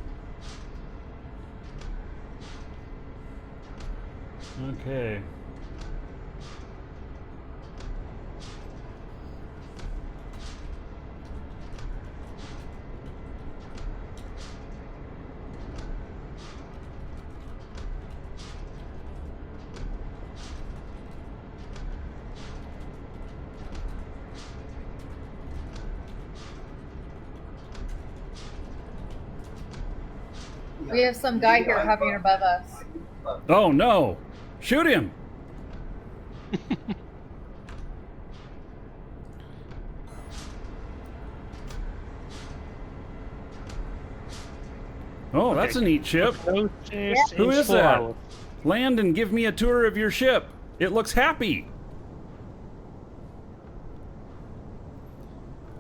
Okay. We have some guy here hovering above us. Oh no! Shoot him! Oh, that's a neat ship. Who is that? Land and give me a tour of your ship. It looks happy.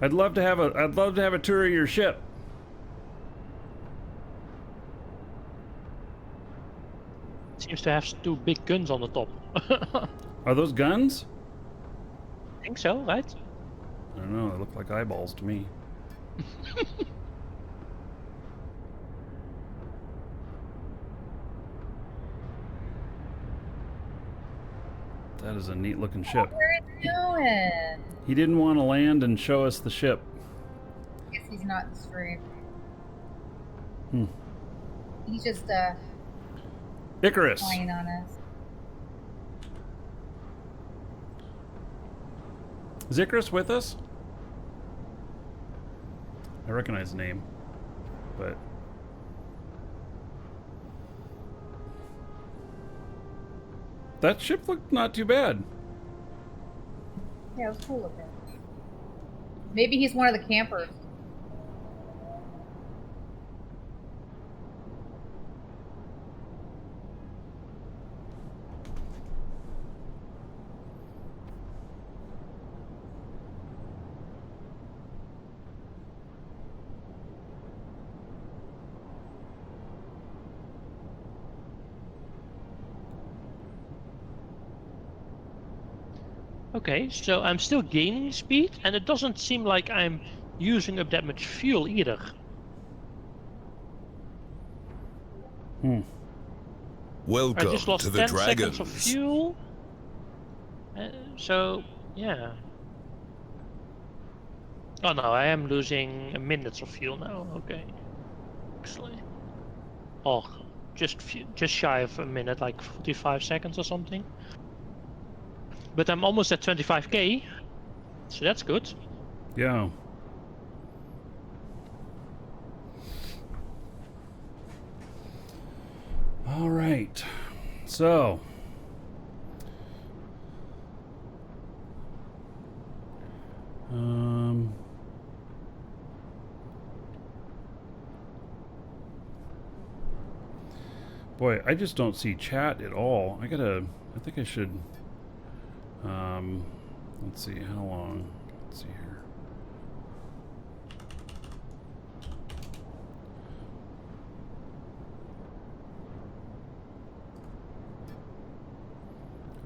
I'd love to have a tour of your ship. Seems to have two big guns on the top. Are those guns? I think so, right? I don't know. They look like eyeballs to me. That is a neat looking ship. Where is he going? He didn't want to land and show us the ship. I guess he's not in the stream. Hmm. He's just Icarus. flying on us. Is Icarus with us? I recognize the name, but that ship looked not too bad. Yeah, it was cool looking. Maybe he's one of the campers. Okay, so I'm still gaining speed, and it doesn't seem like I'm using up that much fuel either. I Welcome just lost to the 10 Dragons. seconds of fuel. So, yeah. Oh no, I am losing minutes of fuel now. Okay. Actually. Oh, just shy of a minute, like 45 seconds or something. But I'm almost at 25k, so that's good. Yeah. All right. So. Boy, I just don't see chat at all. I think I should, let's see, how long? Let's see here.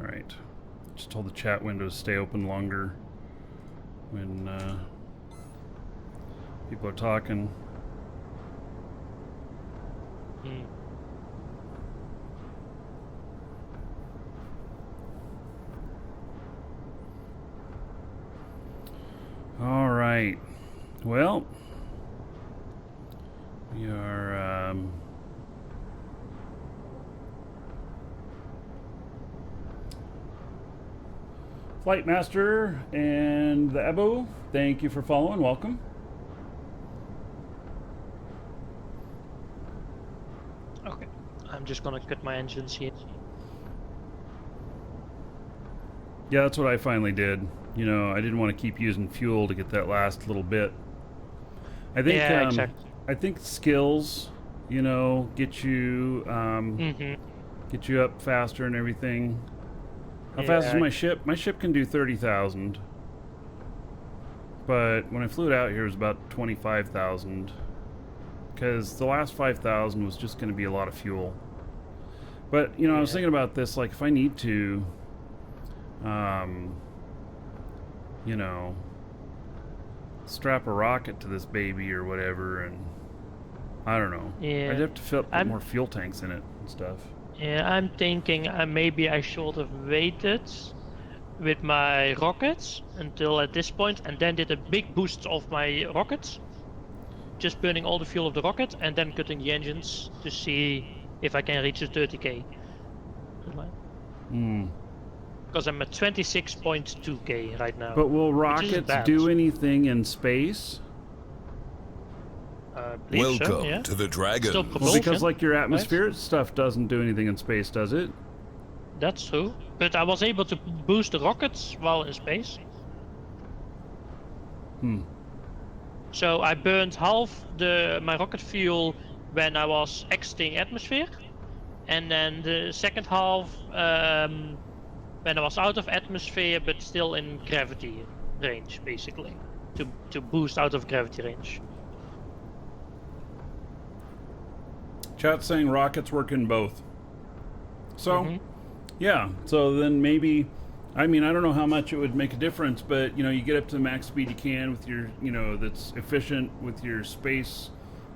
All right. Just told the chat window to stay open longer when people are talking. All right. Well, we are Flight Master and the Ebo. Thank you for following. Welcome. Okay, I'm just gonna cut my engines here. Yeah, that's what I finally did. You know, I didn't want to keep using fuel to get that last little bit. I think, yeah, exactly. I think skills, you know, get you up faster and everything. How fast is my ship? My ship can do 30,000. But when I flew it out here, it was about 25,000. Because the last 5,000 was just going to be a lot of fuel. But, you know, I was thinking about this, like, if I need to, you know, strap a rocket to this baby or whatever, and I don't know. Yeah. I'd have to put more fuel tanks in it and stuff. Yeah, I'm thinking maybe I should have waited with my rockets until at this point, and then did a big boost of my rockets, just burning all the fuel of the rocket, and then cutting the engines to see if I can reach the 30k. Because I'm at 26.2k right now. But will rockets do anything in space? Welcome to the Dragons. Well, because like your atmospheric stuff doesn't do anything in space, does it? That's true. But I was able to boost the rockets while in space. So I burned half my rocket fuel when I was exiting atmosphere, and then the second half when I was out of atmosphere but still in gravity range, basically, to boost out of gravity range. Chat's saying rockets work in both. So, yeah. So then maybe, I mean, I don't know how much it would make a difference, but, you know, you get up to the max speed you can with your, you know, that's efficient with your space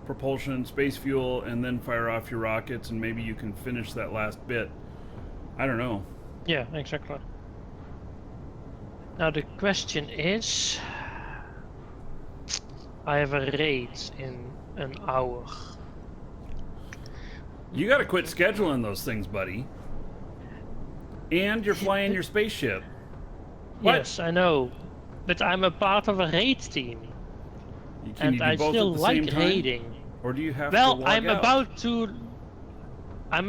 propulsion, space fuel, and then fire off your rockets, and maybe you can finish that last bit. I don't know. Yeah, exactly. Now the question is, I have a raid in an hour. You gotta quit scheduling those things, buddy. And you're flying your spaceship. What? Yes, I know. But I'm a part of a raid team. Can you do I both still at the like same time? raiding. Or do you have to Well, log I'm out?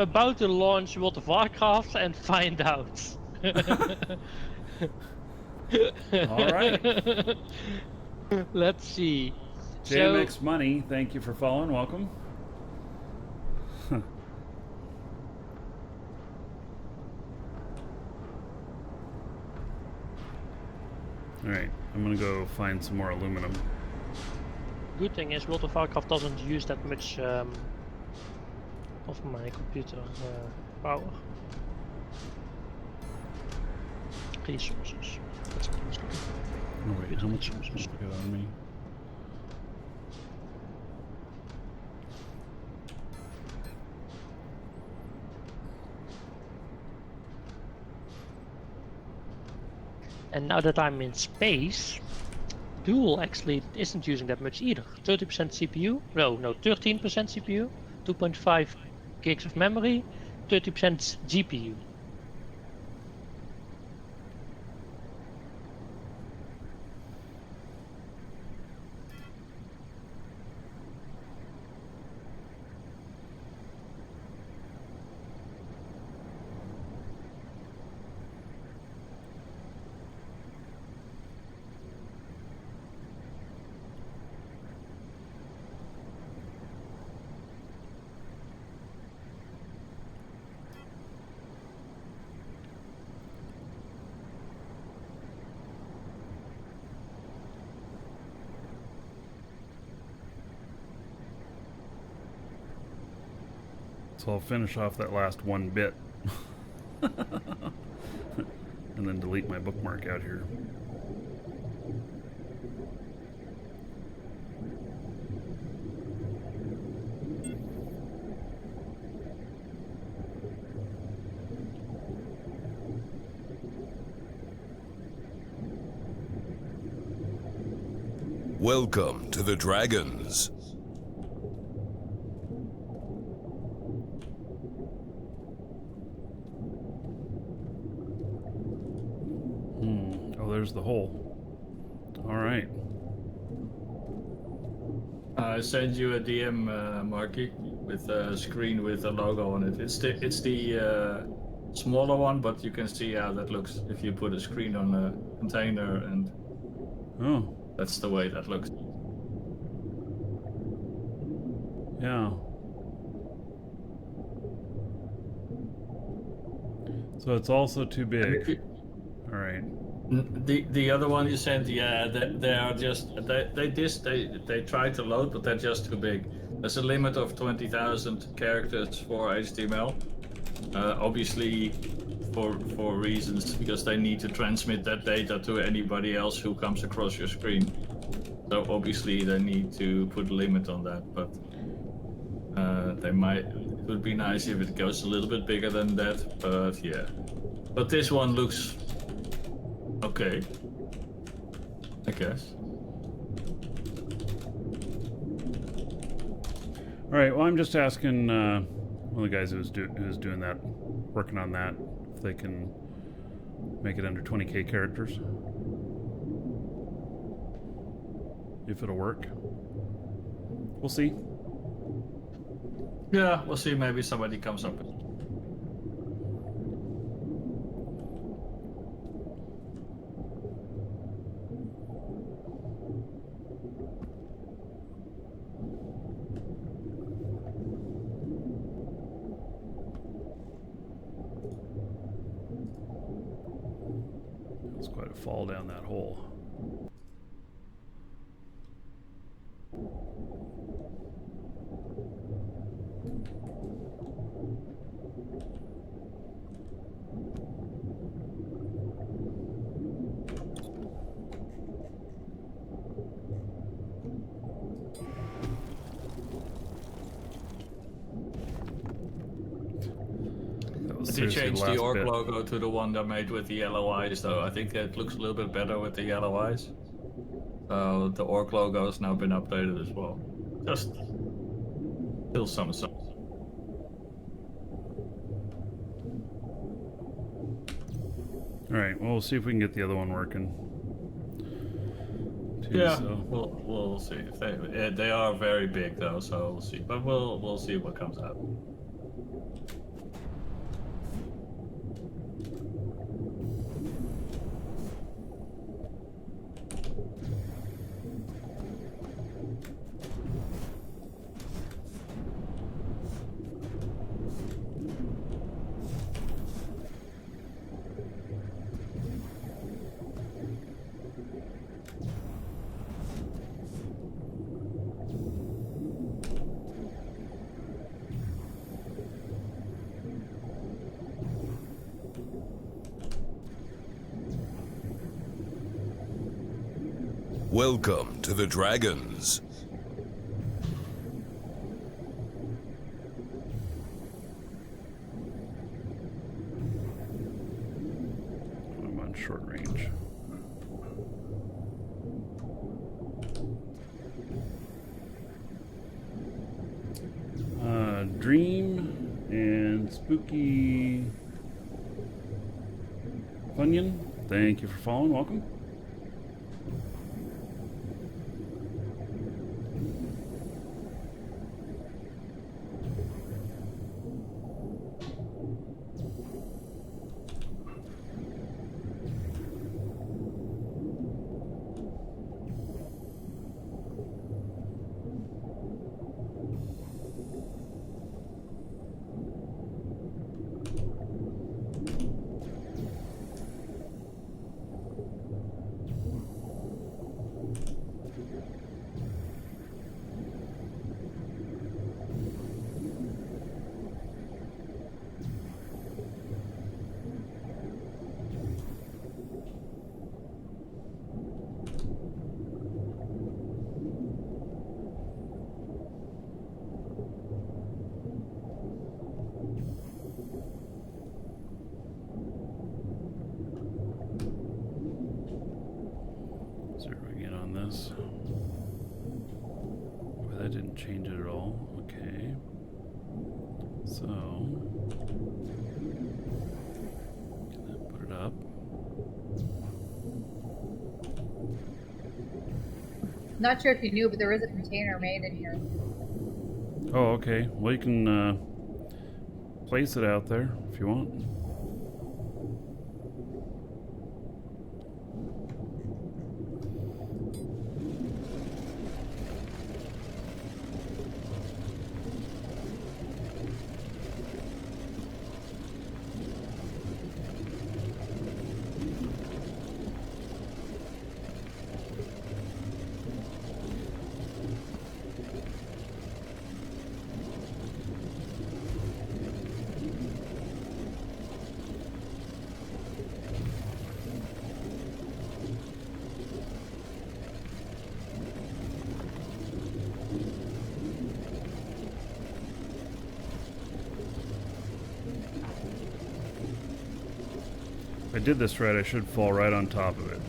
about to launch World of Warcraft and find out. Alright. Let's see. JMX Money, thank you for following. Welcome. Alright, I'm gonna go find some more aluminum. Good thing is World of Warcraft doesn't use that much of my computer power. Resources. Oh wait, how much I got on me? And now that I'm in space, Dual actually isn't using that much either. 30% CPU, no, 13% CPU, 2.5 gigs of memory, 30% GPU. So I'll finish off that last 1 bit. And then delete my bookmark out here. Welcome to the Dragons. Oh, there's the hole. All right. I sent you a DM, Marky, with a screen with a logo on it. It's the smaller one, but you can see how that looks if you put a screen on a container, and that's the way that looks. Yeah. So it's also too big. All right. The other one you sent, yeah, they are just they try to load, but they're just too big. There's a limit of 20,000 characters for HTML. Obviously, for reasons because they need to transmit that data to anybody else who comes across your screen. So obviously they need to put a limit on that, but they might. It would be nice if it goes a little bit bigger than that, but yeah. But this one looks okay, I guess. All right. Well, I'm just asking one of the guys who's doing that, working on that, if they can make it under 20k characters. If it'll work. We'll see. Yeah, we'll see. Maybe somebody comes up with it. It's quite a fall down that hole. They changed the org logo to the one they made with the yellow eyes, though. I think it looks a little bit better with the yellow eyes. So the org logo has now been updated as well. Just still some. All right. Well, we'll see if we can get the other one working. Too, Yeah, so. we'll see. If they are very big though, so we'll see. But we'll see what comes out. Welcome to the Dragons. I'm on short range. Dream and Spooky Funyun, thank you for following. Welcome. Zeroing in on this. Well, that didn't change it at all. Okay. So, can I put it up? Not sure if you knew, but there is a container made in here. Oh, okay. Well, you can place it out there if you want. If I did this right, I should fall right on top of it.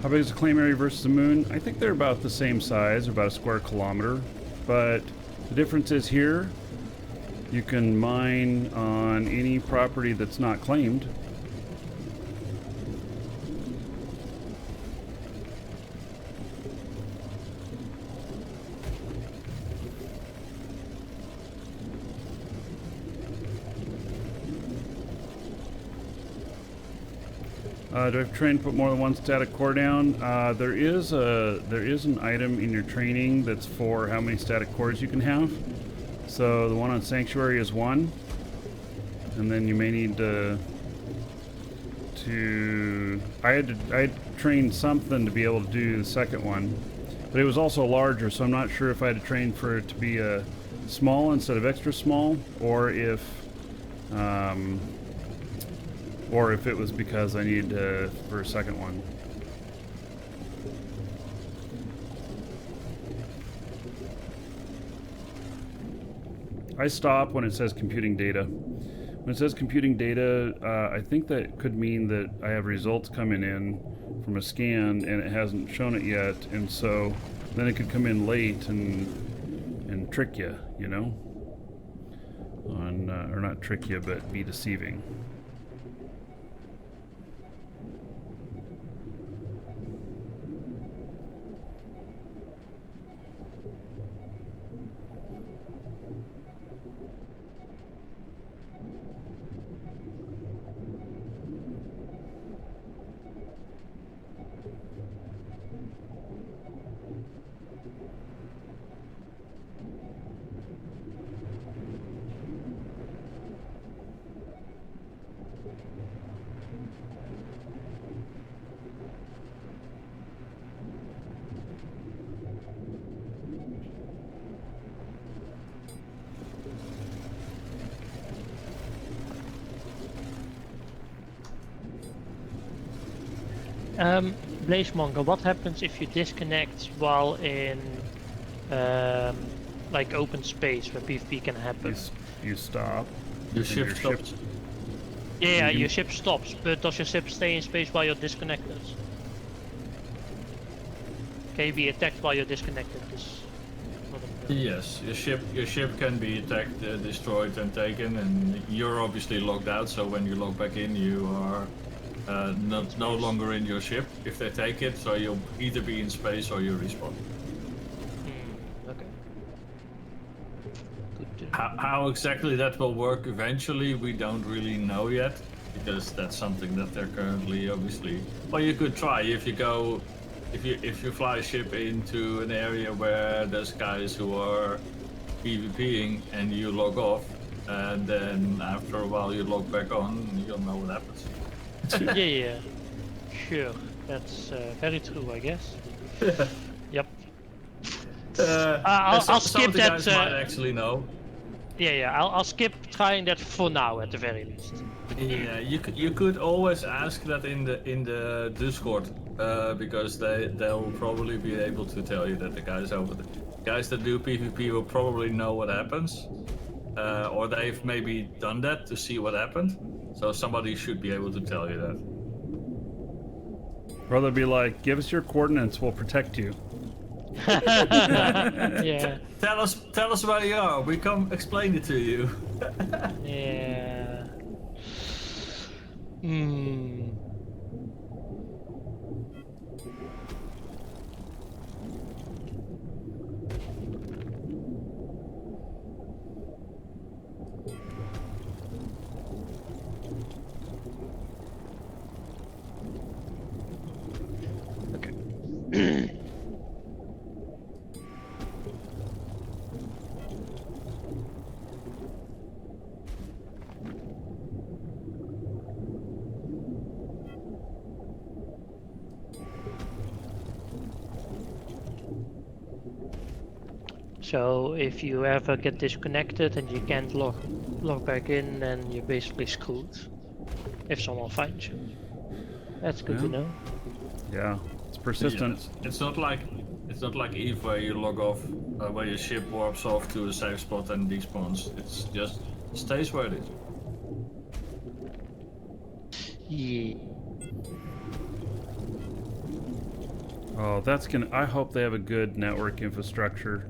How big is the claim area versus the moon? I think they're about the same size, about a square kilometer. But the difference is here, you can mine on any property that's not claimed. Do I have to train to put more than one static core down? There is an item in your training that's for how many static cores you can have. So the one on Sanctuary is 1, and then you may need to I had trained something to be able to do the second one, but it was also larger, so I'm not sure if I had to train for it to be a small instead of extra small, or if it was because I needed for a second one. I stop when it says computing data. When it says computing data, I think that could mean that I have results coming in from a scan and it hasn't shown it yet, and so then it could come in late and trick you, you know? Or not trick you, but be deceiving. Blazemonger, what happens if you disconnect while in like open space where PvP can happen? You stop. Your ship stops. Yeah, your ship stops, but does your ship stay in space while you're disconnected? Can you be attacked while you're disconnected? Yes, your ship can be attacked, destroyed, and taken, and you're obviously logged out. So when you log back in, you are no longer in your ship if they take it. So you'll either be in space or you respawn. Okay. How exactly that will work eventually, we don't really know yet, because that's something that they're currently obviously. Well, you could try if you go. If you fly a ship into an area where there's guys who are PvPing and you log off, and then after a while you log back on, you'll know what happens. Yeah, sure. That's very true, I guess. Yep. I'll skip some of the that. Guys might actually know. Yeah. I'll skip trying that for now, at the very least. Yeah, you could always ask that in the Discord, because they'll probably be able to tell you that the guys that do PvP will probably know what happens, or they've maybe done that to see what happened. So somebody should be able to tell you that. Or they'll be like, "Give us your coordinates, we'll protect you." Yeah. Tell us where you are. We come explain it to you. Yeah. Okay. So if you ever get disconnected and you can't log back in, then you're basically screwed. If someone finds you, that's good to know. Yeah, it's persistent. Yeah, it's not like Eve where you log off, where your ship warps off to a safe spot and despawns. It's just stays where it is. Yeah. Oh, I hope they have a good network infrastructure,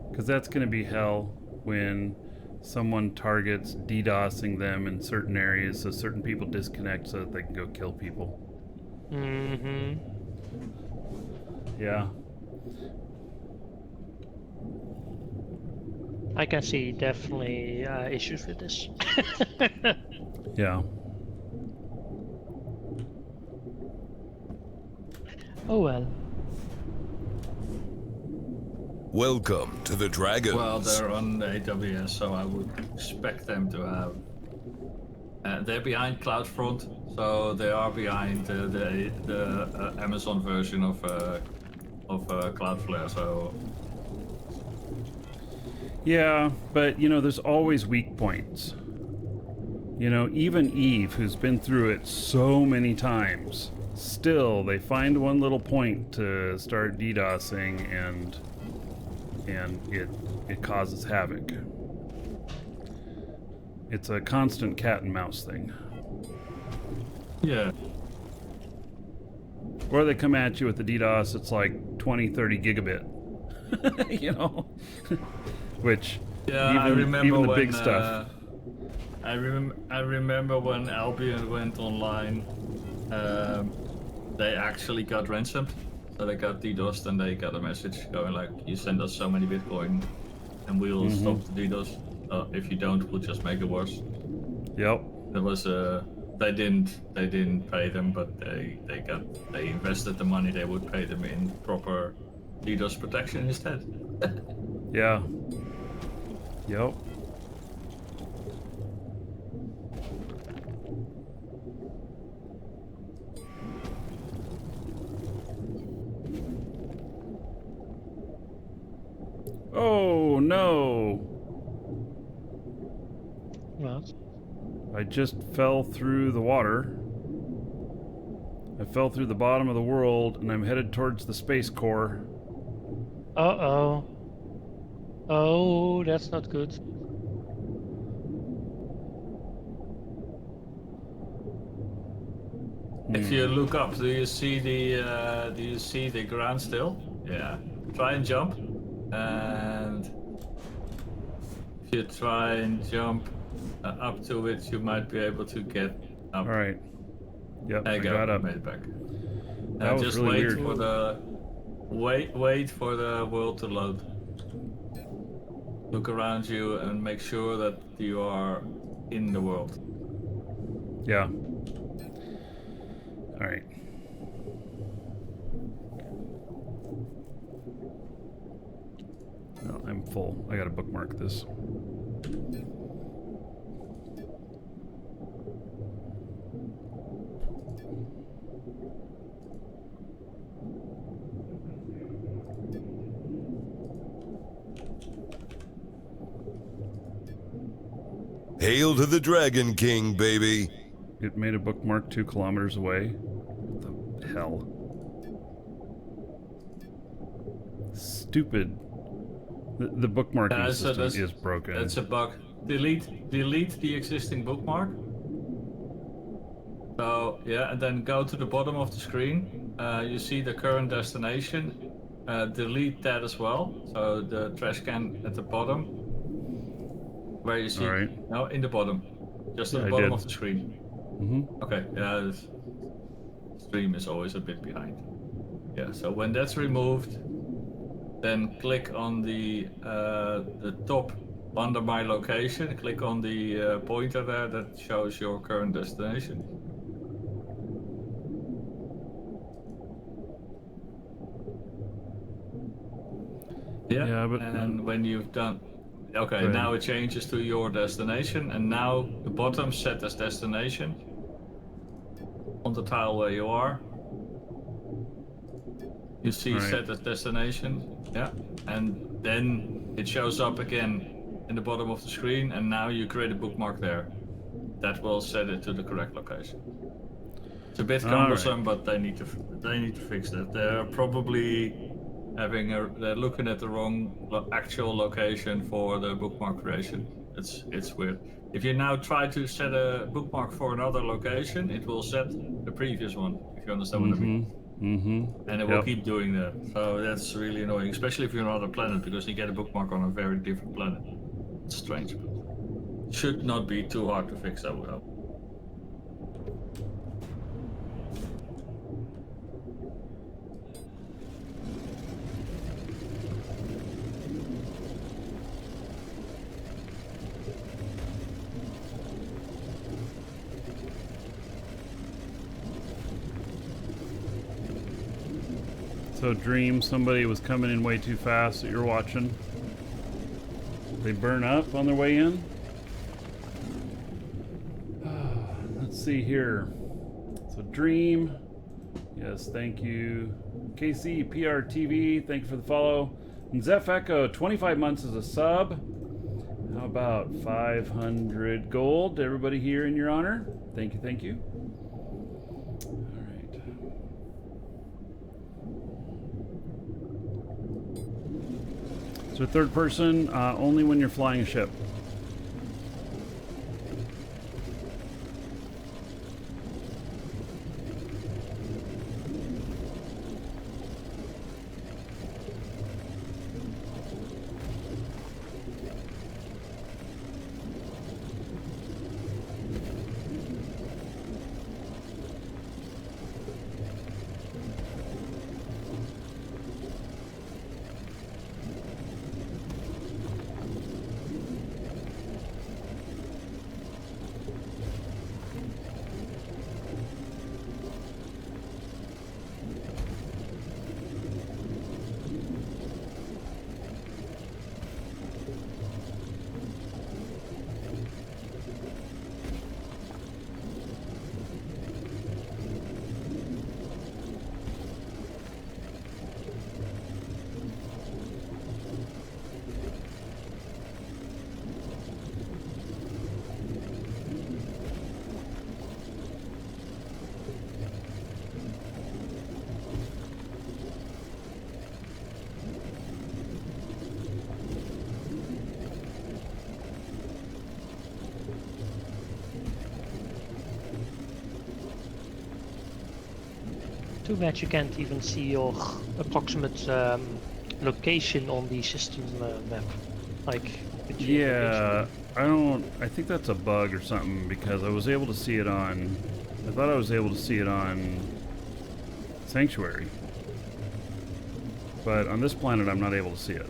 because that's gonna be hell when someone targets DDoSing them in certain areas, so certain people disconnect so that they can go kill people. Mm-hmm. Yeah. I can see definitely issues with this. Yeah. Oh well. Welcome to the Dragons. Well, they're on AWS, so I would expect them to have. They're behind CloudFront, so they are behind the Amazon version of Cloudflare. So. Yeah, but there's always weak points. Even Eve, who's been through it so many times, still they find one little point to start DDoSing and it causes havoc. It's a constant cat and mouse thing. Yeah. Or they come at you with the DDoS, it's like 20, 30 gigabit. You know? Which, Yeah, even, I remember even the when, big stuff. I remember when Albion went online, they actually got ransomed. So they got DDoSed and they got a message going like, you send us so many Bitcoin and we'll stop the DDoS. If you don't, we'll just make it worse. Yep. There was they didn't pay them, but they invested the money they would pay them in proper DDoS protection instead. Yeah. Yep. Oh no! What? I just fell through the water. I fell through the bottom of the world and I'm headed towards the space core. Uh-oh. Oh, that's not good. If you look up, do you see the ground still? Yeah. Try and jump. And if you try and jump up to it, you might be able to get up. All right. Yep, There you I go. got up. Made it back. That was just really wait weird. for the wait for the world to load. Look around you and make sure that you are in the world. Yeah. All right. No, I'm full. I gotta bookmark this. Hail to the Dragon King, baby. It made a bookmark 2 kilometers away. What the hell? Stupid. The bookmarking system is broken. That's a bug. Delete the existing bookmark. So yeah, and then go to the bottom of the screen. You see the current destination. Delete that as well. So the trash can at the bottom, where you see. All right. No, in the bottom, just at the I bottom did. of the screen. Okay. Yeah, the stream is always a bit behind. Yeah. So when that's removed, then click on the top under my location. Click on the pointer there that shows your current destination. Yeah, but and when you've done, okay, now it changes to your destination, and now the bottom set as destination on the tile where you are. You see set as destination, yeah, and then it shows up again in the bottom of the screen, and now you create a bookmark there. That will set it to the correct location. It's a bit cumbersome, but they need to fix that. They're probably they're looking at the wrong actual location for the bookmark creation. It's weird. If you now try to set a bookmark for another location, it will set the previous one. If you understand what I mean. And it will keep doing that. So that's really annoying, especially if you're on another planet, because you get a bookmark on a very different planet. It's strange, but should not be too hard to fix, I would hope. So Dream, somebody was coming in way too fast that you're watching. They burn up on their way in. Let's see here. So Dream, yes, thank you. KC PRTV, thank you for the follow. And Zeph Echo, 25 months as a sub. How about 500 gold? Everybody here in your honor. Thank you, thank you. So third person, only when you're flying a ship. Too bad you can't even see your approximate location on the system map. Like, the geolocation. Yeah, I don't. I think that's a bug or something because I was able to see it on. I thought I was able to see it on Sanctuary, but on this planet I'm not able to see it.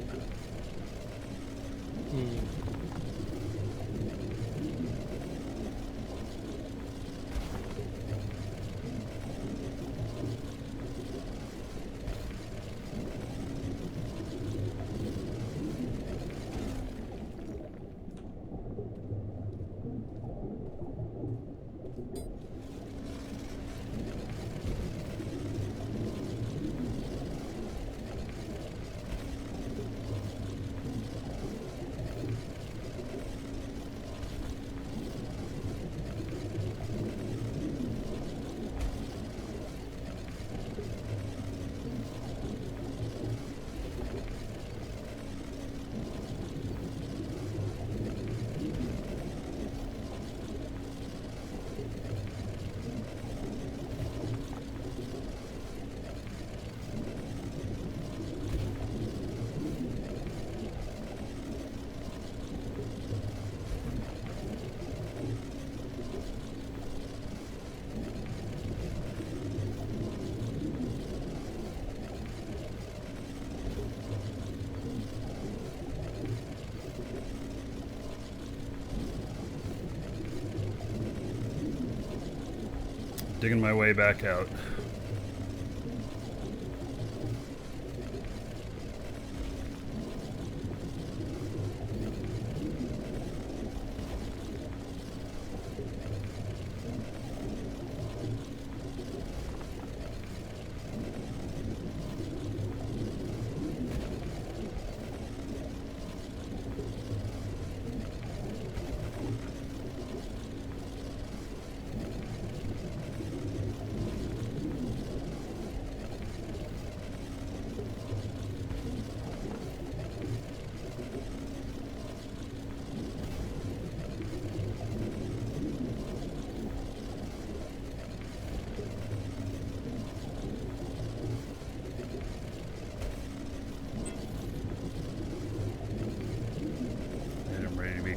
Digging my way back out.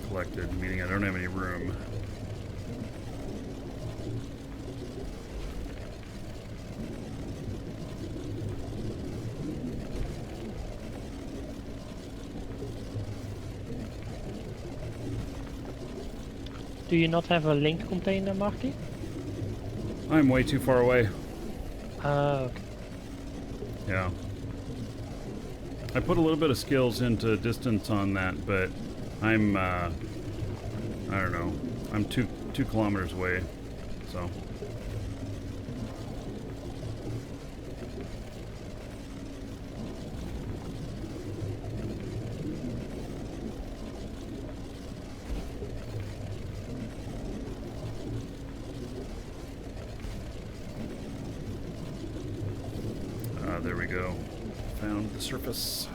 Collected, meaning I don't have any room. Do you not have a link container, Marky? I'm way too far away. Okay. Yeah. I put a little bit of skills into distance on that, but I'm, I don't know. I'm 2 kilometers away, so. There we go. Found the surface.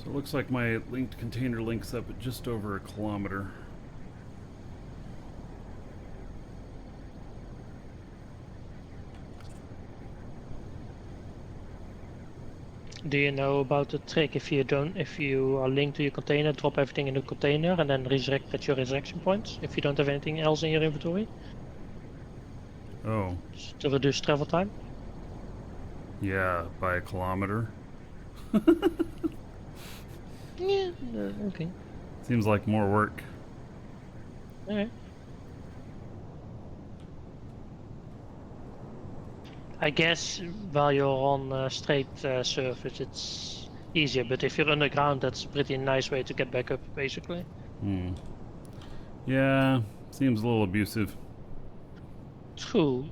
So it looks like my linked container links up at just over 1 kilometer. Do you know about the trick? If you are linked to your container, drop everything in the container and then resurrect at your resurrection points. If you don't have anything else in your inventory, Oh, just to reduce travel time. yeah, by a kilometer. Yeah. Okay. Seems like more work. Alright. I guess while you're on straight surface, it's easier. But if you're underground, that's a pretty nice way to get back up, basically. Yeah, seems a little abusive. True.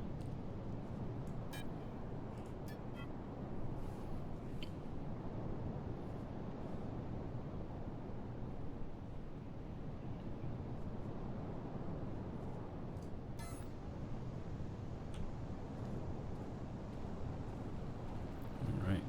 All right.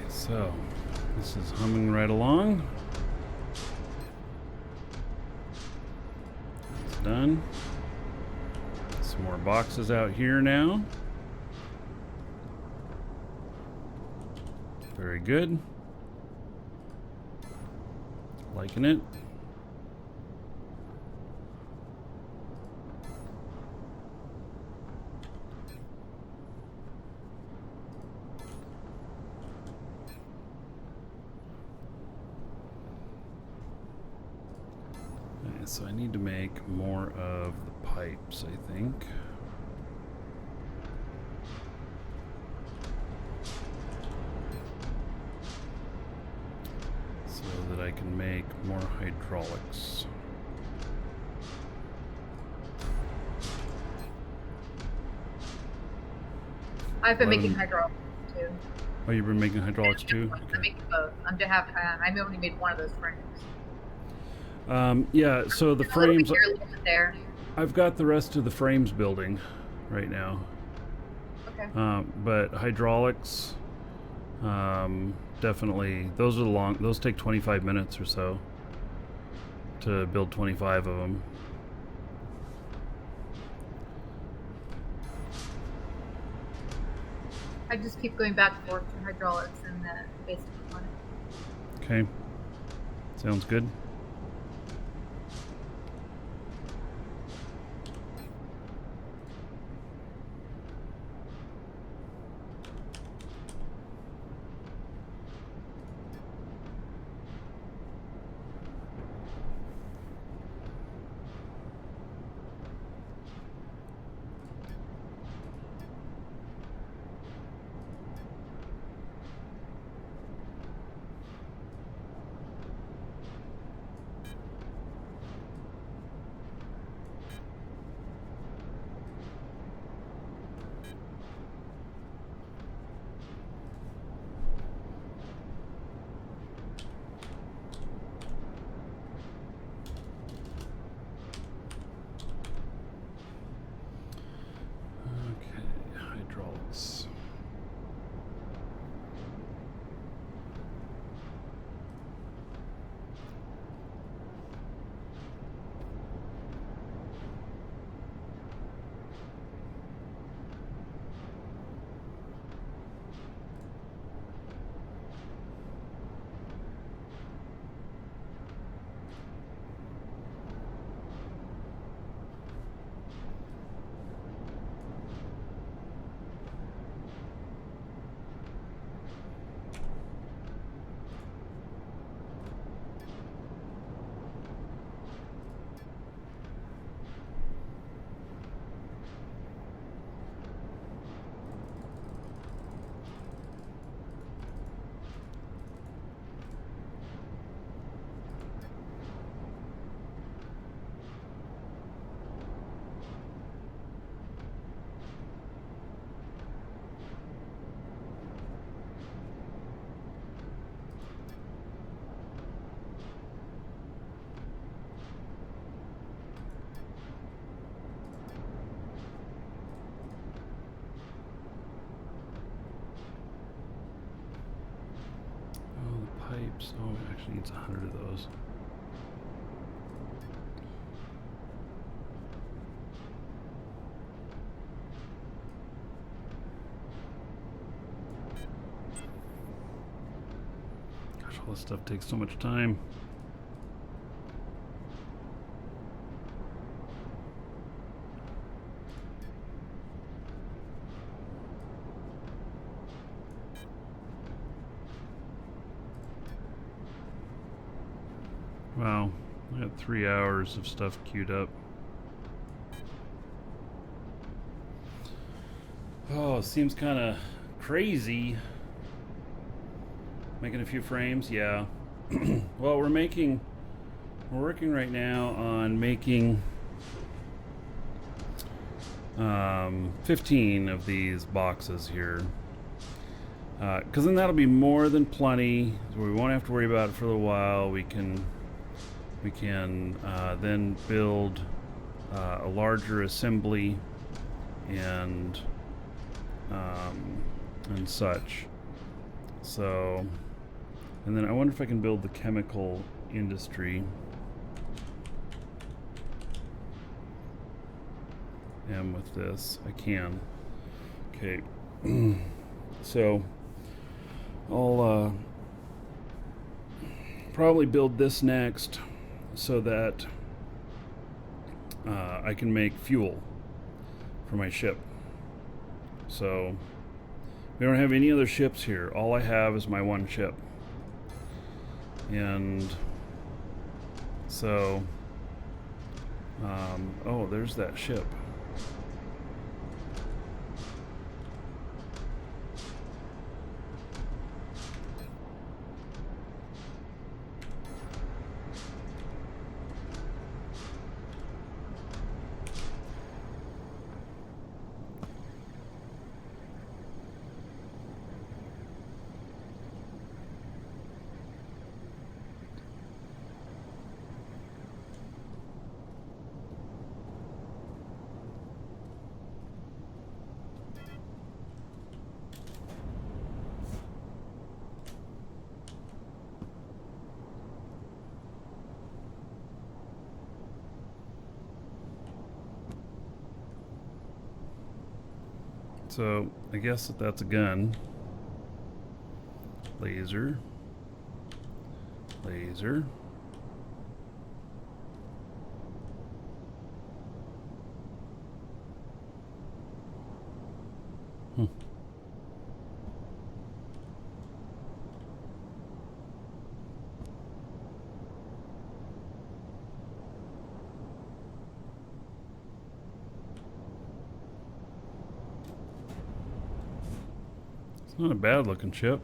So, this is humming right along. It's done. Some more boxes out here now. Very good. Liking it. So I need to make more of the pipes, I think. So that I can make more hydraulics. I've been making hydraulics too. Oh, you've been making hydraulics too? I'm making both. I only made one of those frames. Yeah, so the frames, A little bit there. I've got the rest of the frames building right now. Okay. But hydraulics, definitely, those take 25 minutes or so to build 25 of them. I just keep going back and forth to hydraulics and the basic one. Okay, sounds good. ships. Oh, it actually needs 100 of those. Gosh, all this stuff takes so much time. Wow, I got 3 hours of stuff queued up. Oh, seems kind of crazy. Making a few frames, yeah. Well, we're working right now on making 15 of these boxes here. Because then that'll be more than plenty. So we won't have to worry about it for a little while. We can then build a larger assembly and such. So, and then I wonder if I can build the chemical industry. And with this, I can. Okay. So, I'll probably build this next so that I can make fuel for my ship. So we don't have any other ships here. All I have is my one ship. And so oh, there's that ship. So I guess that's a gun. Laser. Laser. It's not a bad looking ship.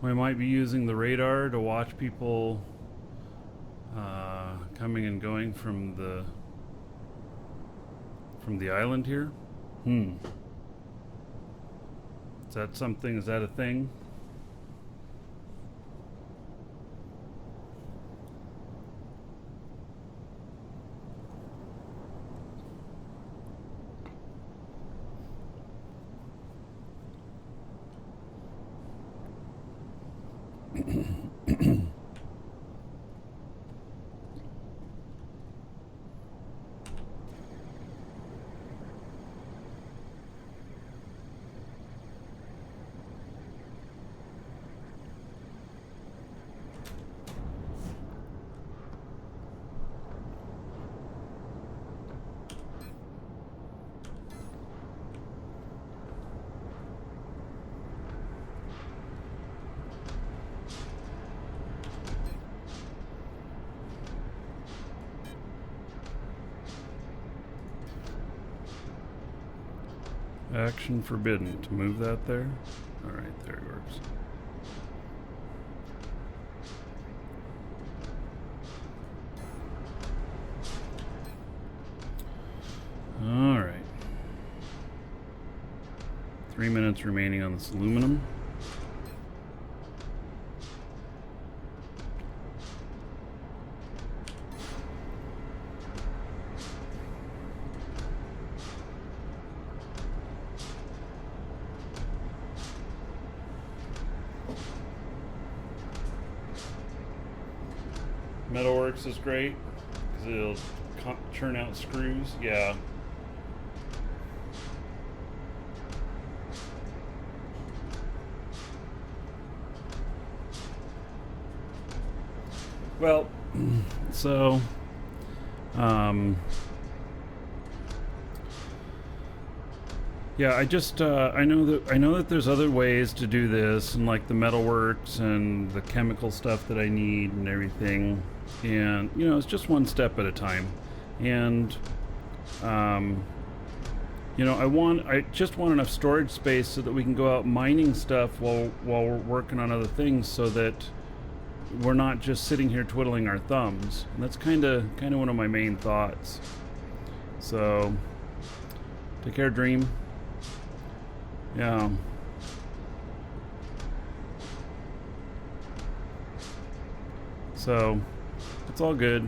We might be using the radar to watch people coming and going from the island here. Is that something? Is that a thing? Action forbidden. To move that there? Alright, there it works. Alright. 3 minutes remaining on this aluminum. Metalworks is great because it'll churn out screws. Yeah. Well, so yeah, I just I know that there's other ways to do this, and like the metalworks and the chemical stuff that I need and everything, and you know, it's just one step at a time. And you know, I just want enough storage space so that we can go out mining stuff while we're working on other things, so that we're not just sitting here twiddling our thumbs. And that's kind of one of my main thoughts. So take care, Dream. Yeah. So it's all good.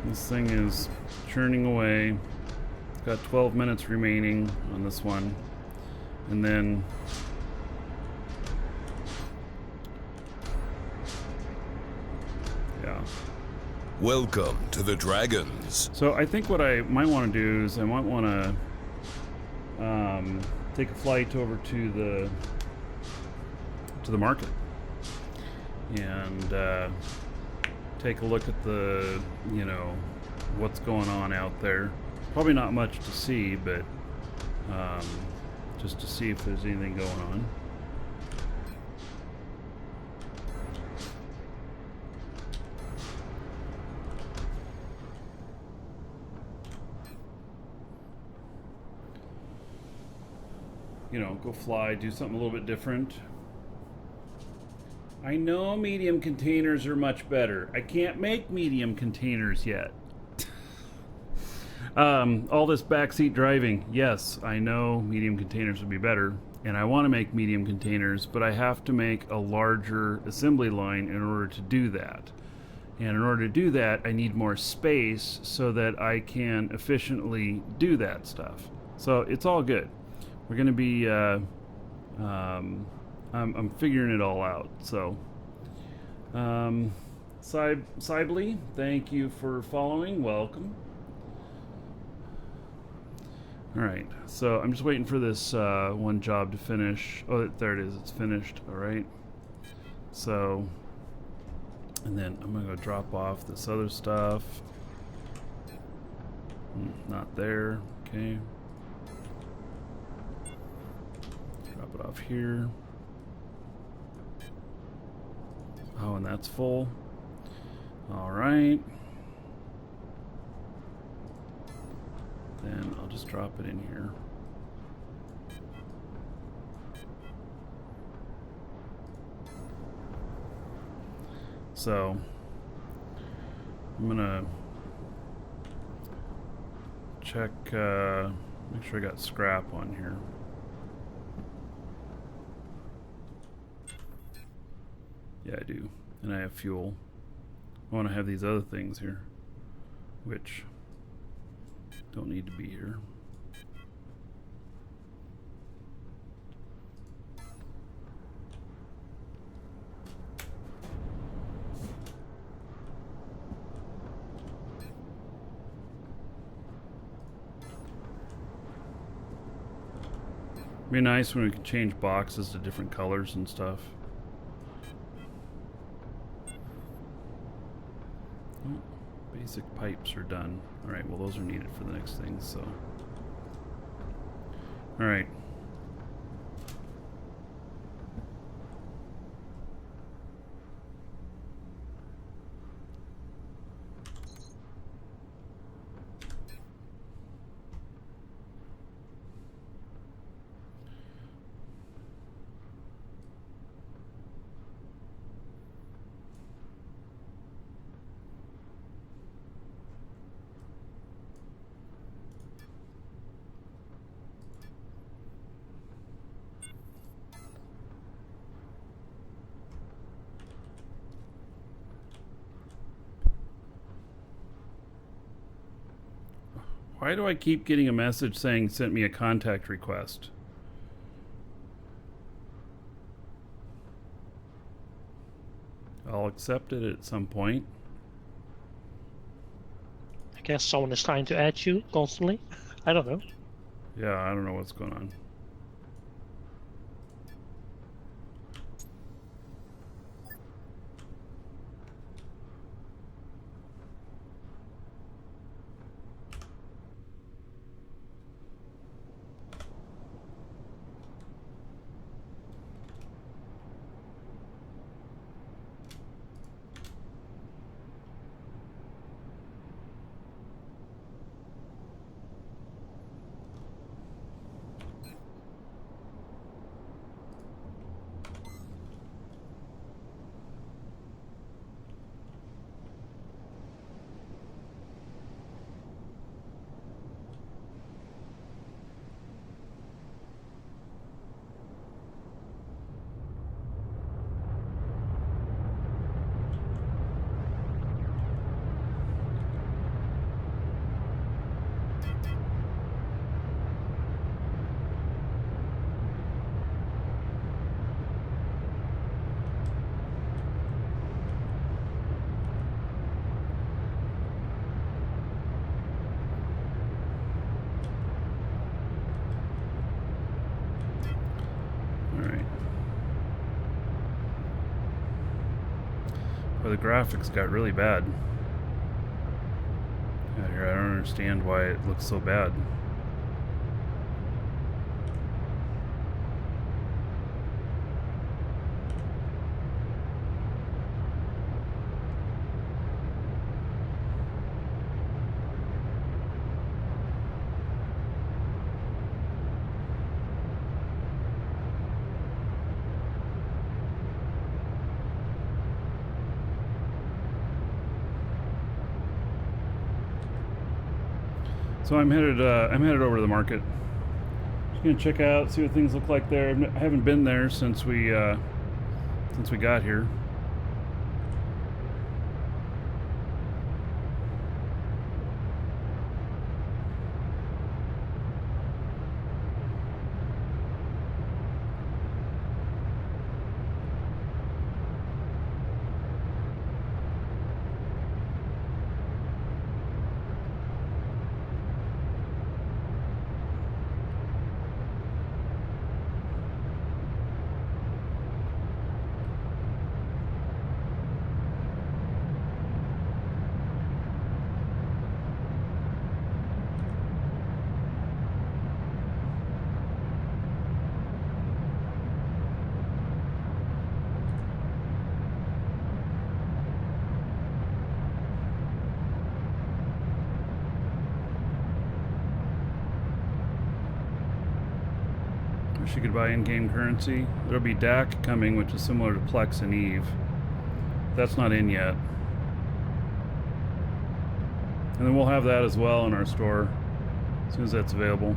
This thing is churning away. It's got 12 minutes remaining on this one. And then yeah. Welcome to the Dragons. So I think what I might want to do is I might want to take a flight over to the market and take a look at the, you know, what's going on out there. Probably not much to see, but just to see if there's anything going on. You know, go fly, do something a little bit different. I know medium containers are much better. I can't make medium containers yet. All this backseat driving. Yes, I know medium containers would be better, and I want to make medium containers, but I have to make a larger assembly line in order to do that. And in order to do that, I need more space so that I can efficiently do that stuff. So it's all good. We're going to be, I'm figuring it all out. So, Sibley, thank you for following. Welcome. All right, so I'm just waiting for this one job to finish. Oh, there it is. It's finished. All right. So, and then I'm going to go drop off this other stuff. Not there. Okay. Drop it off here. Oh, and that's full. All right. Then I'll just drop it in here. So I'm gonna check, make sure I got scrap on here. Yeah, I do. And I have fuel. I want to have these other things here, which don't need to be here. Be nice when we can change boxes to different colors and stuff. Oh, basic pipes are done. Alright, well those are needed for the next thing, so. Alright. Why do I keep getting a message saying sent me a contact request? I'll accept it at some point. I guess someone is trying to add you constantly. I don't know. Yeah, I don't know what's going on. But the graphics got really bad. Here, I don't understand why it looks so bad. So I'm headed over to the market. Just gonna check out, see what things look like there. I haven't been there since we got here. You could buy in-game currency. There'll be DAC coming, which is similar to Plex and Eve. That's not in yet. And then we'll have that as well in our store as soon as that's available.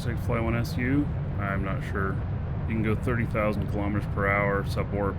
Take Fly 1 SU? I'm not sure. You can go 30,000 kilometers per hour subwarp.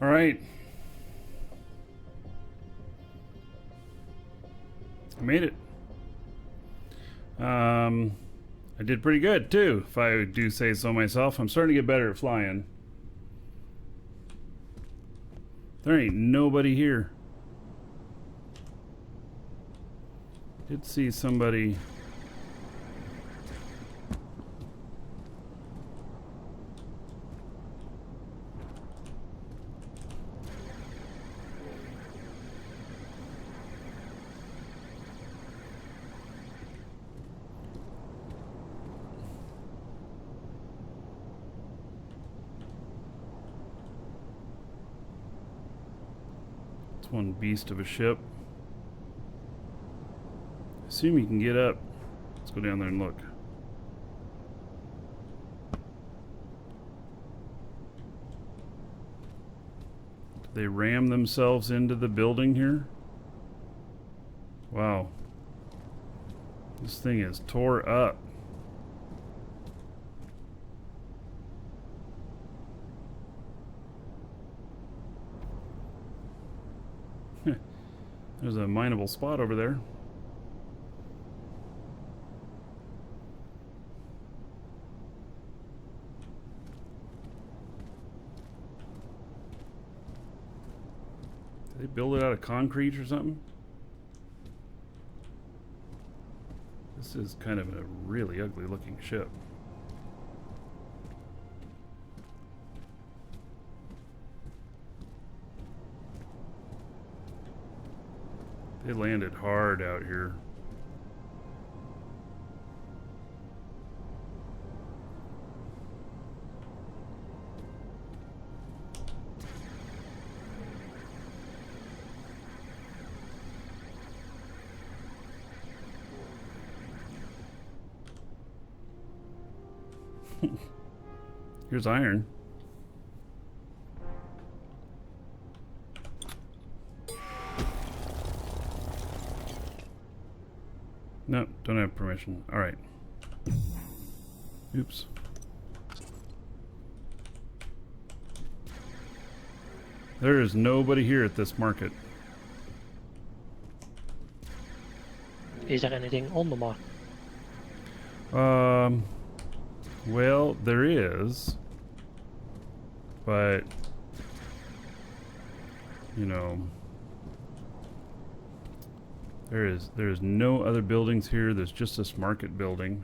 All right. I made it. I did pretty good too, if I do say so myself. I'm starting to get better at flying. There ain't nobody here. Did see somebody. It's one beast of a ship. Assume you can get up. Let's go down there and look. Did they ram themselves into the building here? Wow. This thing is tore up. There's a mineable spot over there. Did they build it out of concrete or something? This is kind of a really ugly looking ship. They landed hard out here. Here's iron. No, don't have permission. All right. Oops. There is nobody here at this market. Is there anything on the market? Well, there is, but you know, there is no other buildings here. There's just this market building.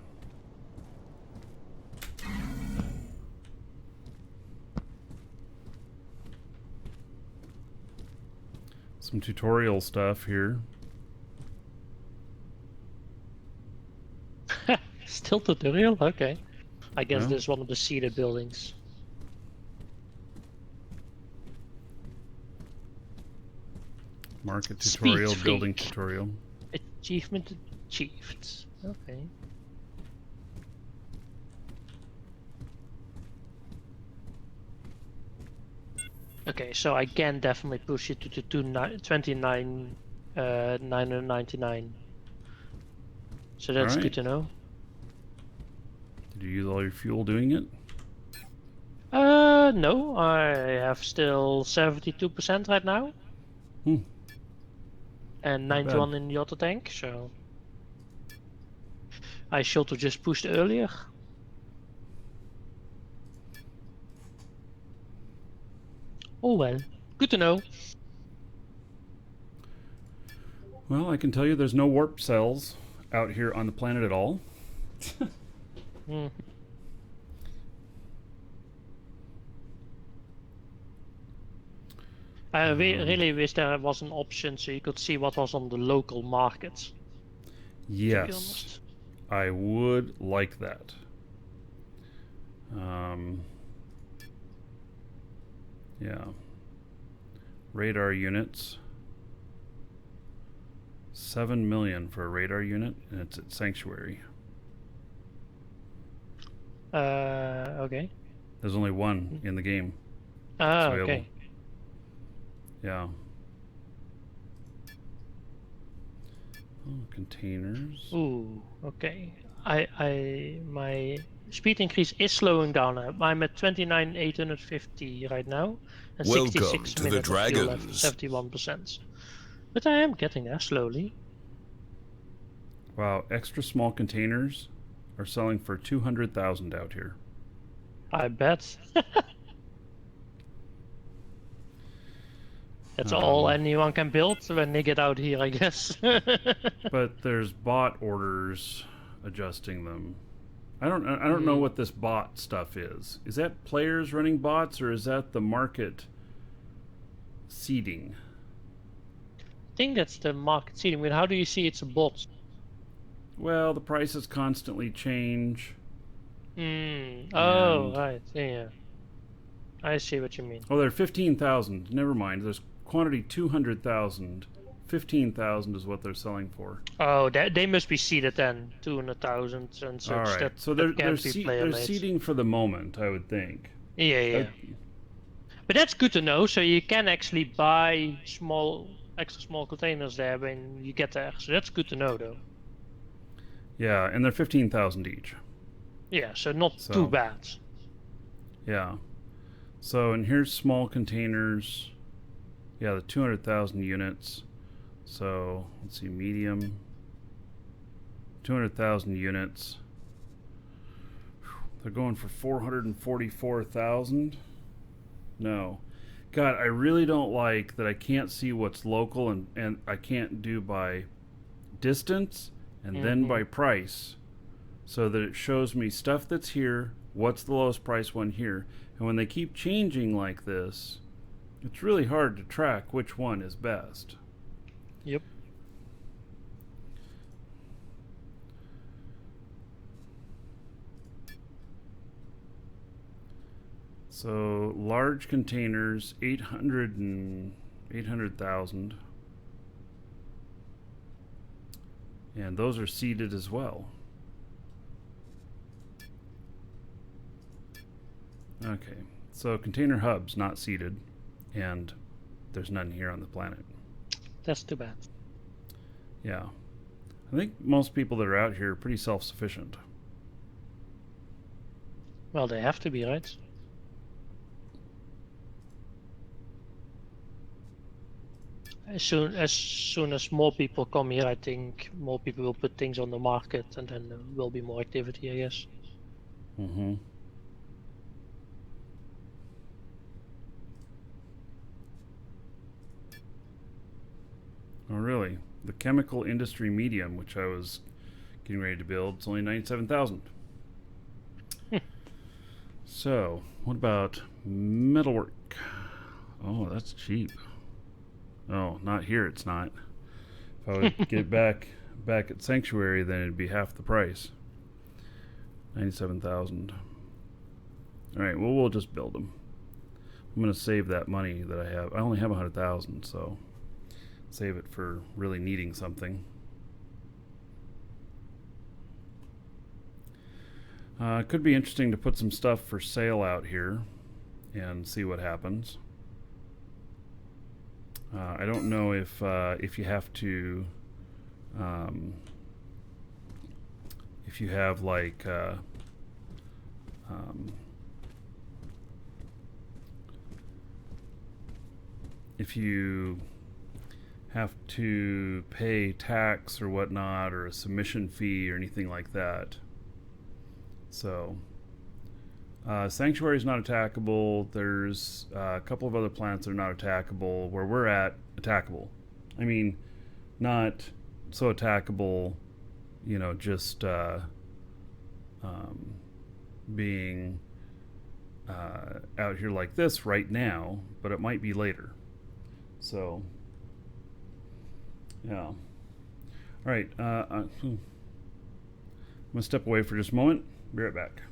Some tutorial stuff here. Still tutorial? Okay. I guess Yeah. there's one of the seated buildings. Market Speed tutorial, freak. building tutorial. Achievement achieved. Okay. Okay, so I can definitely push it to the 29,999. So that's Alright. good to know. Did you use all your fuel doing it? No, I have still 72% right now. Hmm. And Not 91 bad. in the other tank, so I should have just pushed earlier. Oh well, good to know. Well, I can tell you there's no warp cells out here on the planet at all. Hmm. I really wish there was an option so you could see what was on the local market. Yes, honest. I would like that. Yeah. Radar units. 7 million for a radar unit, and it's at Sanctuary. Okay. There's only one in the game. Ah, It's available. okay. Yeah. Oh, containers. Ooh, okay. My speed increase is slowing down. I'm at 29,850 right now, and Welcome 66 to the minutes of fuel left, Dragons. 71%. But I am getting there slowly. Wow, extra small containers are selling for 200,000 out here. I bet. That's all anyone can build when they get out here, I guess. But there's bot orders adjusting them. I don't know what this bot stuff is. Is that players running bots, or is that the market seeding? I think that's the market seeding. I mean, how do you see it's a bot? Well, the prices constantly change. Oh, right. Yeah. I see what you mean. Oh, they're 15,000. Never mind. There's quantity 200,000. 15,000 is what they're selling for. Oh, they must be seeded then. 200,000 and such. All right. That, So that they're can't be player made. seeding for the moment, I would think. Yeah. But that's good to know. So you can actually buy extra small containers there when you get there. So that's good to know, though. Yeah, and they're 15,000 each. Yeah, so not too bad. Yeah. So, and here's small containers. Yeah, the 200,000 units. So, let's see, medium. 200,000 units. They're going for 444,000. No. God, I really don't like that I can't see what's local and I can't do by distance and then by price, so that it shows me stuff that's here, what's the lowest price one here. And when they keep changing like this, it's really hard to track which one is best. Yep. So large containers, 800,000. And those are seeded as well. Okay, so container hubs not seeded, and there's none here on the planet. That's too bad. Yeah. I think most people that are out here are pretty self-sufficient. Well, they have to be, right? As soon as more people come here, I think more people will put things on the market, and then there will be more activity, I guess. Mm-hmm. Oh, really? The chemical industry medium, which I was getting ready to build, it's only 97,000. So, what about metalwork? Oh, that's cheap. Oh, not here. It's not. If I would get back at Sanctuary, then it'd be half the price. 97,000. All right. Well, we'll just build them. I'm gonna save that money that I have. I only have 100,000, so save it for really needing something. It could be interesting to put some stuff for sale out here and see what happens. I don't know if you have to, if you have like if you have to pay tax or whatnot, or a submission fee or anything like that. So Sanctuary is not attackable. There's a couple of other planets that are not attackable. Where we're at, attackable. I mean, not so attackable, you know, just being out here like this right now, but it might be later. So, yeah. All right. I'm going to step away for just a moment. Be right back.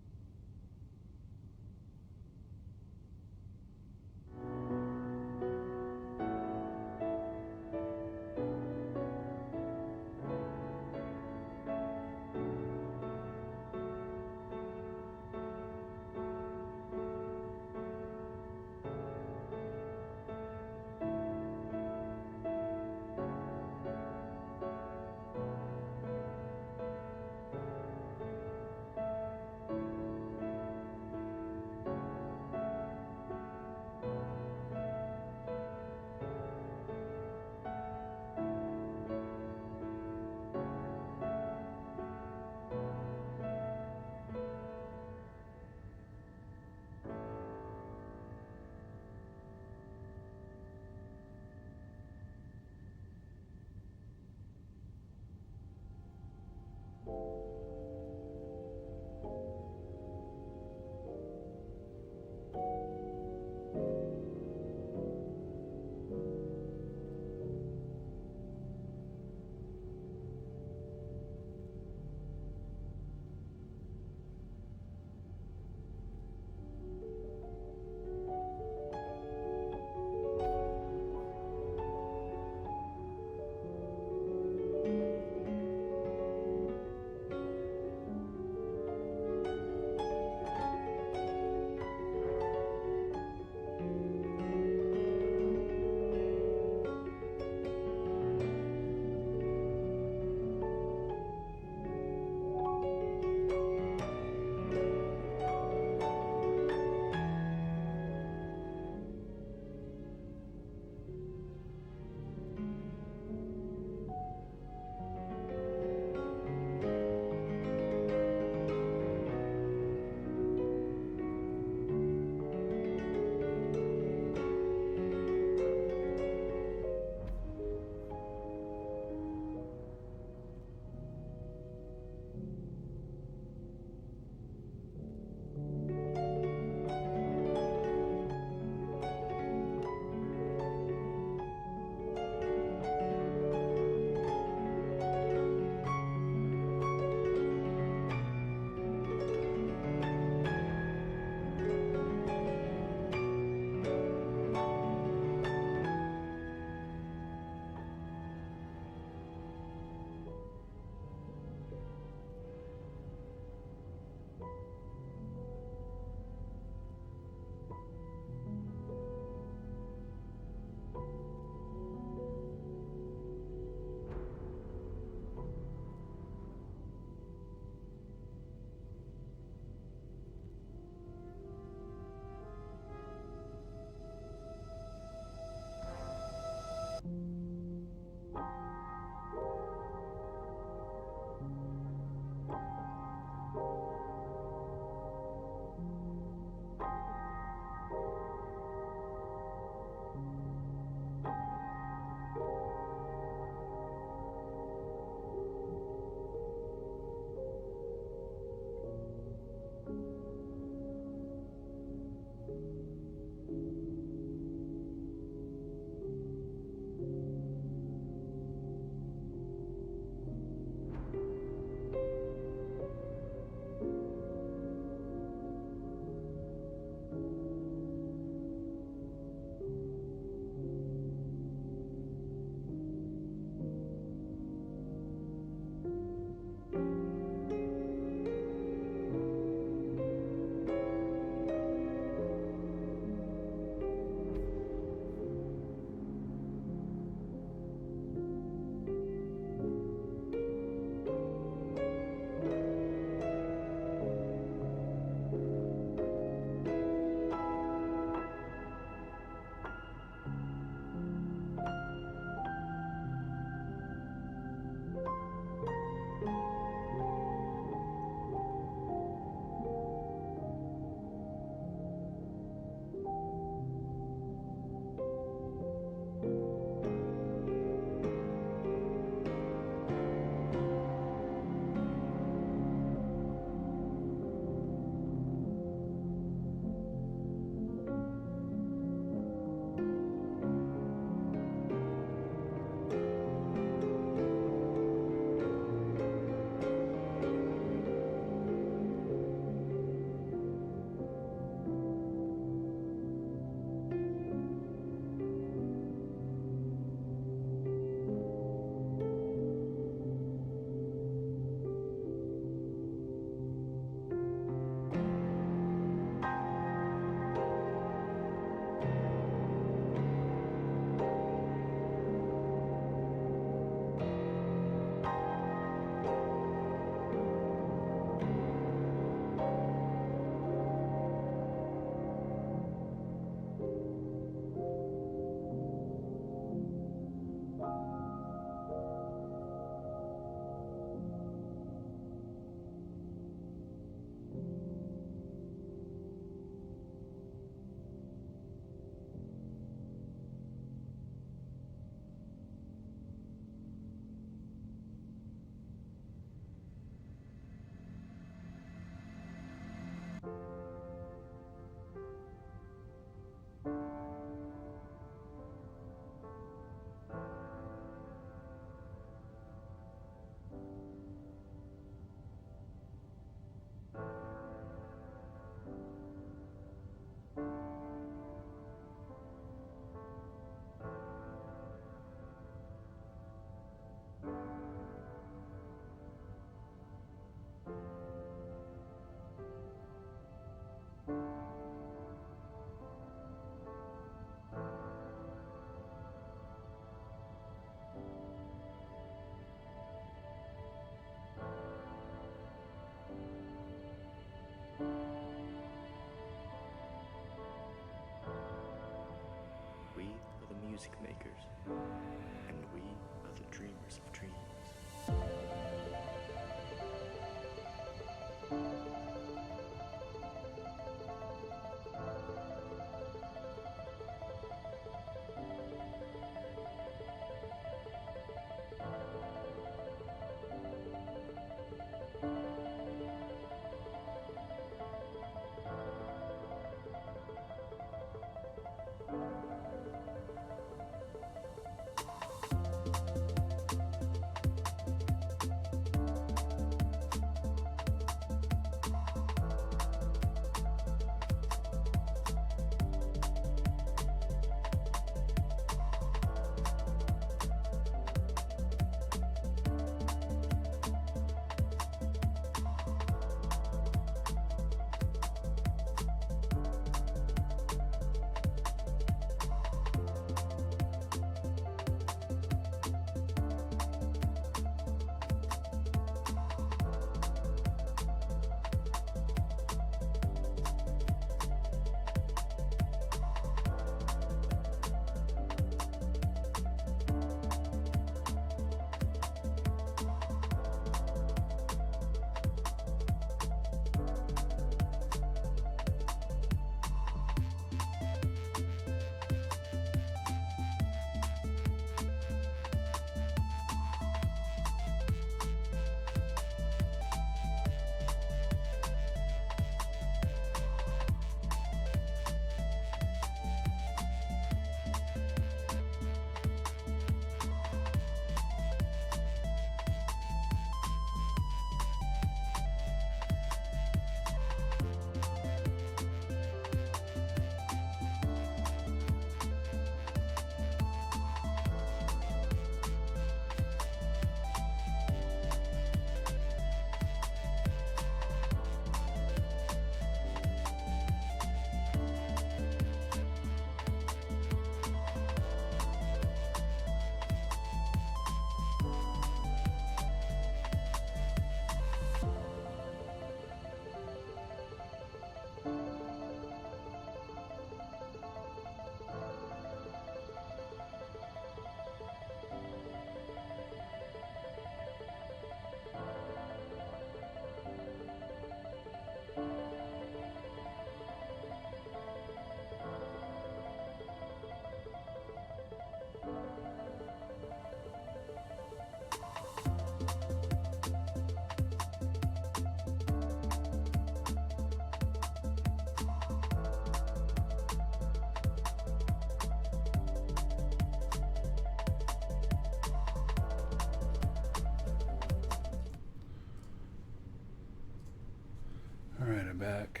All right, I'm back.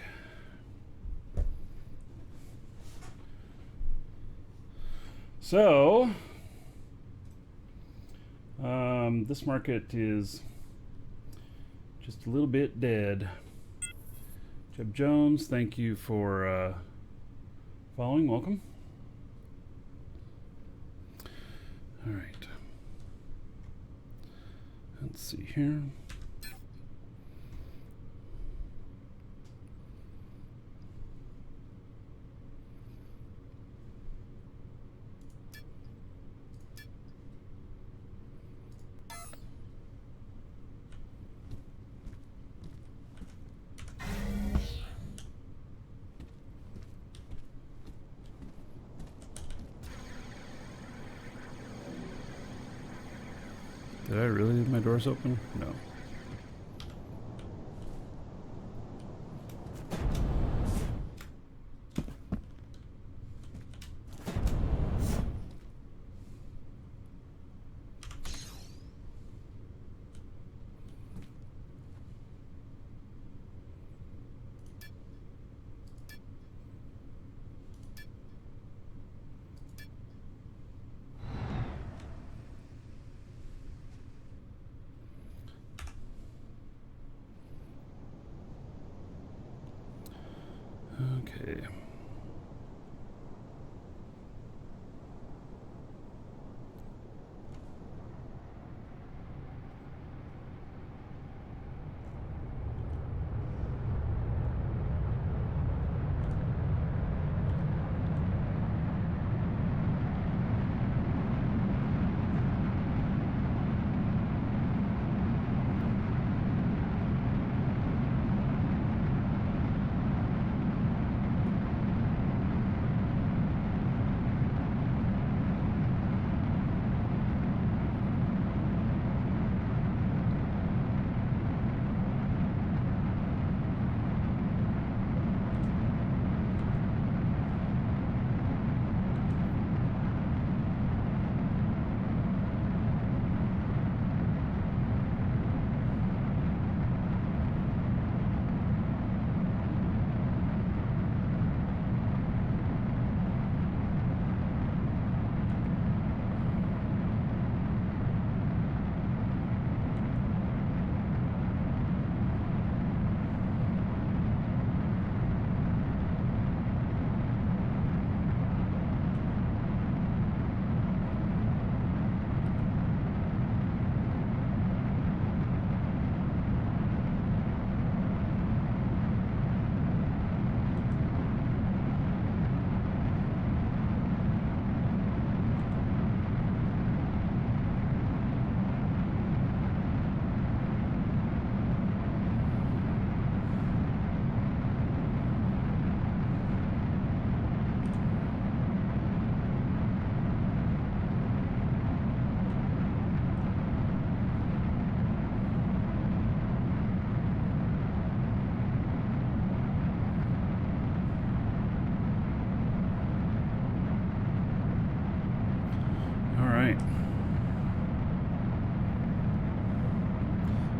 So, this market is just a little bit dead. Jeb Jones, thank you for following. Welcome. All right. Let's see here. Did I really leave my doors open? No. Okay.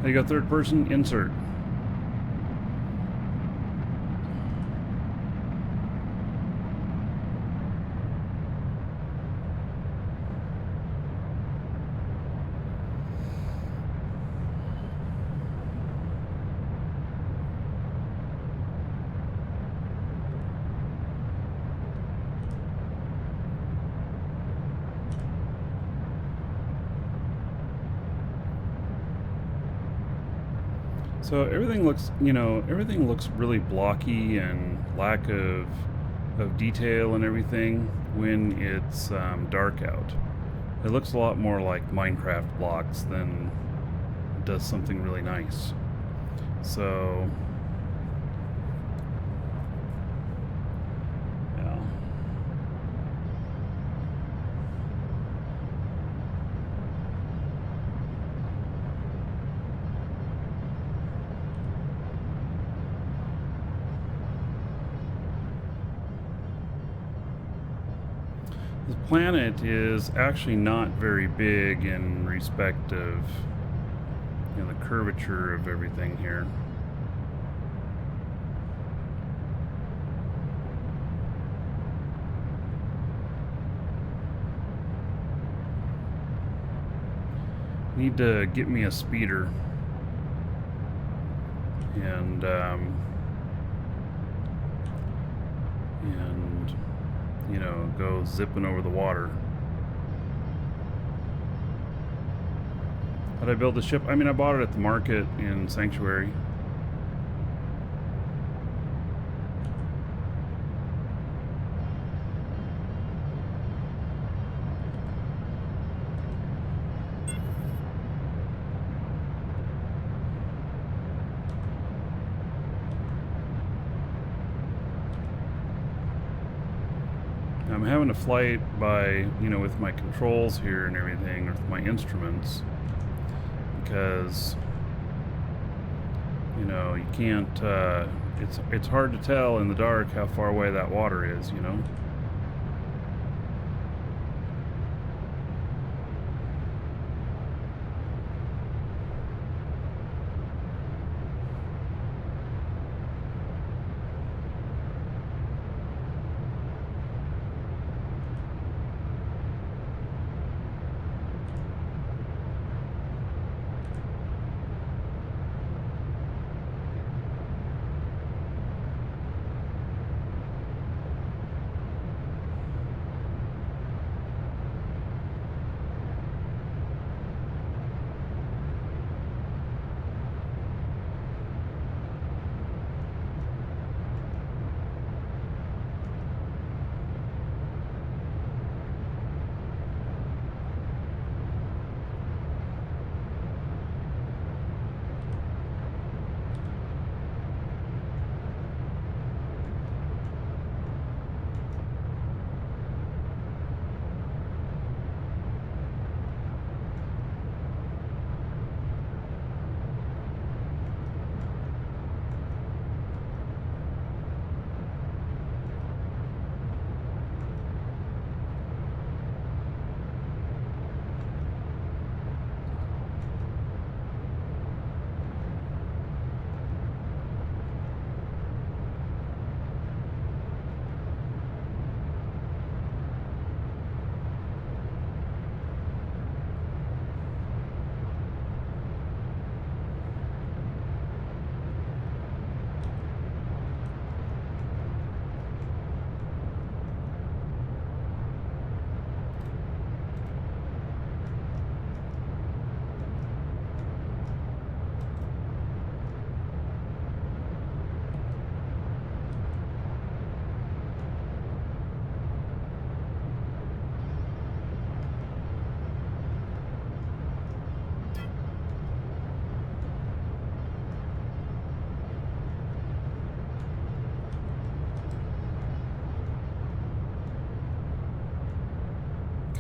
There you go, third person, insert. So everything looks, everything looks really blocky and lack of detail and everything when it's dark out. It looks a lot more like Minecraft blocks than it does something really nice. So, yeah. The planet is actually not very big in respect of the curvature of everything here. Need to get me a speeder. And you know, go zipping over the water. How'd I build the ship? I mean, I bought it at the market in Sanctuary. I'm having a flight by, you know, with my controls here and everything, with my instruments, because, you know, you can't, it's hard to tell in the dark how far away that water is, you know?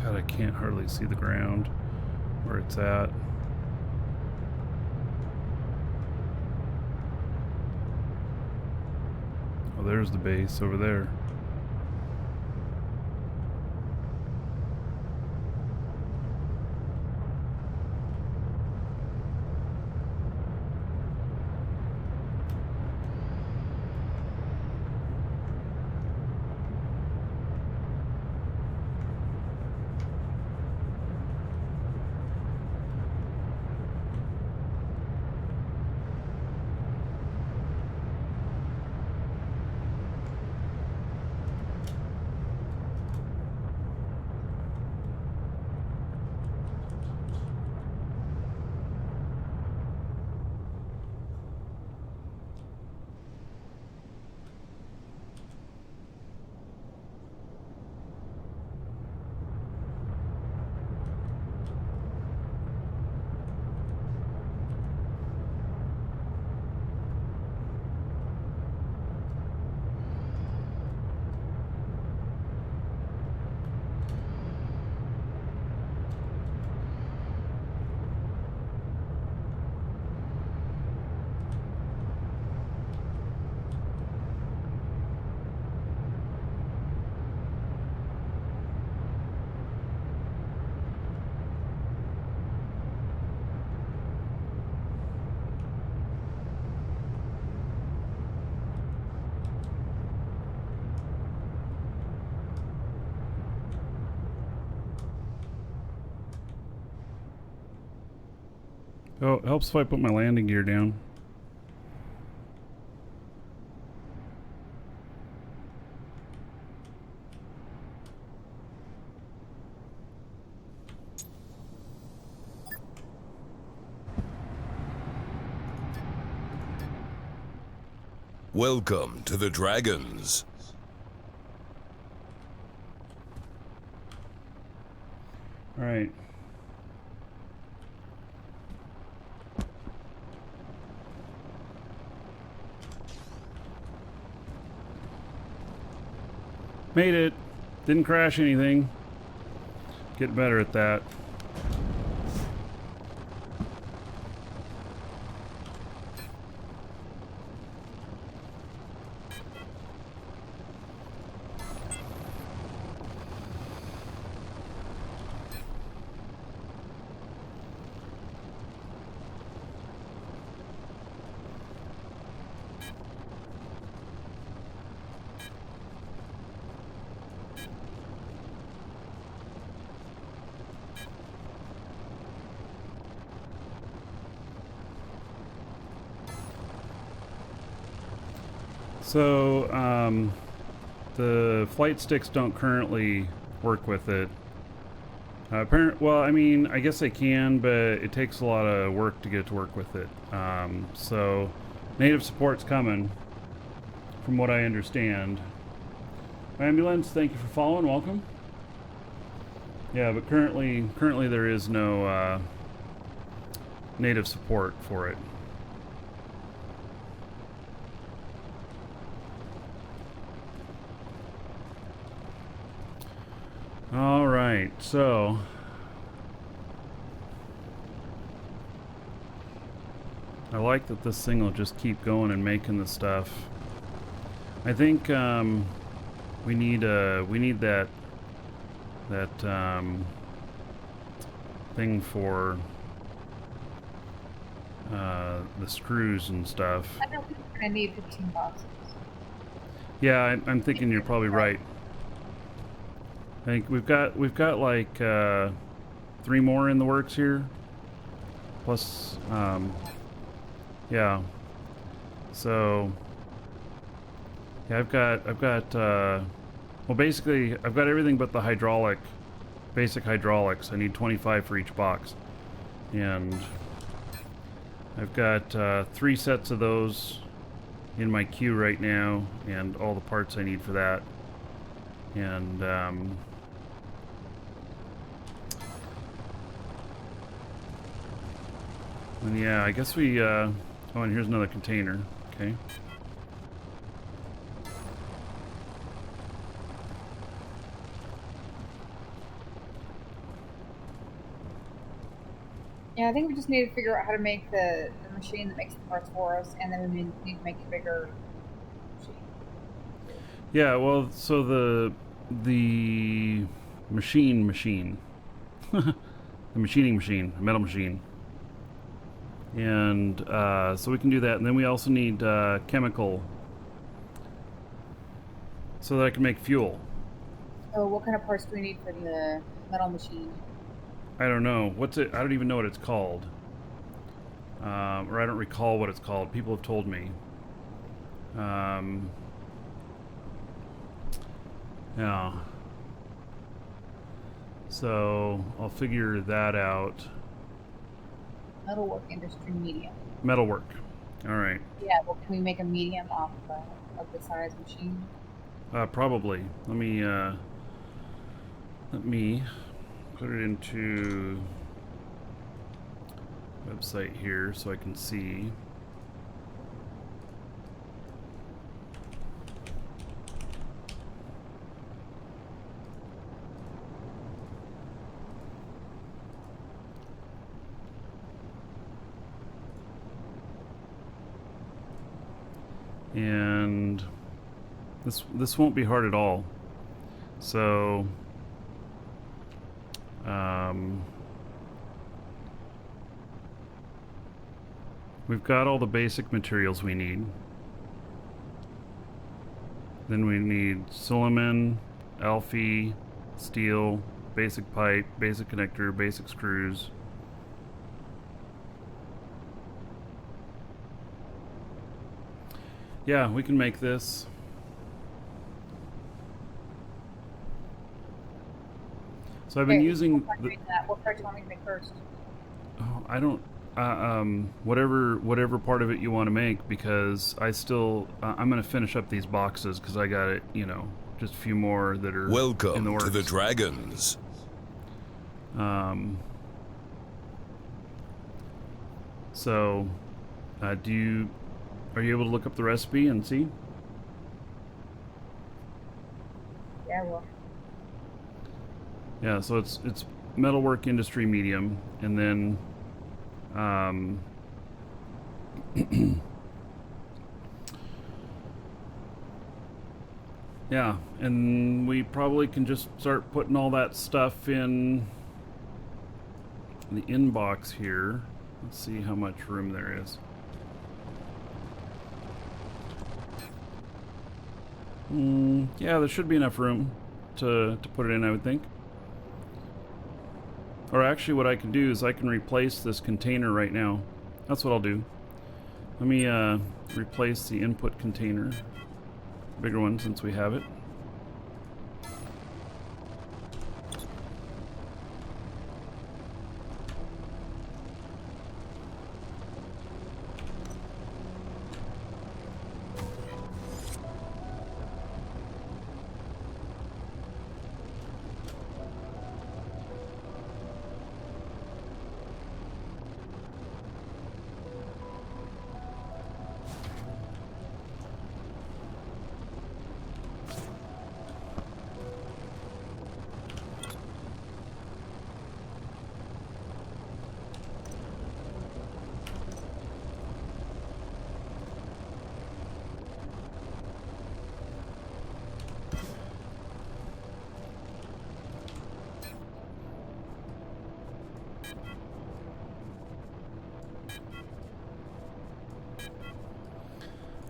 God, I can't hardly see the ground where it's at. Oh, there's the base over there. Oh, it helps if I put my landing gear down. Welcome to the Dragons. All right. Made it. Didn't crash anything. Get better at that. So, the flight sticks don't currently work with it. Well, I mean, I guess they can, but it takes a lot of work to get it to work with it. So, native support's coming, from what I understand. Ambulance, thank you for following. Welcome. Yeah, but currently there is no native support for it. All right, so I like that this thing will just keep going and making the stuff. I think we need that thing for the screws and stuff. I don't think we're gonna need 15 boxes. Yeah, I'm thinking you're probably right. I think we've got like 3 more in the works here. Plus, yeah. So, yeah, I've got. Well, basically, I've got everything but the basic hydraulics. I need 25 for each box, and I've got 3 sets of those in my queue right now, and all the parts I need for that, and yeah, I guess we, oh, and here's another container. Okay. Yeah, I think we just need to figure out how to make the machine that makes the parts for us, and then we need to make a bigger machine. Yeah, well, so the machine, the machining machine, metal machine. And so we can do that, and then we also need chemical so that I can make fuel. So what kind of parts do we need for the metal machine? I don't know. What's it? I don't even know what it's called. Or I don't recall what it's called. People have told me. Yeah. So I'll figure that out. Metalwork industry medium. Metalwork. All right. Yeah, well, can we make a medium off of the size machine? Probably. Let me put it into website here so I can see. And this won't be hard at all. So we've got all the basic materials we need. Then we need Suleiman, Alfie, steel, basic pipe, basic connector, basic screws. Yeah, we can make this. So I've been using. What part do you want me to make first? Oh, I don't. Whatever part of it you want to make, because I still. I'm gonna finish up these boxes because I got it. You know, just a few more that are. Welcome in the works. to the Dragons. So, are you able to look up the recipe and see? Yeah, well. Yeah, so it's metalwork industry medium, and then yeah, and we probably can just start putting all that stuff in the inbox here. Let's see how much room there is. Yeah, there should be enough room to put it in, I would think. Or actually what I can do is I can replace this container right now. That's what I'll do. Let me replace the input container. Bigger one since we have it.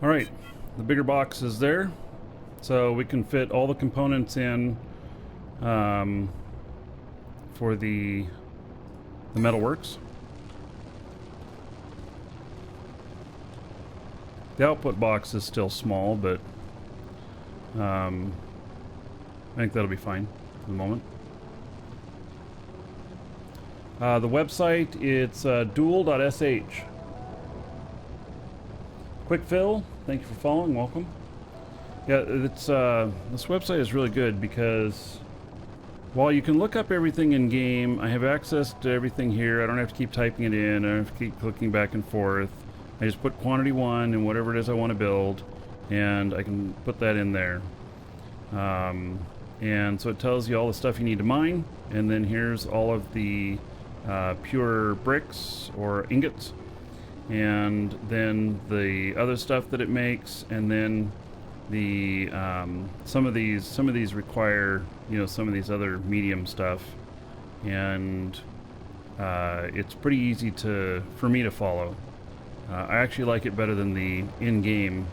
All right, the bigger box is there, so we can fit all the components in for the metalworks. The output box is still small, but I think that'll be fine for the moment. The website, it's dual.sh. Quick Phil, thank you for following. Welcome. Yeah, it's this website is really good because while you can look up everything in game, I have access to everything here. I don't have to keep typing it in. I don't have to keep clicking back and forth. I just put quantity 1 and whatever it is I want to build, and I can put that in there. And so it tells you all the stuff you need to mine, and then here's all of the pure bricks or ingots, and then the other stuff that it makes, and then the some of these require, you know, some of these other medium stuff, and it's pretty easy for me to follow. I actually like it better than the in-game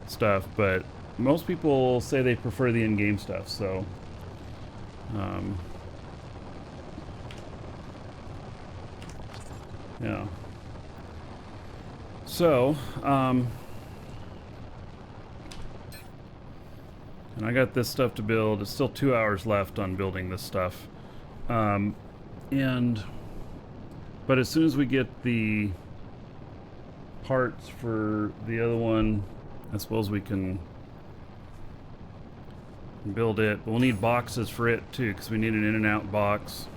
stuff, but most people say they prefer the in-game stuff, so yeah. So, and I got this stuff to build. It's still 2 hours left on building this stuff. But as soon as we get the parts for the other one, I suppose we can build it. But we'll need boxes for it too, because we need an in and out box.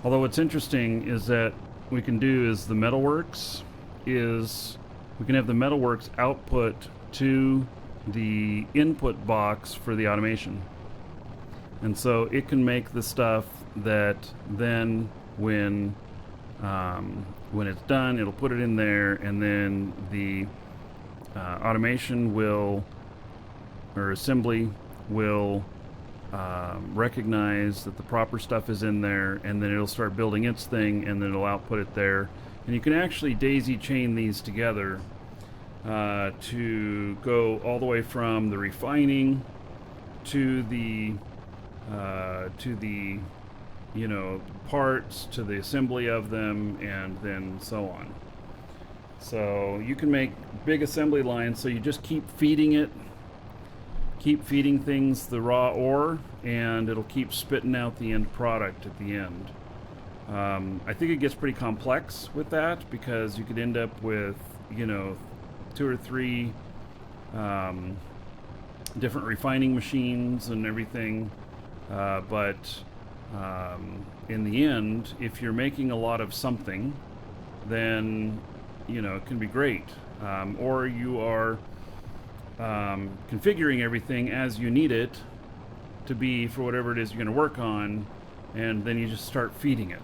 Although what's interesting is that we can do is the metalworks is we can have the metalworks output to the input box for the automation, and so it can make the stuff that then when it's done, it'll put it in there, and then the automation will, or assembly will, recognize that the proper stuff is in there, and then it'll start building its thing, and then it'll output it there. And you can actually daisy chain these together to go all the way from the refining to the you know, parts, to the assembly of them, and then so on. So you can make big assembly lines, so you just keep feeding things the raw ore, and it'll keep spitting out the end product at the end. I think it gets pretty complex with that, because you could end up with, 2 or 3 different refining machines and everything. But in the end, if you're making a lot of something, then it can be great. Or you are configuring everything as you need it to be for whatever it is you're going to work on, and then you just start feeding it.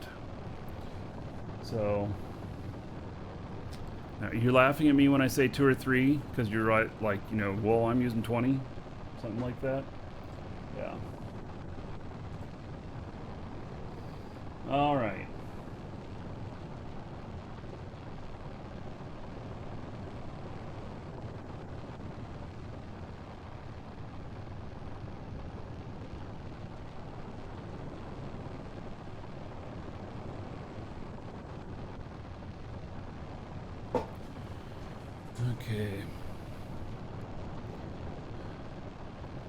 So you're laughing at me when I say 2 or 3, because you're right, like, well, I'm using 20, something like that. Yeah. All right. Okay.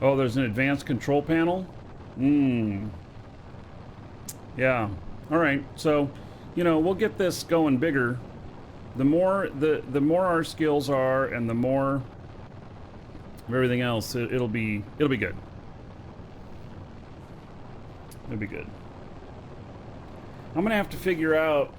Oh, there's an advanced control panel? Yeah. All right. So, we'll get this going bigger. The more our skills are, and the more of everything else, it'll be good. It'll be good. I'm gonna have to figure out.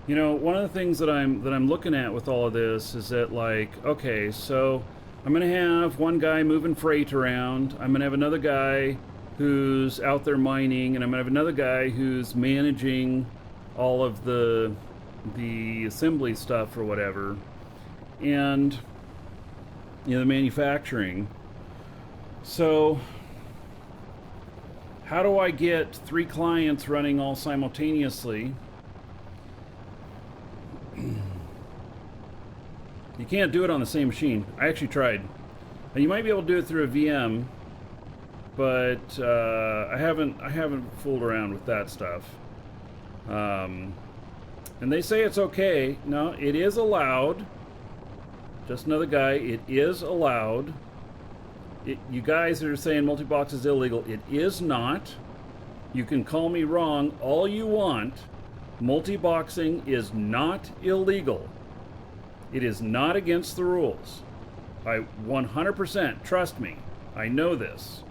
One of the things that I'm looking at with all of this is that, like, okay, so I'm gonna have one guy moving freight around. I'm gonna have another guy who's out there mining, and I'm gonna have another guy who's managing all of the assembly stuff or whatever, and the manufacturing. So how do I get 3 clients running all simultaneously? You can't do it on the same machine. I actually tried. And you might be able to do it through a VM, but I haven't fooled around with that stuff. And they say it's okay. No, it is allowed. Just another guy. It is allowed. You guys that are saying multi-box is illegal, it is not. You can call me wrong all you want. Multi-boxing is not illegal. It is not against the rules. I 100%, trust me, I know this.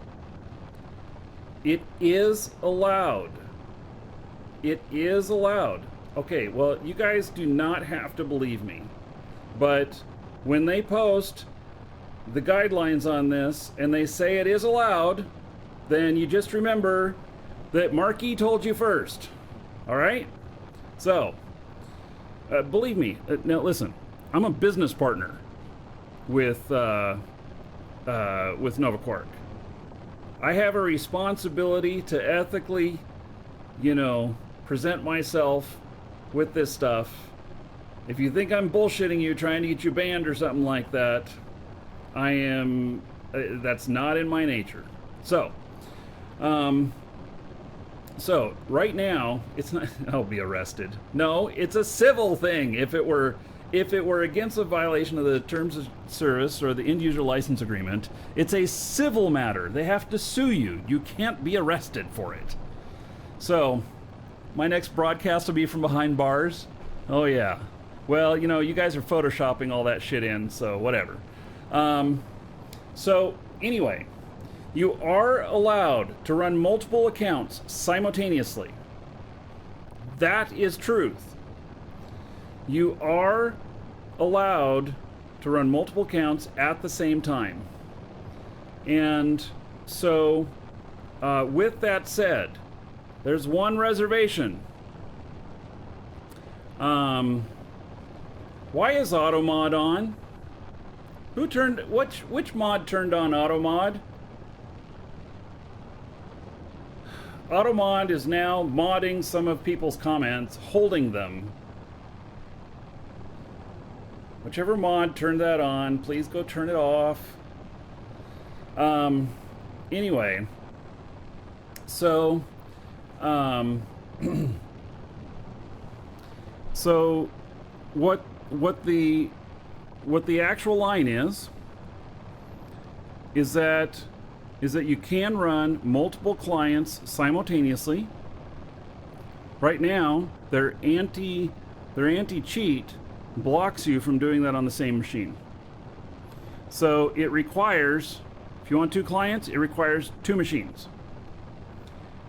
It is allowed. It is allowed. Okay, well, you guys do not have to believe me. But when they post the guidelines on this and they say it is allowed, then you just remember that Marky told you first. All right? So, believe me. Now, listen. I'm a business partner with NovaQuark. I have a responsibility to ethically, present myself with this stuff. If you think I'm bullshitting you, trying to get you banned or something like that, I am. That's not in my nature. So, right now it's not. I'll be arrested. No, it's a civil thing. If it were against a violation of the terms of service or the end user license agreement, it's a civil matter. They have to sue you. You can't be arrested for it. So, my next broadcast will be from behind bars. Oh yeah. Well, you guys are photoshopping all that shit in, so whatever. So anyway, you are allowed to run multiple accounts simultaneously. That is truth. You are allowed to run multiple accounts at the same time. And so, with that said, there's one reservation. Why is AutoMod on? Which mod turned on AutoMod? AutoMod is now modding some of people's comments, holding them. Whichever mod turned that on, please go turn it off. Anyway, so, so what the actual line is that you can run multiple clients simultaneously. Right now, their anti-cheat blocks you from doing that on the same machine. So it requires, if you want 2 clients, it requires 2 machines.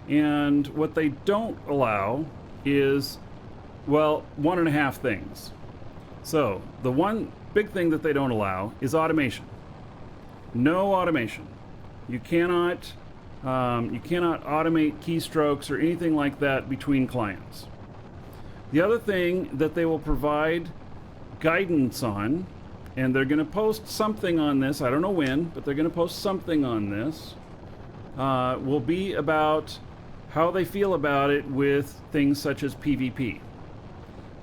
And what they don't allow is, well, 1.5 things. So the one big thing that they don't allow is automation. No automation. You cannot automate keystrokes or anything like that between clients. The other thing that they will provide guidance on, and they're going to post something on this, I don't know when, but they're going to post something on this, will be about how they feel about it with things such as PvP.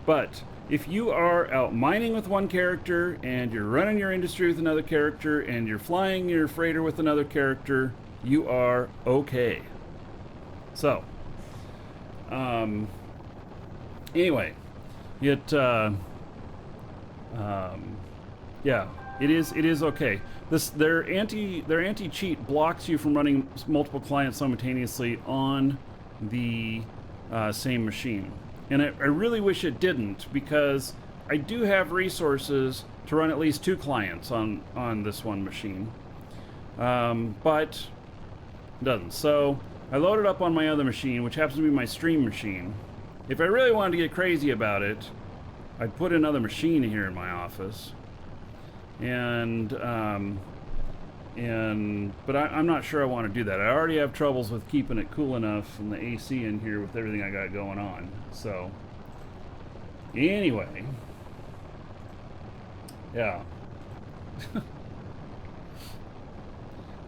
But if you are out mining with one character and you're running your industry with another character and you're flying your freighter with another character, you are okay. So, anyway, yeah, it is okay. Their anti-cheat blocks you from running multiple clients simultaneously on the same machine. And I really wish it didn't, because I do have resources to run at least 2 clients on this one machine. But it doesn't. So I loaded up on my other machine, which happens to be my stream machine. If I really wanted to get crazy about it, I'd put another machine here in my office. But I'm not sure I want to do that. I already have troubles with keeping it cool enough and the AC in here with everything I got going on. So, anyway, yeah.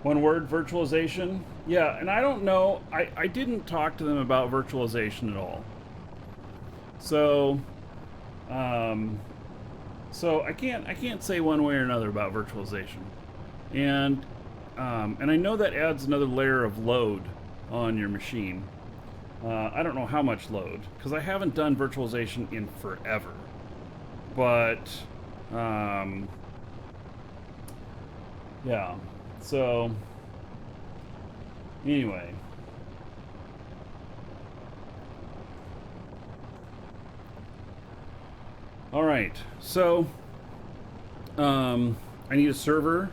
One word, virtualization. Yeah, and I don't know. I didn't talk to them about virtualization at all. So, so I can't say one way or another about virtualization. And I know that adds another layer of load on your machine. I don't know how much load, because I haven't done virtualization in forever. But, yeah. So, anyway. All right. So, I need a server.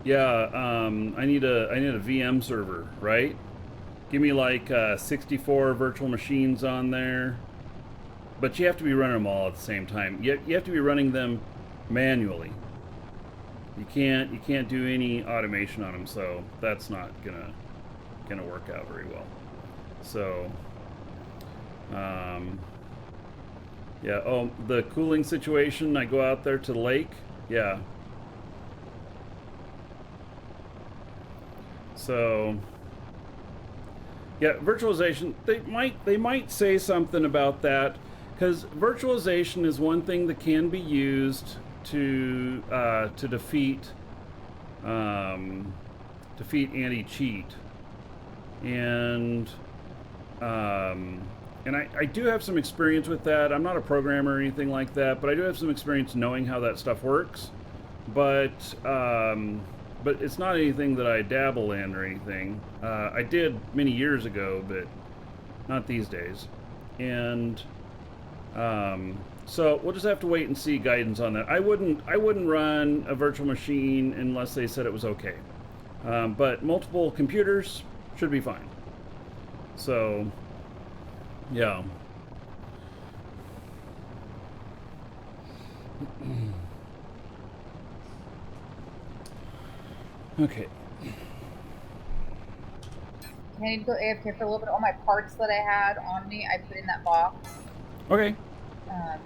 Yeah, I need a VM server, right? Give me like 64 virtual machines on there, but you have to be running them all at the same time. You have to be running them manually. You can't do any automation on them, so that's not gonna work out very well. So, yeah. Oh, the cooling situation. I go out there to the lake. Yeah. So, yeah, virtualization, they might say something about that, because virtualization is one thing that can be used to defeat anti-cheat, and I do have some experience with that. I'm not a programmer or anything like that, but I do have some experience knowing how that stuff works. But it's not anything that I dabble in or anything. I did many years ago, but not these days. And so we'll just have to wait and see guidance on that. I wouldn't run a virtual machine unless they said it was okay. But multiple computers should be fine. So, yeah. Okay. I need to go AFK for a little bit. All my parts that I had on me, I put in that box. Okay.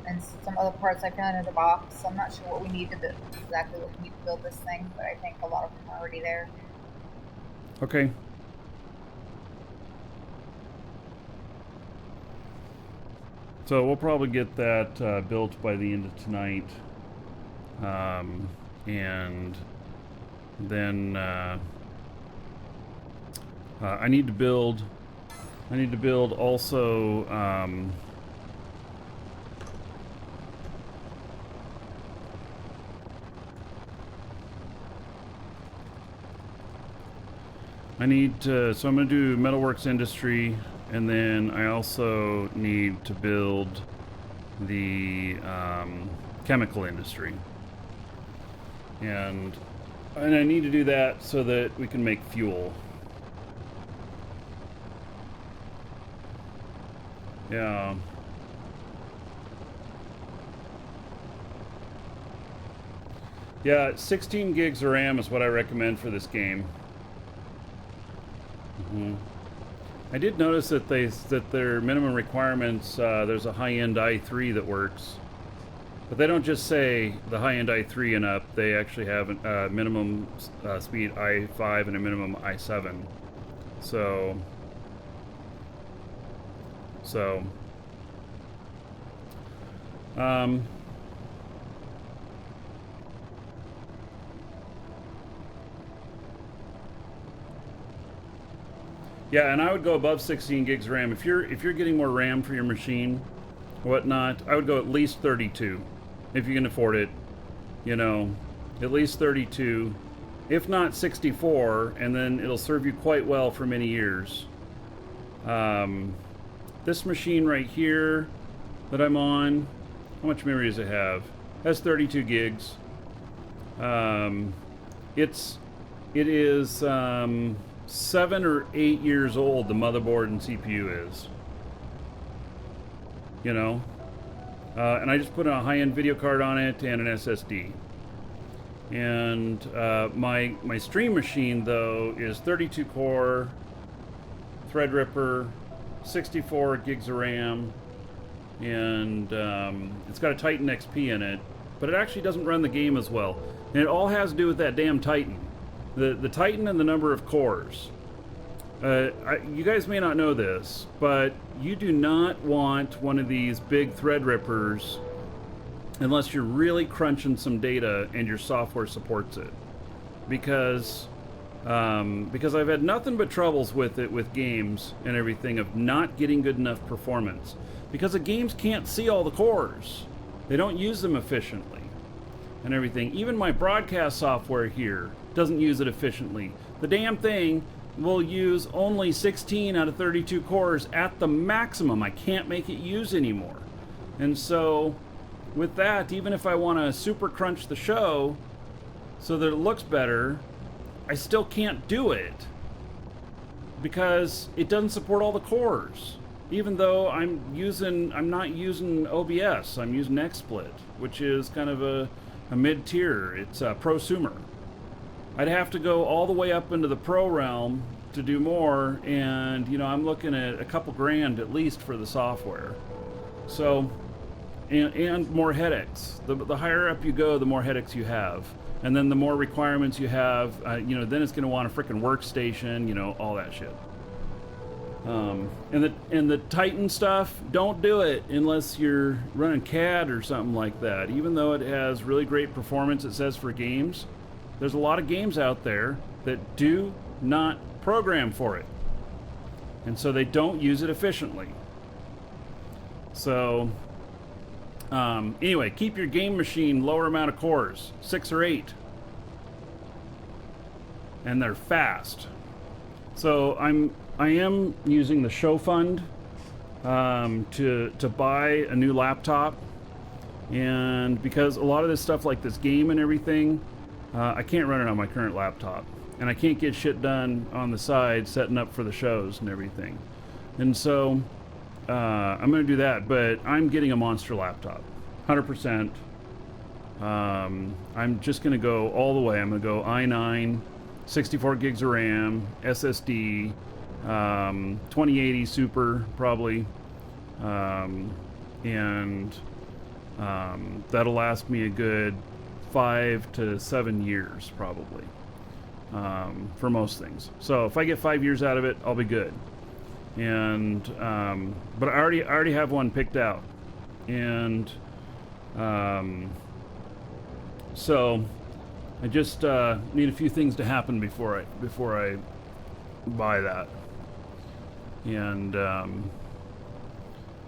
And some other parts I found in the box. I'm not sure what we need to do, exactly what we need to build this thing, but I think a lot of them are already there. Okay. So we'll probably get that built by the end of tonight, and then I need to build also I need to, so I'm going to do metalworks industry, and then I also need to build the chemical industry. And I need to do that so that we can make fuel. Yeah. Yeah, 16 gigs of RAM is what I recommend for this game. I did notice that their minimum requirements, there's a high-end i3 that works. But they don't just say the high-end i3 and up, they actually have a minimum speed i5 and a minimum i7. Yeah, and I would go above 16 gigs of RAM. If you're getting more RAM for your machine, whatnot, I would go at least 32, if you can afford it. You know, at least 32, if not 64, and then it'll serve you quite well for many years. This machine right here that I'm on, how much memory does it have? It has 32 gigs. It is 7 or 8 years old, the motherboard and CPU is. You know? And I just put a high-end video card on it and an SSD. And my stream machine, though, is 32 core, Threadripper, 64 gigs of RAM, and it's got a Titan XP in it, but it actually doesn't run the game as well. And it all has to do with that damn Titan. The Titan and the number of cores. You guys may not know this, but you do not want one of these big Threadrippers unless you're really crunching some data and your software supports it. Because I've had nothing but troubles with it with games and everything of not getting good enough performance. Because the games can't see all the cores. They don't use them efficiently and everything. Even my broadcast software here doesn't use it efficiently. The damn thing will use only 16 out of 32 cores at the maximum. I can't make it use anymore. And so with that, even if I want to super crunch the show so that it looks better, I still can't do it because it doesn't support all the cores. Even though I'm not using OBS, I'm using XSplit, which is kind of a mid-tier. It's a prosumer. I'd have to go all the way up into the pro realm to do more, and you know, I'm looking at a couple grand at least for the software. So, and more headaches. The higher up you go, the more headaches you have, and then the more requirements you have. You know, then it's going to want a freaking workstation. You know, all that shit. And the Titan stuff, don't do it unless you're running CAD or something like that. Even though it has really great performance, it says for games, there's a lot of games out there that do not program for it. And so they don't use it efficiently. So, anyway, keep your game machine lower amount of cores, 6 or 8. And they're fast. So I am using the show fund to buy a new laptop, and because a lot of this stuff like this game and everything, I can't run it on my current laptop, and I can't get shit done on the side setting up for the shows and everything. And so I'm going to do that, but I'm getting a monster laptop, 100%. I'm just going to go all the way. I'm going to go i9, 64 gigs of RAM, SSD, 2080 Super probably, and that'll last me a good 5 to 7 years probably, for most things. So if I get 5 years out of it, I'll be good. And but I already have one picked out, and so I just need a few things to happen before I buy that. And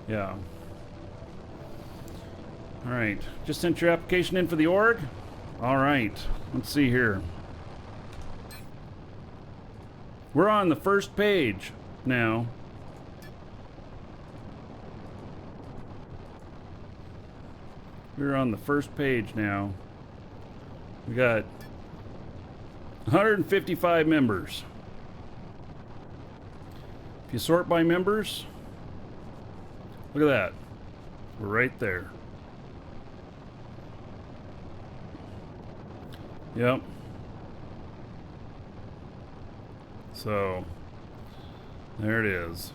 yeah. All right, just sent your application in for the org. All right, let's see here. We're on the first page now. We're on the first page now. We got 155 members. If you sort by members, look at that. We're right there. Yep. So, there it is.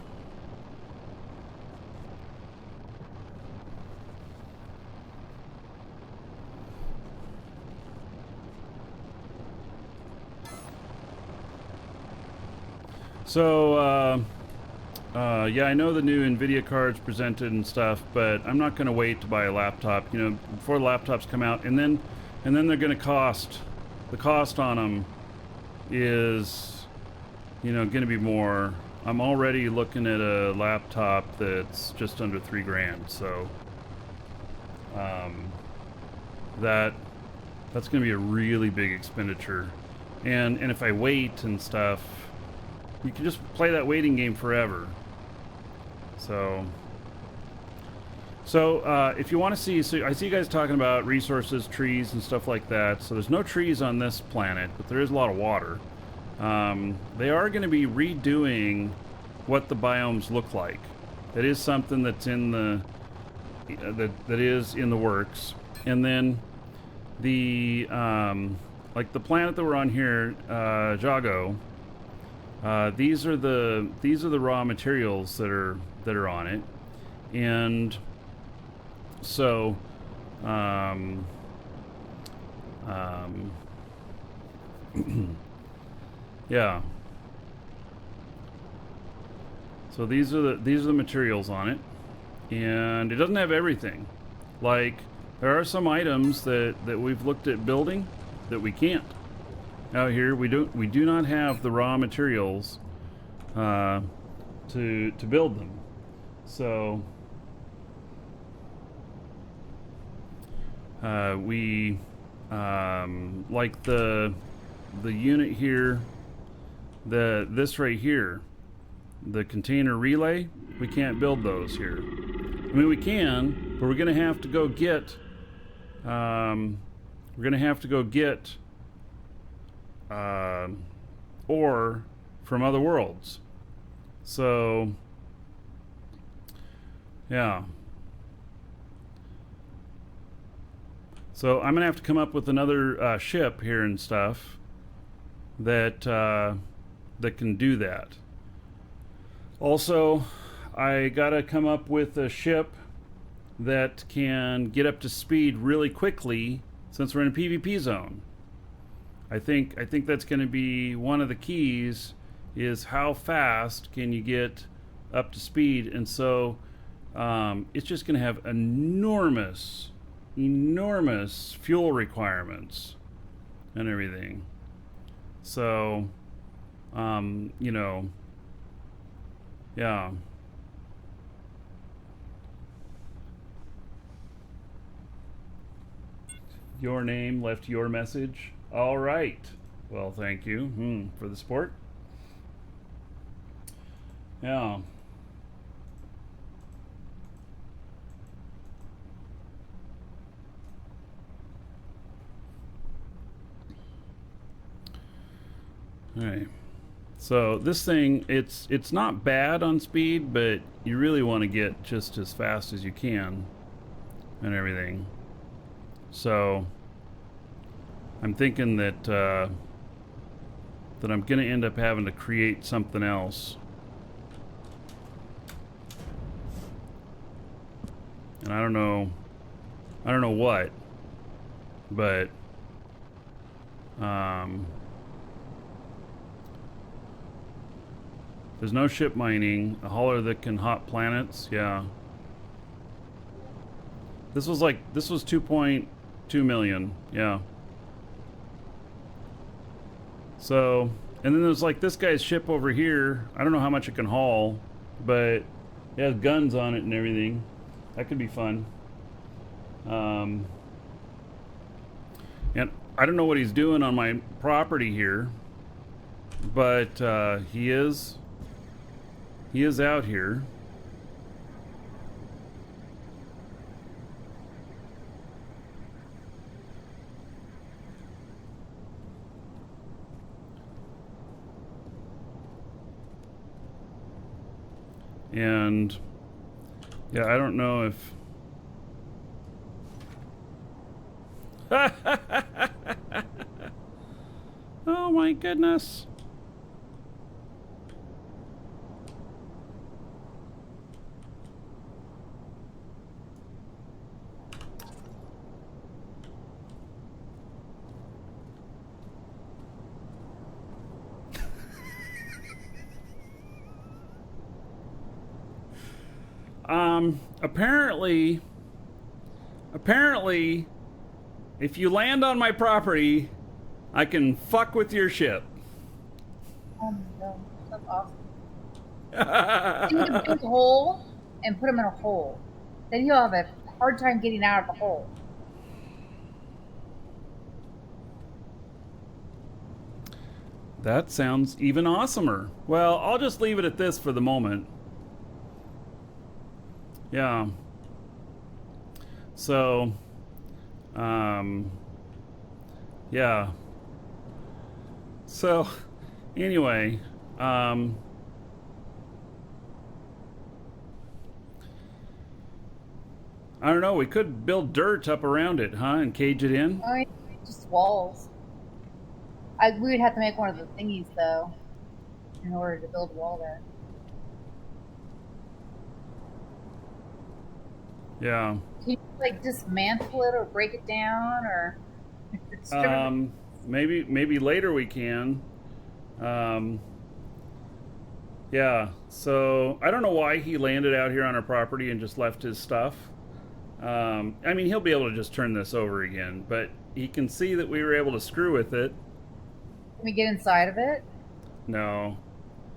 So, yeah, I know the new NVIDIA cards presented and stuff, but I'm not going to wait to buy a laptop, you know, before the laptops come out, and then they're going to cost, the cost on them is, you know, going to be more. I'm already looking at a laptop that's just under $3,000, so, that's going to be a really big expenditure, and if I wait and stuff, you can just play that waiting game forever. So if you want to see, so I see you guys talking about resources, trees, and stuff like that. So there's no trees on this planet, but there is a lot of water. They are going to be redoing what the biomes look like. That is something that's in the that is in the works. And then the like the planet that we're on here, Jago. These are the raw materials that are on it, and so yeah. So these are the materials on it, and it doesn't have everything. Like there are some items that we've looked at building that we can't. Out here, we do not have the raw materials to build them. So we like the unit here, this right here, the container relay. We can't build those here. I mean, we can, but we're gonna have to go get. Ore from other worlds. So yeah. So I'm gonna have to come up with another ship here and stuff that that can do that. Also, I gotta come up with a ship that can get up to speed really quickly since we're in a PvP zone. I think that's going to be one of the keys, is how fast can you get up to speed. And so it's just going to have enormous fuel requirements and everything. So you know, yeah. Your name left your message. All right. Well, thank you for the support. Yeah. All right. So this thing, it's not bad on speed, but you really want to get just as fast as you can and everything. So I'm thinking that that I'm going to end up having to create something else. And I don't know what, but there's no ship mining, a hauler that can hop planets, yeah. This was 2.2 million, yeah. So, and then there's like this guy's ship over here. I don't know how much it can haul, but it has guns on it and everything. That could be fun. And I don't know what he's doing on my property here, but he is out here. And yeah, I don't know if oh my goodness. Apparently, if you land on my property, I can fuck with your ship. Oh my god, that's awesome. You need to build a hole and put him in a hole. Then he'll have a hard time getting out of the hole. That sounds even awesomer. Well, I'll just leave it at this for the moment. Yeah. So, yeah. So, anyway, I don't know, we could build dirt up around it, huh, and cage it in? I mean, just walls. We would have to make one of the thingies, though, in order to build a wall there. Yeah. Can you, like, dismantle it or break it down, or... Maybe later we can. Yeah, so I don't know why he landed out here on our property and just left his stuff. I mean, he'll be able to just turn this over again, but he can see that we were able to screw with it. Can we get inside of it? No.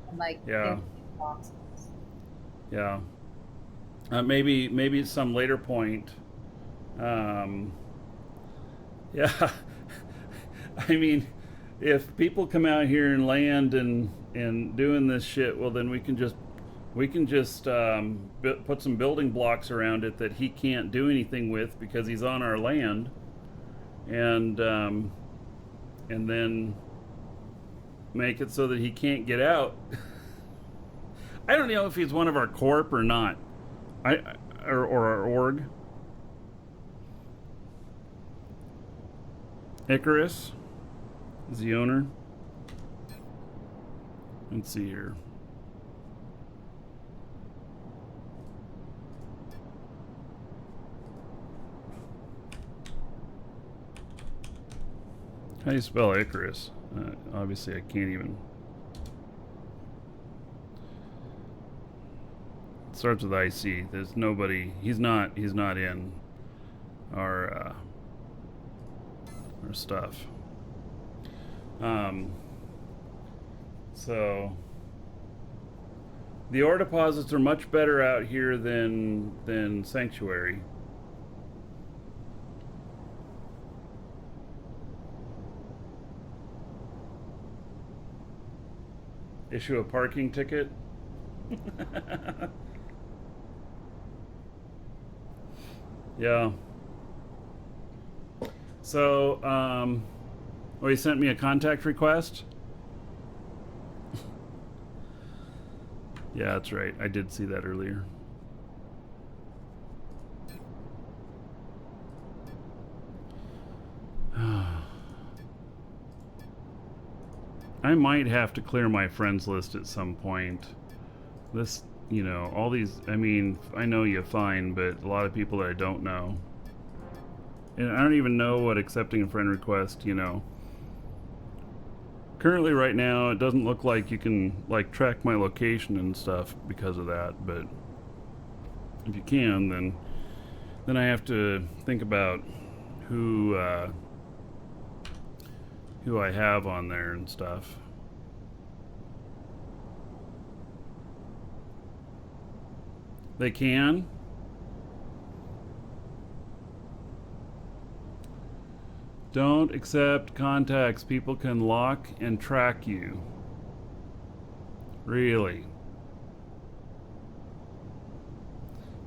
And, like, Yeah. get boxes? Yeah. Maybe at some later point. Yeah. I mean, if people come out here and land and doing this shit, well, then we can just put some building blocks around it that he can't do anything with because he's on our land, and then make it so that he can't get out. I don't know if he's one of our corp or not, or our org. Icarus is the owner. Let's see here. How do you spell Icarus? Obviously, I can't even. It starts with IC. There's nobody. He's not in our stuff. So the ore deposits are much better out here than Sanctuary. Issue a parking ticket. Yeah. So, oh, he sent me a contact request? Yeah, that's right. I did see that earlier. I might have to clear my friends list at some point. This, you know, all these, I mean, I know you fine, but a lot of people that I don't know. And I don't even know what accepting a friend request, you know. Currently, right now, it doesn't look like you can, like, track my location and stuff because of that, but if you can, then I have to think about who I have on there and stuff. They can? Don't accept contacts. People can lock and track you. Really?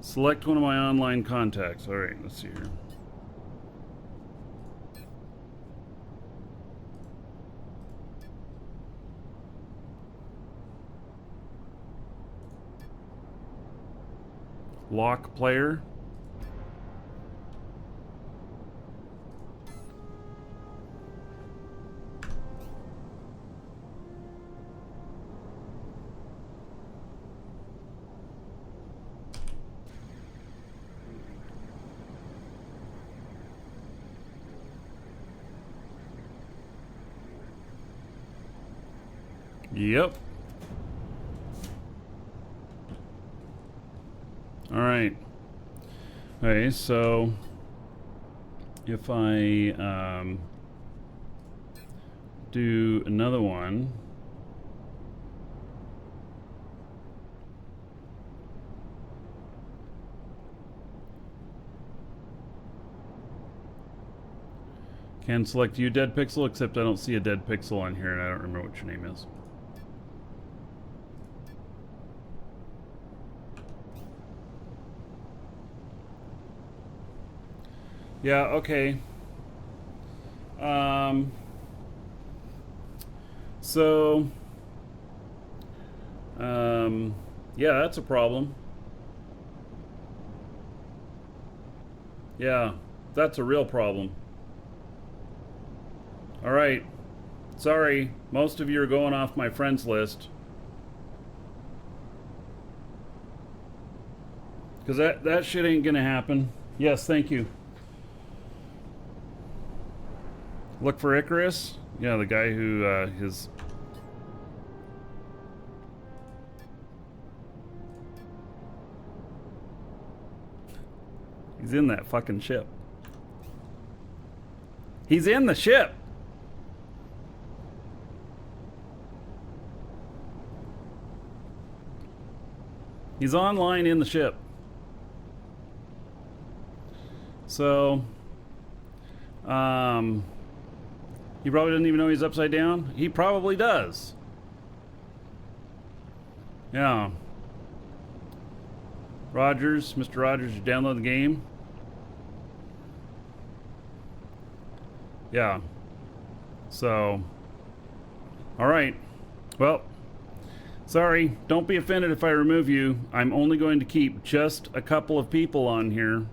Select one of my online contacts. All right, let's see here. Lock player. Yep. All right. Okay, so if I do another one, can select you, dead pixel, except I don't see a dead pixel on here and I don't remember what your name is. Yeah, okay. So, yeah, that's a problem. Yeah, that's a real problem. All right. Sorry, most of you are going off my friends list. Because that shit ain't gonna happen. Yes, thank you. Look for Icarus? Yeah, the guy who, his... He's in that fucking ship. He's in the ship! He's online in the ship. So, he probably doesn't even know he's upside down. He probably does. Yeah. Rogers, Mr. Rogers, you download the game. Yeah. So, all right. Well, sorry. Don't be offended if I remove you. I'm only going to keep just a couple of people on here.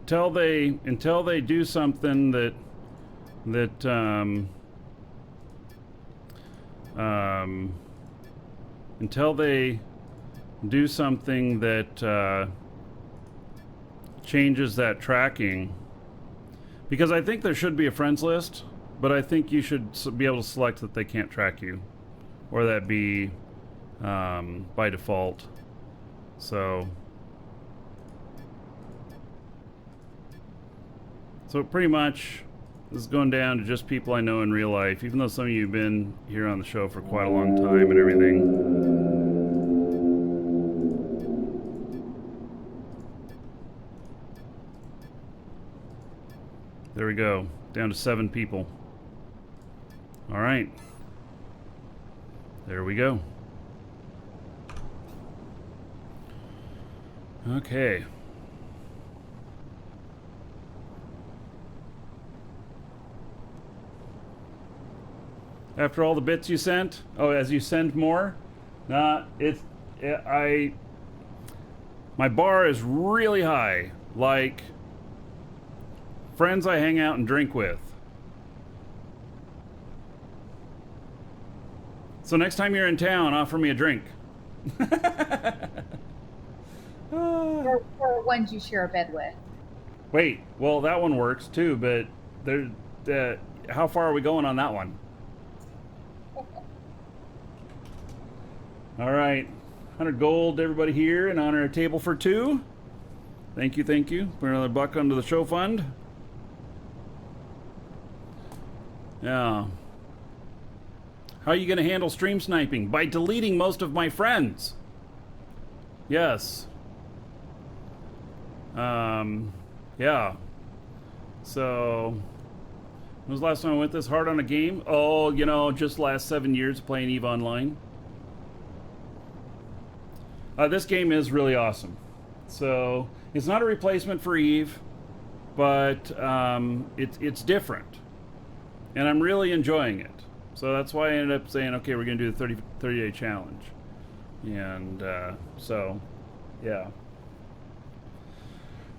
Until they do something until they do something that changes that tracking, because I think there should be a friends list, but I think you should be able to select that they can't track you, or that be by default. So pretty much, this is going down to just people I know in real life, even though some of you have been here on the show for quite a long time and everything. There we go, down to 7 people. All right. There we go. Okay. After all the bits you sent? Oh, as you send more? Nah, my bar is really high. Like, friends I hang out and drink with. So next time you're in town, offer me a drink. Or ones you share a bed with. Wait, well, that one works too, but how far are we going on that one? All right, 100 gold to everybody here in honor of Table for Two. Thank you, thank you. Put another buck onto the show fund. Yeah. How are you going to handle stream sniping? By deleting most of my friends. Yes. Yeah. So, when was the last time I went this hard on a game? Oh, you know, just last 7 years playing EVE Online. This game is really awesome. So, it's not a replacement for EVE, but it's different. And I'm really enjoying it. So that's why I ended up saying, okay, we're going to do the 30-day challenge. And so, yeah.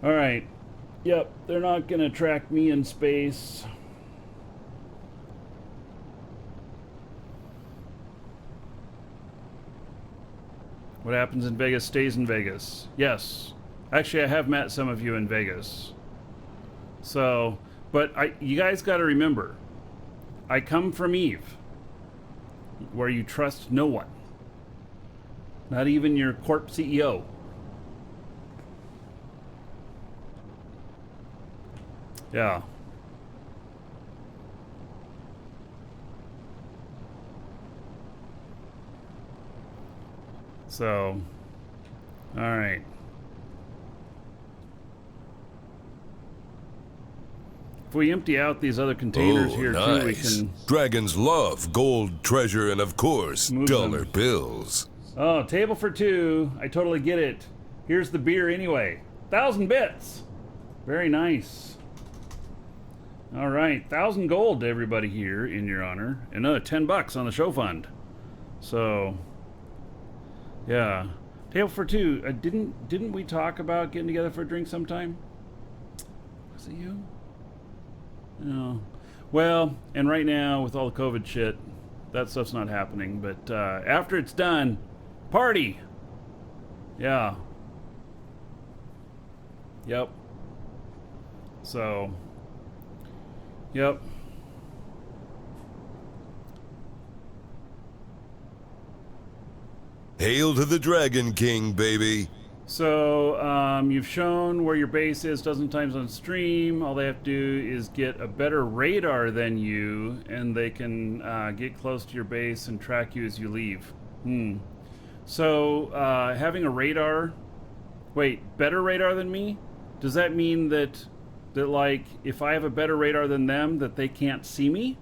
All right. Yep, they're not going to track me in space. What happens in Vegas stays in Vegas. Yes. Actually, I have met some of you in Vegas. So, but you guys got to remember, I come from EVE, where you trust no one. Not even your corp CEO. Yeah. So, all right. If we empty out these other containers here nice. too, we can... Dragons love gold, treasure, and of course, Move dollar them. bills. Oh, table for two. I totally get it. Here's the beer anyway. 1,000 bits. Very nice. All right, 1,000 gold to everybody here in your honor. Another 10 bucks on the show fund. So, yeah. Table for two. Didn't we talk about getting together for a drink sometime? Was it you? No. Well, and right now with all the COVID shit, that stuff's not happening. But after it's done, party. Yeah. Yep. So. Yep. Hail to the Dragon King, baby. So, you've shown where your base is dozen times on stream. All they have to do is get a better radar than you, and they can get close to your base and track you as you leave. So, having a radar... Wait, better radar than me? Does that mean that, like, if I have a better radar than them, that they can't see me?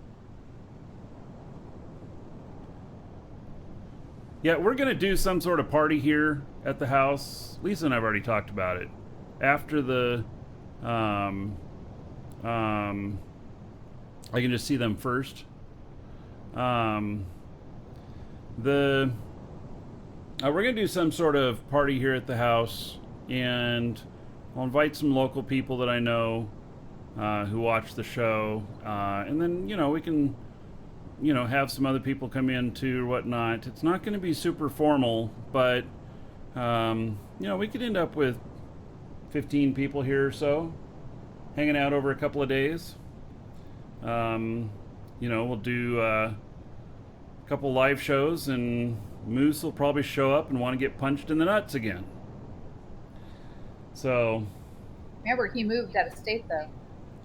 Yeah, we're going to do some sort of party here at the house. Lisa and I have already talked about it. After the... I can just see them first. We're going to do some sort of party here at the house, and I'll invite some local people that I know who watch the show, and then, you know, we can... you know, have some other people come in too or whatnot. It's not going to be super formal, but, you know, we could end up with 15 people here or so, hanging out over a couple of days. You know, we'll do a couple live shows, and Moose will probably show up and want to get punched in the nuts again. So... Remember, he moved out of state, though.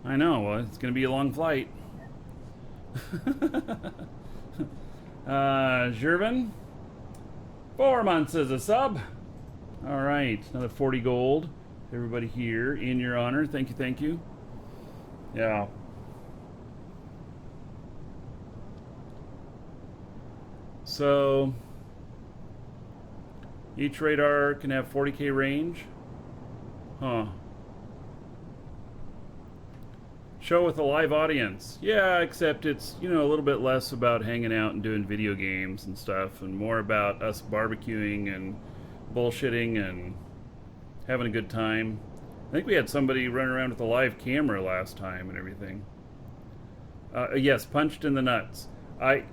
I know. Well, it's going to be a long flight. Jervin, 4 months as a sub. All right, another 40 gold. Everybody here in your honor. Thank you, thank you. Yeah. So each radar can have 40k range. Huh. Show with a live audience. Yeah, except it's, you know, a little bit less about hanging out and doing video games and stuff, and more about us barbecuing and bullshitting and having a good time. I think we had somebody running around with a live camera last time and everything. Yes, punched in the nuts.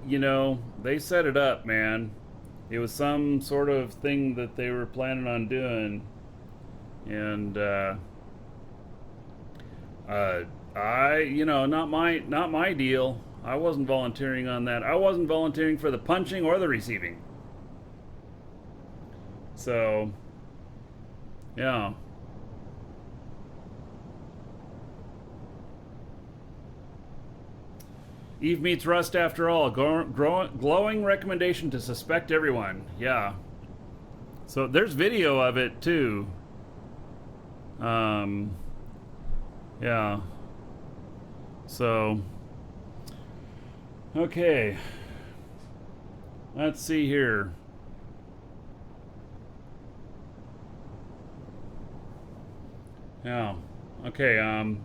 You know, they set it up, man. It was some sort of thing that they were planning on doing, and Not my deal. I wasn't volunteering on that. I wasn't volunteering for the punching or the receiving. So, yeah. Eve meets Rust after all. Glowing recommendation to suspect everyone. Yeah. So there's video of it too. Yeah. So, okay. Let's see here. Yeah. Okay.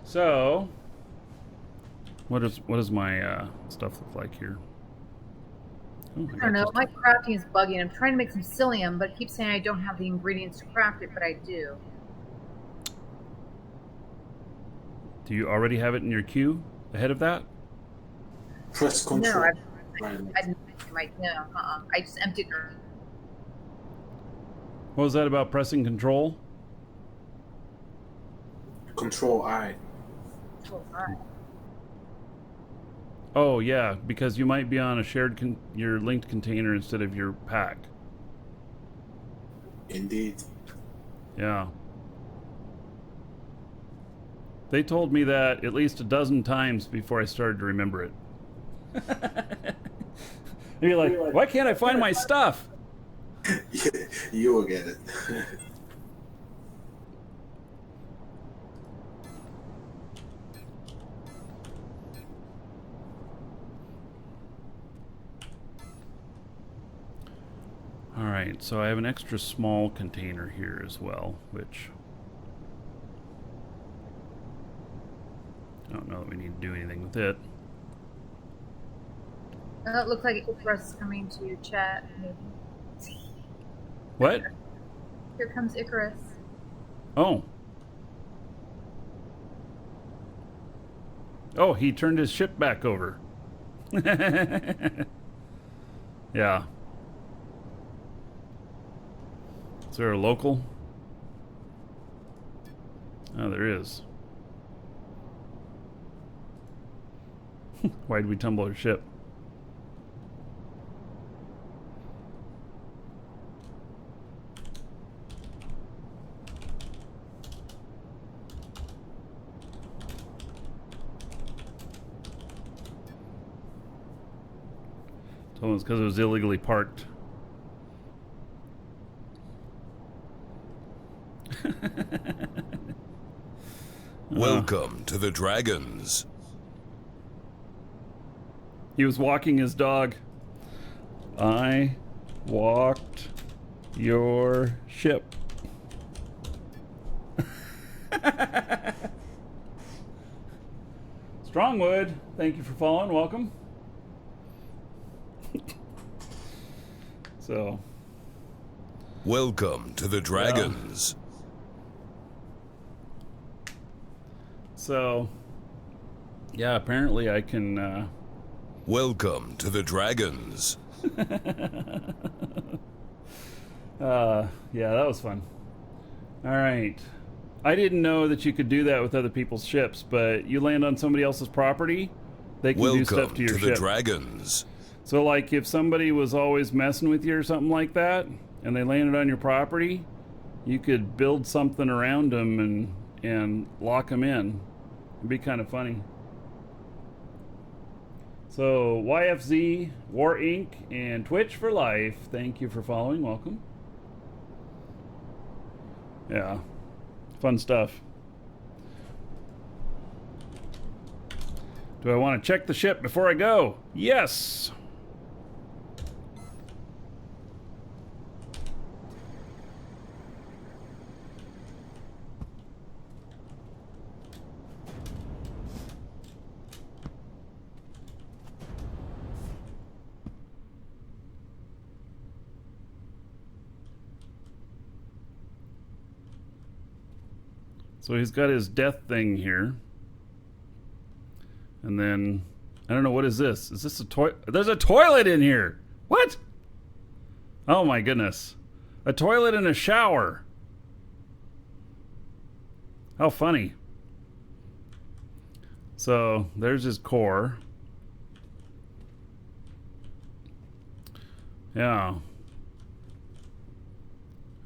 So, what does my stuff look like here? Oh, I don't know. My crafting is buggy, and I'm trying to make some psyllium, but it keeps saying I don't have the ingredients to craft it, but I do. Do you already have it in your queue ahead of that? Press control. No, I just emptied her. What was that about pressing control? Control I. Oh yeah, because you might be on a shared your linked container instead of your pack. Indeed. Yeah. They told me that at least a dozen times before I started to remember it. You're like, why can't I find my stuff? You will get it. Alright, so I have an extra small container here as well, which I don't know that we need to do anything with it. It looks like Icarus is coming to your chat. What? Here comes Icarus. Oh. Oh, he turned his ship back over. Yeah. Is there a local? Oh, there is. Why'd we tumble our ship? So it's because it was illegally parked. Welcome to the Dragons. He was walking his dog. I walked your ship. Strongwood, thank you for following. Welcome. So. Welcome to the Dragons. So, yeah, apparently I can. Welcome to the Dragons. Yeah, that was fun. All right. I didn't know that you could do that with other people's ships, but you land on somebody else's property, they can do stuff to your ship. Welcome to the Dragons. So, like, if somebody was always messing with you or something like that, and they landed on your property, you could build something around them and lock them in. It'd be kind of funny. So, YFZ, War Inc., and Twitch for Life, thank you for following. Welcome. Yeah. Fun stuff. Do I want to check the ship before I go? Yes! So he's got his death thing here. And then, I don't know, what is this? Is this a toilet? There's a toilet in here! What? Oh my goodness. A toilet and a shower. How funny. So there's his core. Yeah.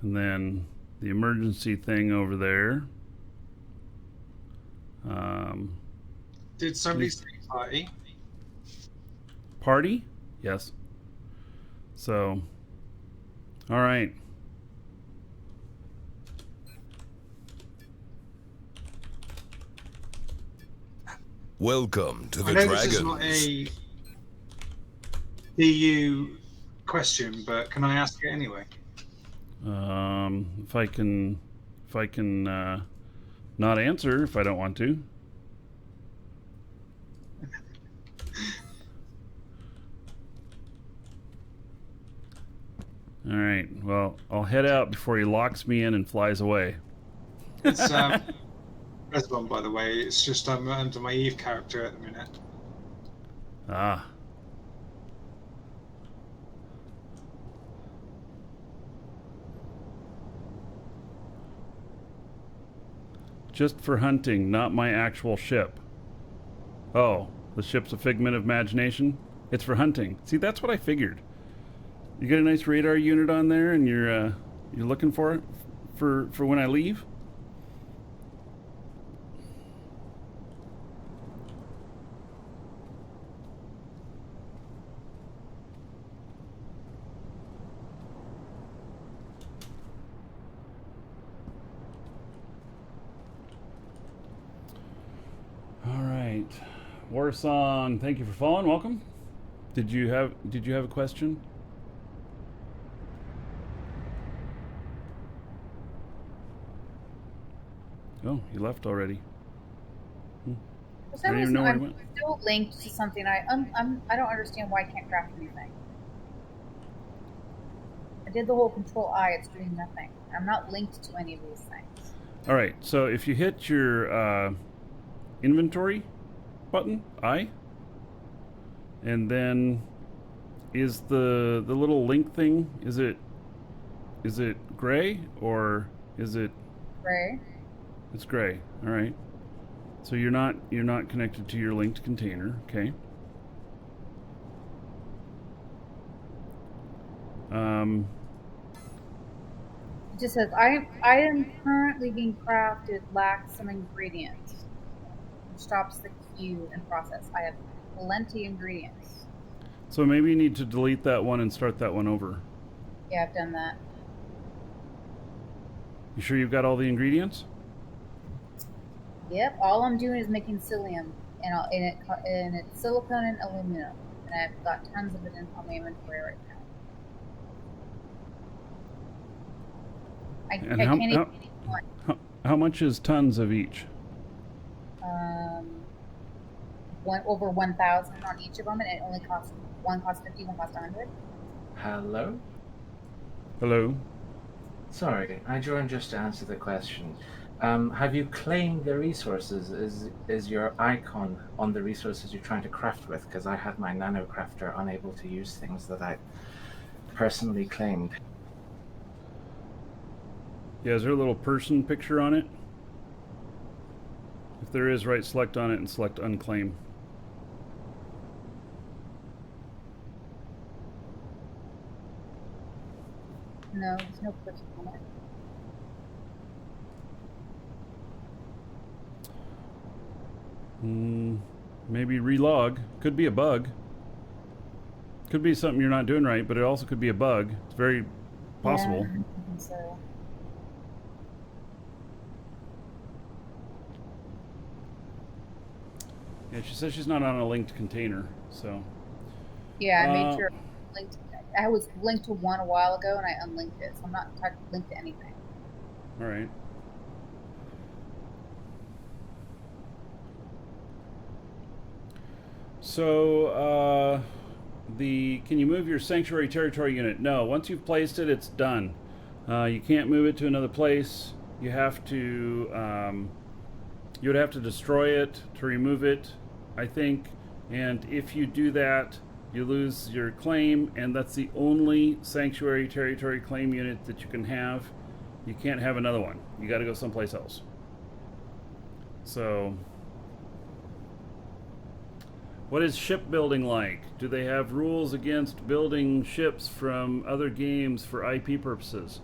And then the emergency thing over there. Did somebody say party? Party? Yes. So, all right. Welcome to the I know this is not Dragons. a DU question, but can I ask it anyway? If I can not answer if I don't want to. All right. Well, I'll head out before he locks me in and flies away. It's Resbon, by the way. It's just I'm under my Eve character at the minute. Ah. Just for hunting, not my actual ship. Oh, the ship's a figment of imagination? It's for hunting. See, that's what I figured. You got a nice radar unit on there, and you're looking for it for when I leave. All right, War Song. Thank you for following. Welcome. Did you have a question? Oh, he left already. For some I don't even reason, know where he I'm went. still linked to something. I don't understand why I can't craft anything. I did the whole Control I. It's doing nothing. I'm not linked to any of these things. All right. So if you hit your inventory button, I, and then is the little link thing? Is it gray or is it Gray? It's gray. All right. So you're not connected to your linked container. Okay. It just says item currently being crafted lacks some ingredients, which stops the queue and process. I have plenty ingredients. So maybe you need to delete that one and start that one over. Yeah, I've done that. You sure you've got all the ingredients? Yep, all I'm doing is making psyllium, and it's silicone and aluminum, and I've got tons of it on my inventory right now. I can't even eat one. How much is tons of each? Over 1,000 on each of them, and it only costs one costs 50, one costs 100. Hello? Hello? Sorry, I joined just to answer the question. Have you claimed the resources? Is your icon on the resources you're trying to craft with? Because I had my nano crafter unable to use things that I personally claimed. Yeah, is there a little person picture on it? If there is, right select on it and select unclaim. No, there's no person on it. Maybe relog. Could be a bug. Could be something you're not doing right, but it also could be a bug. It's very possible. Yeah, I think so. Yeah, she says she's not on a linked container, so. Yeah, I made sure linked. I was linked to one a while ago, and I unlinked it, so I'm not linked to anything. All right. So, can you move your sanctuary territory unit? No, once you've placed it, it's done. You can't move it to another place. You have to, you would have to destroy it to remove it, I think. And if you do that, you lose your claim, and that's the only sanctuary territory claim unit that you can have. You can't have another one. You got to go someplace else. So, What is shipbuilding like? Do they have rules against building ships from other games for IP purposes?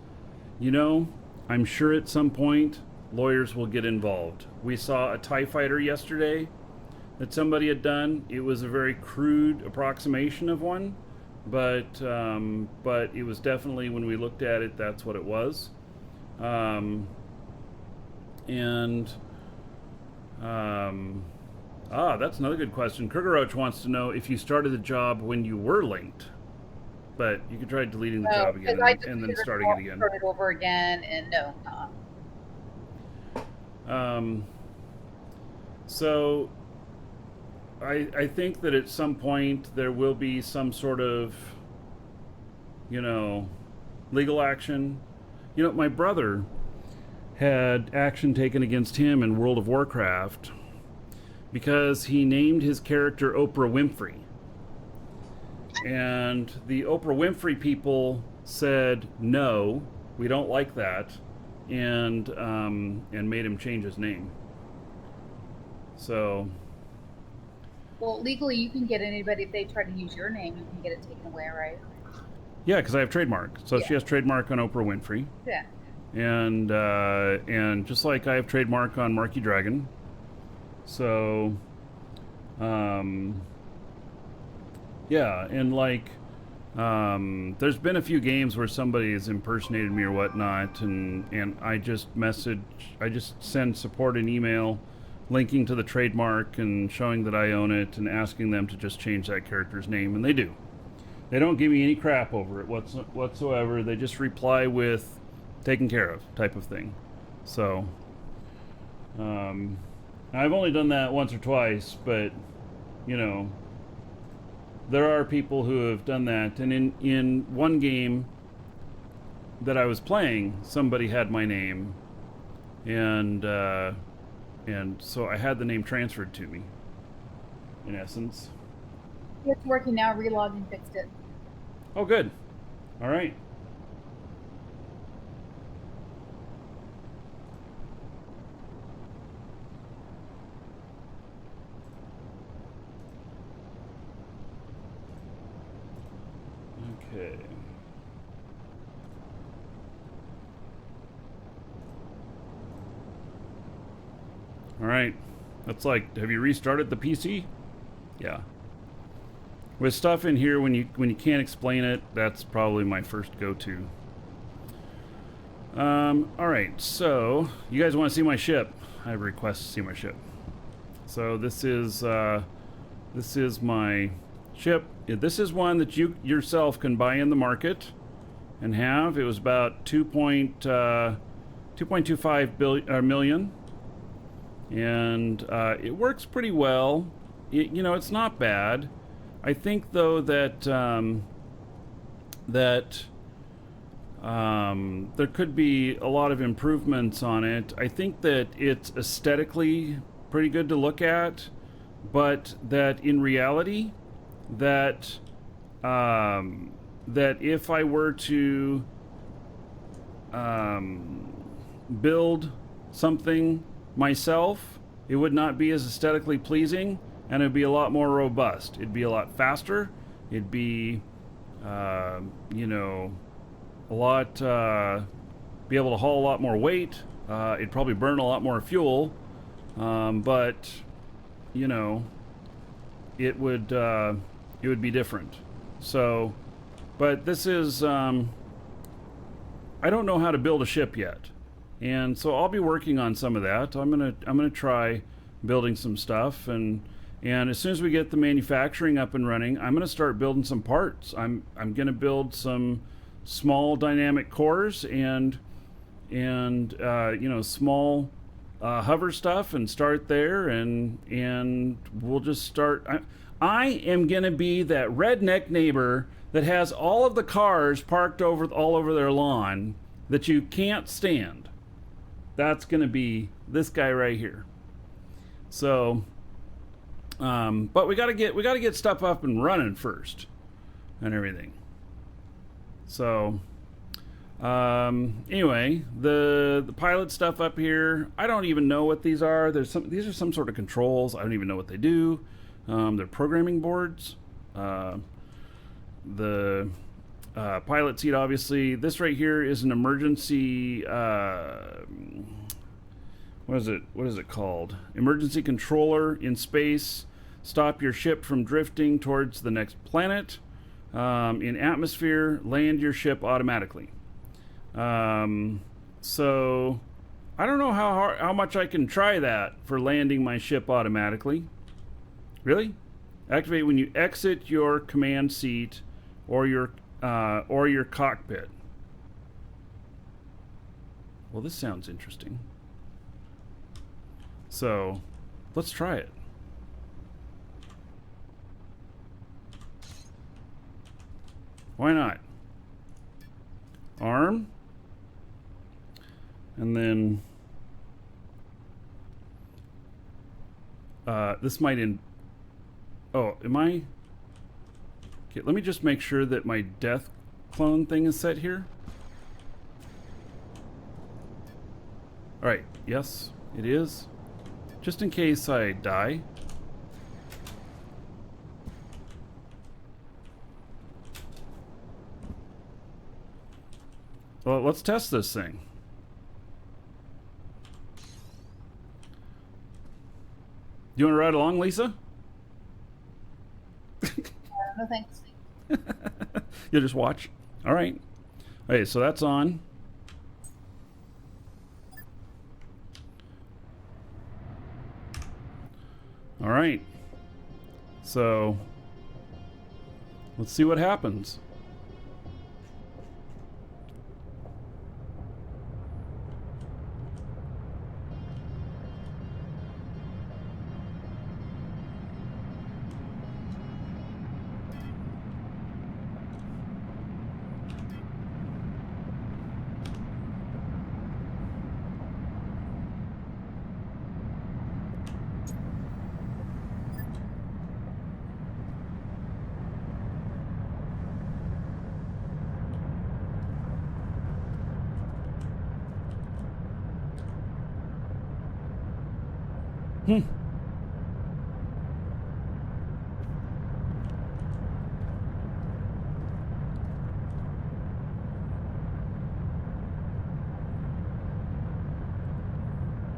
You know, I'm sure at some point lawyers will get involved. We saw a TIE fighter yesterday that somebody had done. It was a very crude approximation of one, but it was definitely, when we looked at it, that's what it was. That's another good question. Krugeroach wants to know if you started the job when you were linked, but you could try deleting the job again and then starting it again. Start it over again, and no. So I think that at some point there will be some sort of, legal action. My brother had action taken against him in World of Warcraft because he named his character Oprah Winfrey. And the Oprah Winfrey people said, no, we don't like that, and made him change his name. So... Well, legally, you can get anybody, if they try to use your name, you can get it taken away, right? Yeah, because I have trademark. So Yeah. she has trademark on Oprah Winfrey. Yeah. And just like I have trademark on Marky Dragon. So, yeah, and there's been a few games where somebody has impersonated me or whatnot, and I just send support an email linking to the trademark and showing that I own it and asking them to just change that character's name, and they do. They don't give me any crap over it whatsoever. They just reply with taken care of type of thing. So, I've only done that once or twice, but, there are people who have done that. And in one game that I was playing, somebody had my name, and so I had the name transferred to me, in essence. It's working now. Relogging fixed it. Oh, good. All right. Okay. All right. That's like, have you restarted the PC? Yeah. With stuff in here, when you can't explain it, that's probably my first go-to. All right. So you guys want to see my ship? I have a request to see my ship. So this is my ship. This is one that you yourself can buy in the market and have. It was about 2.25 million, and it works pretty well. It's not bad. I think though that there could be a lot of improvements on it. I think that it's aesthetically pretty good to look at, but that in reality, that if I were to build something myself, it would not be as aesthetically pleasing, and it'd be a lot more robust. It'd be a lot faster. It'd be, a lot, be able to haul a lot more weight. It'd probably burn a lot more fuel, but, it would be different. So, but this is, I don't know how to build a ship yet, and so I'll be working on some of that. I'm gonna try building some stuff, and as soon as we get the manufacturing up and running, I'm gonna start building some parts. I'm gonna build some small dynamic cores and small hover stuff, and start there, and we'll just start. I am gonna be that redneck neighbor that has all of the cars parked all over their lawn that you can't stand. That's gonna be this guy right here. So, but we gotta get stuff up and running first, and everything. So, anyway, the pilot stuff up here, I don't even know what these are. These are some sort of controls. I don't even know what they do. their programming boards, the pilot seat, obviously. This right here is an emergency. What is it called? Emergency controller in space. Stop your ship from drifting towards the next planet. In atmosphere, land your ship automatically. So I don't know how much I can try that for landing my ship automatically. Really? Activate when you exit your command seat or your cockpit. Well, this sounds interesting. So, let's try it. Why not? Arm. And then this might oh, am I? Okay, let me just make sure that my death clone thing is set here. All right, yes, it is. Just in case I die. Well, let's test this thing. You want to ride along, Lisa? No thanks. You'll just watch? All right. Okay, so that's on. All right. So, let's see what happens.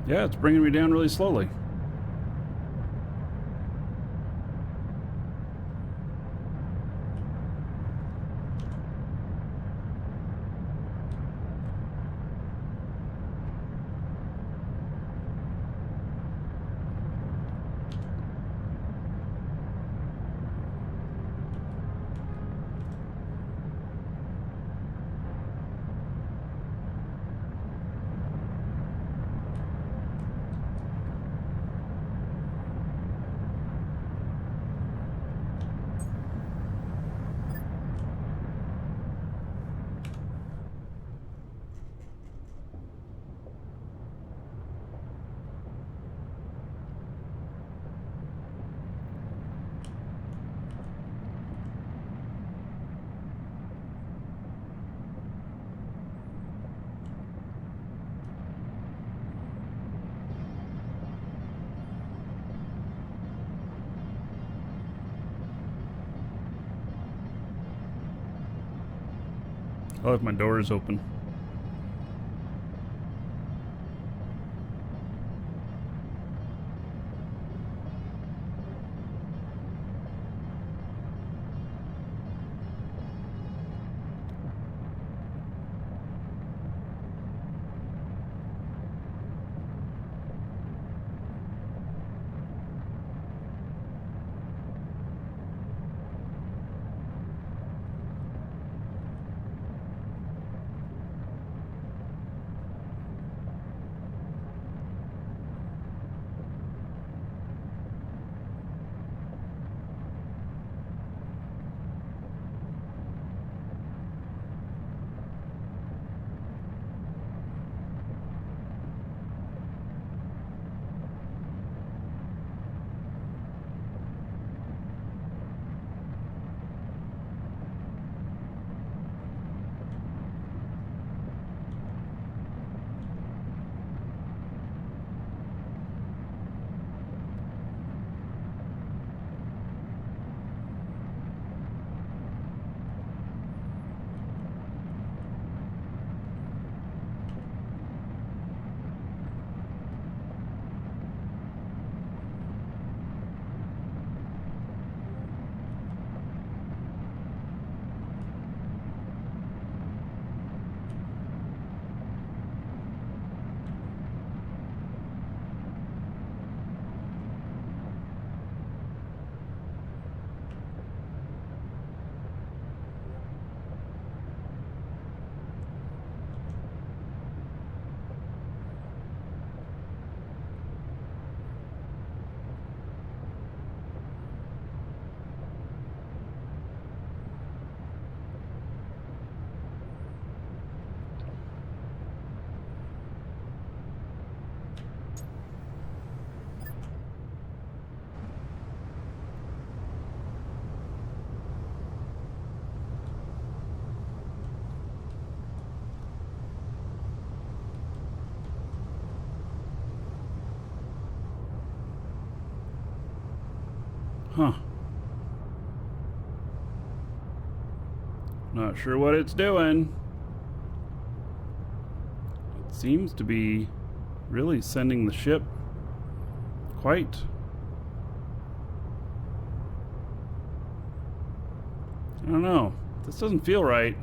Yeah, it's bringing me down really slowly. I'll have my doors open. Huh. Not sure what it's doing. It seems to be really sending the ship quite. I don't know. This doesn't feel right.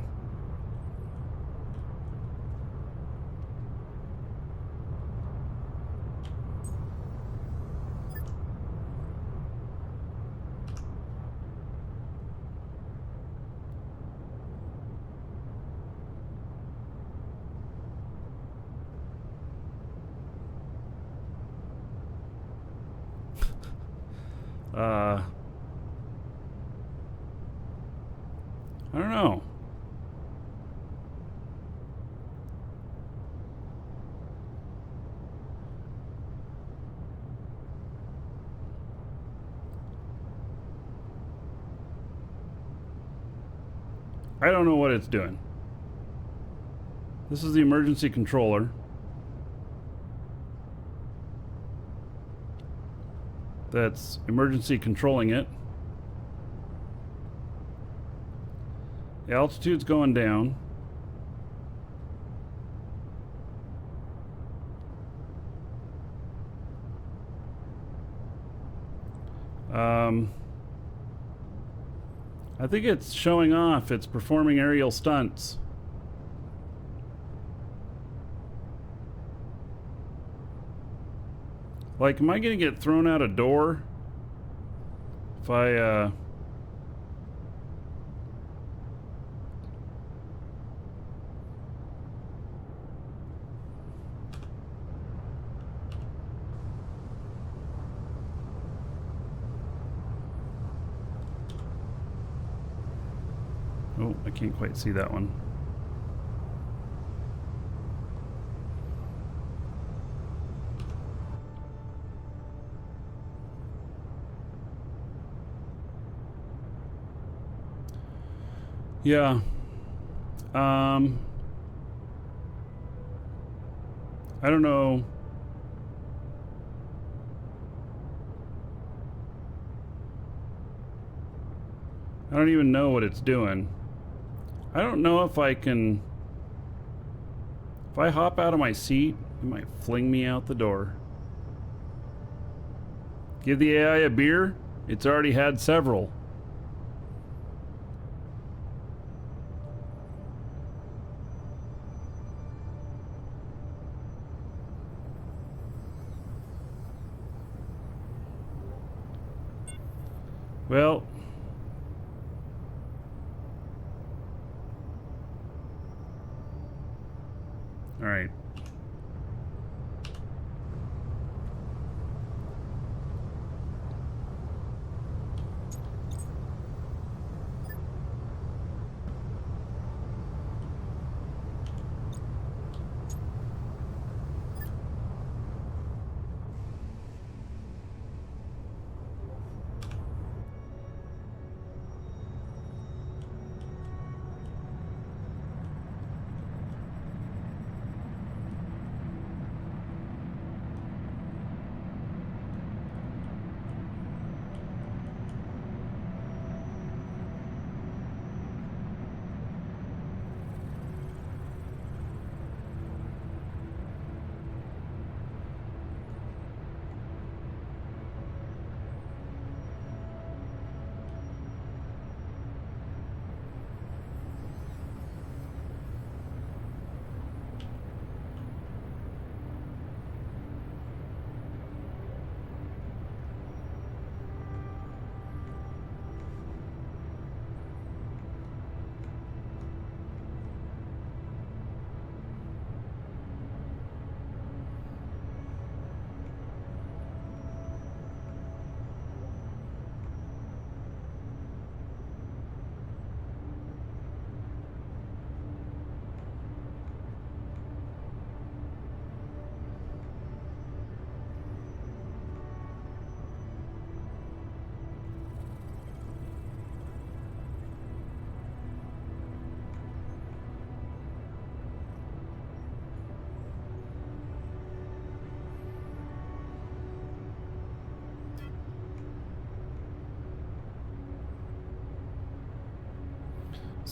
I don't know. I don't know what it's doing. This is the emergency controller. That's emergency controlling it. The altitude's going down. I think it's showing off. It's performing aerial stunts. Like, am I gonna get thrown out a door if I, Oh, I can't quite see that one. Yeah. I don't know. I don't even know what it's doing. I don't know if I can... If I hop out of my seat, it might fling me out the door. Give the AI a beer? It's already had several. Well... All right.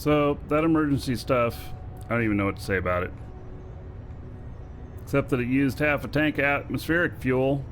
So, that emergency stuff, I don't even know what to say about it. Except that it used half a tank of atmospheric fuel.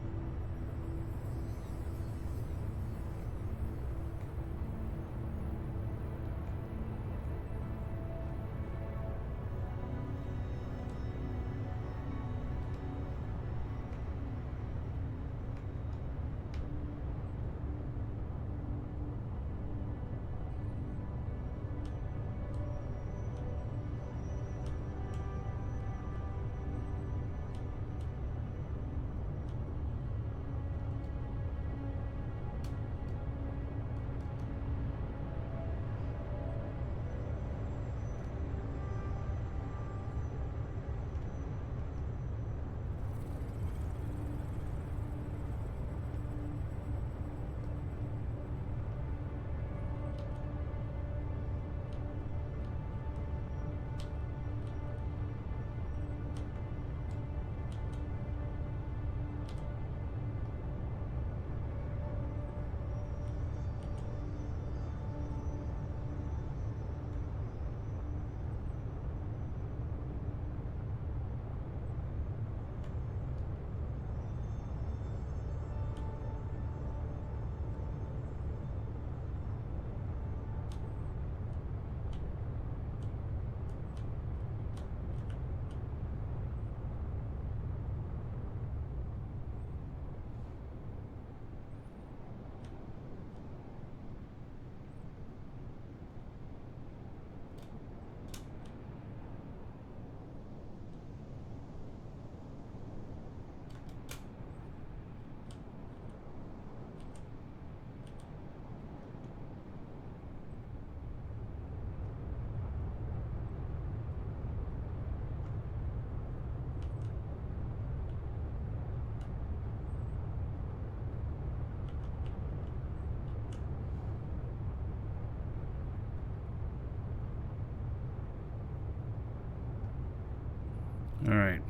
All right.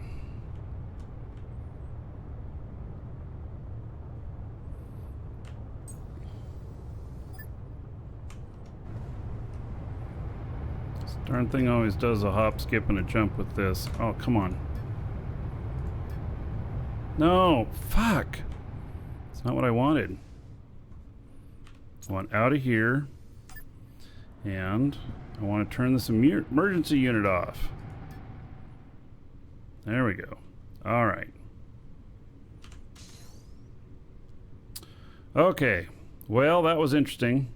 This darn thing always does a hop, skip, and a jump with this. Oh, come on. No, fuck. It's not what I wanted. I want out of here. And I want to turn this emergency unit off. There we go. All right. Okay. Well, that was interesting.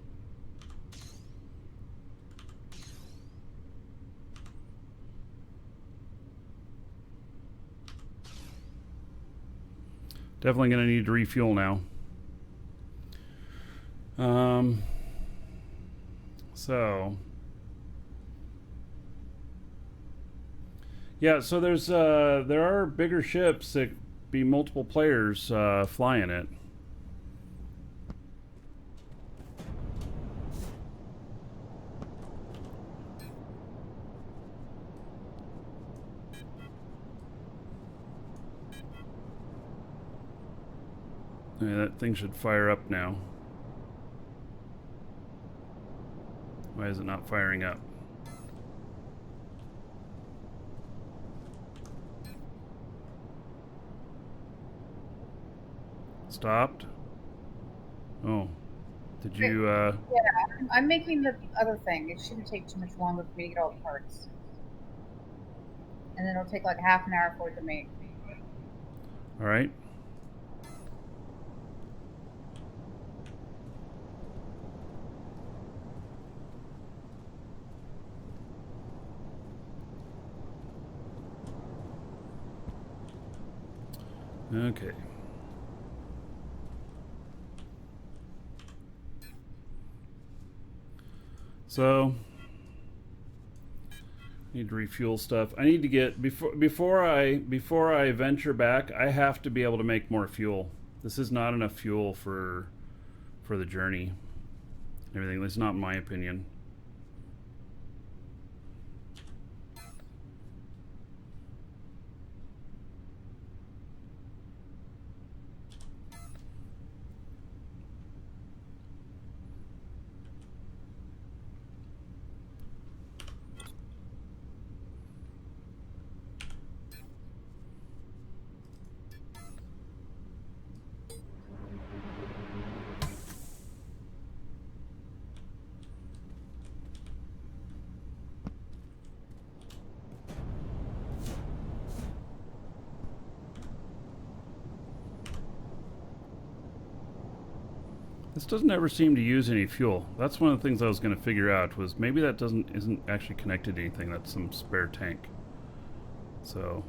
Definitely going to need to refuel now. So yeah, so there are bigger ships that be multiple players flying it. Yeah, that thing should fire up now. Why is it not firing up? Stopped? Oh. Did you, Yeah, I'm making the other thing. It shouldn't take too much longer for me to get all the parts. And then it'll take like half an hour for it to make. Alright. Okay. So need to refuel stuff. I need to get before I venture back, I have to be able to make more fuel. This is not enough fuel for the journey. Everything. That's not my opinion. This doesn't ever seem to use any fuel. That's one of the things I was going to figure out, was maybe that isn't actually connected to anything. That's some spare tank. So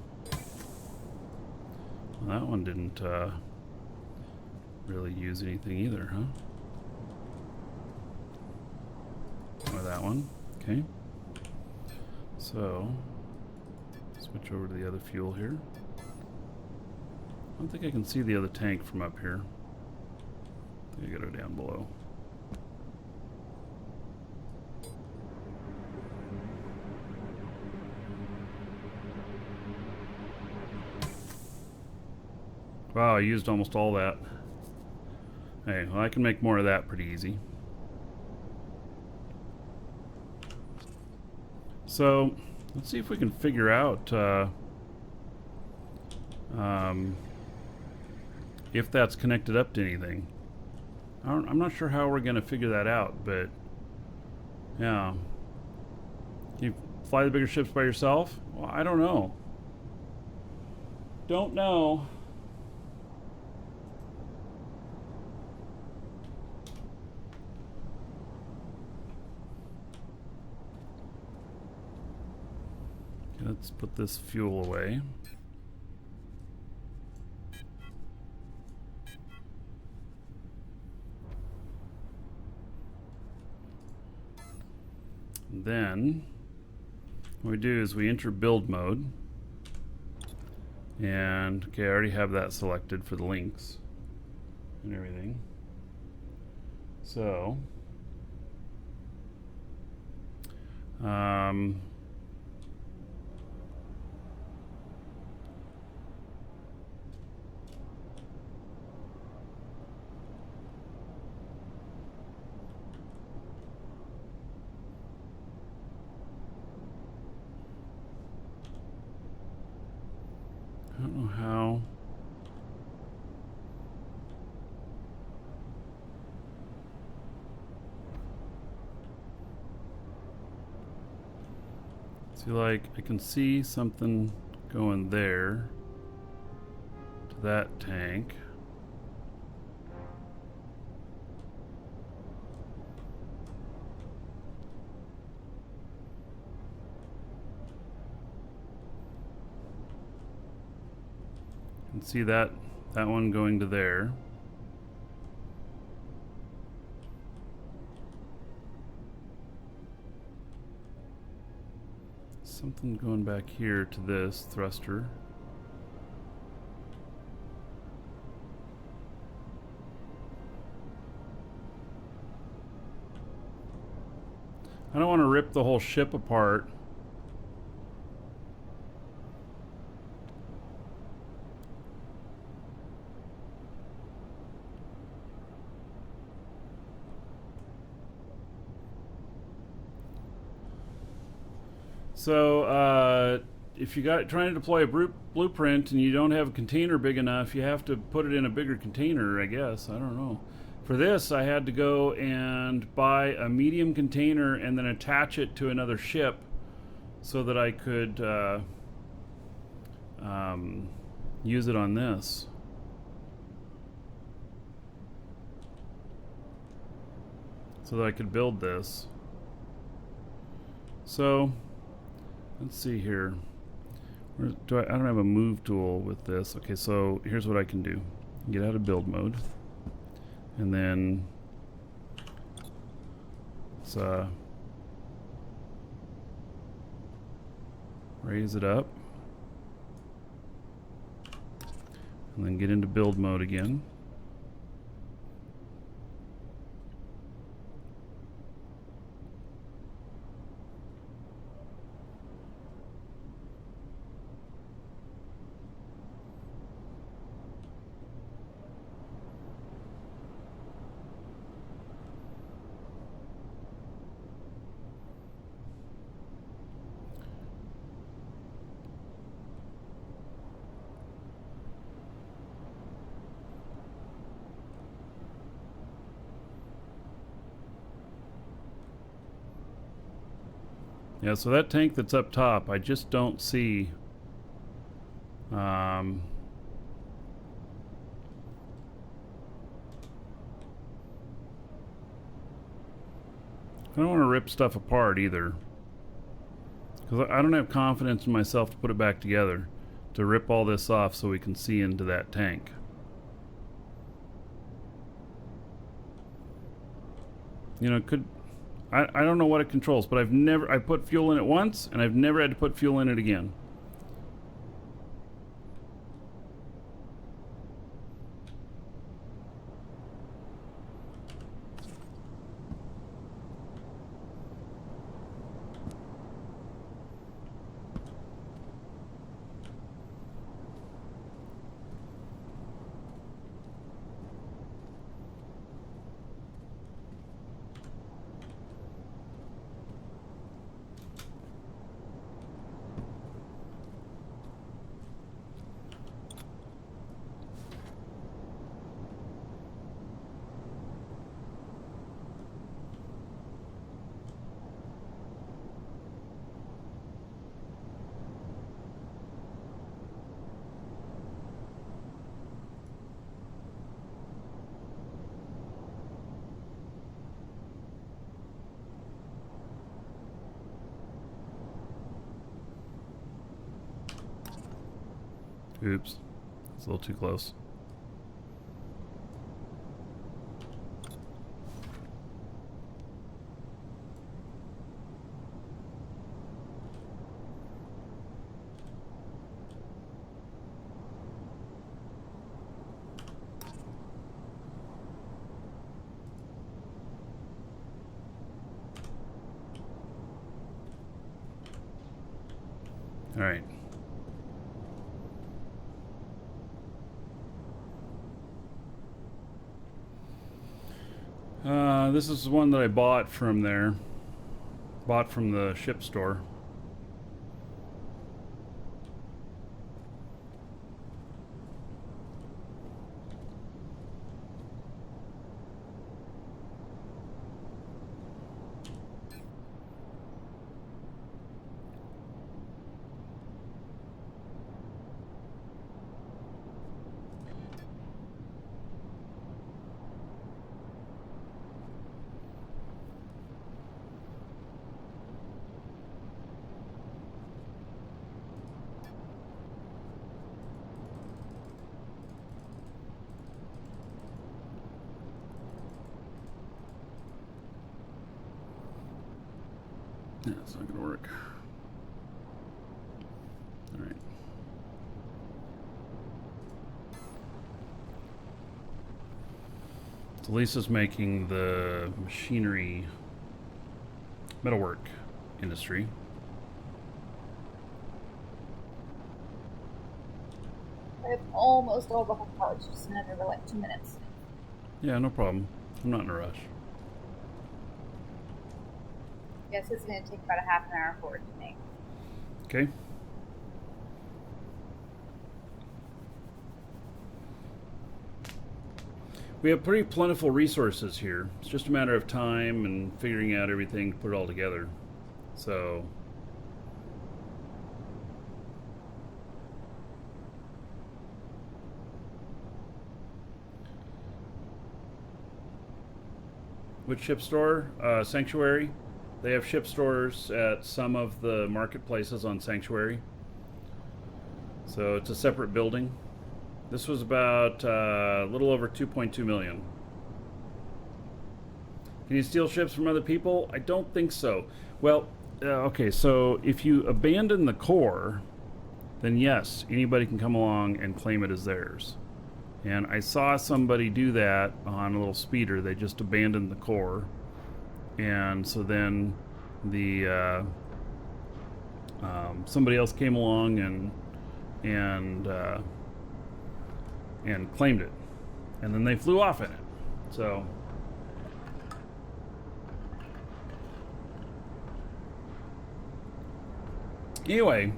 well, that one didn't really use anything either, huh? Or that one. Okay. So switch over to the other fuel here. I don't think I can see the other tank from up here. I think I gotta go down below. Wow, I used almost all that. Hey, well, I can make more of that pretty easy. So, let's see if we can figure out if that's connected up to anything. I'm not sure how we're going to figure that out, but yeah. Can you fly the bigger ships by yourself? Well, I don't know. Don't know. Okay, let's put this fuel away. Then what we do is we enter build mode, and okay, I already have that selected for the links and everything. So I don't know how. See, like, I can see something going there to that tank. You can see that one going to there. Something going back here to this thruster. I don't want to rip the whole ship apart. So, if you got trying to deploy a blueprint and you don't have a container big enough, you have to put it in a bigger container, I guess. I don't know. For this, I had to go and buy a medium container and then attach it to another ship so that I could use it on this. So that I could build this. So let's see here. I don't have a move tool with this. Okay, so here's what I can do. Get out of build mode. And then let's raise it up. And then get into build mode again. Yeah, so that tank that's up top, I just don't see. I don't want to rip stuff apart either. Because I don't have confidence in myself to put it back together. To rip all this off so we can see into that tank. You know, I don't know what it controls, but I put fuel in it once, and I've never had to put fuel in it again. Oops. It's a little too close. All right. This is one that I bought from there. Bought from the ship store. Yeah, it's not going to work. All right. So Lisa's making the machinery, metalwork industry. I have almost all the whole parts, just another like 2 minutes. Yeah, no problem. I'm not in a rush. Guess it's going to take about a half an hour for it to make. Okay. We have pretty plentiful resources here. It's just a matter of time and figuring out everything to put it all together. So which ship store? Sanctuary. They have ship stores at some of the marketplaces on Sanctuary. So it's a separate building. This was about a little over 2.2 million. Can you steal ships from other people? I don't think so. Well, okay, so if you abandon the core, then yes, anybody can come along and claim it as theirs. And I saw somebody do that on a little speeder. They just abandoned the core. And so then the somebody else came along and claimed it, and then they flew off in it. So anyway,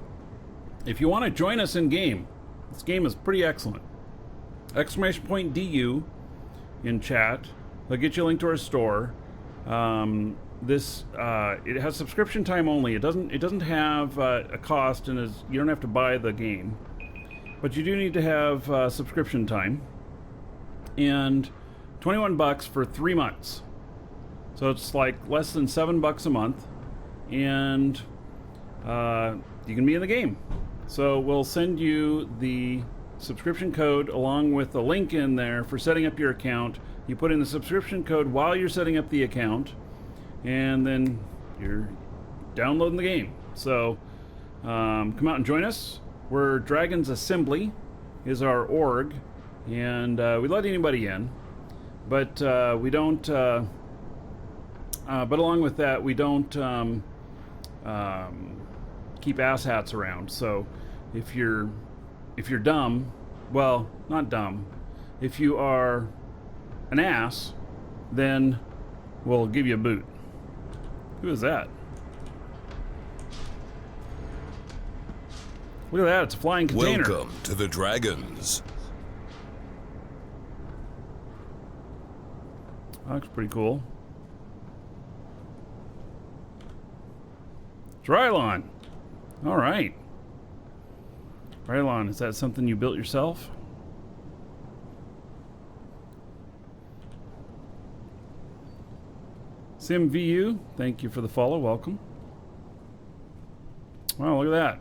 if you want to join us in game, this game is pretty excellent. !DU in chat. They'll get you a link to our store. It has subscription time only. It doesn't have a cost, and you don't have to buy the game, but you do need to have subscription time. And $21 for 3 months. So it's like less than $7 a month, and you can be in the game. So we'll send you the subscription code along with the link in there for setting up your account. You put in the subscription code while you're setting up the account, and then you're downloading the game. So come out and join us. We're Dragon's Assembly is our org, and we let anybody in, but we don't. But along with that, we don't keep asshats around. So if you're dumb, well, not dumb. If you are an ass, then we'll give you a boot. Who is that? Look at that, it's a flying container. Welcome to the Dragons. That looks pretty cool. Rylon. All right. Rylon, is that something you built yourself? SimVU, thank you for the follow. Welcome. Wow, look at that.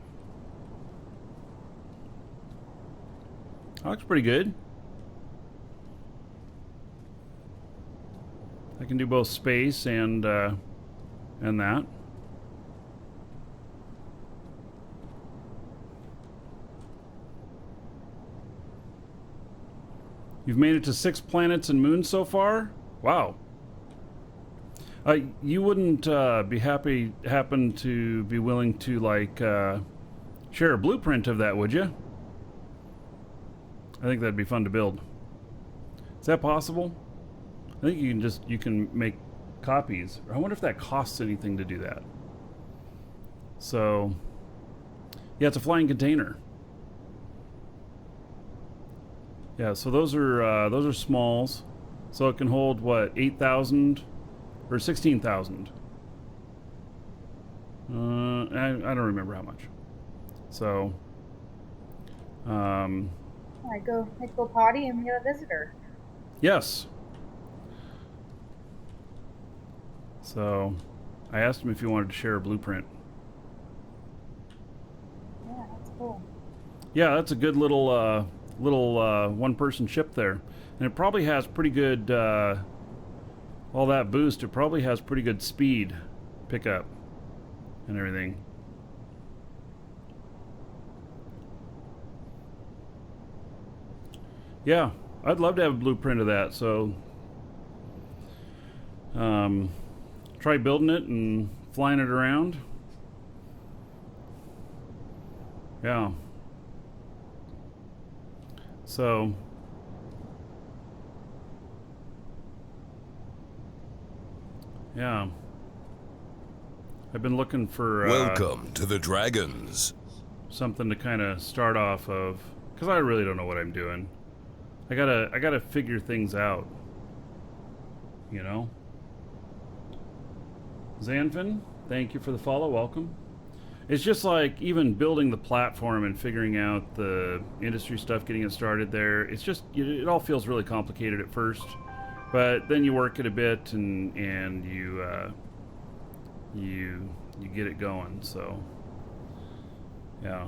That looks pretty good. I can do both space and that. You've made it to 6 planets and moons so far? Wow. You wouldn't happen to be willing to like share a blueprint of that, would you? I think that'd be fun to build. Is that possible? I think you can make copies. I wonder if that costs anything to do that. So, yeah, it's a flying container. Yeah, so those are smalls. So it can hold what, 8,000 or 16,000. I don't remember how much. So, I go potty and we have a visitor. Yes. So, I asked him if he wanted to share a blueprint. Yeah, that's cool. Yeah, that's a good little one-person ship there, and it probably has pretty good. All that boost, it probably has pretty good speed pickup and everything. Yeah, I'd love to have a blueprint of that. So, try building it and flying it around. Yeah. So, yeah. I've been looking for Welcome to the Dragons. something to kind of start off of, because I really don't know what I'm doing. I gotta figure things out. You know? Zanfin, thank you for the follow. Welcome. It's just like even building the platform and figuring out the industry stuff, getting it started there. It's just, it all feels really complicated at first, but then you work it a bit and you get it going. So yeah.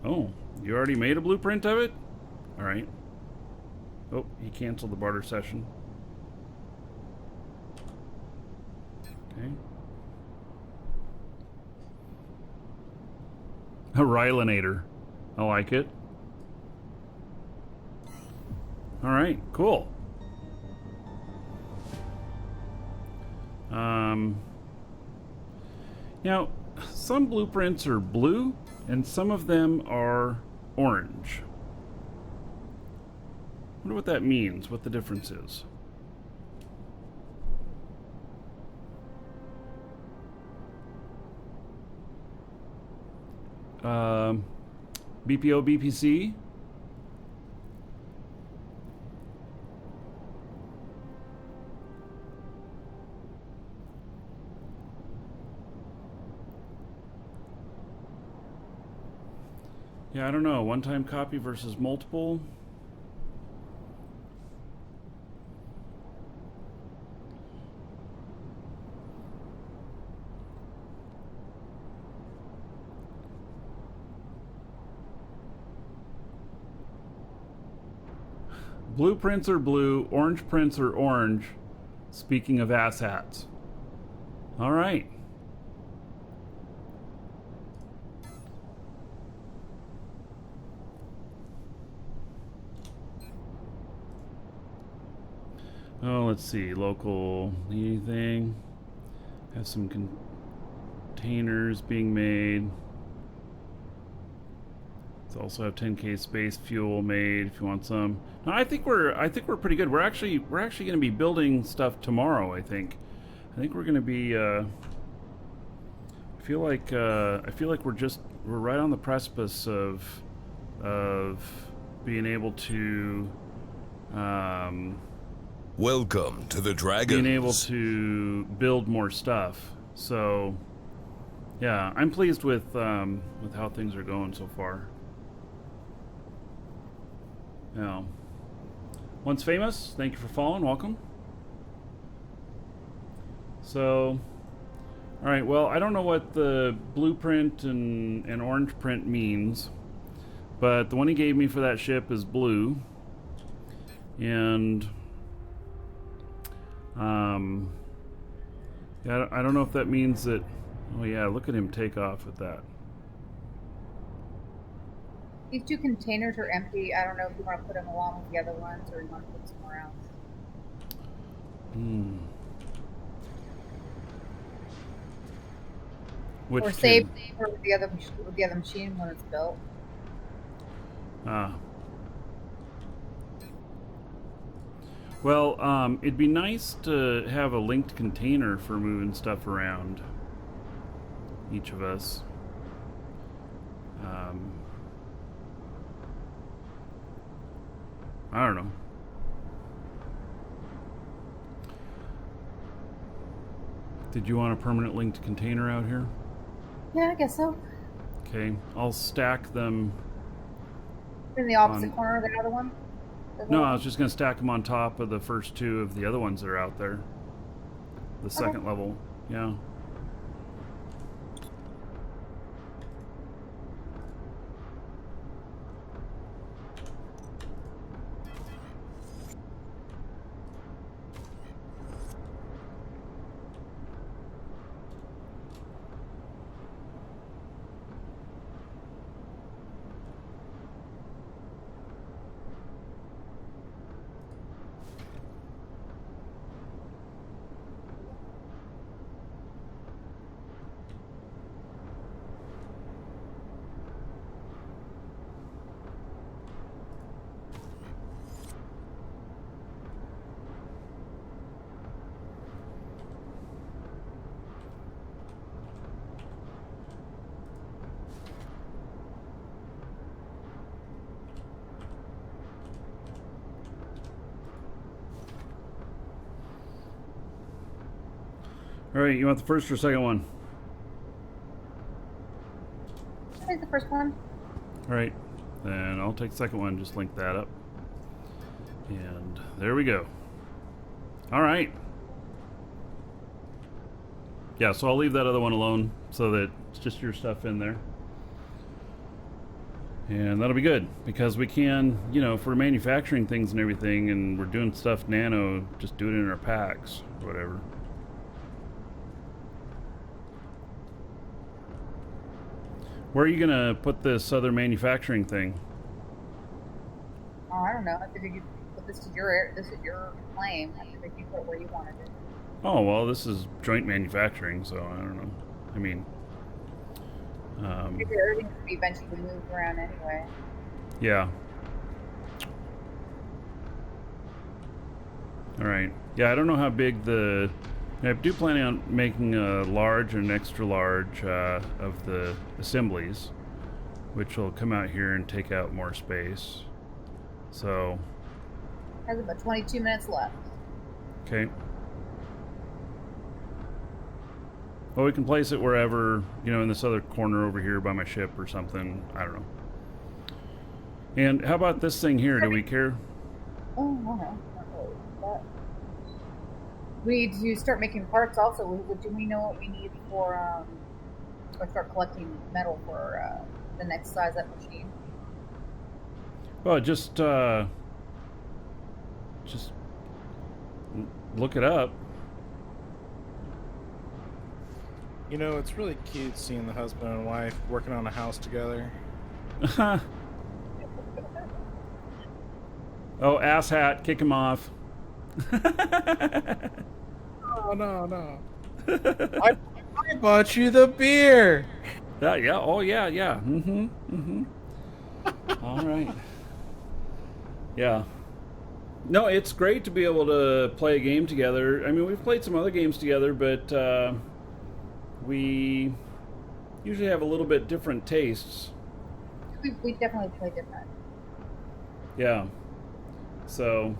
Oh, you already made a blueprint of it? All right. Oh, he canceled the barter session. Okay. A Rylinator. I like it. All right, cool. Now, some blueprints are blue, and some of them are orange. I wonder what that means, what the difference is. BPO, BPC. Yeah, I don't know. One-time copy versus multiple. Blueprints are blue, orange prints are orange. Speaking of asshats. All right. Oh, let's see. Local anything. Have some containers being made. Let's also have 10k space fuel made if you want some. No, I think we're pretty good. We're actually going to be building stuff tomorrow. I think we're going to be. I feel like we're right on the precipice of being able to. Welcome to the Dragons. Being able to build more stuff. So, yeah, I'm pleased with how things are going so far. Now, Once Famous, thank you for following. Welcome. So, all right. Well, I don't know what the blueprint and orange print means, but the one he gave me for that ship is blue, and yeah, I don't know if that means that. Oh yeah, look at him take off with that. These 2 containers are empty. I don't know if you want to put them along with the other ones or you want to put somewhere else. Which or save for the other machine when it's built. Well, it'd be nice to have a linked container for moving stuff around. Each of us. I don't know. Did you want a permanent linked container out here? Yeah, I guess so. Okay, I'll stack them. In the opposite corner of the other one? No, I was just going to stack them on top of the first 2 of the other ones that are out there. The second level, yeah. All right, you want the first or second one? I'll take the first one. All right, then I'll take the second one. Just link that up. And there we go. All right. Yeah, so I'll leave that other one alone so that it's just your stuff in there. And that'll be good because we can, you know, if we're manufacturing things and everything and we're doing stuff nano, just do it in our packs or whatever. Where are you gonna put this other manufacturing thing? Oh, I don't know. I figured you put this is your claim. I figured you put it where you wanted it. Oh well, this is joint manufacturing, so I don't know. I mean, Maybe everything's gonna be eventually moved around anyway. yeah. All right. Yeah, I don't know how big the. I do plan on making a large and extra large of the assemblies, which will come out here and take out more space. So. Has about 22 minutes left. Okay. Well, we can place it wherever, you know, in this other corner over here by my ship or something. I don't know. And how about this thing here? Do we care? Oh, no. We need to start making parts also. Do we know what we need for, or start collecting metal for the next size up machine? Well, just, just look it up. You know, it's really cute seeing the husband and wife working on a house together. Oh, asshat, kick him off. Oh, no. I bought you the beer. Yeah. Oh, yeah. All right. Yeah. No, it's great to be able to play a game together. I mean, we've played some other games together, but we usually have a little bit different tastes. We definitely play different. Yeah. So.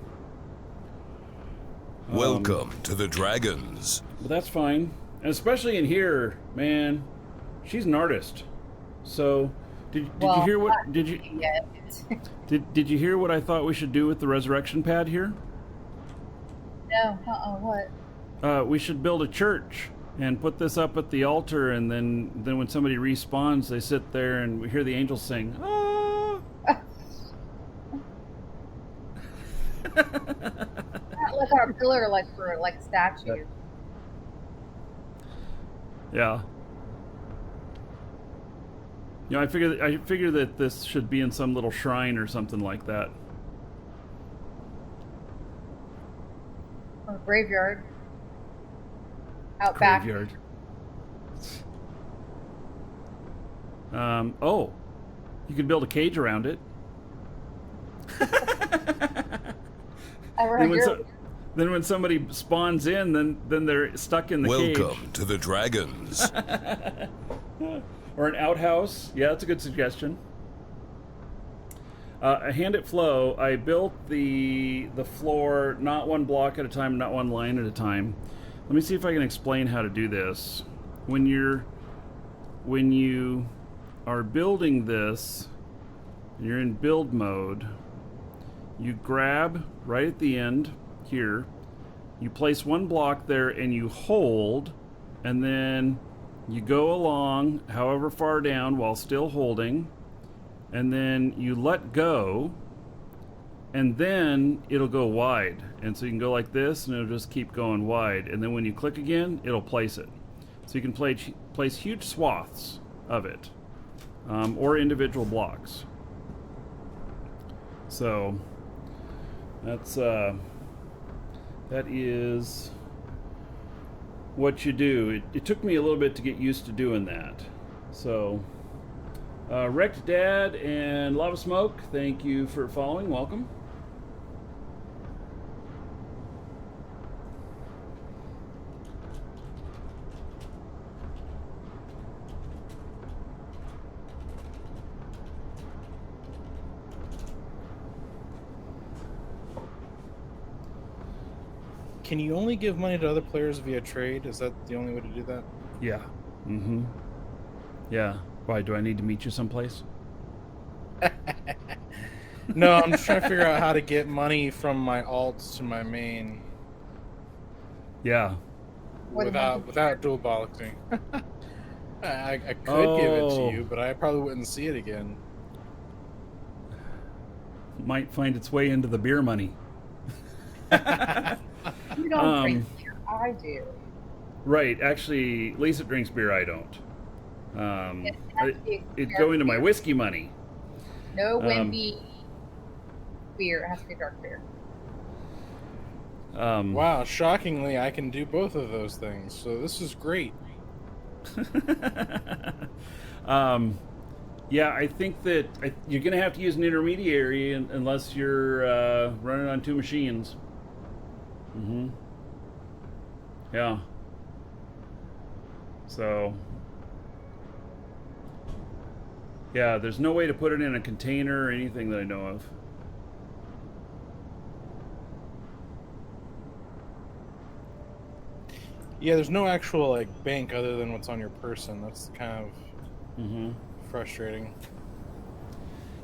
Welcome to the Dragons. But that's fine. And especially in here, man, she's an artist. So, did you hear what did you did you hear what I thought we should do with the resurrection pad here? No, what? We should build a church and put this up at the altar, and then when somebody respawns, they sit there and we hear the angels sing. Ah! Like our pillar, like for like statue. Yeah. You know, I figure that this should be in some little shrine or something like that. Or a graveyard. Out back. Graveyard. Oh, you could build a cage around it. Then when somebody spawns in, then they're stuck in the cage. Welcome to the Dragons. Or an outhouse. Yeah, that's a good suggestion. A hand it flow. I built the floor not one block at a time, not one line at a time. Let me see if I can explain how to do this. When you are building this, you're in build mode. You grab right at the end here. You place one block there and you hold, and then you go along however far down while still holding, and then you let go, and then it'll go wide. And so you can go like this, and it'll just keep going wide. And then when you click again, it'll place it. So you can place huge swaths of it, or individual blocks. So that's that is what you do. It took me a little bit to get used to doing that. So, Wrecked Dad and Lava Smoke, thank you for following. Welcome. Can you only give money to other players via trade? Is that the only way to do that? Yeah. Mm-hmm. Yeah. Why, do I need to meet you someplace? No, I'm just trying to figure out how to get money from my alts to my main. Yeah. Without dual bollocking. I could give it to you, but I probably wouldn't see it again. Might find its way into the beer money. You don't drink beer. I do. Right. Actually, Lisa drinks beer. I don't. It's going to my whiskey money. No Wimby beer. It has to be dark beer. Wow, shockingly, I can do both of those things. So this is great. Yeah, I think that you're going to have to use an intermediary unless you're running on two machines. Mm-hmm. Yeah. So, yeah, there's no way to put it in a container or anything that I know of. Yeah, there's no actual like bank other than what's on your person. That's kind of frustrating.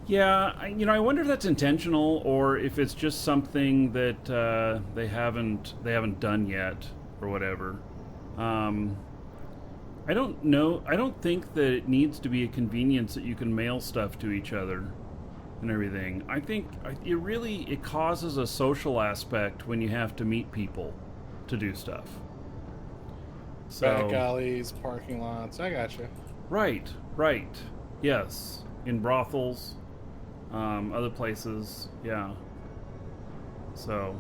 Yeah, I wonder if that's intentional or if it's just something that they haven't done yet or whatever. I don't know. I don't think that it needs to be a convenience that you can mail stuff to each other. and everything. I think it causes a social aspect when you have to meet people to do stuff. So, Back alleys, parking lots. I gotcha. Right. Yes. In brothels, other places, yeah. So,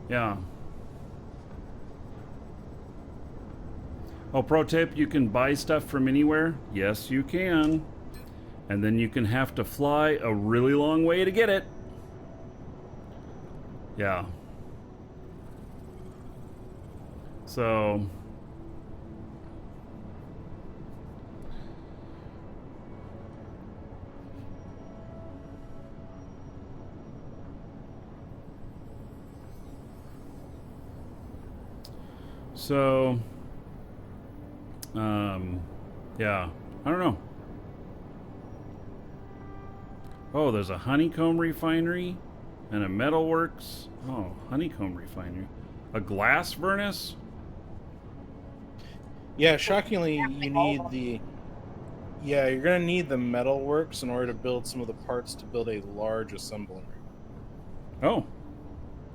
yeah. Oh, pro tip, you can buy stuff from anywhere. Yes, you can. And then you can have to fly a really long way to get it. Yeah. So... So, yeah, I don't know. Oh, there's a honeycomb refinery and a metalworks. Oh, honeycomb refinery. A glass furnace? Yeah, shockingly, you need the... Yeah, you're going to need the metalworks in order to build some of the parts to build a large assembler. Oh,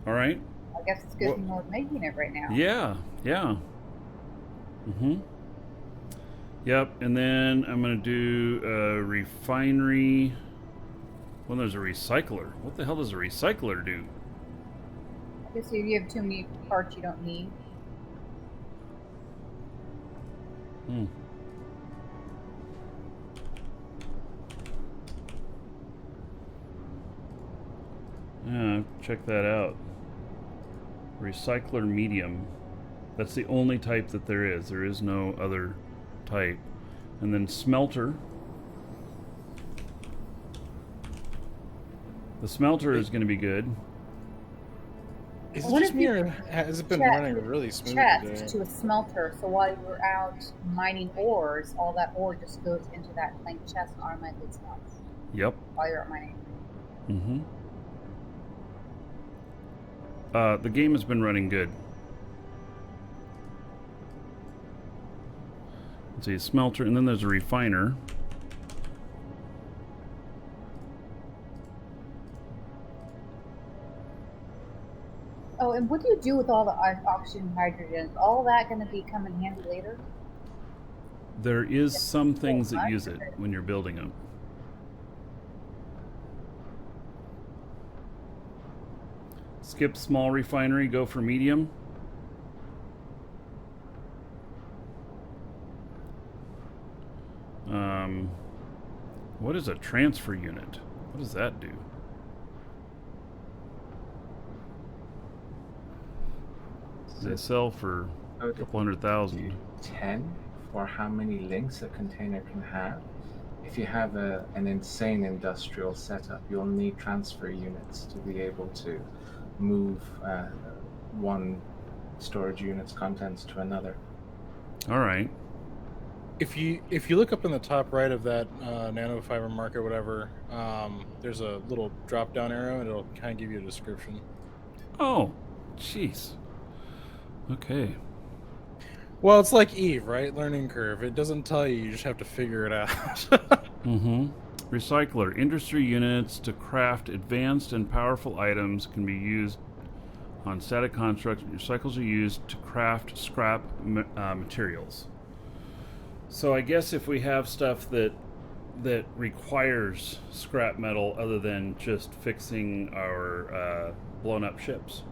all right. I guess it's good we're making it right now. Yeah. Yep, and then I'm going to do a refinery. Well, there's a recycler. What the hell does a recycler do? I guess if you have too many parts you don't need. Yeah, check that out. Recycler medium. That's the only type that there is. There is no other type. And then smelter. The smelter is going to be good. Is it just me, or has it been running really smooth today? To a smelter, so while you're out mining ores, all that ore just goes into that plain chest and automatically smelts. Yep. While you're out mining. The game has been running good. Let's see, a smelter, and then there's a refiner. Oh, and what do you do with all the oxygen hydrogen? All that going to be come in handy later? There is some things that use it when you're building them. Skip small refinery, go for medium. What is a transfer unit? What does that do? They sell for a couple 100,000. 10 for how many links a container can have. If you have an insane industrial setup, you'll need transfer units to be able to move one storage unit's contents to another. All right. If you look up in the top right of that nanofiber market, whatever, there's a little drop down arrow, and it'll kind of give you a description. Oh, jeez. Okay. Well, it's like Eve, right? Learning curve. It doesn't tell you; you just have to figure it out. Recycler. Industry units to craft advanced and powerful items can be used on static constructs. Recycles are used to craft scrap materials. So I guess if we have stuff that requires scrap metal other than just fixing our blown up ships.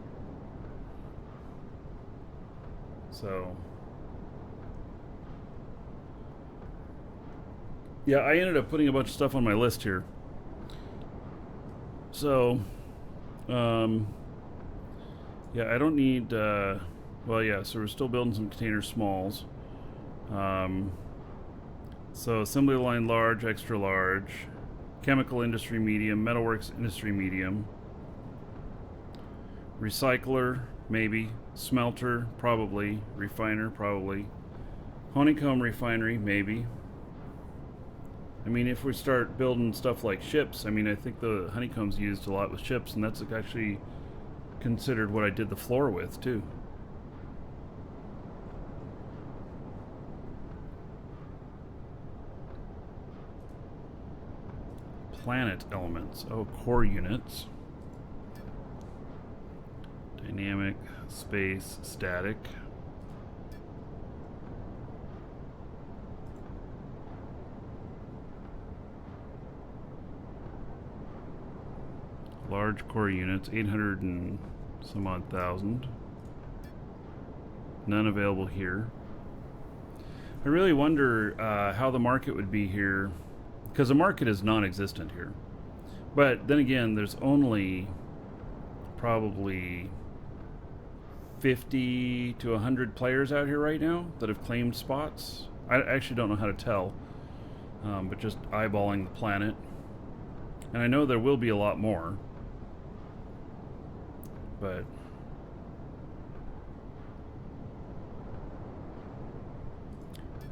So yeah, I ended up putting a bunch of stuff on my list here. So yeah, I don't need well, yeah, so we're still building some container smalls. So assembly line large, extra large, chemical industry medium, metalworks industry medium, recycler maybe, smelter probably, refiner probably, honeycomb refinery maybe. I mean, if we start building stuff like ships, I mean, I think the honeycomb's used a lot with ships, and that's actually considered what I did the floor with too. planet elements. Oh, core units. Dynamic, space, static. Large core units, 800 and some odd thousand. None available here. I really wonder how the market would be here, because the market is non-existent here. But then again, there's only probably 50 to 100 players out here right now that have claimed spots. I actually don't know how to tell, but just eyeballing the planet. And I know there will be a lot more. But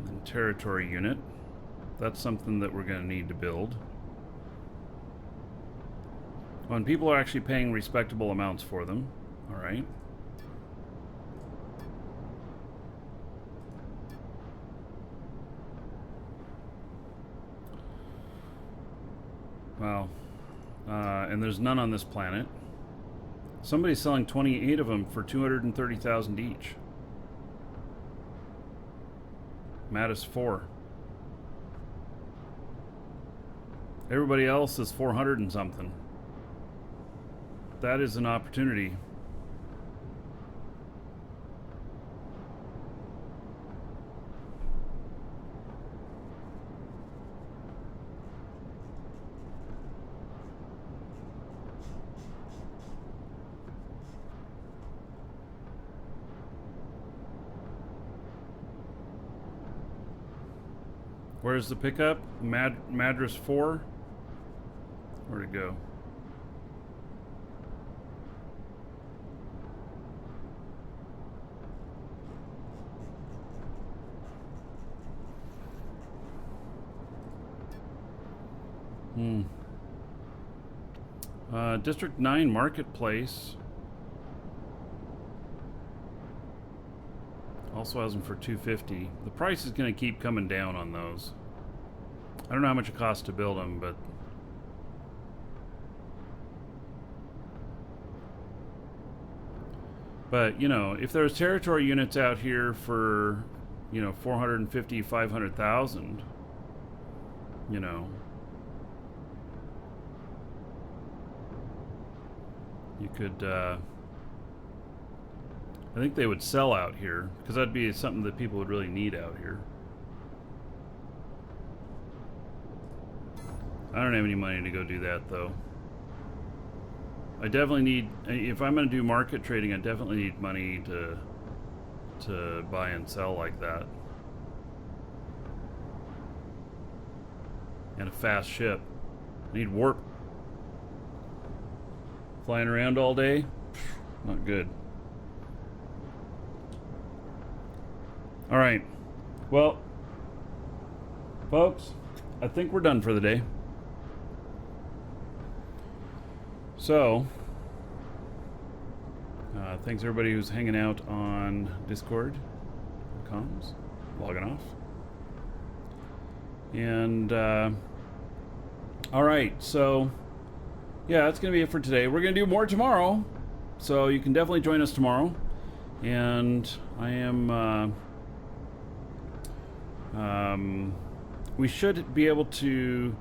and territory unit, that's something that we're going to need to build. When people are actually paying respectable amounts for them. All right. Wow. And there's none on this planet. Somebody's selling 28 of them for 230,000 each. Mattis 4. Everybody else is 400 and something. That is an opportunity. Where's the pickup? Madras 4? Where'd it go? District 9 Marketplace also has them for 250. The price is going to keep coming down on those. I don't know how much it costs to build them, but you know, if there's territory units out here for, you know, 450, 500,000, you know, you could, I think they would sell out here, because that'd be something that people would really need out here. I don't have any money to go do that, though. I definitely need, if I'm going to do market trading, I definitely need money to buy and sell like that. And a fast ship. I need warp. Flying around all day? Not good. Alright. Well, folks, I think we're done for the day. So, thanks everybody who's hanging out on Discord, comms, logging off. And, alright, so, yeah, that's going to be it for today. We're going to do more tomorrow, so you can definitely join us tomorrow. And I am, we should be able to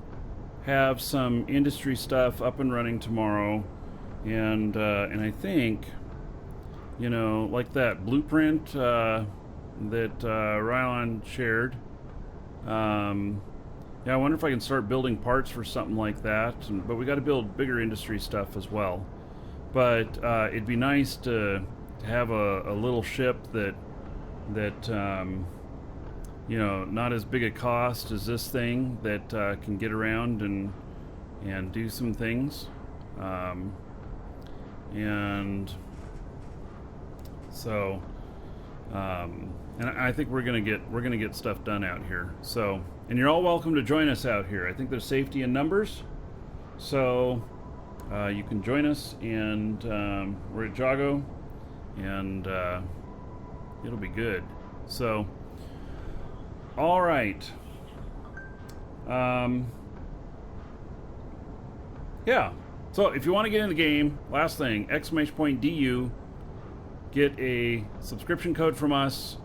have some industry stuff up and running tomorrow, and I think, you know, like that blueprint that Rylon shared. Yeah, I wonder if I can start building parts for something like that. But we got to build bigger industry stuff as well. But it'd be nice to have a little ship that you know, not as big a cost as this thing, that can get around and do some things, and so and I think we're gonna get stuff done out here. So, and you're all welcome to join us out here. I think there's safety in numbers, so you can join us, and we're at Jago, and it'll be good. So. All right. Yeah. So if you want to get in the game, last thing, !DU, get a subscription code from us,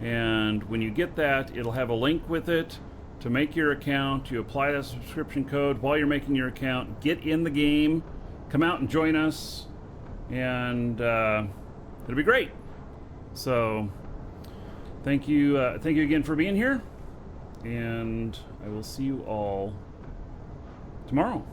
and when you get that, it'll have a link with it to make your account. You apply that subscription code while you're making your account, get in the game, come out and join us, and it'll be great. So thank you again for being here, and I will see you all tomorrow.